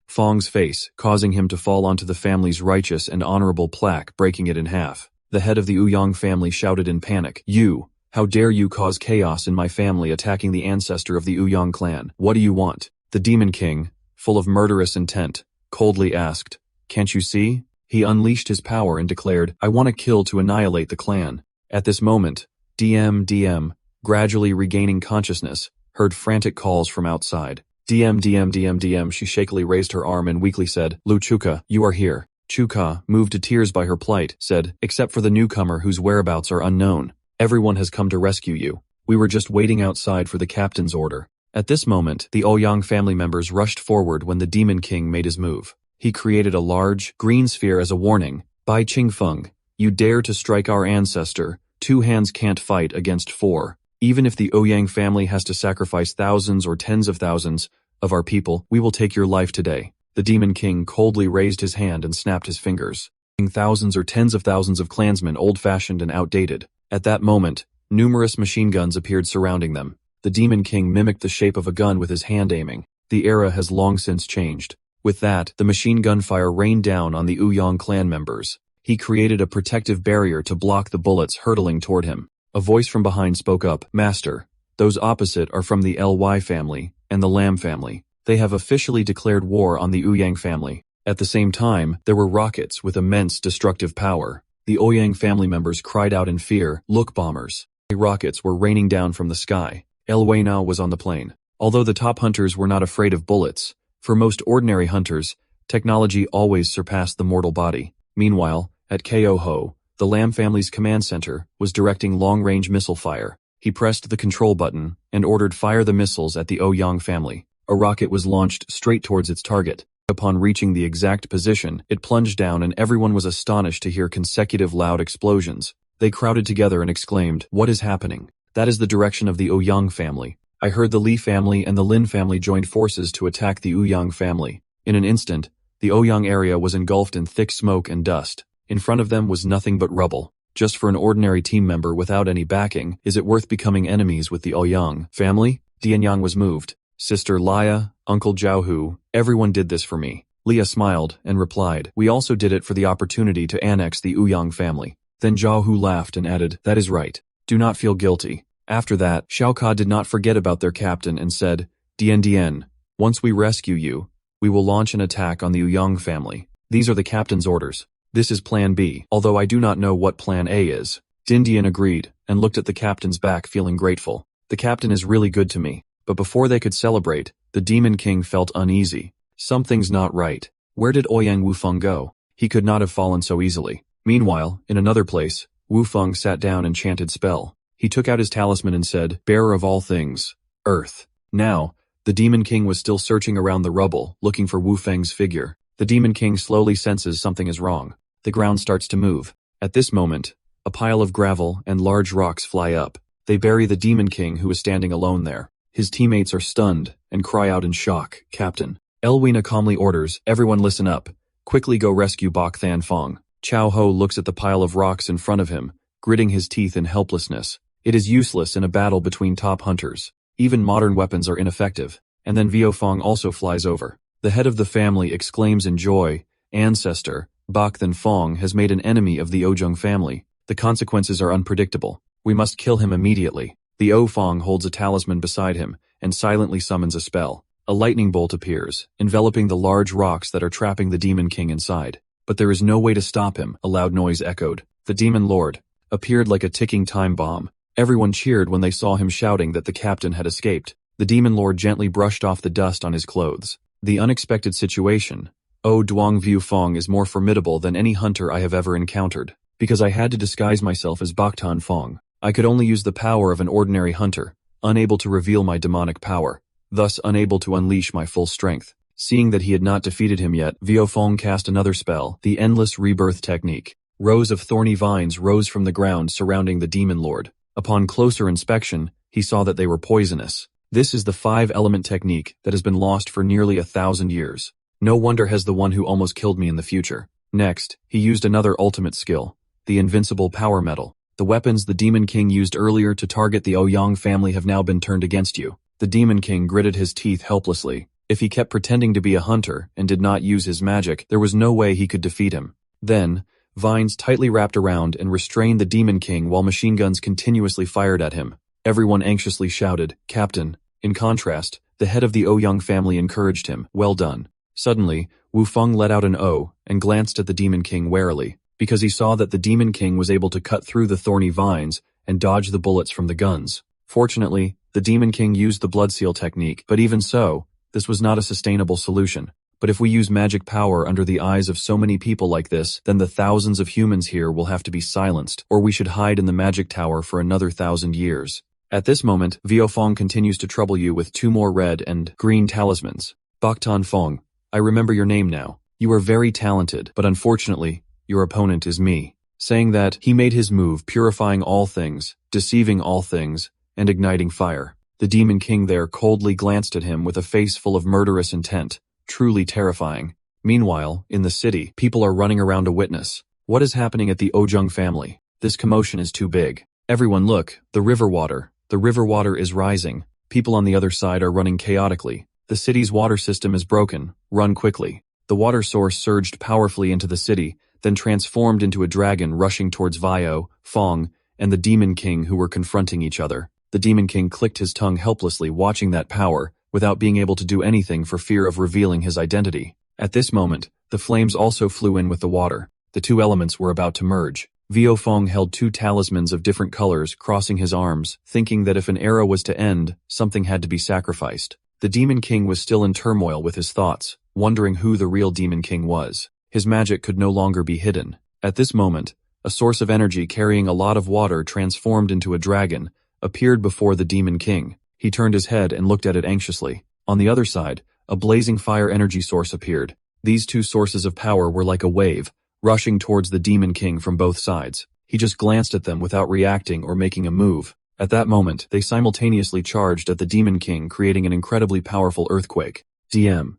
Fong's face, causing him to fall onto the family's righteous and honorable plaque, breaking it in half. The head of the Ouyang family shouted in panic, "You! How dare you cause chaos in my family, attacking the ancestor of the Ouyang clan? What do you want?" The Demon King, full of murderous intent, coldly asked, "Can't you see?" He unleashed his power and declared, "I want to kill to annihilate the clan." At this moment, DM, gradually regaining consciousness, heard frantic calls from outside. DM, she shakily raised her arm and weakly said, "Lu Chuka, you are here." Chuka, moved to tears by her plight, said, "Except for the newcomer whose whereabouts are unknown. Everyone has come to rescue you. We were just waiting outside for the captain's order." At this moment, the Ouyang family members rushed forward when the Demon King made his move. He created a large, green sphere as a warning. "Bai Qingfeng, you dare to strike our ancestor, 2 hands can't fight against 4. Even if the Ouyang family has to sacrifice thousands or tens of thousands of our people, we will take your life today." The Demon King coldly raised his hand and snapped his fingers, making thousands or tens of thousands of clansmen old-fashioned and outdated. At that moment, numerous machine guns appeared surrounding them. The Demon King mimicked the shape of a gun with his hand aiming. The era has long since changed. With that, the machine gun fire rained down on the Ouyang clan members. He created a protective barrier to block the bullets hurtling toward him. A voice from behind spoke up, "Master, those opposite are from the Ly family and the Lam family. They have officially declared war on the Ouyang family." At the same time, there were rockets with immense destructive power. The Ouyang family members cried out in fear, "Look, bombers." The rockets were raining down from the sky. El Wainao was on the plane. Although the top hunters were not afraid of bullets, for most ordinary hunters, technology always surpassed the mortal body. Meanwhile, at Koho, the Lam family's command center was directing long-range missile fire. He pressed the control button and ordered fire the missiles at the Ouyang family. A rocket was launched straight towards its target. Upon reaching the exact position, it plunged down and everyone was astonished to hear consecutive loud explosions. They crowded together and exclaimed, "What is happening?" "That is the direction of the Ouyang family. I heard the Li family and the Lin family joined forces to attack the Ouyang family." In an instant, the Ouyang area was engulfed in thick smoke and dust. In front of them was nothing but rubble. Just for an ordinary team member without any backing, is it worth becoming enemies with the Ouyang family? Dianyang was moved. "Sister Laya, Uncle Zhaohu, everyone did this for me." Leah smiled and replied, "We also did it for the opportunity to annex the Ouyang family." Then Zhaohu laughed and added, "That is right. Do not feel guilty." After that, Xiaoka did not forget about their captain and said, "Dian, once we rescue you, we will launch an attack on the Ouyang family. These are the captain's orders. This is Plan B, although I do not know what Plan A is." Dindian agreed and looked at the captain's back, feeling grateful. The captain is really good to me. But before they could celebrate, the Demon King felt uneasy. Something's not right. Where did Ouyang Wufeng go? He could not have fallen so easily. Meanwhile, in another place, Wufeng sat down and chanted spell. He took out his talisman and said, "Bearer of all things, Earth." Now, the Demon King was still searching around the rubble, looking for Wufeng's figure. The Demon King slowly senses something is wrong. The ground starts to move. At this moment, a pile of gravel and large rocks fly up. They bury the Demon King who is standing alone there. His teammates are stunned and cry out in shock, "Captain." Elwina calmly orders, "Everyone listen up. Quickly go rescue Bok Than Fong." Chao Ho looks at the pile of rocks in front of him, gritting his teeth in helplessness. It is useless in a battle between top hunters. Even modern weapons are ineffective. And then Vio Fong also flies over. The head of the family exclaims in joy, "Ancestor, Bok Than Fong has made an enemy of the Ojung family. The consequences are unpredictable. We must kill him immediately." The O Fong holds a talisman beside him and silently summons a spell. A lightning bolt appears, enveloping the large rocks that are trapping the Demon King inside. But there is no way to stop him, a loud noise echoed. The Demon Lord appeared like a ticking time bomb. Everyone cheered when they saw him shouting that the captain had escaped. The Demon Lord gently brushed off the dust on his clothes. The unexpected situation. O Duong Vu Fong is more formidable than any hunter I have ever encountered. Because I had to disguise myself as Boktan Fong, I could only use the power of an ordinary hunter, unable to reveal my demonic power, thus unable to unleash my full strength. Seeing that he had not defeated him yet, Vio Fong cast another spell, the Endless Rebirth Technique. Rows of thorny vines rose from the ground surrounding the demon lord. Upon closer inspection, he saw that they were poisonous. This is the 5-element technique that has been lost for nearly 1,000 years. No wonder has the one who almost killed me in the future. Next, he used another ultimate skill, the invincible power metal. The weapons the Demon King used earlier to target the Ouyang family have now been turned against you. The Demon King gritted his teeth helplessly. If he kept pretending to be a hunter and did not use his magic, there was no way he could defeat him. Then, vines tightly wrapped around and restrained the Demon King while machine guns continuously fired at him. Everyone anxiously shouted, "Captain." In contrast, the head of the Ouyang family encouraged him, "Well done." Suddenly, Wu Feng let out an "oh" and glanced at the Demon King warily, because he saw that the Demon King was able to cut through the thorny vines and dodge the bullets from the guns. Fortunately, the Demon King used the blood seal technique, but even so, this was not a sustainable solution. But if we use magic power under the eyes of so many people like this, then the thousands of humans here will have to be silenced, or we should hide in the magic tower for another 1,000 years. At this moment, Vio Fong continues to trouble you with 2 more red and green talismans. Boktan Fong, I remember your name now. You are very talented, but unfortunately, your opponent is me. Saying that, he made his move, purifying all things, deceiving all things, and igniting fire. The Demon King there coldly glanced at him with a face full of murderous intent, truly terrifying. Meanwhile, in the city, people are running around to witness. What is happening at the Ouyang family? This commotion is too big. Everyone look, the river water. The river water is rising. People on the other side are running chaotically. The city's water system is broken. Run quickly. The water source surged powerfully into the city, then transformed into a dragon rushing towards Vio, Fong, and the Demon King who were confronting each other. The Demon King clicked his tongue helplessly watching that power, without being able to do anything for fear of revealing his identity. At this moment, the flames also flew in with the water. The 2 elements were about to merge. Vio Fong held 2 talismans of different colors crossing his arms, thinking that if an era was to end, something had to be sacrificed. The Demon King was still in turmoil with his thoughts, wondering who the real Demon King was. His magic could no longer be hidden. At this moment, a source of energy carrying a lot of water transformed into a dragon, appeared before the Demon King. He turned his head and looked at it anxiously. On the other side, a blazing fire energy source appeared. These 2 sources of power were like a wave, rushing towards the Demon King from both sides. He just glanced at them without reacting or making a move. At that moment, they simultaneously charged at the Demon King, creating an incredibly powerful earthquake. DM,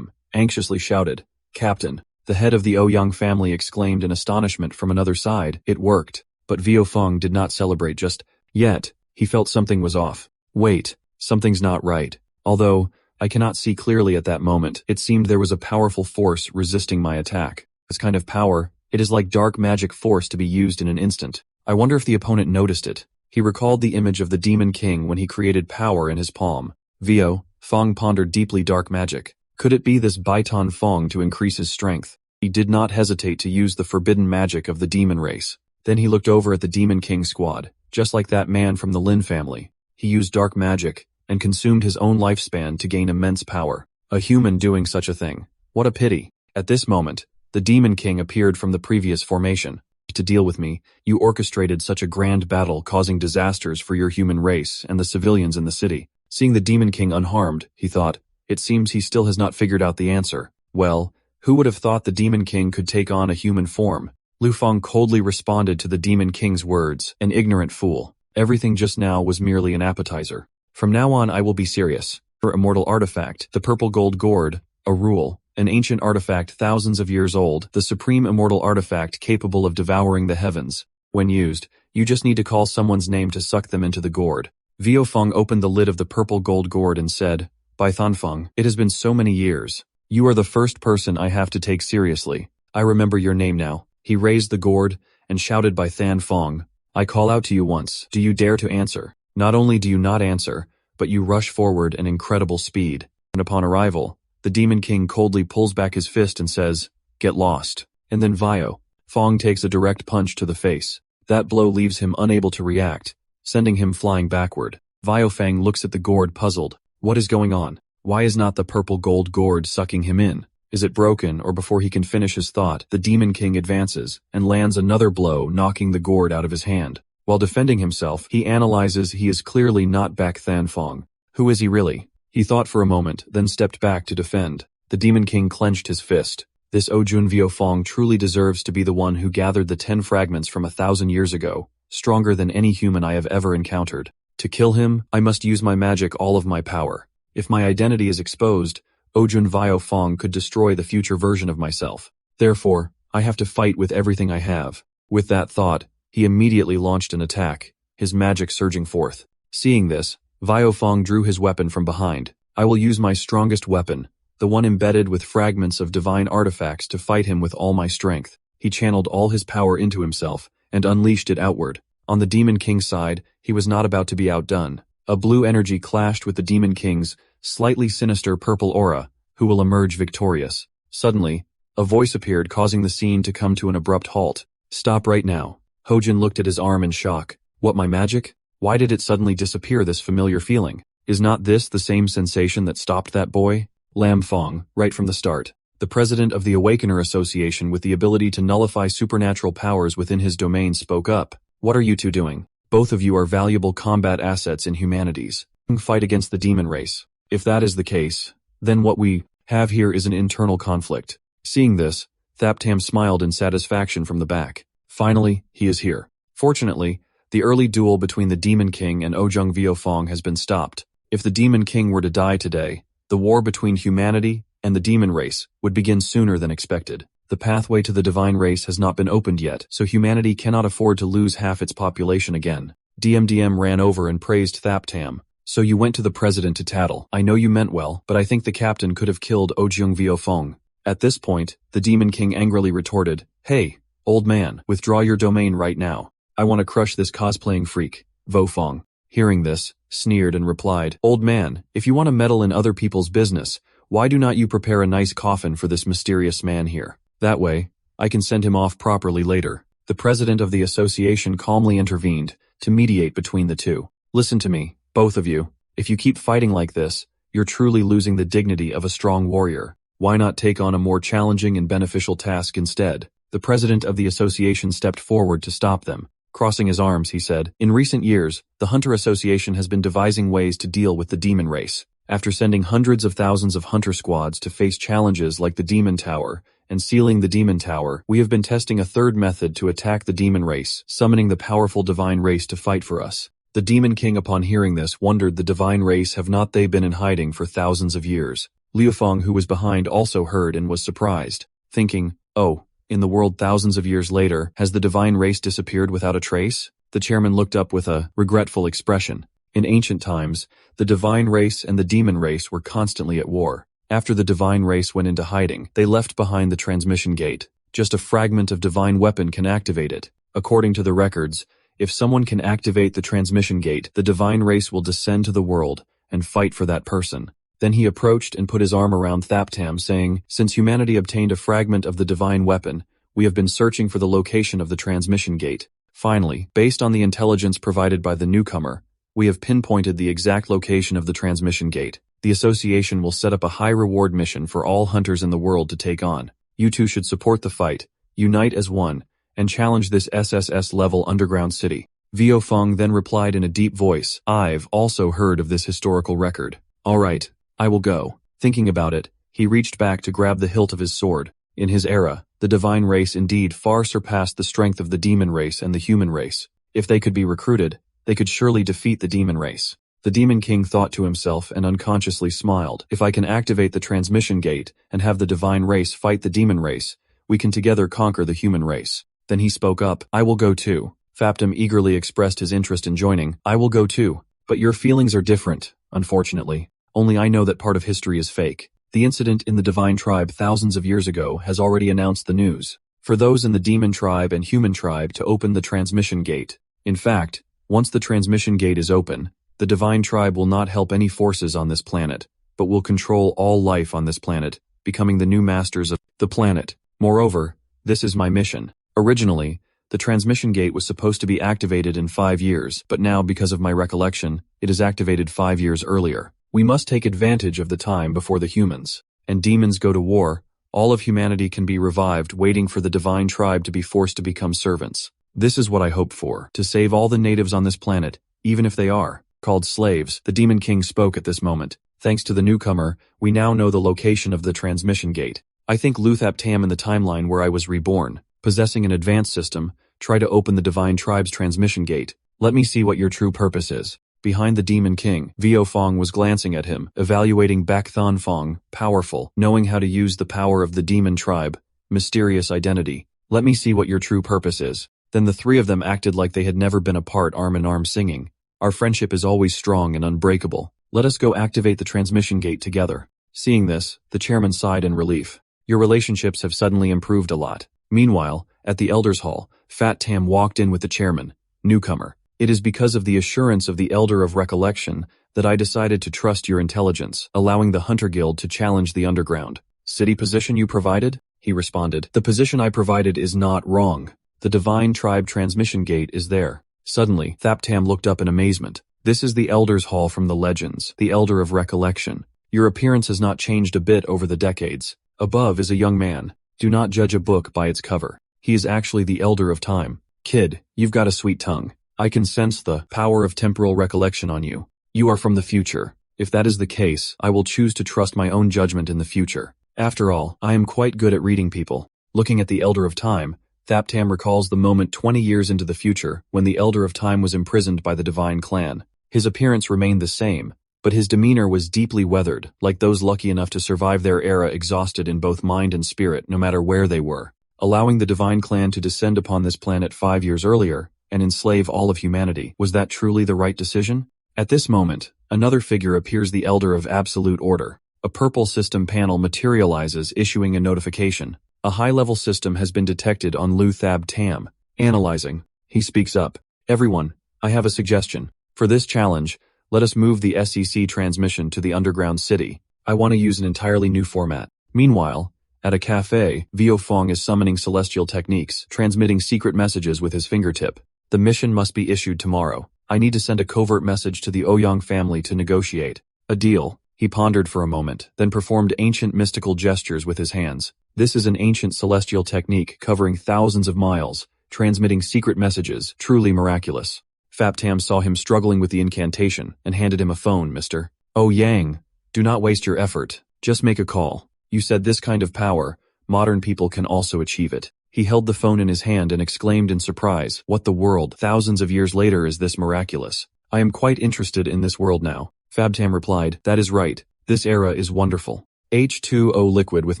anxiously shouted. Captain, the head of the Ouyang family exclaimed in astonishment from another side. It worked. But Vio Feng did not celebrate just yet. He felt something was off. Wait, something's not right. Although, I cannot see clearly at that moment, it seemed there was a powerful force resisting my attack. This kind of power, it is like dark magic force to be used in an instant. I wonder if the opponent noticed it. He recalled the image of the Demon King when he created power in his palm. Vio Fong pondered deeply dark magic. Could it be this Baitan Fong to increase his strength? He did not hesitate to use the forbidden magic of the demon race. Then he looked over at the Demon King squad. Just like that man from the Lin family, he used dark magic and consumed his own lifespan to gain immense power. A human doing such a thing. What a pity. At this moment, the Demon King appeared from the previous formation. To deal with me, you orchestrated such a grand battle causing disasters for your human race and the civilians in the city. Seeing the Demon King unharmed, he thought, it seems he still has not figured out the answer. Well, who would have thought the Demon King could take on a human form? Lu Feng coldly responded to the Demon King's words, an ignorant fool. Everything just now was merely an appetizer. From now on I will be serious. For immortal artifact, the purple gold gourd, a rule, an ancient artifact thousands of years old, the supreme immortal artifact capable of devouring the heavens. When used, you just need to call someone's name to suck them into the gourd. Vio Feng opened the lid of the purple gold gourd and said, By Thanfeng, it has been so many years. You are the first person I have to take seriously. I remember your name now. He raised the gourd and shouted by Than Fong, I call out to you once. Do you dare to answer? Not only do you not answer, but you rush forward at incredible speed. And upon arrival, the Demon King coldly pulls back his fist and says, Get lost. And then Vio Fong takes a direct punch to the face. That blow leaves him unable to react, sending him flying backward. Vio Fang looks at the gourd puzzled. What is going on? Why is not the purple gold gourd sucking him in? Is it broken? Or before he can finish his thought, the Demon King advances and lands another blow, knocking the gourd out of his hand. While defending himself, he analyzes he is clearly not Baek Than Fong. Who is he really? He thought for a moment, then stepped back to defend. The Demon King clenched his fist. This Ojun Viofong truly deserves to be the one who gathered the 10 fragments from 1,000 years ago, stronger than any human I have ever encountered. To kill him, I must use my magic, all of my power. If my identity is exposed, Ojun Viofong could destroy the future version of myself. Therefore, I have to fight with everything I have. With that thought, he immediately launched an attack, his magic surging forth. Seeing this, Viofong drew his weapon from behind. I will use my strongest weapon, the one embedded with fragments of divine artifacts, to fight him with all my strength. He channeled all his power into himself and unleashed it outward. On the Demon King's side, he was not about to be outdone. A blue energy clashed with the Demon King's slightly sinister purple aura, who will emerge victorious. Suddenly, a voice appeared, causing the scene to come to an abrupt halt. Stop right now. Hojin looked at his arm in shock. What, my magic? Why did it suddenly disappear? This familiar feeling. Is not this the same sensation that stopped that boy? Lam Fong, right from the start. The president of the Awakener Association with the ability to nullify supernatural powers within his domain, spoke up. What are you two doing? Both of you are valuable combat assets in humanity's fight against the demon race. If that is the case, then what we have here is an internal conflict. Seeing this, Thaptam smiled in satisfaction from the back. Finally, he is here. Fortunately, the early duel between the Demon King and Ojung Viofong has been stopped. If the Demon King were to die today, the war between humanity and the demon race would begin sooner than expected. The pathway to the divine race has not been opened yet, so humanity cannot afford to lose half its population again. DMDM ran over and praised Thaptam. So you went to the president to tattle. I know you meant well, but I think the captain could have killed Ojung Viofong. At this point, the Demon King angrily retorted, Hey, old man, withdraw your domain right now. I want to crush this cosplaying freak. Vofong, hearing this, sneered and replied, Old man, if you want to meddle in other people's business, why do not you prepare a nice coffin for this mysterious man here? That way, I can send him off properly later. The president of the association calmly intervened to mediate between the two. Listen to me, both of you. If you keep fighting like this, you're truly losing the dignity of a strong warrior. Why not take on a more challenging and beneficial task instead? The president of the association stepped forward to stop them. Crossing his arms, he said, In recent years, the Hunter Association has been devising ways to deal with the demon race. After sending hundreds of thousands of hunter squads to face challenges like the Demon Tower and sealing the Demon Tower, we have been testing a third method to attack the demon race, summoning the powerful divine race to fight for us. The Demon King, upon hearing this, wondered, the divine race, have not they been in hiding for thousands of years? Liufeng, who was behind, also heard and was surprised, thinking, Oh, in the world thousands of years later, has the divine race disappeared without a trace? The chairman looked up with a regretful expression. In ancient times, the divine race and the demon race were constantly at war. After the divine race went into hiding, they left behind the transmission gate. Just a fragment of divine weapon can activate it. According to the records, if someone can activate the transmission gate, the divine race will descend to the world and fight for that person. Then he approached and put his arm around Thaptam, saying, Since humanity obtained a fragment of the divine weapon, we have been searching for the location of the transmission gate. Finally, based on the intelligence provided by the newcomer, we have pinpointed the exact location of the transmission gate. The association will set up a high-reward mission for all hunters in the world to take on. You two should support the fight, unite as one, and challenge this SSS-level underground city. Viofeng then replied in a deep voice, I've also heard of this historical record. All right, I will go. Thinking about it, he reached back to grab the hilt of his sword. In his era, the divine race indeed far surpassed the strength of the demon race and the human race. If they could be recruited, they could surely defeat the demon race. The Demon King thought to himself and unconsciously smiled. If I can activate the transmission gate and have the divine race fight the demon race, we can together conquer the human race. Then he spoke up, I will go too. Thaptam eagerly expressed his interest in joining. I will go too. But your feelings are different, unfortunately. Only I know that part of history is fake. The incident in the Divine Tribe thousands of years ago has already announced the news. For those in the Demon Tribe and Human Tribe to open the transmission gate. In fact, once the transmission gate is open, the Divine Tribe will not help any forces on this planet, but will control all life on this planet, becoming the new masters of the planet. Moreover, this is my mission. Originally, the transmission gate was supposed to be activated in 5 years, but now, because of my recollection, it is activated 5 years earlier. We must take advantage of the time before the humans and demons go to war. All of humanity can be revived, waiting for the Divine Tribe to be forced to become servants. This is what I hope for, to save all the natives on this planet, even if they are called slaves. The Demon King spoke at this moment. Thanks to the newcomer, we now know the location of the transmission gate. I think Luthap Tam in the timeline where I was reborn, possessing an advanced system, try to open the Divine Tribe's transmission gate. Let me see what your true purpose is. Behind the Demon King, Vio Fong was glancing at him, evaluating Bak Thon Fong, powerful, knowing how to use the power of the Demon Tribe, mysterious identity. Let me see what your true purpose is. Then the three of them acted like they had never been apart, arm in arm singing. Our friendship is always strong and unbreakable. Let us go activate the transmission gate together. Seeing this, the chairman sighed in relief. Your relationships have suddenly improved a lot. Meanwhile, at the Elders' Hall, Fat Tam walked in with the chairman. Newcomer. It is because of the assurance of the Elder of Recollection that I decided to trust your intelligence, allowing the Hunter Guild to challenge the underground. City position you provided? He responded. The position I provided is not wrong. The Divine Tribe transmission gate is there. Suddenly, Thaptam looked up in amazement. This is the Elder's Hall from the Legends, the Elder of Recollection. Your appearance has not changed a bit over the decades. Above is a young man. Do not judge a book by its cover. He is actually the Elder of Time. Kid, you've got a sweet tongue. I can sense the power of temporal recollection on you. You are from the future. If that is the case, I will choose to trust my own judgment in the future. After all, I am quite good at reading people. Looking at the Elder of Time, Thaptam recalls the moment 20 years into the future when the Elder of Time was imprisoned by the Divine Clan. His appearance remained the same, but his demeanor was deeply weathered, like those lucky enough to survive their era exhausted in both mind and spirit no matter where they were. Allowing the Divine Clan to descend upon this planet 5 years earlier and enslave all of humanity, was that truly the right decision? At this moment, another figure appears, the Elder of Absolute Order. A purple system panel materializes, issuing a notification. A high-level system has been detected on Luthab Tam. Analyzing. He speaks up. Everyone, I have a suggestion. For this challenge, let us move the SEC transmission to the underground city. I want to use an entirely new format. Meanwhile, at a cafe, Vio Fong is summoning celestial techniques, transmitting secret messages with his fingertip. The mission must be issued tomorrow. I need to send a covert message to the Ouyang family to negotiate. A deal. He pondered for a moment, then performed ancient mystical gestures with his hands. This is an ancient celestial technique covering thousands of miles, transmitting secret messages, truly miraculous. Faptam saw him struggling with the incantation and handed him a phone. Mr. Ouyang, do not waste your effort. Just make a call. You said this kind of power, modern people can also achieve it. He held the phone in his hand and exclaimed in surprise, what the world, thousands of years later, is this miraculous? I am quite interested in this world now. Fabtam replied, that is right. This era is wonderful. H2O liquid with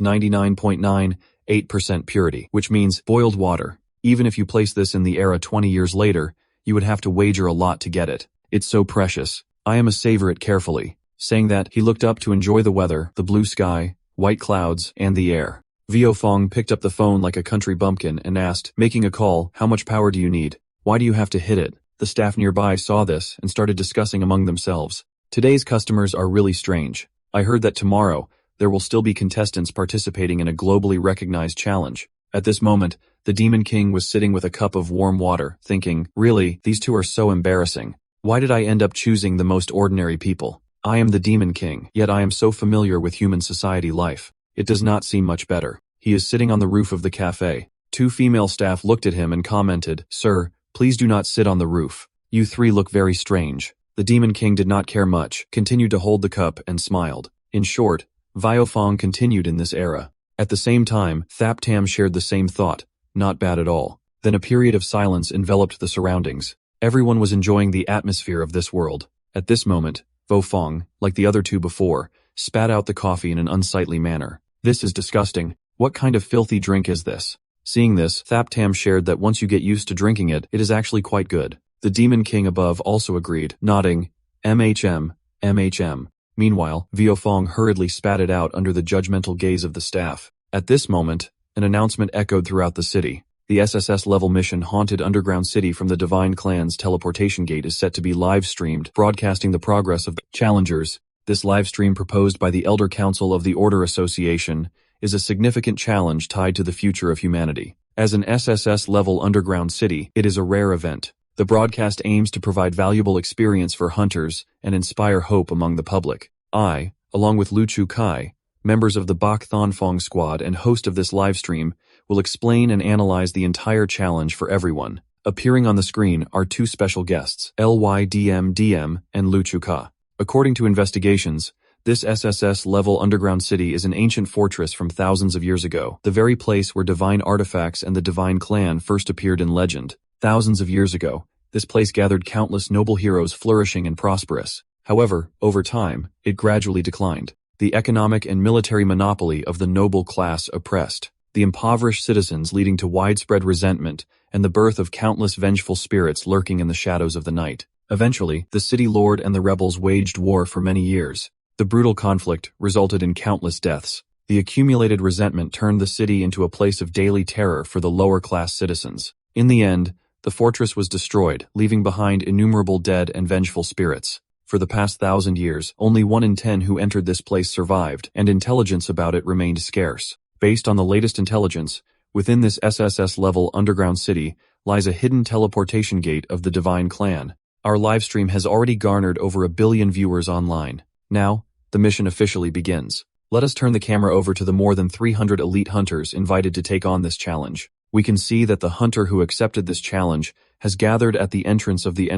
99.98% purity, which means boiled water. Even if you place this in the era 20 years later, you would have to wager a lot to get it. It's so precious. I am a savor it carefully. Saying that, he looked up to enjoy the weather, the blue sky, white clouds, and the air. Vio Fong picked up the phone like a country bumpkin and asked, making a call, how much power do you need? Why do you have to hit it? The staff nearby saw this and started discussing among themselves. Today's customers are really strange. I heard that tomorrow, there will still be contestants participating in a globally recognized challenge. At this moment, the Demon King was sitting with a cup of warm water, thinking, really, these two are so embarrassing. Why did I end up choosing the most ordinary people? I am the Demon King, yet I am so familiar with human society life. It does not seem much better. He is sitting on the roof of the cafe. Two female staff looked at him and commented, sir, please do not sit on the roof. You three look very strange. The Demon King did not care much, continued to hold the cup and smiled. In short, Vio Fong continued in this era. At the same time, Thaptam shared the same thought. Not bad at all. Then a period of silence enveloped the surroundings. Everyone was enjoying the atmosphere of this world. At this moment, Vo Fong, like the other two before, spat out the coffee in an unsightly manner. This is disgusting. What kind of filthy drink is this? Seeing this, Thaptam shared that once you get used to drinking it, it is actually quite good. The Demon King above also agreed, nodding, MHM, MHM. Meanwhile, Vio Fong hurriedly spat it out under the judgmental gaze of the staff. At this moment, an announcement echoed throughout the city. The SSS-level mission Haunted Underground City from the Divine Clan's teleportation gate is set to be live-streamed, broadcasting the progress of the challengers. This live stream proposed by the Elder Council of the Order Association is a significant challenge tied to the future of humanity. As an SSS-level underground city, it is a rare event. The broadcast aims to provide valuable experience for hunters and inspire hope among the public. I, along with Lu Chu Kai, members of the Bak Thon Fong squad and host of this livestream, will explain and analyze the entire challenge for everyone. Appearing on the screen are two special guests, LYDMDM and Lu Chu Ka. According to investigations, This SSS-level underground city is an ancient fortress from thousands of years ago, the very place where divine artifacts and the divine clan first appeared in legend. Thousands of years ago, this place gathered countless noble heroes flourishing and prosperous. However, over time, it gradually declined. The economic and military monopoly of the noble class oppressed the impoverished citizens, leading to widespread resentment and the birth of countless vengeful spirits lurking in the shadows of the night. Eventually, the city lord and the rebels waged war for many years. The brutal conflict resulted in countless deaths. The accumulated resentment turned the city into a place of daily terror for the lower-class citizens. In the end, the fortress was destroyed, leaving behind innumerable dead and vengeful spirits. For the past 1,000 years, only 1 in 10 who entered this place survived, and intelligence about it remained scarce. Based on the latest intelligence, within this SSS-level underground city lies a hidden teleportation gate of the Divine Clan. Our livestream has already garnered over 1 billion viewers online. Now, the mission officially begins. Let us turn the camera over to the more than 300 elite hunters invited to take on this challenge. We can see that the hunter who accepted this challenge has gathered at the entrance of the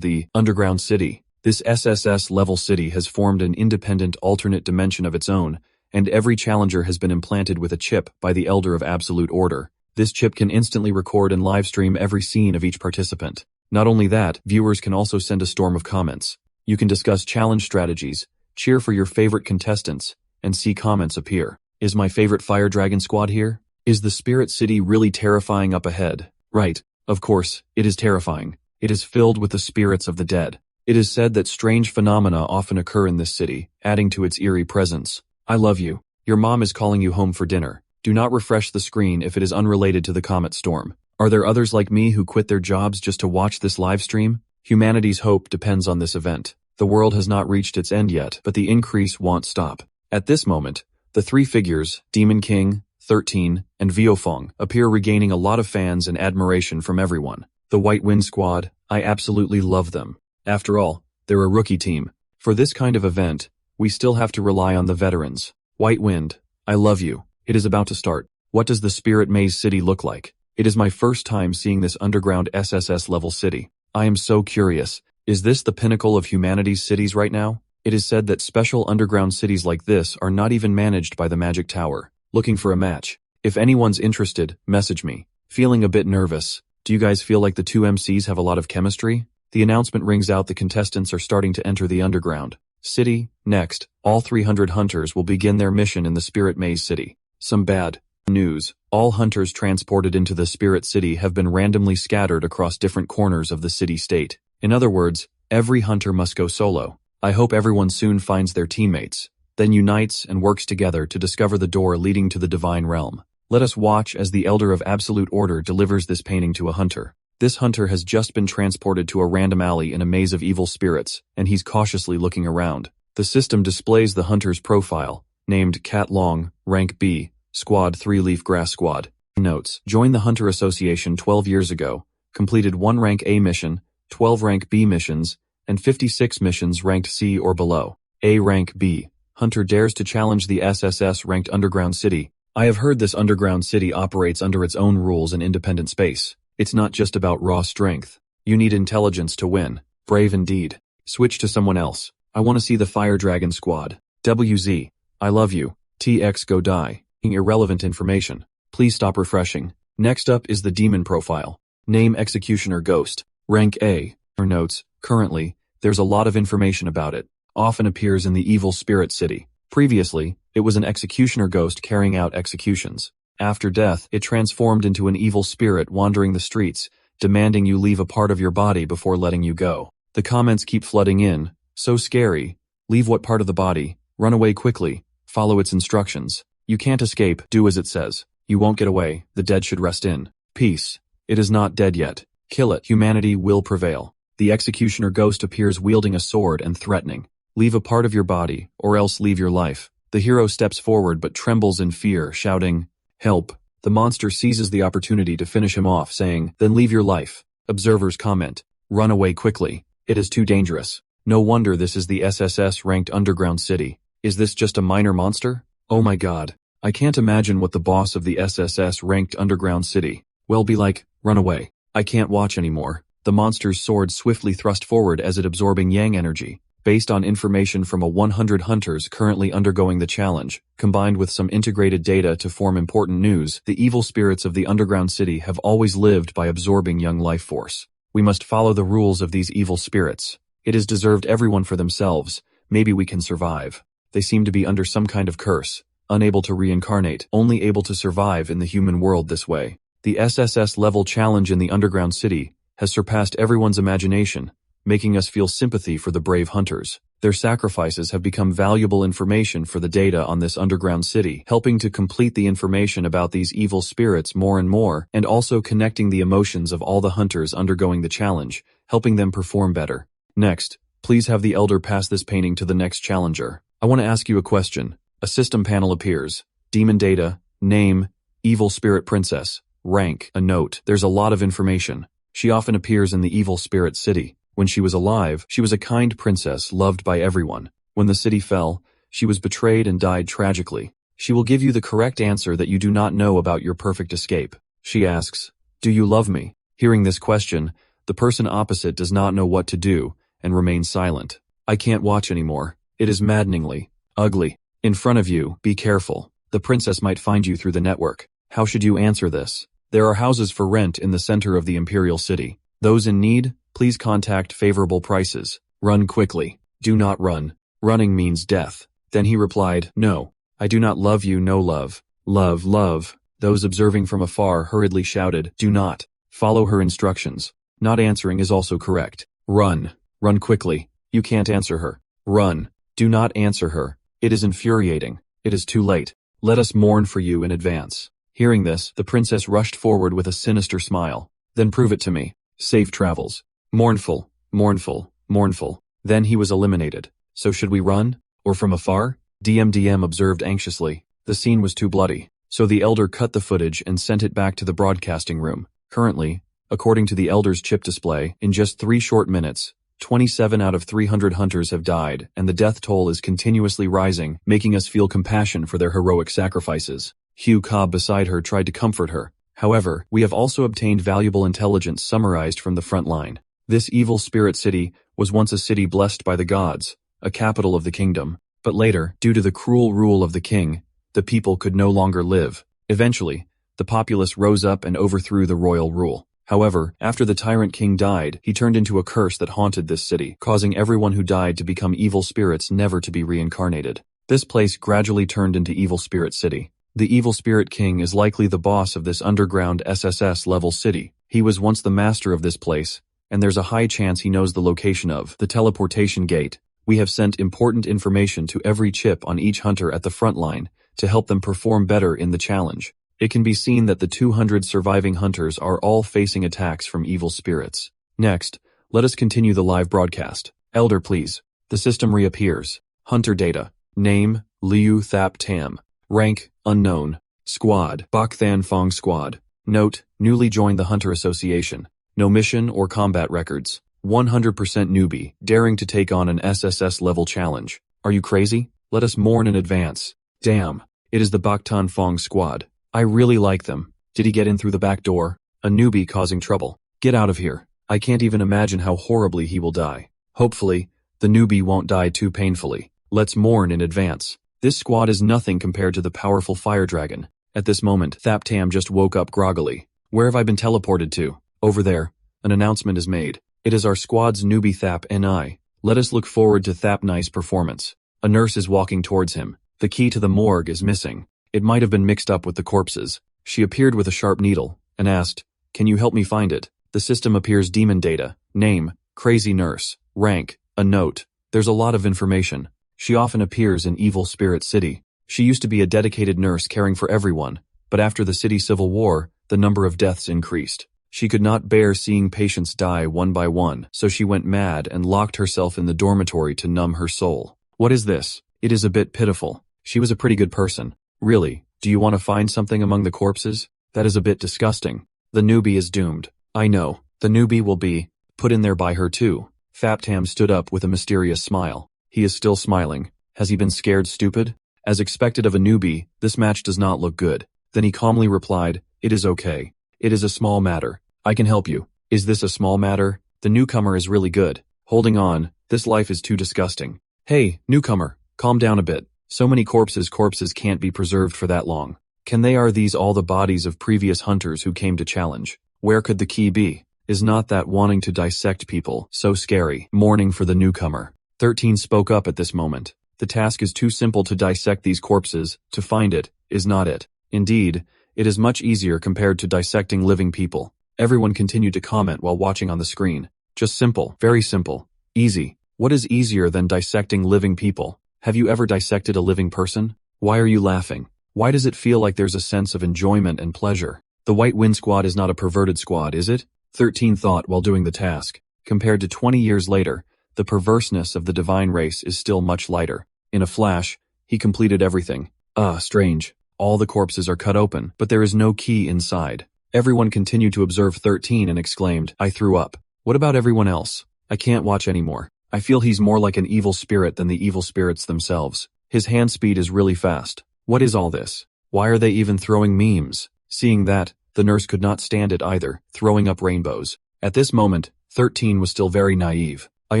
underground city. This SSS-level city has formed an independent alternate dimension of its own, and every challenger has been implanted with a chip by the Elder of Absolute Order. This chip can instantly record and livestream every scene of each participant. Not only that, viewers can also send a storm of comments. You can discuss challenge strategies, cheer for your favorite contestants, and see comments appear. Is my favorite Fire Dragon squad here? Is the Spirit City really terrifying up ahead? Right, of course, it is terrifying. It is filled with the spirits of the dead. It is said that strange phenomena often occur in this city, adding to its eerie presence. I love you. Your mom is calling you home for dinner. Do not refresh the screen if it is unrelated to the comet storm. Are there others like me who quit their jobs just to watch this live stream? Humanity's hope depends on this event. The world has not reached its end yet, but the increase won't stop. At this moment, the 3 figures, Demon King, 13, and Viofeng, appear regaining a lot of fans and admiration from everyone. The White Wind Squad, I absolutely love them. After all, they're a rookie team. For this kind of event, we still have to rely on the veterans. White Wind, I love you. It is about to start. What does the Spirit Maze City look like? It is my first time seeing this underground SSS-level city. I am so curious. Is this the pinnacle of humanity's cities right now? It is said that special underground cities like this are not even managed by the Magic Tower. Looking for a match. If anyone's interested, message me. Feeling a bit nervous. Do you guys feel like the 2 MCs have a lot of chemistry? The announcement rings out the contestants are starting to enter the underground city. Next, all 300 hunters will begin their mission in the Spirit Maze City. Some bad news. All hunters transported into the Spirit City have been randomly scattered across different corners of the city-state. In other words, every hunter must go solo. I hope everyone soon finds their teammates, then unites and works together to discover the door leading to the Divine Realm. Let us watch as the Elder of Absolute Order delivers this painting to a hunter. This hunter has just been transported to a random alley in a maze of evil spirits, and he's cautiously looking around. The system displays the hunter's profile, named Cat Long, Rank B, Squad 3-Leaf Grass Squad. Notes: joined the Hunter Association 12 years ago, completed 1 Rank A mission, 12 Rank B missions, and 56 missions ranked C or below. A Rank B. Hunter dares to challenge the SSS-ranked underground city. I have heard this underground city operates under its own rules and independent space. It's not just about raw strength. You need intelligence to win. Brave indeed. Switch to someone else. I want to see the Fire Dragon squad. WZ. I love you. TX go die. Irrelevant information. Please stop refreshing. Next up is the demon profile. Name Executioner Ghost. Rank A. Notes: currently, there's a lot of information about it. Often appears in the Evil Spirit City. Previously, it was an executioner ghost carrying out executions. After death, it transformed into an evil spirit wandering the streets, demanding you leave a part of your body before letting you go. The comments keep flooding in. So scary. Leave what part of the body? Run away quickly. Follow its instructions. You can't escape. Do as it says. You won't get away. The dead should rest in peace. It is not dead yet. Kill it. Humanity will prevail. The executioner ghost appears wielding a sword and threatening. Leave a part of your body, or else leave your life. The hero steps forward but trembles in fear, shouting, "Help." The monster seizes the opportunity to finish him off, saying, "Then leave your life." Observers comment, "Run away quickly. It is too dangerous." No wonder this is the SSS-ranked underground city. Is this just a minor monster? Oh my god. I can't imagine what the boss of the SSS-ranked underground city will be like. Run away. I can't watch anymore. The monster's sword swiftly thrust forward as it absorbing yang energy. based on information from 100 hunters currently undergoing the challenge, combined with some integrated data to form important news. The evil spirits of the underground city have always lived by absorbing young life force. We must follow the rules of these evil spirits. It is deserved everyone for themselves. Maybe we can survive. They seem to be under some kind of curse, unable to reincarnate, only able to survive in the human world this way. The SSS level challenge in the underground city has surpassed everyone's imagination, making us feel sympathy for the brave hunters. Their sacrifices have become valuable information for the data on this underground city, helping to complete the information about these evil spirits more and more, and also connecting the emotions of all the hunters undergoing the challenge, helping them perform better. Next, please have the elder pass this painting to the next challenger. I want to ask you a question. A system panel appears. Demon data, name, evil spirit princess, rank, a note. There's a lot of information. She often appears in the evil spirit city. When she was alive, she was a kind princess loved by everyone. When the city fell, she was betrayed and died tragically. She will give you the correct answer that you do not know about your perfect escape. She asks, "Do you love me?" Hearing this question, the person opposite does not know what to do and remains silent. I can't watch anymore. It is maddeningly ugly. In front of you, be careful. The princess might find you through the network. How should you answer this? There are houses for rent in the center of the imperial city. Those in need, please contact favorable prices. Run quickly. Do not run. Running means death. Then he replied, "No, I do not love you, no love. Love, love." Those observing from afar hurriedly shouted, "Do not." Follow her instructions. Not answering is also correct. Run. Run quickly. You can't answer her. Run. Do not answer her. It is infuriating. It is too late. Let us mourn for you in advance. Hearing this, the princess rushed forward with a sinister smile. Then prove it to me. Safe travels. Mournful, mournful, mournful. Then he was eliminated. So should we run? Or from afar? DMDM observed anxiously. The scene was too bloody. So the elder cut the footage and sent it back to the broadcasting room. Currently, according to the elder's chip display, in just 3 short minutes, 27 out of 300 hunters have died, and the death toll is continuously rising, making us feel compassion for their heroic sacrifices. Hugh Cobb beside her tried to comfort her. However, we have also obtained valuable intelligence summarized from the front line. This evil spirit city was once a city blessed by the gods, a capital of the kingdom. But later, due to the cruel rule of the king, the people could no longer live. Eventually, the populace rose up and overthrew the royal rule. However, after the tyrant king died, he turned into a curse that haunted this city, causing everyone who died to become evil spirits never to be reincarnated. This place gradually turned into Evil Spirit City. The Evil Spirit King is likely the boss of this underground SSS-level city. He was once the master of this place, and there's a high chance he knows the location of the teleportation gate. We have sent important information to every chip on each hunter at the front line to help them perform better in the challenge. It can be seen that the 200 surviving hunters are all facing attacks from evil spirits. Next, let us continue the live broadcast. Elder, please. The system reappears. Hunter data. Name, Liu Thap Tam. Rank, unknown. Squad, Bak Than Fong Squad. Note, newly joined the Hunter Association. No mission or combat records. 100% newbie, daring to take on an SSS-level challenge. Are you crazy? Let us mourn in advance. Damn, it is the Bak Tan Fong Squad. I really like them. Did he get in through the back door? A newbie causing trouble. Get out of here. I can't even imagine how horribly he will die. Hopefully, the newbie won't die too painfully. Let's mourn in advance. This squad is nothing compared to the powerful fire dragon. At this moment, Thap Tam just woke up groggily. Where have I been teleported to? Over there. An announcement is made. It is our squad's newbie Thap Ni. Let us look forward to Thap Ni's performance. A nurse is walking towards him. The key to the morgue is missing. It might have been mixed up with the corpses. She appeared with a sharp needle and asked, "Can you help me find it?" The system appears demon data. Name, crazy nurse. Rank, a note. There's a lot of information. She often appears in Evil Spirit City. She used to be a dedicated nurse caring for everyone, but after the city civil war, the number of deaths increased. She could not bear seeing patients die one by one, so she went mad and locked herself in the dormitory to numb her soul. What is this? It is a bit pitiful. She was a pretty good person. Really, do you want to find something among the corpses? That is a bit disgusting. The newbie is doomed. I know. The newbie will be put in there by her too. Thap Tam stood up with a mysterious smile. He is still smiling. Has he been scared stupid? As expected of a newbie, this match does not look good. Then he calmly replied, "It is okay. It is a small matter. I can help you." Is this a small matter? The newcomer is really good. Holding on, this life is too disgusting. Hey, newcomer, calm down a bit. So many corpses can't be preserved for that long. Are these all the bodies of previous hunters who came to challenge? Where could the key be? Is not that wanting to dissect people so scary? Mourning for the newcomer. 13 spoke up at this moment. The task is too simple to dissect these corpses. To find it is not it. Indeed, it is much easier compared to dissecting living people. Everyone continued to comment while watching on the screen. Just simple, very simple, easy. What is easier than dissecting living people? Have you ever dissected a living person? Why are you laughing? Why does it feel like there's a sense of enjoyment and pleasure? The White Wind Squad is not a perverted squad, is it? 13 thought while doing the task. Compared to 20 years later, the perverseness of the divine race is still much lighter. In a flash, he completed everything. Strange. All the corpses are cut open, but there is no key inside. Everyone continued to observe 13 and exclaimed, I threw up. What about everyone else? I can't watch anymore. I feel he's more like an evil spirit than the evil spirits themselves. His hand speed is really fast. What is all this? Why are they even throwing memes? Seeing that, the nurse could not stand it either, throwing up rainbows. At this moment, 13 was still very naive. I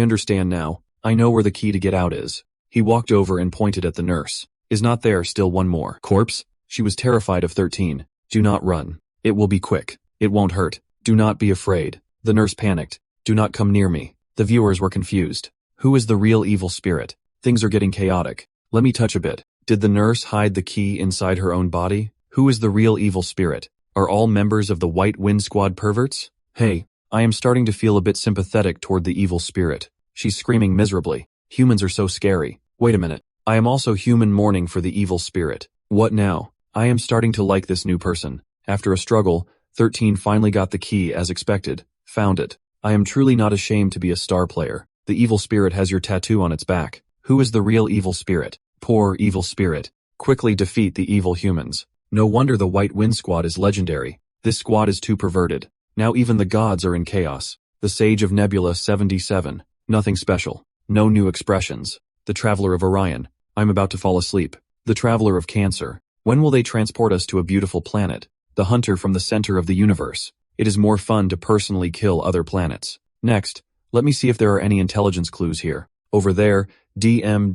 understand now. I know where the key to get out is. He walked over and pointed at the nurse. Is not there still one more corpse? She was terrified of 13. Do not run. It will be quick. It won't hurt. Do not be afraid. The nurse panicked. Do not come near me. The viewers were confused. Who is the real evil spirit? Things are getting chaotic. Let me touch a bit. Did the nurse hide the key inside her own body? Who is the real evil spirit? Are all members of the White Wind Squad perverts? Hey, I am starting to feel a bit sympathetic toward the evil spirit. She's screaming miserably. Humans are so scary. Wait a minute. I am also human mourning for the evil spirit. What now? I am starting to like this new person. After a struggle, 13 finally got the key as expected. Found it. I am truly not ashamed to be a star player. The evil spirit has your tattoo on its back. Who is the real evil spirit? Poor evil spirit. Quickly defeat the evil humans. No wonder the White Wind Squad is legendary. This squad is too perverted. Now even the gods are in chaos. The Sage of Nebula 77. Nothing special. No new expressions. The Traveler of Orion. I'm about to fall asleep. The Traveler of Cancer. When will they transport us to a beautiful planet? The Hunter from the center of the universe. It is more fun to personally kill other planets. Next, let me see if there are any intelligence clues here. Over there, DM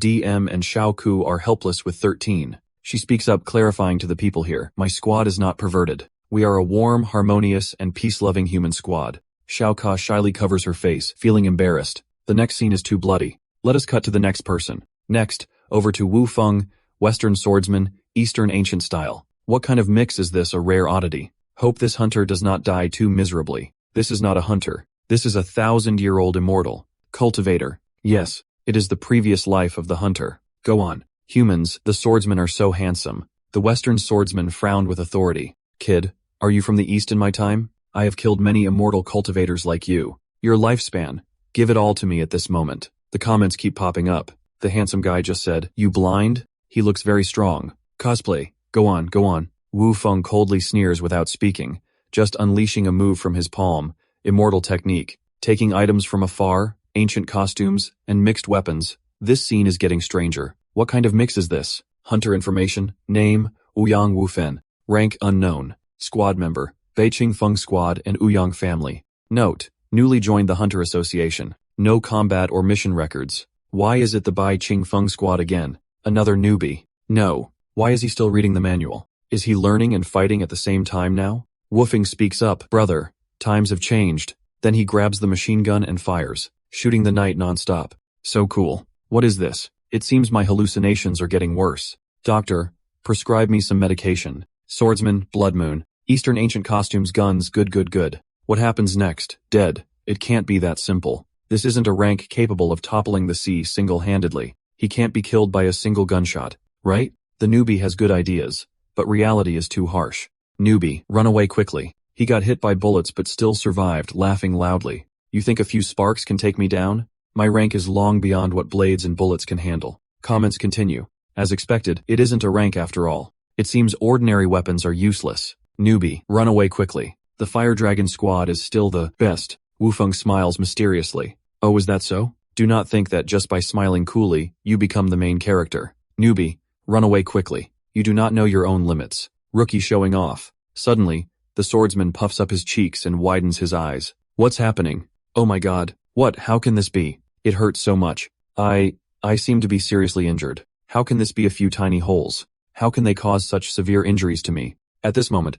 and Xiao Ku are helpless with 13. She speaks up, clarifying to the people here. My squad is not perverted. We are a warm, harmonious, and peace-loving human squad. Xiao Ka shyly covers her face, feeling embarrassed. The next scene is too bloody. Let us cut to the next person. Next, over to Wu Feng, Western swordsman, Eastern ancient style. What kind of mix is this, a rare oddity? Hope this hunter does not die too miserably. This is not a hunter. This is a 1,000-year-old immortal. Cultivator. Yes, it is the previous life of the hunter. Go on. Humans, the swordsmen are so handsome. The Western swordsman frowned with authority. Kid, are you from the East in my time? I have killed many immortal cultivators like you. Your lifespan. Give it all to me at this moment. The comments keep popping up. The handsome guy just said, you blind? He looks very strong. Cosplay. Go on, go on. Wu Feng coldly sneers without speaking, just unleashing a move from his palm. Immortal technique. Taking items from afar, ancient costumes, and mixed weapons. This scene is getting stranger. What kind of mix is this? Hunter information. Name, Ouyang Wufen. Rank unknown. Squad member, Beiqing Feng Squad and Ouyang family. Note, newly joined the Hunter Association. No combat or mission records. Why is it the Bai Qing Feng Squad again? Another newbie. No. Why is he still reading the manual? Is he learning and fighting at the same time now? Woofing speaks up, brother. Times have changed. Then he grabs the machine gun and fires, shooting the night non-stop. So cool. What is this? It seems my hallucinations are getting worse. Doctor, prescribe me some medication. Swordsman, Blood Moon. Eastern ancient costumes, guns, good. What happens next? Dead. It can't be that simple. This isn't a rank capable of toppling the sea single-handedly. He can't be killed by a single gunshot, right? The newbie has good ideas, but reality is too harsh. Newbie, run away quickly. He got hit by bullets but still survived, laughing loudly. You think a few sparks can take me down? My rank is long beyond what blades and bullets can handle. Comments continue. As expected, it isn't a rank after all. It seems ordinary weapons are useless. Newbie, run away quickly. The Fire Dragon squad is still the best. Wufeng smiles mysteriously. Oh, is that so? Do not think that just by smiling coolly, you become the main character. Newbie, run away quickly. You do not know your own limits. Rookie showing off. Suddenly, the swordsman puffs up his cheeks and widens his eyes. What's happening? Oh my god. What? How can this be? It hurts so much. I seem to be seriously injured. How can this be a few tiny holes? How can they cause such severe injuries to me? At this moment,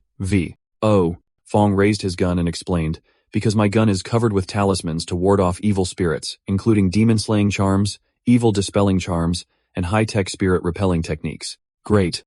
Fong raised his gun and explained, because my gun is covered with talismans to ward off evil spirits, including demon-slaying charms, evil-dispelling charms, and high-tech spirit-repelling techniques. Great.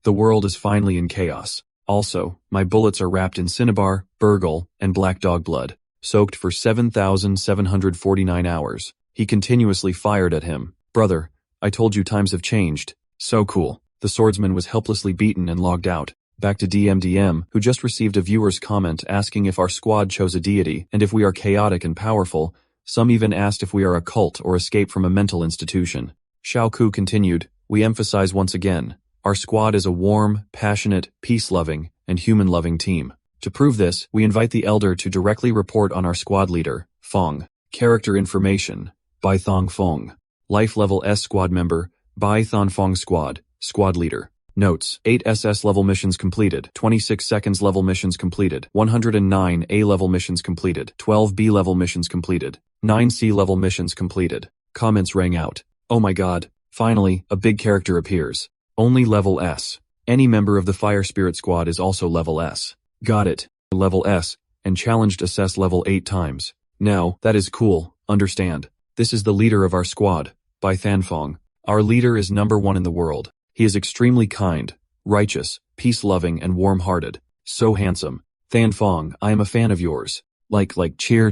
The world is finally in chaos. Also, my bullets are wrapped in cinnabar, burgle, and black dog blood, soaked for 7,749 hours. He continuously fired at him. Brother, I told you times have changed. So cool. The swordsman was helplessly beaten and logged out. Back to DMDM, who just received a viewer's comment asking if our squad chose a deity and if we are chaotic and powerful. Some even asked if we are a cult or escape from a mental institution. Xiao Ku continued, we emphasize once again, our squad is a warm, passionate, peace-loving, and human-loving team. To prove this, we invite the Elder to directly report on our squad leader, Fong. Character information, Bai Thong Fong. Life level S squad member, Bai Thong Fong squad leader. Notes, 8 SS level missions completed, 26 seconds level missions completed, 109 A level missions completed, 12 B level missions completed, 9 C level missions completed. Comments rang out. Oh my god, finally, a big character appears. Only level S. Any member of the Fire Spirit Squad is also level S. Got it. Level S, and challenged assess level 8 times. Now, that is cool, understand. This is the leader of our squad, Bai Thanfong. Our leader is #1 in the world. He is extremely kind, righteous, peace-loving, and warm-hearted. So handsome. Thanfong, I am a fan of yours. Like cheer.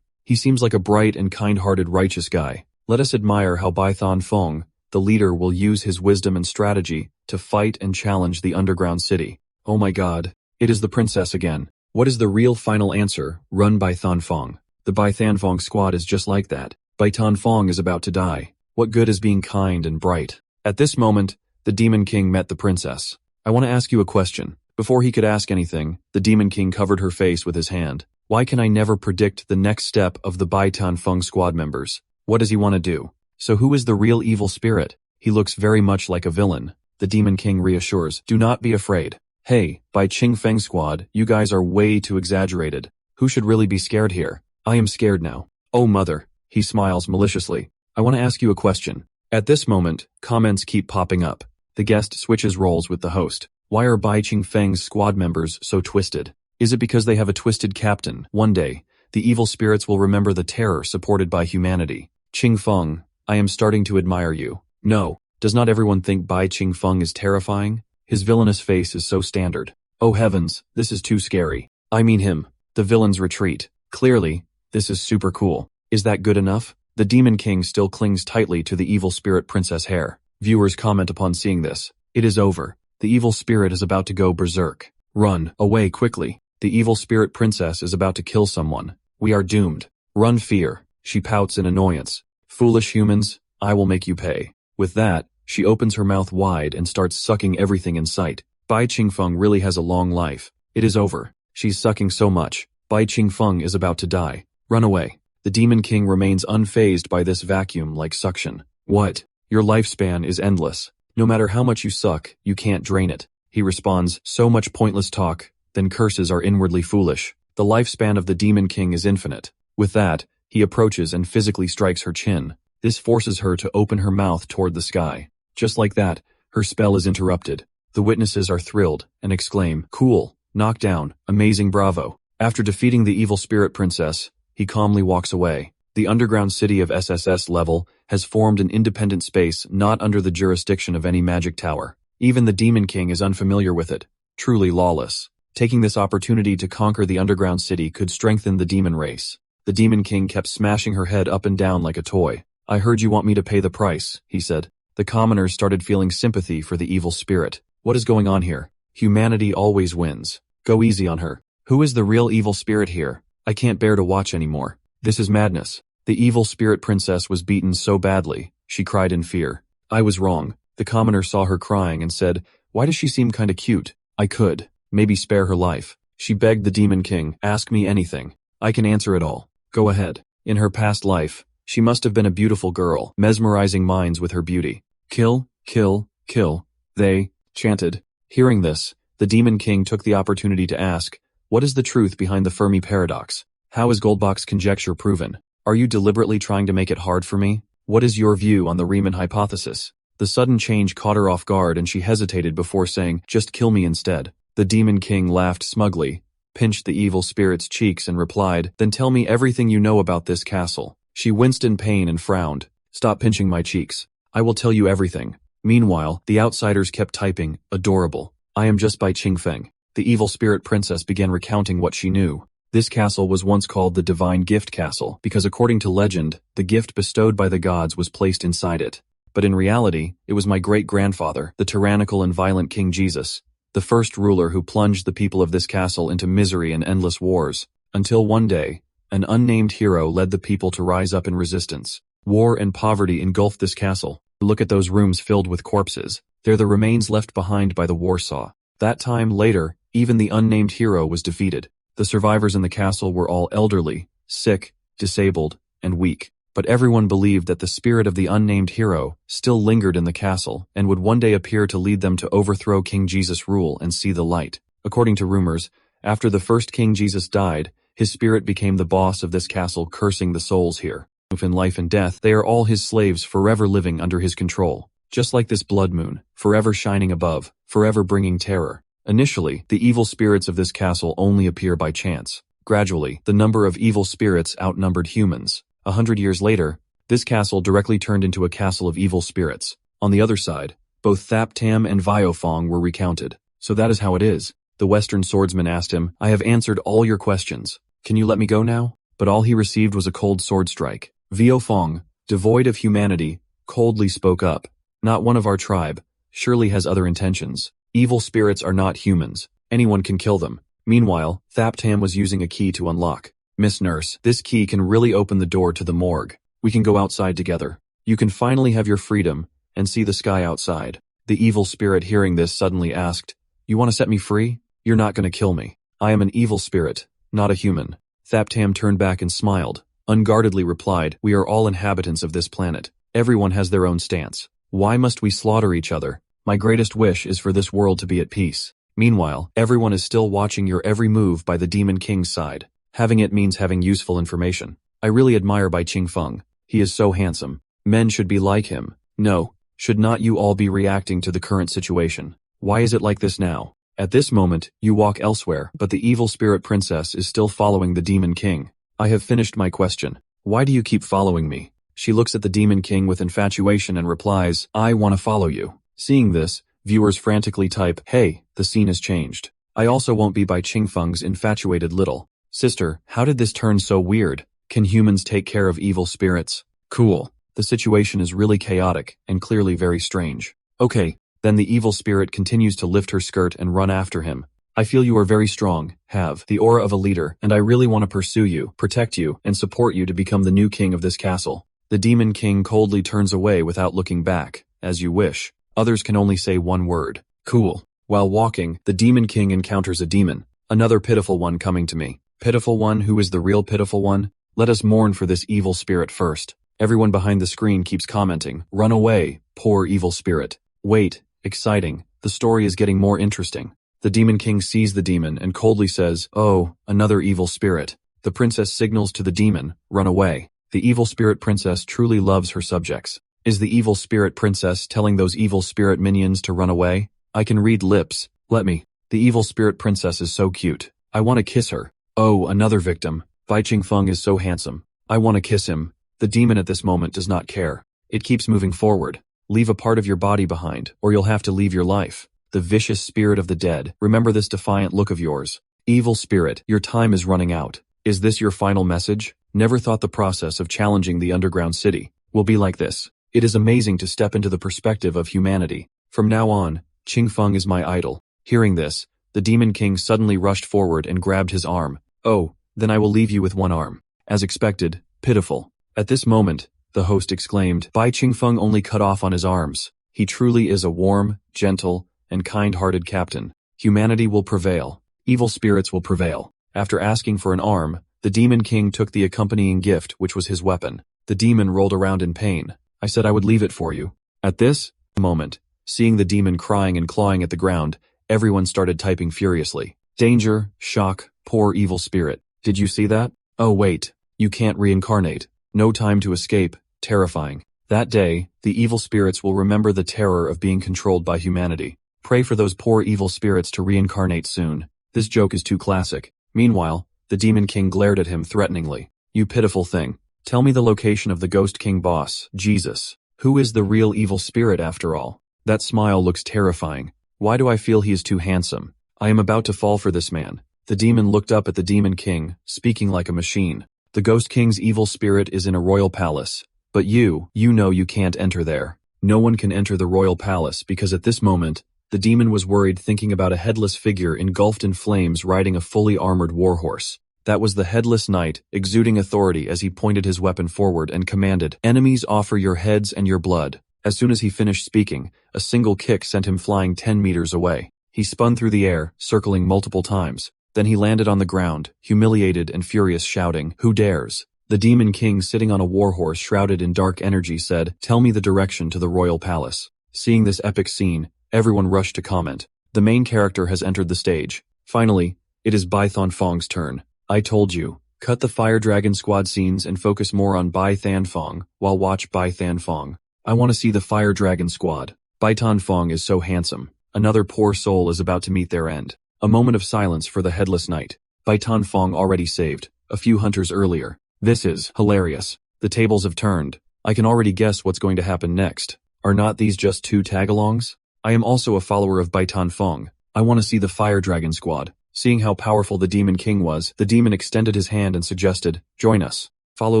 He seems like a bright and kind-hearted righteous guy. Let us admire how Bai Thanfong, the leader, will use his wisdom and strategy to fight and challenge the underground city. Oh my god, it is the princess again. What is the real final answer, run by Thanfong? The Bai Thanfong squad is just like that. Bai Thanfong is about to die. What good is being kind and bright? At this moment, the Demon King met the princess. I want to ask you a question. Before he could ask anything, the Demon King covered her face with his hand. Why can I never predict the next step of the Bai Thanfong squad members? What does he want to do? So who is the real evil spirit? He looks very much like a villain. The Demon King reassures, do not be afraid. Hey, Bai Qingfeng squad, you guys are way too exaggerated. Who should really be scared here? I am scared now. Oh mother. He smiles maliciously. I want to ask you a question. At this moment, comments keep popping up. The guest switches roles with the host. Why are Bai Qingfeng's squad members so twisted? Is it because they have a twisted captain? One day, the evil spirits will remember the terror supported by humanity. Qingfeng, I am starting to admire you. No, does not everyone think Bai Qingfeng is terrifying? His villainous face is so standard. Oh heavens, this is too scary. I mean him. The villains retreat. Clearly, this is super cool. Is that good enough? The Demon King still clings tightly to the evil spirit princess hair. Viewers comment upon seeing this. It is over. The evil spirit is about to go berserk. Run, away quickly. The evil spirit princess is about to kill someone. We are doomed. Run, fear. She pouts in annoyance. Foolish humans, I will make you pay. With that, she opens her mouth wide and starts sucking everything in sight. Bai Qingfeng really has a long life. It is over. She's sucking so much. Bai Qingfeng is about to die. Run away. The Demon King remains unfazed by this vacuum-like suction. What? Your lifespan is endless. No matter how much you suck, you can't drain it. He responds, so much pointless talk, then curses are inwardly foolish. The lifespan of the Demon King is infinite. With that, he approaches and physically strikes her chin. This forces her to open her mouth toward the sky. Just like that, her spell is interrupted. The witnesses are thrilled and exclaim, cool, knockdown, amazing, bravo. After defeating the evil spirit princess, he calmly walks away. The underground city of SSS level has formed an independent space not under the jurisdiction of any magic tower. Even the Demon King is unfamiliar with it. Truly lawless. Taking this opportunity to conquer the underground city could strengthen the demon race. The Demon King kept smashing her head up and down like a toy. I heard you want me to pay the price, he said. The commoners started feeling sympathy for the evil spirit. What is going on here? Humanity always wins. Go easy on her. Who is the real evil spirit here? I can't bear to watch anymore. This is madness. The evil spirit princess was beaten so badly, she cried in fear. I was wrong. The commoner saw her crying and said, why does she seem kinda cute? I could, maybe spare her life. She begged the Demon King, ask me anything. I can answer it all. Go ahead. In her past life, she must have been a beautiful girl, mesmerizing minds with her beauty. Kill, kill, kill, they chanted. Hearing this, the Demon King took the opportunity to ask, what is the truth behind the Fermi paradox? How is Goldbach's conjecture proven? Are you deliberately trying to make it hard for me? What is your view on the Riemann hypothesis? The sudden change caught her off guard and she hesitated before saying, just kill me instead. The Demon King laughed smugly, pinched the evil spirit's cheeks and replied, then tell me everything you know about this castle. She winced in pain and frowned. Stop pinching my cheeks. I will tell you everything. Meanwhile, the outsiders kept typing, adorable. I am just by Qingfeng. The evil spirit princess began recounting what she knew. This castle was once called the Divine Gift Castle because according to legend, the gift bestowed by the gods was placed inside it. But in reality, it was my great-grandfather, the tyrannical and violent King Jesus, the first ruler who plunged the people of this castle into misery and endless wars. Until one day, an unnamed hero led the people to rise up in resistance. War and poverty engulfed this castle. Look at those rooms filled with corpses. They're the remains left behind by the Warsaw. That time later, even the unnamed hero was defeated. The survivors in the castle were all elderly, sick, disabled, and weak. But everyone believed that the spirit of the unnamed hero still lingered in the castle and would one day appear to lead them to overthrow King Jesus' rule and see the light. According to rumors, after the first King Jesus died, his spirit became the boss of this castle, cursing the souls here. In life and death, they are all his slaves, forever living under his control. Just like this blood moon, forever shining above, forever bringing terror. Initially, the evil spirits of this castle only appear by chance. Gradually, the number of evil spirits outnumbered humans. 100 years later, this castle directly turned into a castle of evil spirits. On the other side, both Thap Tam and Viofong were recounted. So that is how it is. The Western swordsman asked him, I have answered all your questions. Can you let me go now? But all he received was a cold sword strike. Viofong, devoid of humanity, coldly spoke up. Not one of our tribe, surely has other intentions. Evil spirits are not humans. Anyone can kill them. Meanwhile, Thap Tam was using a key to unlock. Miss Nurse, this key can really open the door to the morgue. We can go outside together. You can finally have your freedom and see the sky outside. The evil spirit hearing this suddenly asked, you want to set me free? You're not going to kill me. I am an evil spirit, not a human. Thap Tam turned back and smiled, unguardedly replied, we are all inhabitants of this planet. Everyone has their own stance. Why must we slaughter each other? My greatest wish is for this world to be at peace. Meanwhile, everyone is still watching your every move by the Demon King's side. Having it means having useful information. I really admire Bai Qingfeng. He is so handsome. Men should be like him. No, should not you all be reacting to the current situation? Why is it like this now? At this moment, you walk elsewhere, but the evil spirit princess is still following the Demon King. I have finished my question. Why do you keep following me? She looks at the Demon King with infatuation and replies, I want to follow you. Seeing this, viewers frantically type, hey, the scene has changed. I also won't be Bai Qingfeng's infatuated little sister. How did this turn so weird? Can humans take care of evil spirits? Cool. The situation is really chaotic and clearly very strange. Okay, then the evil spirit continues to lift her skirt and run after him. I feel you are very strong, have the aura of a leader, and I really want to pursue you, protect you, and support you to become the new king of this castle. The Demon King coldly turns away without looking back. As you wish. Others can only say one word. Cool. While walking, the Demon King encounters a demon. Another pitiful one coming to me. Pitiful one, who is the real pitiful one? Let us mourn for this evil spirit first. Everyone behind the screen keeps commenting, run away, poor evil spirit. Wait, exciting, the story is getting more interesting. The Demon King sees the demon and coldly says, oh, another evil spirit. The princess signals to the demon, run away. The evil spirit princess truly loves her subjects. Is the evil spirit princess telling those evil spirit minions to run away? I can read lips, let me. The evil spirit princess is so cute. I want to kiss her. Oh, another victim. Bai Qingfeng is so handsome. I want to kiss him. The demon at this moment does not care. It keeps moving forward. Leave a part of your body behind, or you'll have to leave your life. The vicious spirit of the dead, remember this defiant look of yours. Evil spirit, your time is running out. Is this your final message? Never thought the process of challenging the underground city will be like this. It is amazing to step into the perspective of humanity. From now on, Qingfeng is my idol. Hearing this, the Demon King suddenly rushed forward and grabbed his arm. Oh, then I will leave you with one arm. As expected, pitiful. At this moment, the host exclaimed, Bai Qingfeng only cut off on his arms. He truly is a warm, gentle, and kind-hearted captain. Humanity will prevail. Evil spirits will prevail. After asking for an arm, the Demon King took the accompanying gift, which was his weapon. The demon rolled around in pain. I said I would leave it for you. At this moment, seeing the demon crying and clawing at the ground, everyone started typing furiously. Danger, shock, poor evil spirit. Did you see that? Oh wait, You can't reincarnate. No time to escape. Terrifying. That day, the evil spirits will remember the terror of being controlled by humanity. Pray for those poor evil spirits to reincarnate soon. This joke is too classic. Meanwhile, the Demon King glared at him threateningly. You pitiful thing. Tell me the location of the Ghost King boss, Jesus. Who is the real evil spirit after all? That smile looks terrifying. Why do I feel he is too handsome? I am about to fall for this man. The demon looked up at the Demon King, speaking like a machine. The Ghost King's evil spirit is in a royal palace. But you know you can't enter there. No one can enter the royal palace because at this moment, the demon was worried thinking about a headless figure engulfed in flames riding a fully armored warhorse. That was the headless knight, exuding authority as he pointed his weapon forward and commanded, "Enemies, offer your heads and your blood." As soon as he finished speaking, a single kick sent him flying 10 meters away. He spun through the air, circling multiple times. Then he landed on the ground, humiliated and furious, shouting, "Who dares?" The Demon King, sitting on a warhorse shrouded in dark energy, said, "Tell me the direction to the royal palace." Seeing this epic scene, everyone rushed to comment. The main character has entered the stage. Finally, it is Bai Than Fong's turn. I told you. Cut the Fire Dragon Squad scenes and focus more on Bai Than Fong, while watch Bai Than Fong. I want to see the Fire Dragon Squad. Bai Than Fong is so handsome. Another poor soul is about to meet their end. A moment of silence for the headless knight. Bai Than Fong already saved, a few hunters earlier. This is hilarious. The tables have turned. I can already guess what's going to happen next. Are not these just two tag-alongs? I am also a follower of Bai Than Fong. I want to see the Fire Dragon Squad. Seeing how powerful the Demon King was, the demon extended his hand and suggested, "Join us. Follow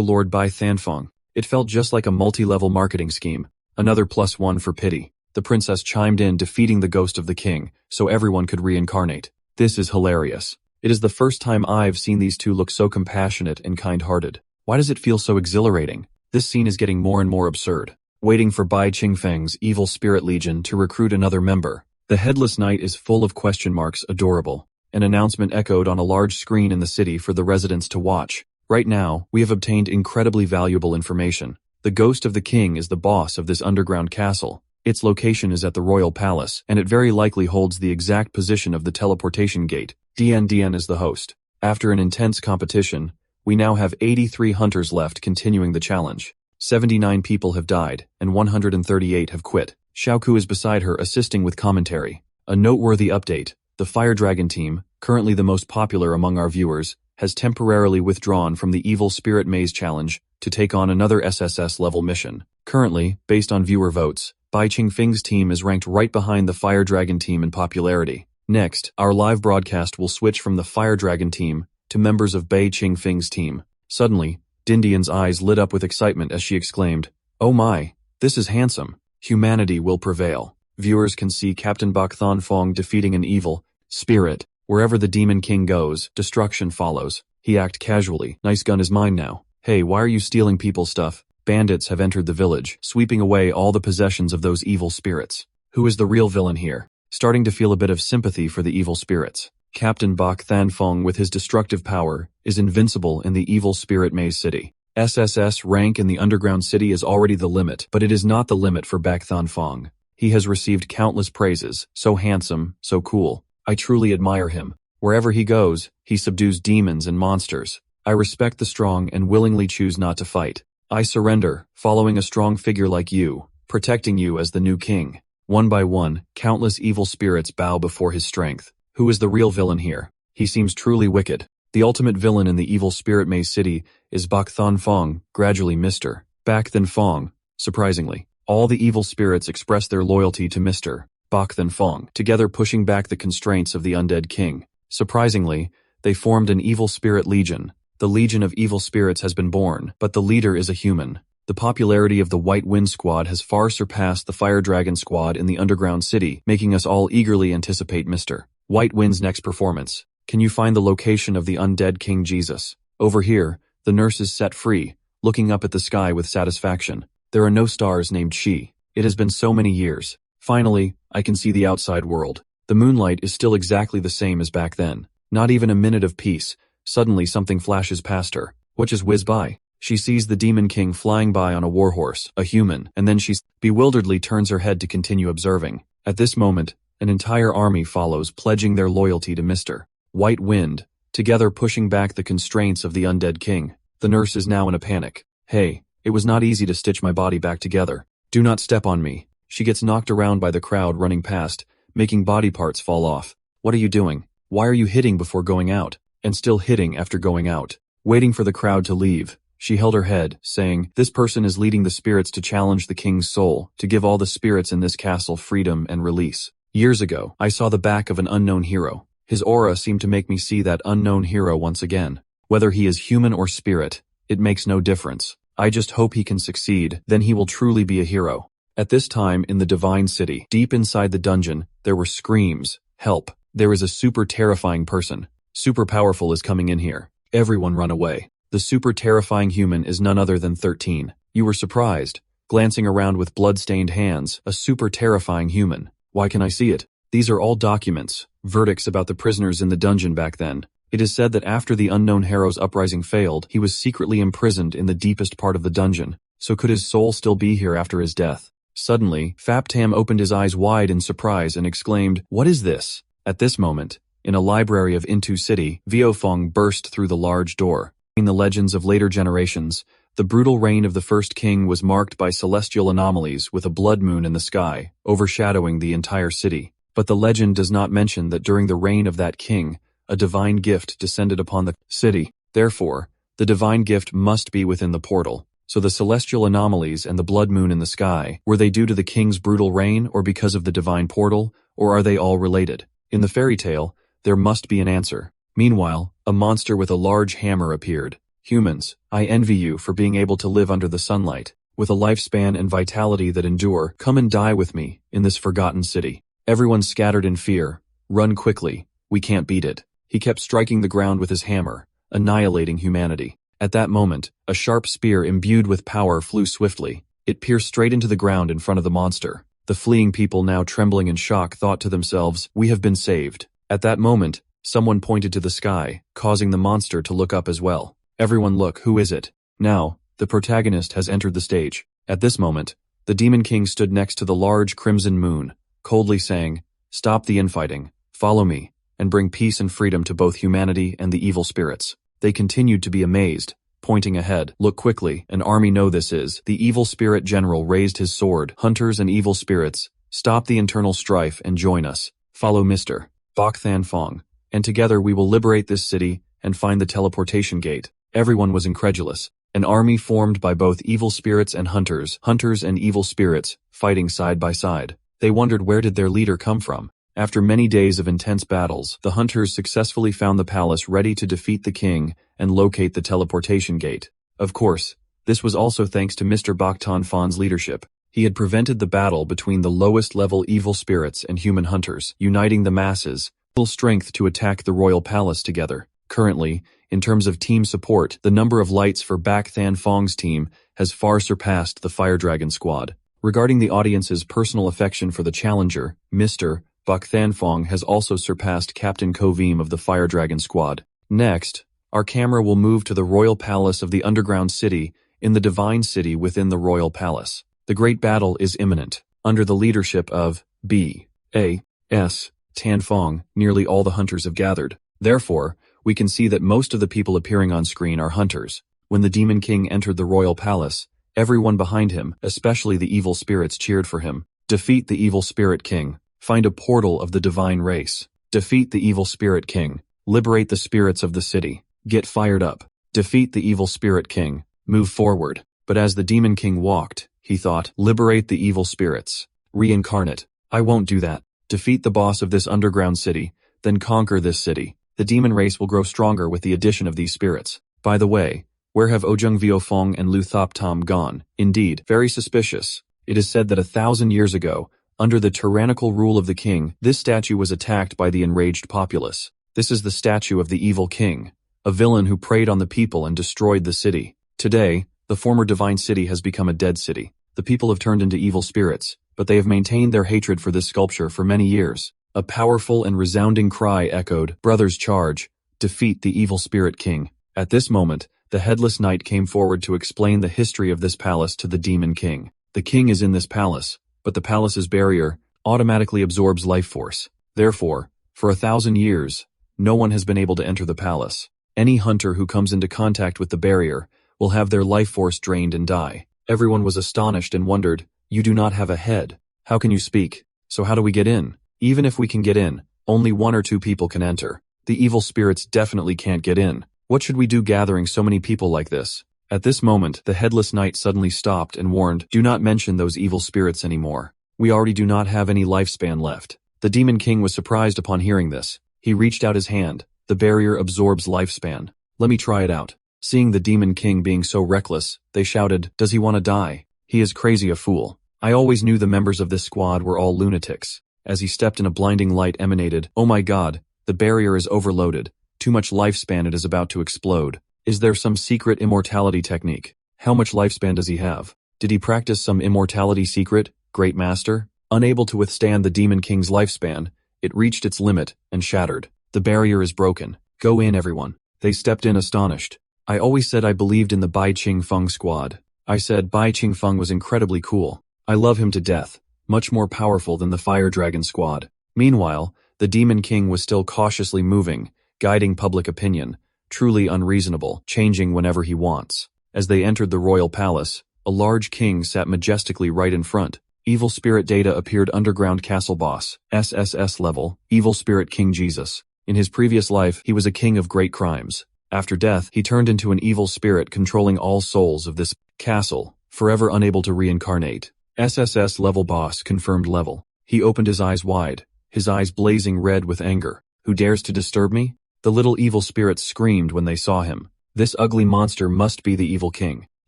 Lord Bai Than Fong." It felt just like a multi-level marketing scheme. Another +1 for pity. The princess chimed in, defeating the ghost of the king, so everyone could reincarnate. This is hilarious. It is the first time I've seen these two look so compassionate and kind-hearted. Why does it feel so exhilarating? This scene is getting more and more absurd. Waiting for Bai Qingfeng's evil spirit legion to recruit another member. The headless knight is full of question marks, adorable. An announcement echoed on a large screen in the city for the residents to watch. Right now, we have obtained incredibly valuable information. The ghost of the king is the boss of this underground castle. Its location is at the royal palace, and it very likely holds the exact position of the teleportation gate. DN is the host. After an intense competition, we now have 83 hunters left continuing the challenge. 79 people have died, and 138 have quit. Xiaoku is beside her, assisting with commentary. A noteworthy update. The Fire Dragon team, currently the most popular among our viewers, has temporarily withdrawn from the Evil Spirit Maze Challenge to take on another SSS-level mission. Currently, based on viewer votes, Bai Qingfeng's team is ranked right behind the Fire Dragon team in popularity. Next, our live broadcast will switch from the Fire Dragon team to members of Bai Qingfeng's team. Suddenly, Dindian's eyes lit up with excitement as she exclaimed, "Oh my, this is handsome. Humanity will prevail." Viewers can see Captain Bai Than Fong defeating an evil spirit. Wherever the Demon King goes, destruction follows. He acted casually. "Nice gun is mine now." "Hey, why are you stealing people's stuff?" Bandits have entered the village, sweeping away all the possessions of those evil spirits. Who is the real villain here? Starting to feel a bit of sympathy for the evil spirits. Captain Bai Than Fong, with his destructive power, is invincible in the Evil Spirit Maze City. SSS rank in the underground city is already the limit, but it is not the limit for Bai Than Fong. He has received countless praises. So handsome, so cool. I truly admire him. Wherever he goes, he subdues demons and monsters. I respect the strong and willingly choose not to fight. I surrender, following a strong figure like you, protecting you as the new king. One by one, countless evil spirits bow before his strength. Who is the real villain here? He seems truly wicked. The ultimate villain in the Evil Spirit Maze City is Bai Than Fong, gradually Mr. Bai Than Fong. Surprisingly, all the evil spirits express their loyalty to Mr. Bai Than Fong, together pushing back the constraints of the undead king. Surprisingly, they formed an evil spirit legion. The legion of evil spirits has been born, but the leader is a human. The popularity of the White Wind Squad has far surpassed the Fire Dragon Squad in the underground city, making us all eagerly anticipate Mr. White Wind's next performance. Can you find the location of the undead King Jesus? Over here, the nurse is set free, looking up at the sky with satisfaction. There are no stars named She. It has been so many years. Finally, I can see the outside world. The moonlight is still exactly the same as back then. Not even a minute of peace. Suddenly something flashes past her. What just whizzed by? She sees the Demon King flying by on a warhorse, a human, and then she bewilderedly turns her head to continue observing. At this moment, an entire army follows, pledging their loyalty to Mr. White Wind, together pushing back the constraints of the undead king. The nurse is now in a panic. Hey, it was not easy to stitch my body back together. Do not step on me. She gets knocked around by the crowd running past, making body parts fall off. What are you doing? Why are you hitting before going out? And still hitting after going out. Waiting for the crowd to leave, she held her head, saying, "This person is leading the spirits to challenge the king's soul, to give all the spirits in this castle freedom and release. Years ago, I saw the back of an unknown hero. His aura seemed to make me see that unknown hero once again. Whether he is human or spirit, it makes no difference. I just hope he can succeed, then he will truly be a hero." At this time in the Divine City, deep inside the dungeon, there were screams. Help. There is a super terrifying person. Super powerful is coming in here. Everyone run away. The super terrifying human is none other than 13. You were surprised. Glancing around with blood-stained hands, a super terrifying human. Why can I see it? These are all documents, verdicts about the prisoners in the dungeon back then. It is said that after the unknown hero's uprising failed, he was secretly imprisoned in the deepest part of the dungeon. So could his soul still be here after his death? Suddenly, Faptam opened his eyes wide in surprise and exclaimed, "What is this?" At this moment, in a library of Intu City, Viofeng burst through the large door. In the legends of later generations, the brutal reign of the first king was marked by celestial anomalies with a blood moon in the sky, overshadowing the entire city. But the legend does not mention that during the reign of that king, a divine gift descended upon the city. Therefore, the divine gift must be within the portal. So the celestial anomalies and the blood moon in the sky, were they due to the king's brutal reign or because of the divine portal, or are they all related? In the fairy tale, there must be an answer. Meanwhile, a monster with a large hammer appeared. Humans, I envy you for being able to live under the sunlight. With a lifespan and vitality that endure, come and die with me, in this forgotten city. Everyone scattered in fear. Run quickly, we can't beat it. He kept striking the ground with his hammer, annihilating humanity. At that moment, a sharp spear imbued with power flew swiftly. It pierced straight into the ground in front of the monster. The fleeing people, now trembling in shock, thought to themselves, "We have been saved." At that moment, someone pointed to the sky, causing the monster to look up as well. Everyone look, who is it? Now, the protagonist has entered the stage. At this moment, the Demon King stood next to the large crimson moon, coldly saying, "Stop the infighting, follow me, and bring peace and freedom to both humanity and the evil spirits." They continued to be amazed, pointing ahead. "Look quickly, an army know this is." The evil spirit general raised his sword. "Hunters and evil spirits, stop the internal strife and join us. Follow Mr. Bok Than Fong, and together we will liberate this city and find the teleportation gate." Everyone was incredulous. An army formed by both evil spirits and hunters and evil spirits, fighting side by side. They wondered where did their leader come from. After many days of intense battles, the hunters successfully found the palace ready to defeat the king and locate the teleportation gate. Of course, this was also thanks to Mr. Boktan Fon's leadership. He had prevented the battle between the lowest level evil spirits and human hunters, uniting the masses, full strength to attack the royal palace together. Currently, in terms of team support, the number of lights for Bak Than Fong's team has far surpassed the Fire Dragon squad. Regarding the audience's personal affection for the challenger, Mr. Bak Than Fong has also surpassed Captain Kovim of the Fire Dragon squad. Next, our camera will move to the royal palace of the underground city in the divine city within the royal palace. The great battle is imminent. Under the leadership of B.A.S. Tan Fong, nearly all the hunters have gathered. Therefore, we can see that most of the people appearing on screen are hunters. When the Demon King entered the royal palace, everyone behind him, especially the evil spirits, cheered for him. Defeat the evil spirit king. Find a portal of the divine race. Defeat the evil spirit king. Liberate the spirits of the city. Get fired up. Defeat the evil spirit king. Move forward. But as the Demon King walked, he thought, liberate the evil spirits. Reincarnate. I won't do that. Defeat the boss of this underground city, then conquer this city. The demon race will grow stronger with the addition of these spirits. By the way, where have Ojung Viofeng and Lu Thop Tom gone? Indeed, very suspicious. It is said that 1,000 years ago, under the tyrannical rule of the king, this statue was attacked by the enraged populace. This is the statue of the evil king, a villain who preyed on the people and destroyed the city. Today, the former divine city has become a dead city. The people have turned into evil spirits, but they have maintained their hatred for this sculpture for many years. A powerful and resounding cry echoed, "Brothers, charge! Defeat the evil spirit king." At this moment, the headless knight came forward to explain the history of this palace to the Demon King. The king is in this palace, but the palace's barrier automatically absorbs life force. Therefore, for 1,000 years, no one has been able to enter the palace. Any hunter who comes into contact with the barrier will have their life force drained and die. Everyone was astonished and wondered, "You do not have a head. How can you speak? So how do we get in? Even if we can get in, only 1 or 2 people can enter. The evil spirits definitely can't get in. What should we do gathering so many people like this?" At this moment, the headless knight suddenly stopped and warned, "Do not mention those evil spirits anymore. We already do not have any lifespan left." The Demon King was surprised upon hearing this. He reached out his hand. The barrier absorbs lifespan. "Let me try it out." Seeing the Demon King being so reckless, they shouted, "Does he want to die? He is crazy a fool. I always knew the members of this squad were all lunatics." As he stepped in, a blinding light emanated. "Oh my god, the barrier is overloaded. Too much lifespan, it is about to explode. Is there some secret immortality technique? How much lifespan does he have? Did he practice some immortality secret, Great Master?" Unable to withstand the Demon King's lifespan, it reached its limit and shattered. "The barrier is broken. Go in, everyone." They stepped in astonished. "I always said I believed in the Bai Ching Feng squad. I said Bai Ching Feng was incredibly cool. I love him to death, much more powerful than the Fire Dragon squad." Meanwhile, the Demon King was still cautiously moving, guiding public opinion, truly unreasonable, changing whenever he wants. As they entered the royal palace, a large king sat majestically right in front. Evil Spirit Data appeared. Underground Castle Boss, SSS level, Evil Spirit King Jesus. In his previous life, he was a king of great crimes. After death, he turned into an evil spirit controlling all souls of this castle, forever unable to reincarnate. SSS level boss confirmed level. He opened his eyes wide, his eyes blazing red with anger. "Who dares to disturb me?" The little evil spirits screamed when they saw him. "This ugly monster must be the evil king.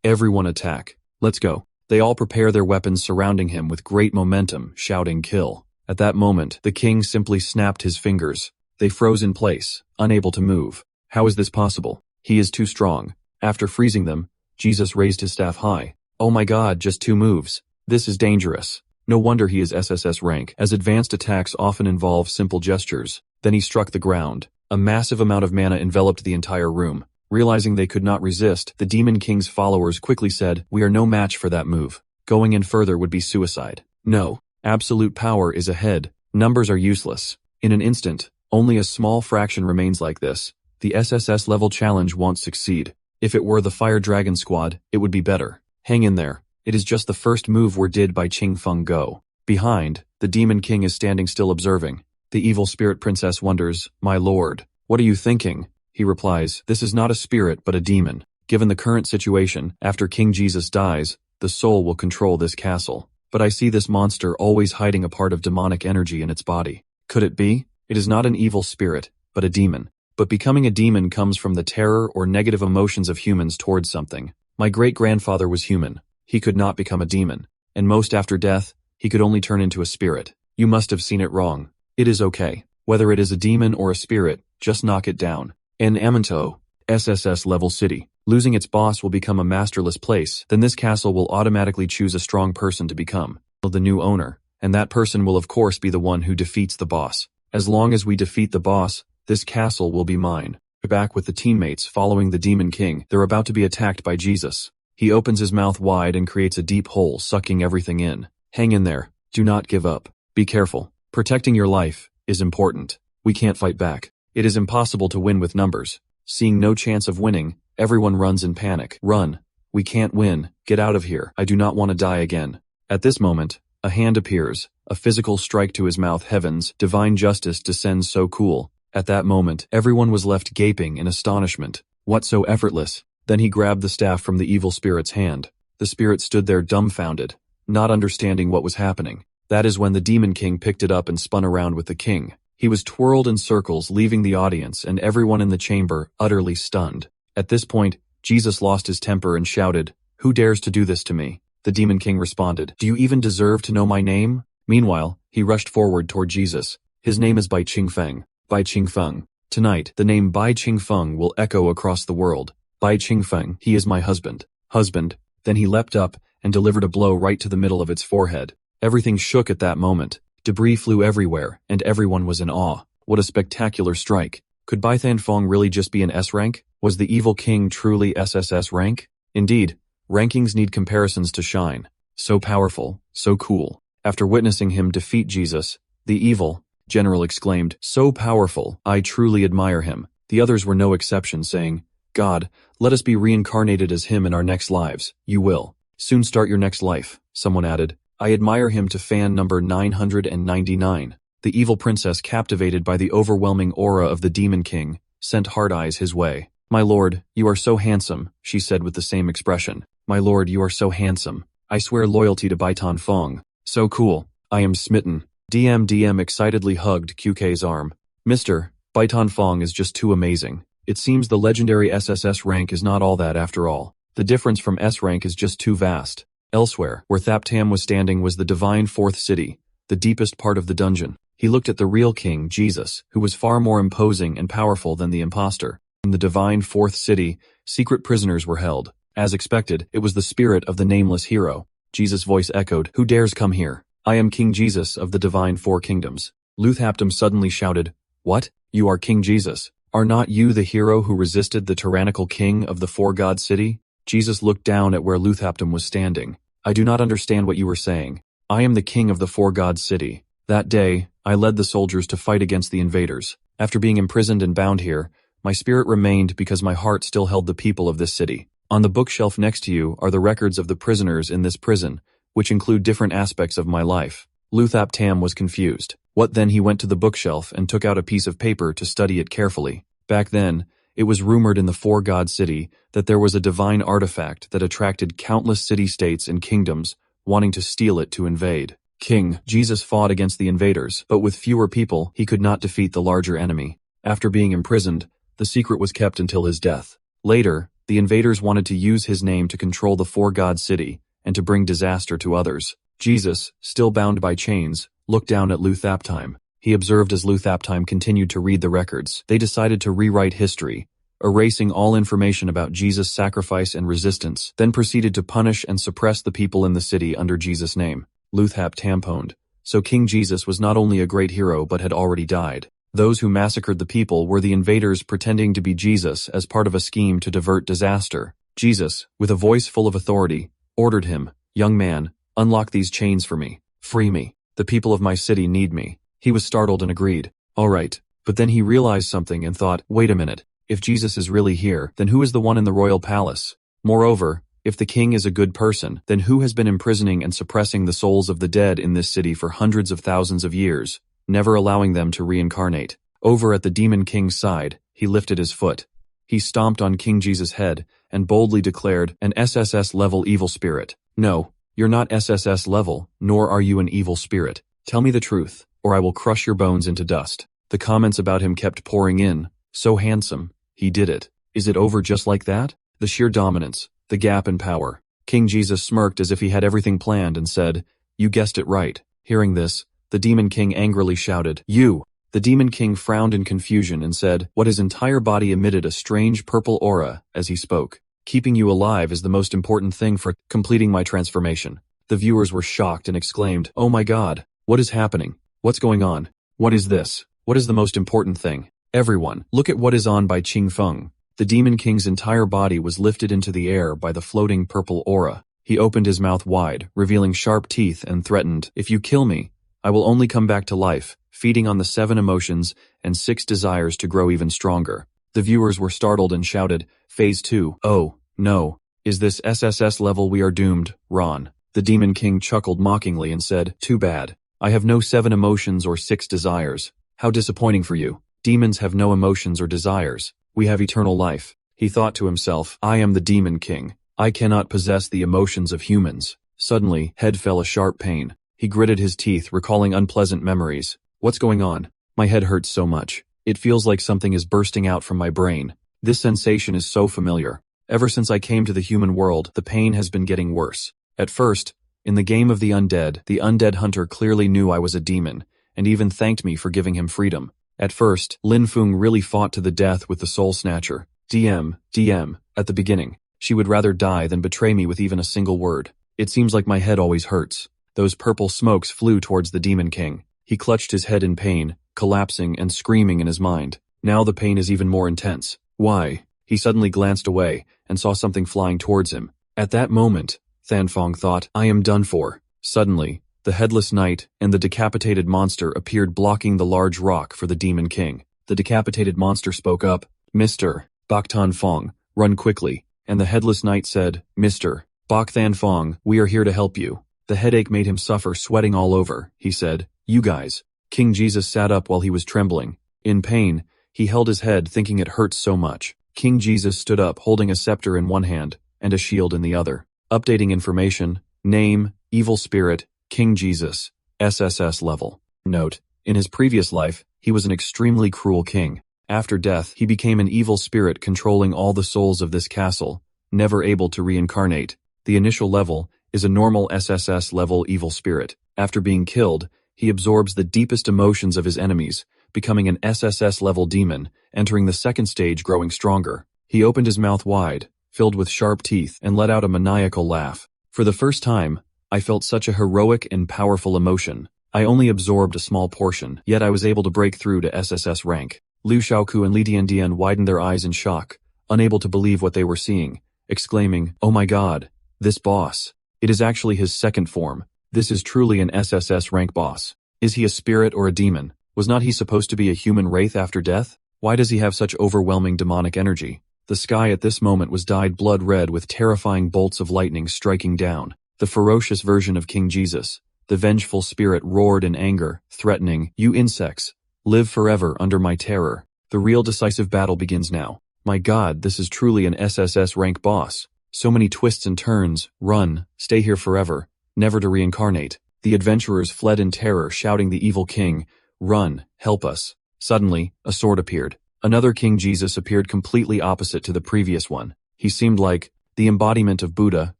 Everyone attack. Let's go." They all prepare their weapons, surrounding him with great momentum, shouting "Kill." At that moment, the king simply snapped his fingers. They froze in place, unable to move. How is this possible? He is too strong. After freezing them, Jesus raised his staff high. "Oh my god, just 2 moves. This is dangerous." No wonder he is SSS rank, as advanced attacks often involve simple gestures. Then he struck the ground. A massive amount of mana enveloped the entire room. Realizing they could not resist, the Demon King's followers quickly said, "We are no match for that move. Going in further would be suicide." No. Absolute power is ahead. Numbers are useless. In an instant, only a small fraction remains like this. The SSS level challenge won't succeed. If it were the Fire Dragon squad, it would be better. Hang in there. It is just the first move we're did by Qing Feng Go. Behind, the Demon King is standing still observing. The evil spirit princess wonders, "My lord, what are you thinking?" He replies, "This is not a spirit but a demon. Given the current situation, after King Jesus dies, the soul will control this castle. But I see this monster always hiding a part of demonic energy in its body. Could it be? It is not an evil spirit, but a demon. But becoming a demon comes from the terror or negative emotions of humans towards something. My great-grandfather was human. He could not become a demon. And most after death, he could only turn into a spirit. You must have seen it wrong. It is okay. Whether it is a demon or a spirit, just knock it down." In Amanto, SSS level city, losing its boss will become a masterless place. Then this castle will automatically choose a strong person to become the new owner, and that person will of course be the one who defeats the boss. As long as we defeat the boss, this castle will be mine. Back with the teammates following the Demon King, they're about to be attacked by Jesus. He opens his mouth wide and creates a deep hole, sucking everything in. Hang in there. Do not give up. Be careful. Protecting your life is important. We can't fight back. It is impossible to win with numbers. Seeing no chance of winning, everyone runs in panic. "Run. We can't win. Get out of here. I do not want to die again." At this moment, a hand appears, a physical strike to his mouth. Heavens, divine justice descends so cool. At that moment, everyone was left gaping in astonishment. What so effortless? Then he grabbed the staff from the evil spirit's hand. The spirit stood there dumbfounded, not understanding what was happening. That is when the Demon King picked it up and spun around with the king. He was twirled in circles, leaving the audience and everyone in the chamber utterly stunned. At this point, Jesus lost his temper and shouted, "Who dares to do this to me?" The Demon King responded, "Do you even deserve to know my name?" Meanwhile, he rushed forward toward Jesus. "His name is Bai Qingfeng. Bai Qingfeng. Tonight, the name Bai Qingfeng will echo across the world. Bai Qingfeng, he is my husband." Husband. Then he leapt up and delivered a blow right to the middle of its forehead. Everything shook at that moment. Debris flew everywhere, and everyone was in awe. What a spectacular strike. Could Bai Tianfeng really just be an S rank? Was the evil king truly SSS rank? Indeed, rankings need comparisons to shine. So powerful, so cool. After witnessing him defeat Jesus, the evil general exclaimed, "So powerful, I truly admire him." The others were no exception, saying, God, let us be reincarnated as him in our next lives. You will soon start your next life, someone added. I admire him to fan number 999. The evil princess, captivated by the overwhelming aura of the Demon King, sent hard eyes his way. My lord, you are so handsome, she said with the same expression. My lord, you are so handsome. I swear loyalty to Baitan Fong. So cool. I am smitten. DM excitedly hugged QK's arm. Mr. Baitan Fong is just too amazing. It seems the legendary SSS rank is not all that after all. The difference from S rank is just too vast. Elsewhere, where Thaptam was standing was the divine fourth city, the deepest part of the dungeon. He looked at the real king, Jesus, who was far more imposing and powerful than the impostor. In the divine fourth city, secret prisoners were held. As expected, it was the spirit of the nameless hero. Jesus' voice echoed, Who dares come here? I am King Jesus of the divine four kingdoms. Luthaptam suddenly shouted, What? You are King Jesus? Are not you the hero who resisted the tyrannical king of the four-god city? Jesus looked down at where Luthaptam was standing. I do not understand what you were saying. I am the king of the four-god city. That day, I led the soldiers to fight against the invaders. After being imprisoned and bound here, my spirit remained because my heart still held the people of this city. On the bookshelf next to you are the records of the prisoners in this prison, which include different aspects of my life. Luthaptam was confused. What then? He went to the bookshelf and took out a piece of paper to study it carefully. Back then, it was rumored in the four-god city that there was a divine artifact that attracted countless city-states and kingdoms wanting to steal it to invade. King Jesus fought against the invaders, but with fewer people, he could not defeat the larger enemy. After being imprisoned, the secret was kept until his death. Later, the invaders wanted to use his name to control the four-god city and to bring disaster to others. Jesus, still bound by chains, looked down at Luthaptam. He observed as Luthaptam continued to read the records. They decided to rewrite history, erasing all information about Jesus' sacrifice and resistance, then proceeded to punish and suppress the people in the city under Jesus' name. Luthaptam tamponed. So King Jesus was not only a great hero but had already died. Those who massacred the people were the invaders pretending to be Jesus as part of a scheme to divert disaster. Jesus, with a voice full of authority, ordered him, Young man, unlock these chains for me. Free me. The people of my city need me. He was startled and agreed. All right. But then he realized something and thought, wait a minute. If Jesus is really here, then who is the one in the royal palace? Moreover, if the king is a good person, then who has been imprisoning and suppressing the souls of the dead in this city for hundreds of thousands of years, never allowing them to reincarnate? Over at the Demon King's side, he lifted his foot. He stomped on King Jesus' head and boldly declared, an SSS-level evil spirit. No, you're not SSS level, nor are you an evil spirit. Tell me the truth, or I will crush your bones into dust. The comments about him kept pouring in. So handsome. He did it. Is it over just like that? The sheer dominance. The gap in power. King Jesus smirked as if he had everything planned and said, You guessed it right. Hearing this, the Demon King angrily shouted, You! The Demon King frowned in confusion and said, What his entire body emitted a strange purple aura as he spoke. Keeping you alive is the most important thing for completing my transformation. The viewers were shocked and exclaimed, Oh my God! What is happening? What's going on? What is this? What is the most important thing? Everyone, look at what is on by Qing Feng. The Demon King's entire body was lifted into the air by the floating purple aura. He opened his mouth wide, revealing sharp teeth, and threatened, If you kill me, I will only come back to life, feeding on the 7 emotions and 6 desires to grow even stronger. The viewers were startled and shouted, Phase 2. Oh, no. Is this SSS level? We are doomed, Ron. The Demon King chuckled mockingly and said, Too bad. I have no 7 emotions or 6 desires. How disappointing for you. Demons have no emotions or desires. We have eternal life. He thought to himself, I am the Demon King. I cannot possess the emotions of humans. Suddenly, head fell a sharp pain. He gritted his teeth, recalling unpleasant memories. What's going on? My head hurts so much. It feels like something is bursting out from my brain. This sensation is so familiar. Ever since I came to the human world, the pain has been getting worse. At first, in the game of the undead hunter clearly knew I was a demon, and even thanked me for giving him freedom. At first, Lin Feng really fought to the death with the Soul Snatcher. DM, at the beginning. She would rather die than betray me with even a single word. It seems like my head always hurts. Those purple smokes flew towards the Demon King. He clutched his head in pain, collapsing and screaming in his mind. Now the pain is even more intense. Why? He suddenly glanced away and saw something flying towards him. At that moment, Thanfong thought, I am done for. Suddenly, the headless knight and the decapitated monster appeared blocking the large rock for the Demon King. The decapitated monster spoke up, Mr. Bak Tan Fong, run quickly. And the headless knight said, Mr. Bak Tan Fong, we are here to help you. The headache made him suffer, sweating all over. He said, you guys. King Jesus sat up while he was trembling. In pain, he held his head, thinking it hurt so much. King Jesus stood up, holding a scepter in one hand and a shield in the other. Updating information, name, evil spirit, King Jesus, SSS level. Note, in his previous life, he was an extremely cruel king. After death, he became an evil spirit controlling all the souls of this castle, never able to reincarnate. The initial level is a normal SSS level evil spirit. After being killed, he absorbs the deepest emotions of his enemies, becoming an SSS level demon, entering the second stage, growing stronger. He opened his mouth wide, filled with sharp teeth, and let out a maniacal laugh. For the first time, I felt such a heroic and powerful emotion. I only absorbed a small portion, yet I was able to break through to SSS rank. Liu Shaoku and Li Diandian widened their eyes in shock, unable to believe what they were seeing, exclaiming, oh my god, this boss. It is actually his second form. This is truly an SSS rank boss. Is he a spirit or a demon? Was not he supposed to be a human wraith after death? Why does he have such overwhelming demonic energy? The sky at this moment was dyed blood red with terrifying bolts of lightning striking down. The ferocious version of King Jesus, the vengeful spirit, roared in anger, threatening, you insects, live forever under my terror. The real decisive battle begins now. My god, this is truly an SSS rank boss. So many twists and turns. Run, stay here forever, never to reincarnate. The adventurers fled in terror, shouting the evil king, run, help us. Suddenly, a sword appeared. Another King Jesus appeared completely opposite to the previous one. He seemed like the embodiment of Buddha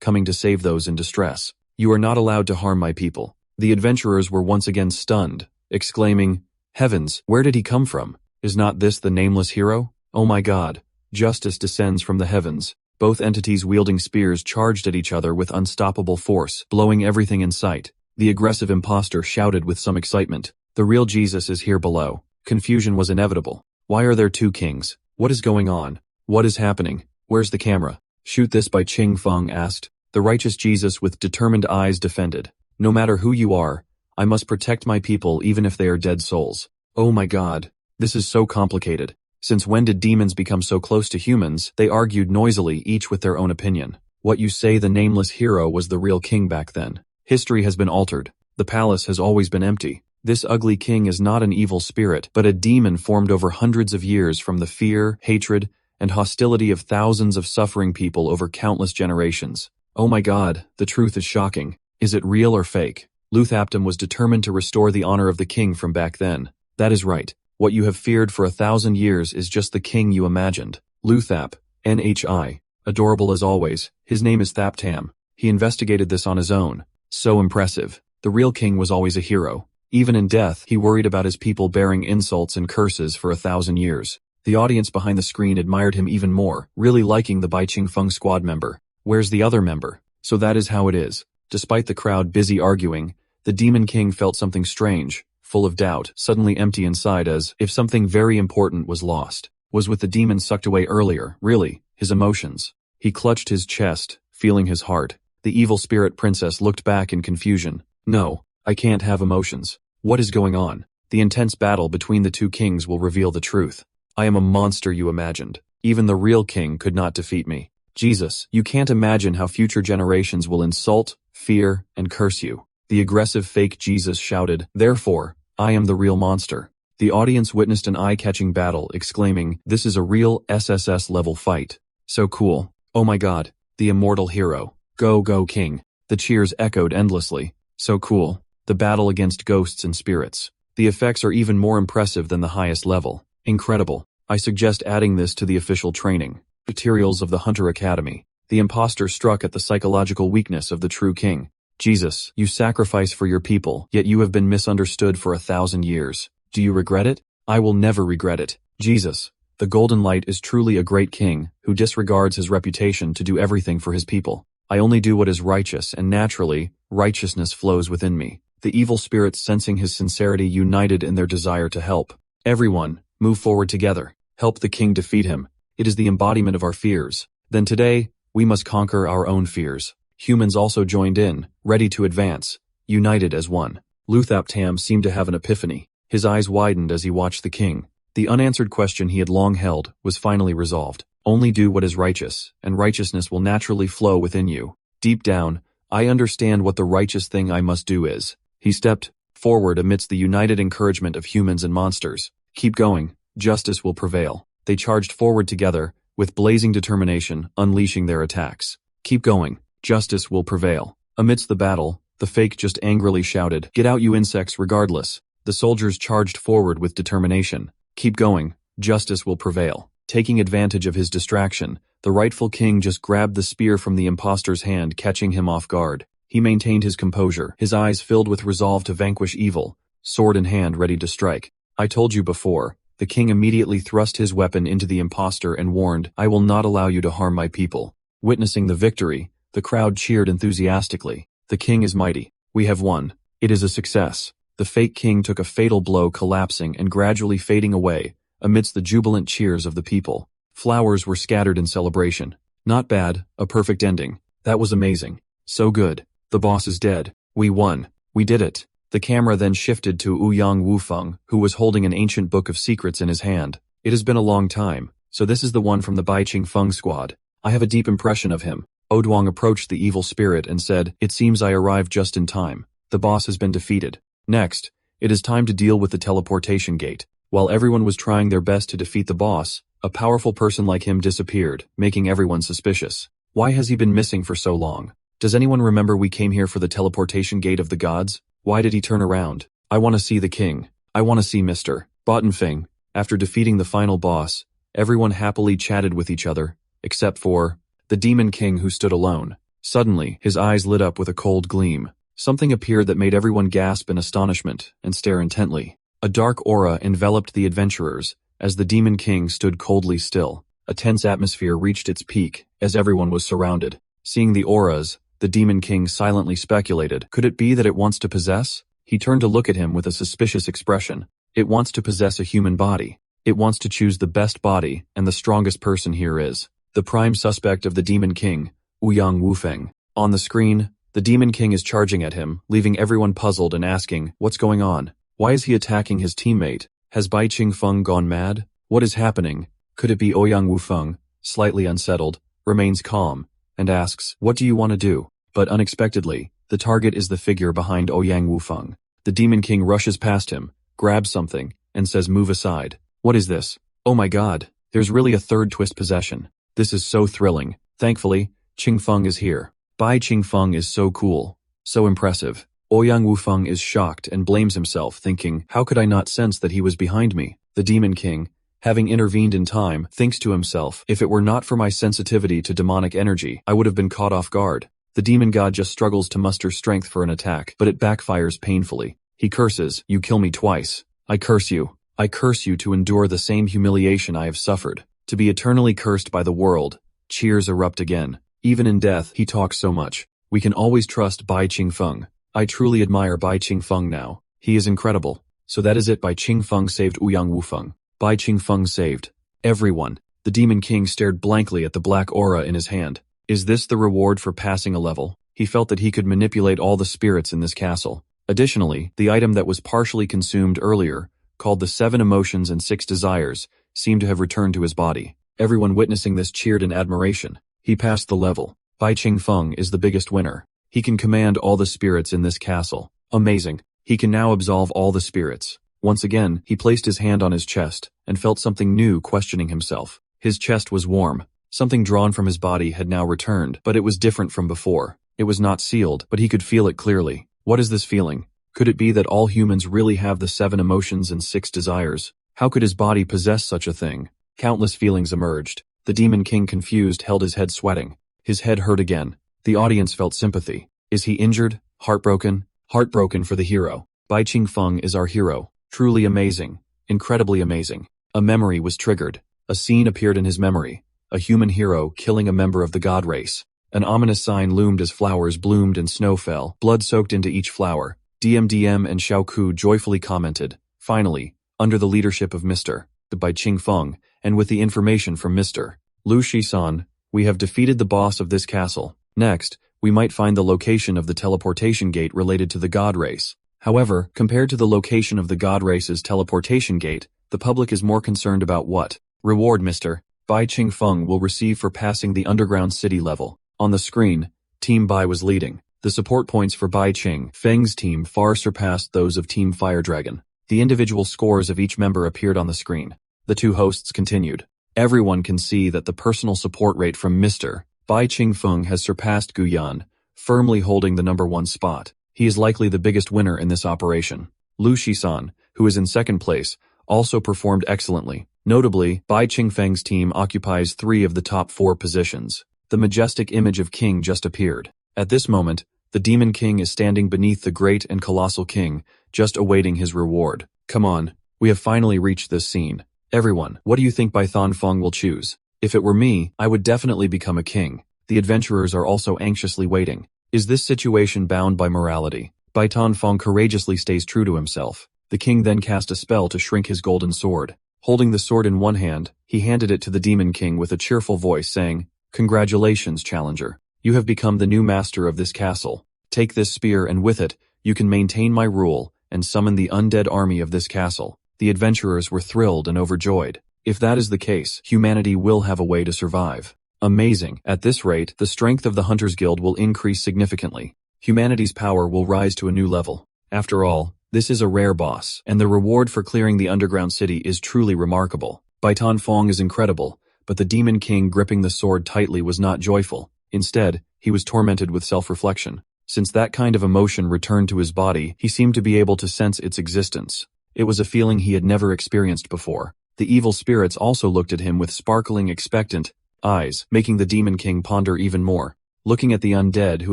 coming to save those in distress. You are not allowed to harm my people. The adventurers were once again stunned, exclaiming, heavens, where did he come from? Is not this the nameless hero? Oh my god. Justice descends from the heavens. Both entities wielding spears charged at each other with unstoppable force, blowing everything in sight. The aggressive imposter shouted with some excitement, the real Jesus is here below. Confusion was inevitable. Why are there two kings? What is going on? What is happening? Where's the camera? Shoot this by Ching Feng asked. The righteous Jesus with determined eyes defended. No matter who you are, I must protect my people even if they are dead souls. Oh my god. This is so complicated. Since when did demons become so close to humans? They argued noisily, each with their own opinion. What you say, the nameless hero was the real king back then. History has been altered. The palace has always been empty. This ugly king is not an evil spirit, but a demon formed over hundreds of years from the fear, hatred, and hostility of thousands of suffering people over countless generations. Oh my god, the truth is shocking. Is it real or fake? Luthaptum was determined to restore the honor of the king from back then. That is right. What you have feared for 1,000 years is just the king you imagined. Luthap, NHI. Adorable as always, his name is Thaptam. He investigated this on his own. So impressive. The real king was always a hero. Even in death, he worried about his people bearing insults and curses for 1,000 years. The audience behind the screen admired him even more, really liking the Bai Ching Feng squad member. Where's the other member? So that is how it is. Despite the crowd busy arguing, the Demon King felt something strange, full of doubt, suddenly empty inside, as if something very important was lost. Was with the demon sucked away earlier, really, his emotions. He clutched his chest, feeling his heart. The evil spirit princess looked back in confusion. No, I can't have emotions. What is going on? The intense battle between the two kings will reveal the truth. I am a monster you imagined. Even the real king could not defeat me. Jesus, you can't imagine how future generations will insult, fear, and curse you. The aggressive fake Jesus shouted, therefore, I am the real monster. The audience witnessed an eye-catching battle, exclaiming, this is a real SSS-level fight. So cool. Oh my god, the immortal hero. Go, go, king. The cheers echoed endlessly. So cool. The battle against ghosts and spirits. The effects are even more impressive than the highest level. Incredible. I suggest adding this to the official training materials of the Hunter Academy. The imposter struck at the psychological weakness of the true king. Jesus, you sacrifice for your people, yet you have been misunderstood for 1,000 years. Do you regret it? I will never regret it. Jesus, the Golden Light is truly a great king, who disregards his reputation to do everything for his people. I only do what is righteous, and naturally, righteousness flows within me. The evil spirits, sensing his sincerity, united in their desire to help. Everyone, move forward together. Help the king defeat him. It is the embodiment of our fears. Then today, we must conquer our own fears. Humans also joined in, ready to advance, united as one. Luthaptam seemed to have an epiphany. His eyes widened as he watched the king. The unanswered question he had long held was finally resolved. Only do what is righteous, and righteousness will naturally flow within you. Deep down, I understand what the righteous thing I must do is. He stepped forward amidst the united encouragement of humans and monsters. Keep going, justice will prevail. They charged forward together, with blazing determination, unleashing their attacks. Keep going, justice will prevail. Amidst the battle, the fake just angrily shouted, "Get out, you insects, regardless." The soldiers charged forward with determination. Keep going, justice will prevail. Taking advantage of his distraction, the rightful king just grabbed the spear from the impostor's hand, catching him off guard. He maintained his composure, his eyes filled with resolve to vanquish evil, sword in hand ready to strike. "I told you before." The king immediately thrust his weapon into the impostor and warned, "I will not allow you to harm my people." Witnessing the victory, the crowd cheered enthusiastically. "The king is mighty. We have won. It is a success." The fake king took a fatal blow, collapsing and gradually fading away, amidst the jubilant cheers of the people. Flowers were scattered in celebration. "Not bad, a perfect ending. That was amazing. So good. The boss is dead. We won. We did it." The camera then shifted to Ouyang Wufeng, who was holding an ancient book of secrets in his hand. "It has been a long time, so this is the one from the Bai Qingfeng squad. I have a deep impression of him." Oduang approached the evil spirit and said, "It seems I arrived just in time. The boss has been defeated. Next, it is time to deal with the teleportation gate." While everyone was trying their best to defeat the boss, a powerful person like him disappeared, making everyone suspicious. Why has he been missing for so long? Does anyone remember we came here for the teleportation gate of the gods? Why did he turn around? I want to see the king. I want to see Mr. Bottenfing. After defeating the final boss, everyone happily chatted with each other, except for the demon king, who stood alone. Suddenly, his eyes lit up with a cold gleam. Something appeared that made everyone gasp in astonishment and stare intently. A dark aura enveloped the adventurers as the demon king stood coldly still. A tense atmosphere reached its peak as everyone was surrounded. Seeing the auras, the demon king silently speculated, could it be that it wants to possess? He turned to look at him with a suspicious expression. It wants to possess a human body. It wants to choose the best body, and the strongest person here is the prime suspect of the demon king, Ouyang Wufeng. On the screen, the demon king is charging at him, leaving everyone puzzled and asking, "What's going on? Why is he attacking his teammate? Has Bai Qingfeng gone mad? What is happening?" Could it be Ouyang Wufeng, slightly unsettled, remains calm, and asks, "What do you want to do?" But unexpectedly, the target is the figure behind Ouyang Wufeng. The demon king rushes past him, grabs something, and says, "Move aside." "What is this? Oh my god, there's really a third twist possession. This is so thrilling. Thankfully, Qingfeng is here. Bai Qingfeng is so cool, so impressive." Ouyang Wufeng is shocked and blames himself, thinking, "How could I not sense that he was behind me?" The demon king, having intervened in time, thinks to himself, "If it were not for my sensitivity to demonic energy, I would have been caught off guard." The demon god just struggles to muster strength for an attack, but it backfires painfully. He curses, "You kill me twice. I curse you. I curse you to endure the same humiliation I have suffered. To be eternally cursed by the world." Cheers erupt again. Even in death, he talks so much. We can always trust Bai Qingfeng. I truly admire Bai Qingfeng now. He is incredible. So that is it. Bai Qingfeng saved Ouyang Wufeng. Bai Qingfeng saved everyone. The demon king stared blankly at the black aura in his hand. Is this the reward for passing a level? He felt that he could manipulate all the spirits in this castle. Additionally, the item that was partially consumed earlier, called the 7 Emotions and 6 Desires, seemed to have returned to his body. Everyone witnessing this cheered in admiration. He passed the level. Bai Qingfeng is the biggest winner. He can command all the spirits in this castle. Amazing. He can now absolve all the spirits. Once again, he placed his hand on his chest and felt something new, questioning himself. His chest was warm. Something drawn from his body had now returned, but it was different from before. It was not sealed, but he could feel it clearly. What is this feeling? Could it be that all humans really have the 7 Emotions and 6 Desires? How could his body possess such a thing? Countless feelings emerged. The demon king, confused, held his head, sweating. His head hurt again. The audience felt sympathy. Is he injured? Heartbroken? Heartbroken for the hero. Bai Qingfeng is our hero. Truly amazing. Incredibly amazing. A memory was triggered. A scene appeared in his memory. A human hero killing a member of the god race. An ominous sign loomed as flowers bloomed and snow fell. Blood soaked into each flower. DMDM and Xiaoku joyfully commented. Finally, under the leadership of Mr. Bai Qingfeng, and with the information from Mr. Lu Shisan, we have defeated the boss of this castle. Next, we might find the location of the teleportation gate related to the god race. However, compared to the location of the god race's teleportation gate, The public is more concerned about what reward Mr. Bai Qingfeng will receive for passing the underground city level. On the screen, Team Bai was leading. The support points for Bai Qingfeng's team far surpassed those of Team Fire Dragon. The individual scores of each member appeared on the screen. The two hosts continued. Everyone can see that the personal support rate from Mr. Bai Qingfeng has surpassed Gu Yan, firmly holding the #1 spot. He is likely the biggest winner in this operation. Lu Shisan, who is in second place, also performed excellently. Notably, Bai Qingfeng's team occupies 3 of the top 4 positions. The majestic image of King just appeared. At this moment, the Demon King is standing beneath the great and colossal King, just awaiting his reward. Come on, we have finally reached this scene. Everyone, what do you think Bai Thonfeng will choose? If it were me, I would definitely become a king. The adventurers are also anxiously waiting. Is this situation bound by morality? Bai Thonfeng courageously stays true to himself. The king then cast a spell to shrink his golden sword. Holding the sword in one hand, he handed it to the Demon King with a cheerful voice saying, "Congratulations, challenger. You have become the new master of this castle. Take this spear and with it, you can maintain my rule and summon the undead army of this castle." The adventurers were thrilled and overjoyed. If that is the case, humanity will have a way to survive. Amazing. At this rate, the strength of the Hunters Guild will increase significantly. Humanity's power will rise to a new level. After all, this is a rare boss, and the reward for clearing the underground city is truly remarkable. Bai Thonfeng is incredible, but the Demon King gripping the sword tightly was not joyful. Instead, he was tormented with self-reflection. Since that kind of emotion returned to his body, he seemed to be able to sense its existence. It was a feeling he had never experienced before. The evil spirits also looked at him with sparkling, expectant eyes, making the Demon King ponder even more. Looking at the undead who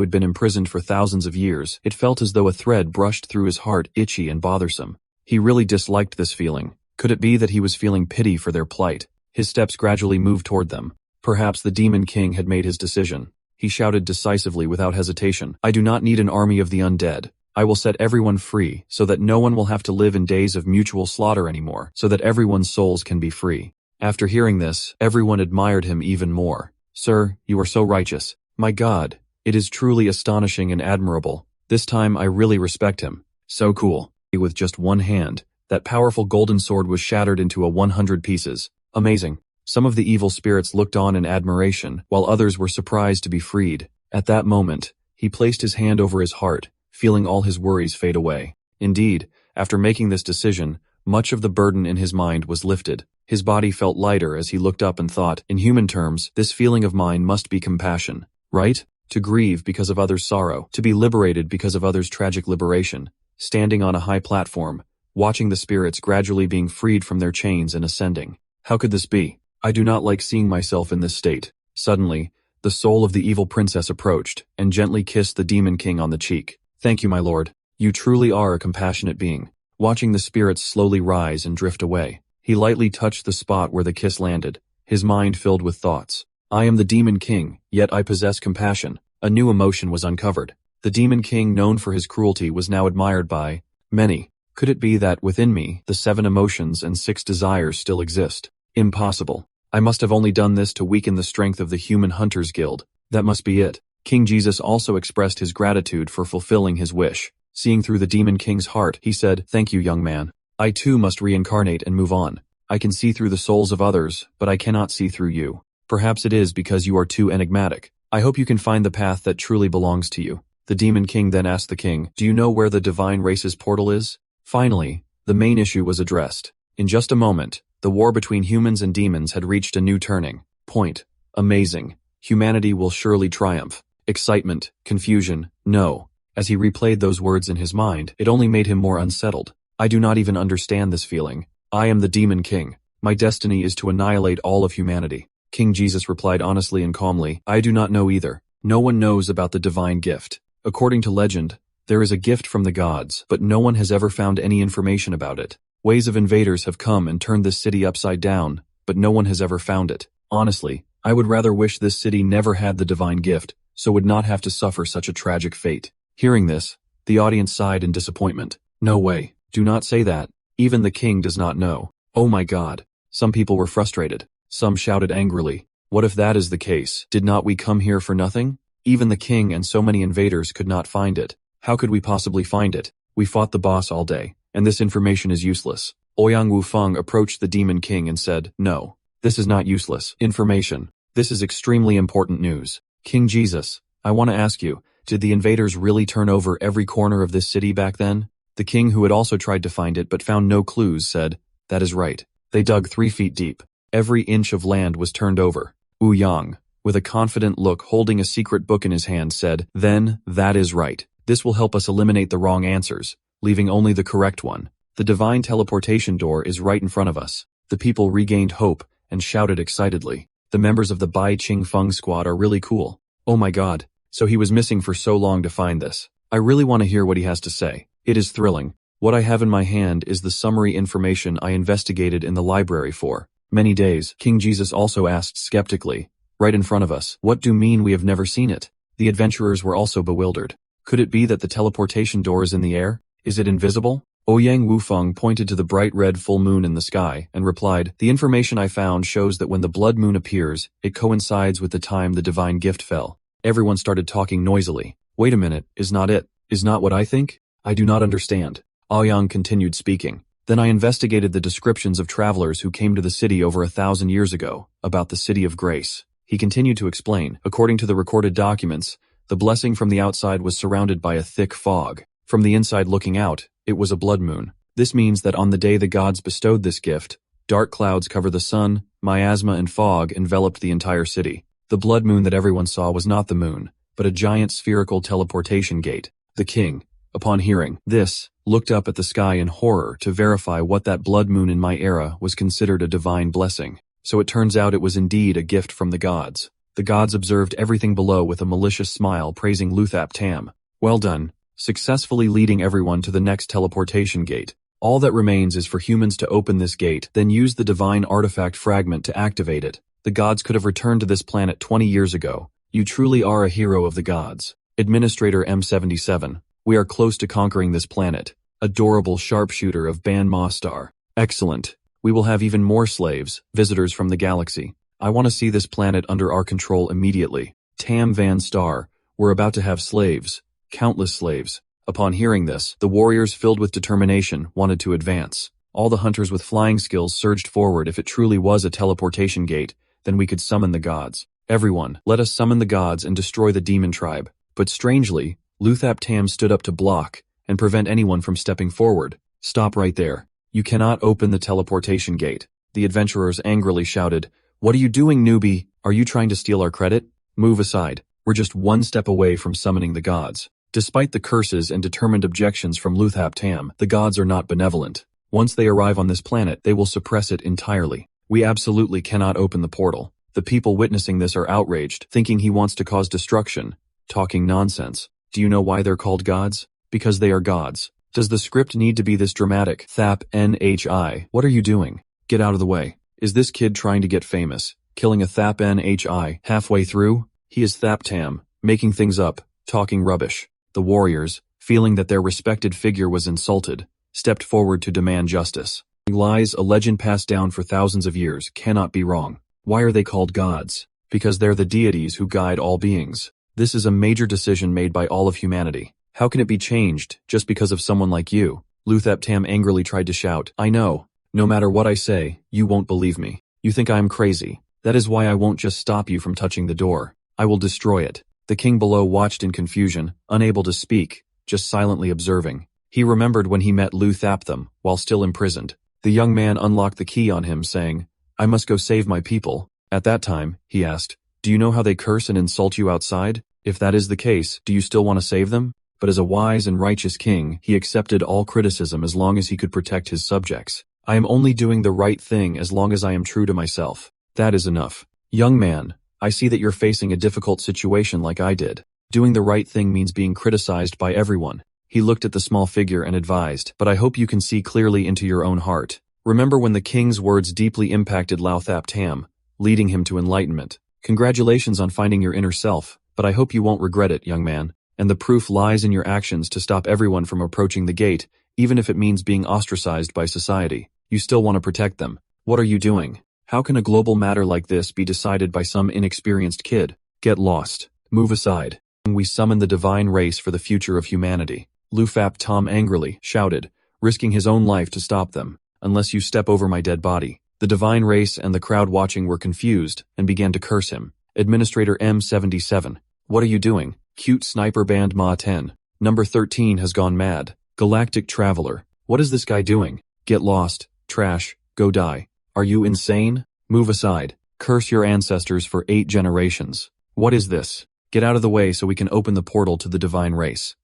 had been imprisoned for thousands of years, it felt as though a thread brushed through his heart, itchy and bothersome. He really disliked this feeling. Could it be that he was feeling pity for their plight? His steps gradually moved toward them. Perhaps the Demon King had made his decision. He shouted decisively without hesitation, "I do not need an army of the undead. I will set everyone free, so that no one will have to live in days of mutual slaughter anymore, so that everyone's souls can be free." After hearing this, everyone admired him even more. "Sir, you are so righteous. My God, it is truly astonishing and admirable. This time I really respect him. So cool." With just one hand, that powerful golden sword was shattered into 100 pieces. Amazing. Some of the evil spirits looked on in admiration, while others were surprised to be freed. At that moment, he placed his hand over his heart, feeling all his worries fade away. Indeed, after making this decision, much of the burden in his mind was lifted. His body felt lighter as he looked up and thought, in human terms, this feeling of mine must be compassion, right? To grieve because of others' sorrow, to be liberated because of others' tragic liberation, standing on a high platform, watching the spirits gradually being freed from their chains and ascending. How could this be? I do not like seeing myself in this state. Suddenly, the soul of the evil princess approached and gently kissed the Demon King on the cheek. "Thank you, my lord. You truly are a compassionate being." Watching the spirits slowly rise and drift away, he lightly touched the spot where the kiss landed, his mind filled with thoughts. "I am the Demon King, yet I possess compassion." A new emotion was uncovered. The Demon King, known for his cruelty, was now admired by many. Could it be that within me, the 7 emotions and 6 desires still exist? Impossible. I must have only done this to weaken the strength of the Human Hunters Guild. That must be it. King Jesus also expressed his gratitude for fulfilling his wish. Seeing through the Demon King's heart, he said, "Thank you, young man. I too must reincarnate and move on. I can see through the souls of others, but I cannot see through you. Perhaps it is because you are too enigmatic. I hope you can find the path that truly belongs to you." The Demon King then asked the king, "Do you know where the Divine Race's portal is?" Finally, the main issue was addressed. In just a moment, the war between humans and demons had reached a new turning point. Amazing. Humanity will surely triumph. Excitement, confusion, no. As he replayed those words in his mind, it only made him more unsettled. "I do not even understand this feeling. I am the Demon King. My destiny is to annihilate all of humanity." King Jesus replied honestly and calmly, "I do not know either. No one knows about the divine gift. According to legend, there is a gift from the gods, but no one has ever found any information about it. Waves of invaders have come and turned this city upside down, but no one has ever found it. Honestly, I would rather wish this city never had the divine gift, so would not have to suffer such a tragic fate." Hearing this, the audience sighed in disappointment. "No way. Do not say that. Even the king does not know." "Oh my God." Some people were frustrated. Some shouted angrily, "What if that is the case? Did not we come here for nothing? Even the king and so many invaders could not find it. How could we possibly find it? We fought the boss all day, and this information is useless." Ouyang Wufeng approached the Demon King and said, "No. This is not useless information. This is extremely important news. King Jesus, I want to ask you, did the invaders really turn over every corner of this city back then?" The king, who had also tried to find it but found no clues, said, "That is right. They dug 3 feet deep. Every inch of land was turned over." Ouyang, with a confident look holding a secret book in his hand, said, "Then, that is right. This will help us eliminate the wrong answers, leaving only the correct one. The divine teleportation door is right in front of us." The people regained hope and shouted excitedly, "The members of the Bai Ching Feng squad are really cool. Oh my god, so he was missing for so long to find this. I really want to hear what he has to say. It is thrilling. What I have in my hand is the summary information I investigated in the library for many days." King Jesus also asked skeptically, "Right in front of us, what do mean we have never seen it?" The adventurers were also bewildered. Could it be that the teleportation door is in the air? Is it invisible? Ouyang Wufeng pointed to the bright red full moon in the sky and replied, "The information I found shows that when the blood moon appears, it coincides with the time the divine gift fell." Everyone started talking noisily. "Wait a minute, is not what I think? I do not understand." Ouyang continued speaking. "Then I investigated the descriptions of travelers who came to the city over 1,000 years ago, about the City of Grace." He continued to explain, "According to the recorded documents, the blessing from the outside was surrounded by a thick fog. From the inside looking out, it was a blood moon. This means that on the day the gods bestowed this gift, dark clouds covered the sun, miasma and fog enveloped the entire city. The blood moon that everyone saw was not the moon, but a giant spherical teleportation gate." The king, upon hearing this, looked up at the sky in horror to verify what that blood moon in my era was considered a divine blessing. So it turns out it was indeed a gift from the gods. The gods observed everything below with a malicious smile, praising Luthap Tam. "Well done, successfully leading everyone to the next teleportation gate. All that remains is for humans to open this gate, then use the divine artifact fragment to activate it. The gods could have returned to this planet 20 years ago. You truly are a hero of the gods." Administrator M77, "We are close to conquering this planet. Adorable sharpshooter of Ban Ma Star. Excellent. We will have even more slaves, visitors from the galaxy. I want to see this planet under our control immediately. Tam Van Star, we're about to have slaves. Countless slaves." Upon hearing this, the warriors, filled with determination, wanted to advance. All the hunters with flying skills surged forward. If it truly was a teleportation gate, then we could summon the gods. "Everyone, let us summon the gods and destroy the demon tribe." But strangely, Luthap Tam stood up to block and prevent anyone from stepping forward. "Stop right there. You cannot open the teleportation gate." The adventurers angrily shouted, "What are you doing, newbie? Are you trying to steal our credit? Move aside. We're just one step away from summoning the gods." Despite the curses and determined objections from Luthap Tam, the gods are not benevolent. Once they arrive on this planet, they will suppress it entirely. "We absolutely cannot open the portal." The people witnessing this are outraged, thinking he wants to cause destruction. Talking nonsense. Do you know why they're called gods? Because they are gods. Does the script need to be this dramatic? Thap NHI. What are you doing? Get out of the way. Is this kid trying to get famous? Killing a Thap NHI halfway through? He is Thap Tam, making things up, talking rubbish. The warriors, feeling that their respected figure was insulted, stepped forward to demand justice. Lies, a legend passed down for thousands of years, cannot be wrong. Why are they called gods? Because they're the deities who guide all beings. This is a major decision made by all of humanity. How can it be changed just because of someone like you? Luthap Tam angrily tried to shout, "I know. No matter what I say, you won't believe me. You think I am crazy. That is why I won't just stop you from touching the door. I will destroy it." The king below watched in confusion, unable to speak, just silently observing. He remembered when he met Luthap Tam while still imprisoned. The young man unlocked the key on him, saying, "I must go save my people." At that time, he asked, "Do you know how they curse and insult you outside? If that is the case, do you still want to save them?" But as a wise and righteous king, he accepted all criticism as long as he could protect his subjects. "I am only doing the right thing as long as I am true to myself. That is enough. Young man, I see that you're facing a difficult situation like I did. Doing the right thing means being criticized by everyone." He looked at the small figure and advised, "But I hope you can see clearly into your own heart." Remember when the king's words deeply impacted Luthap Tam, leading him to enlightenment. Congratulations on finding your inner self, but I hope you won't regret it, young man. And the proof lies in your actions to stop everyone from approaching the gate, even if it means being ostracized by society. You still want to protect them. What are you doing? How can a global matter like this be decided by some inexperienced kid? Get lost. Move aside. We summon the divine race for the future of humanity. Luthap Tam angrily shouted, risking his own life to stop them. unless you step over my dead body. The divine race and the crowd watching were confused and began to curse him. Administrator M77. What are you doing? Cute sniper band Ma 10. Number 13 has gone mad. Galactic Traveler. What is this guy doing? Get lost. Trash. Go die. Are you insane? Move aside. Curse your ancestors for 8 generations. What is this? Get out of the way so we can open the portal to the divine race.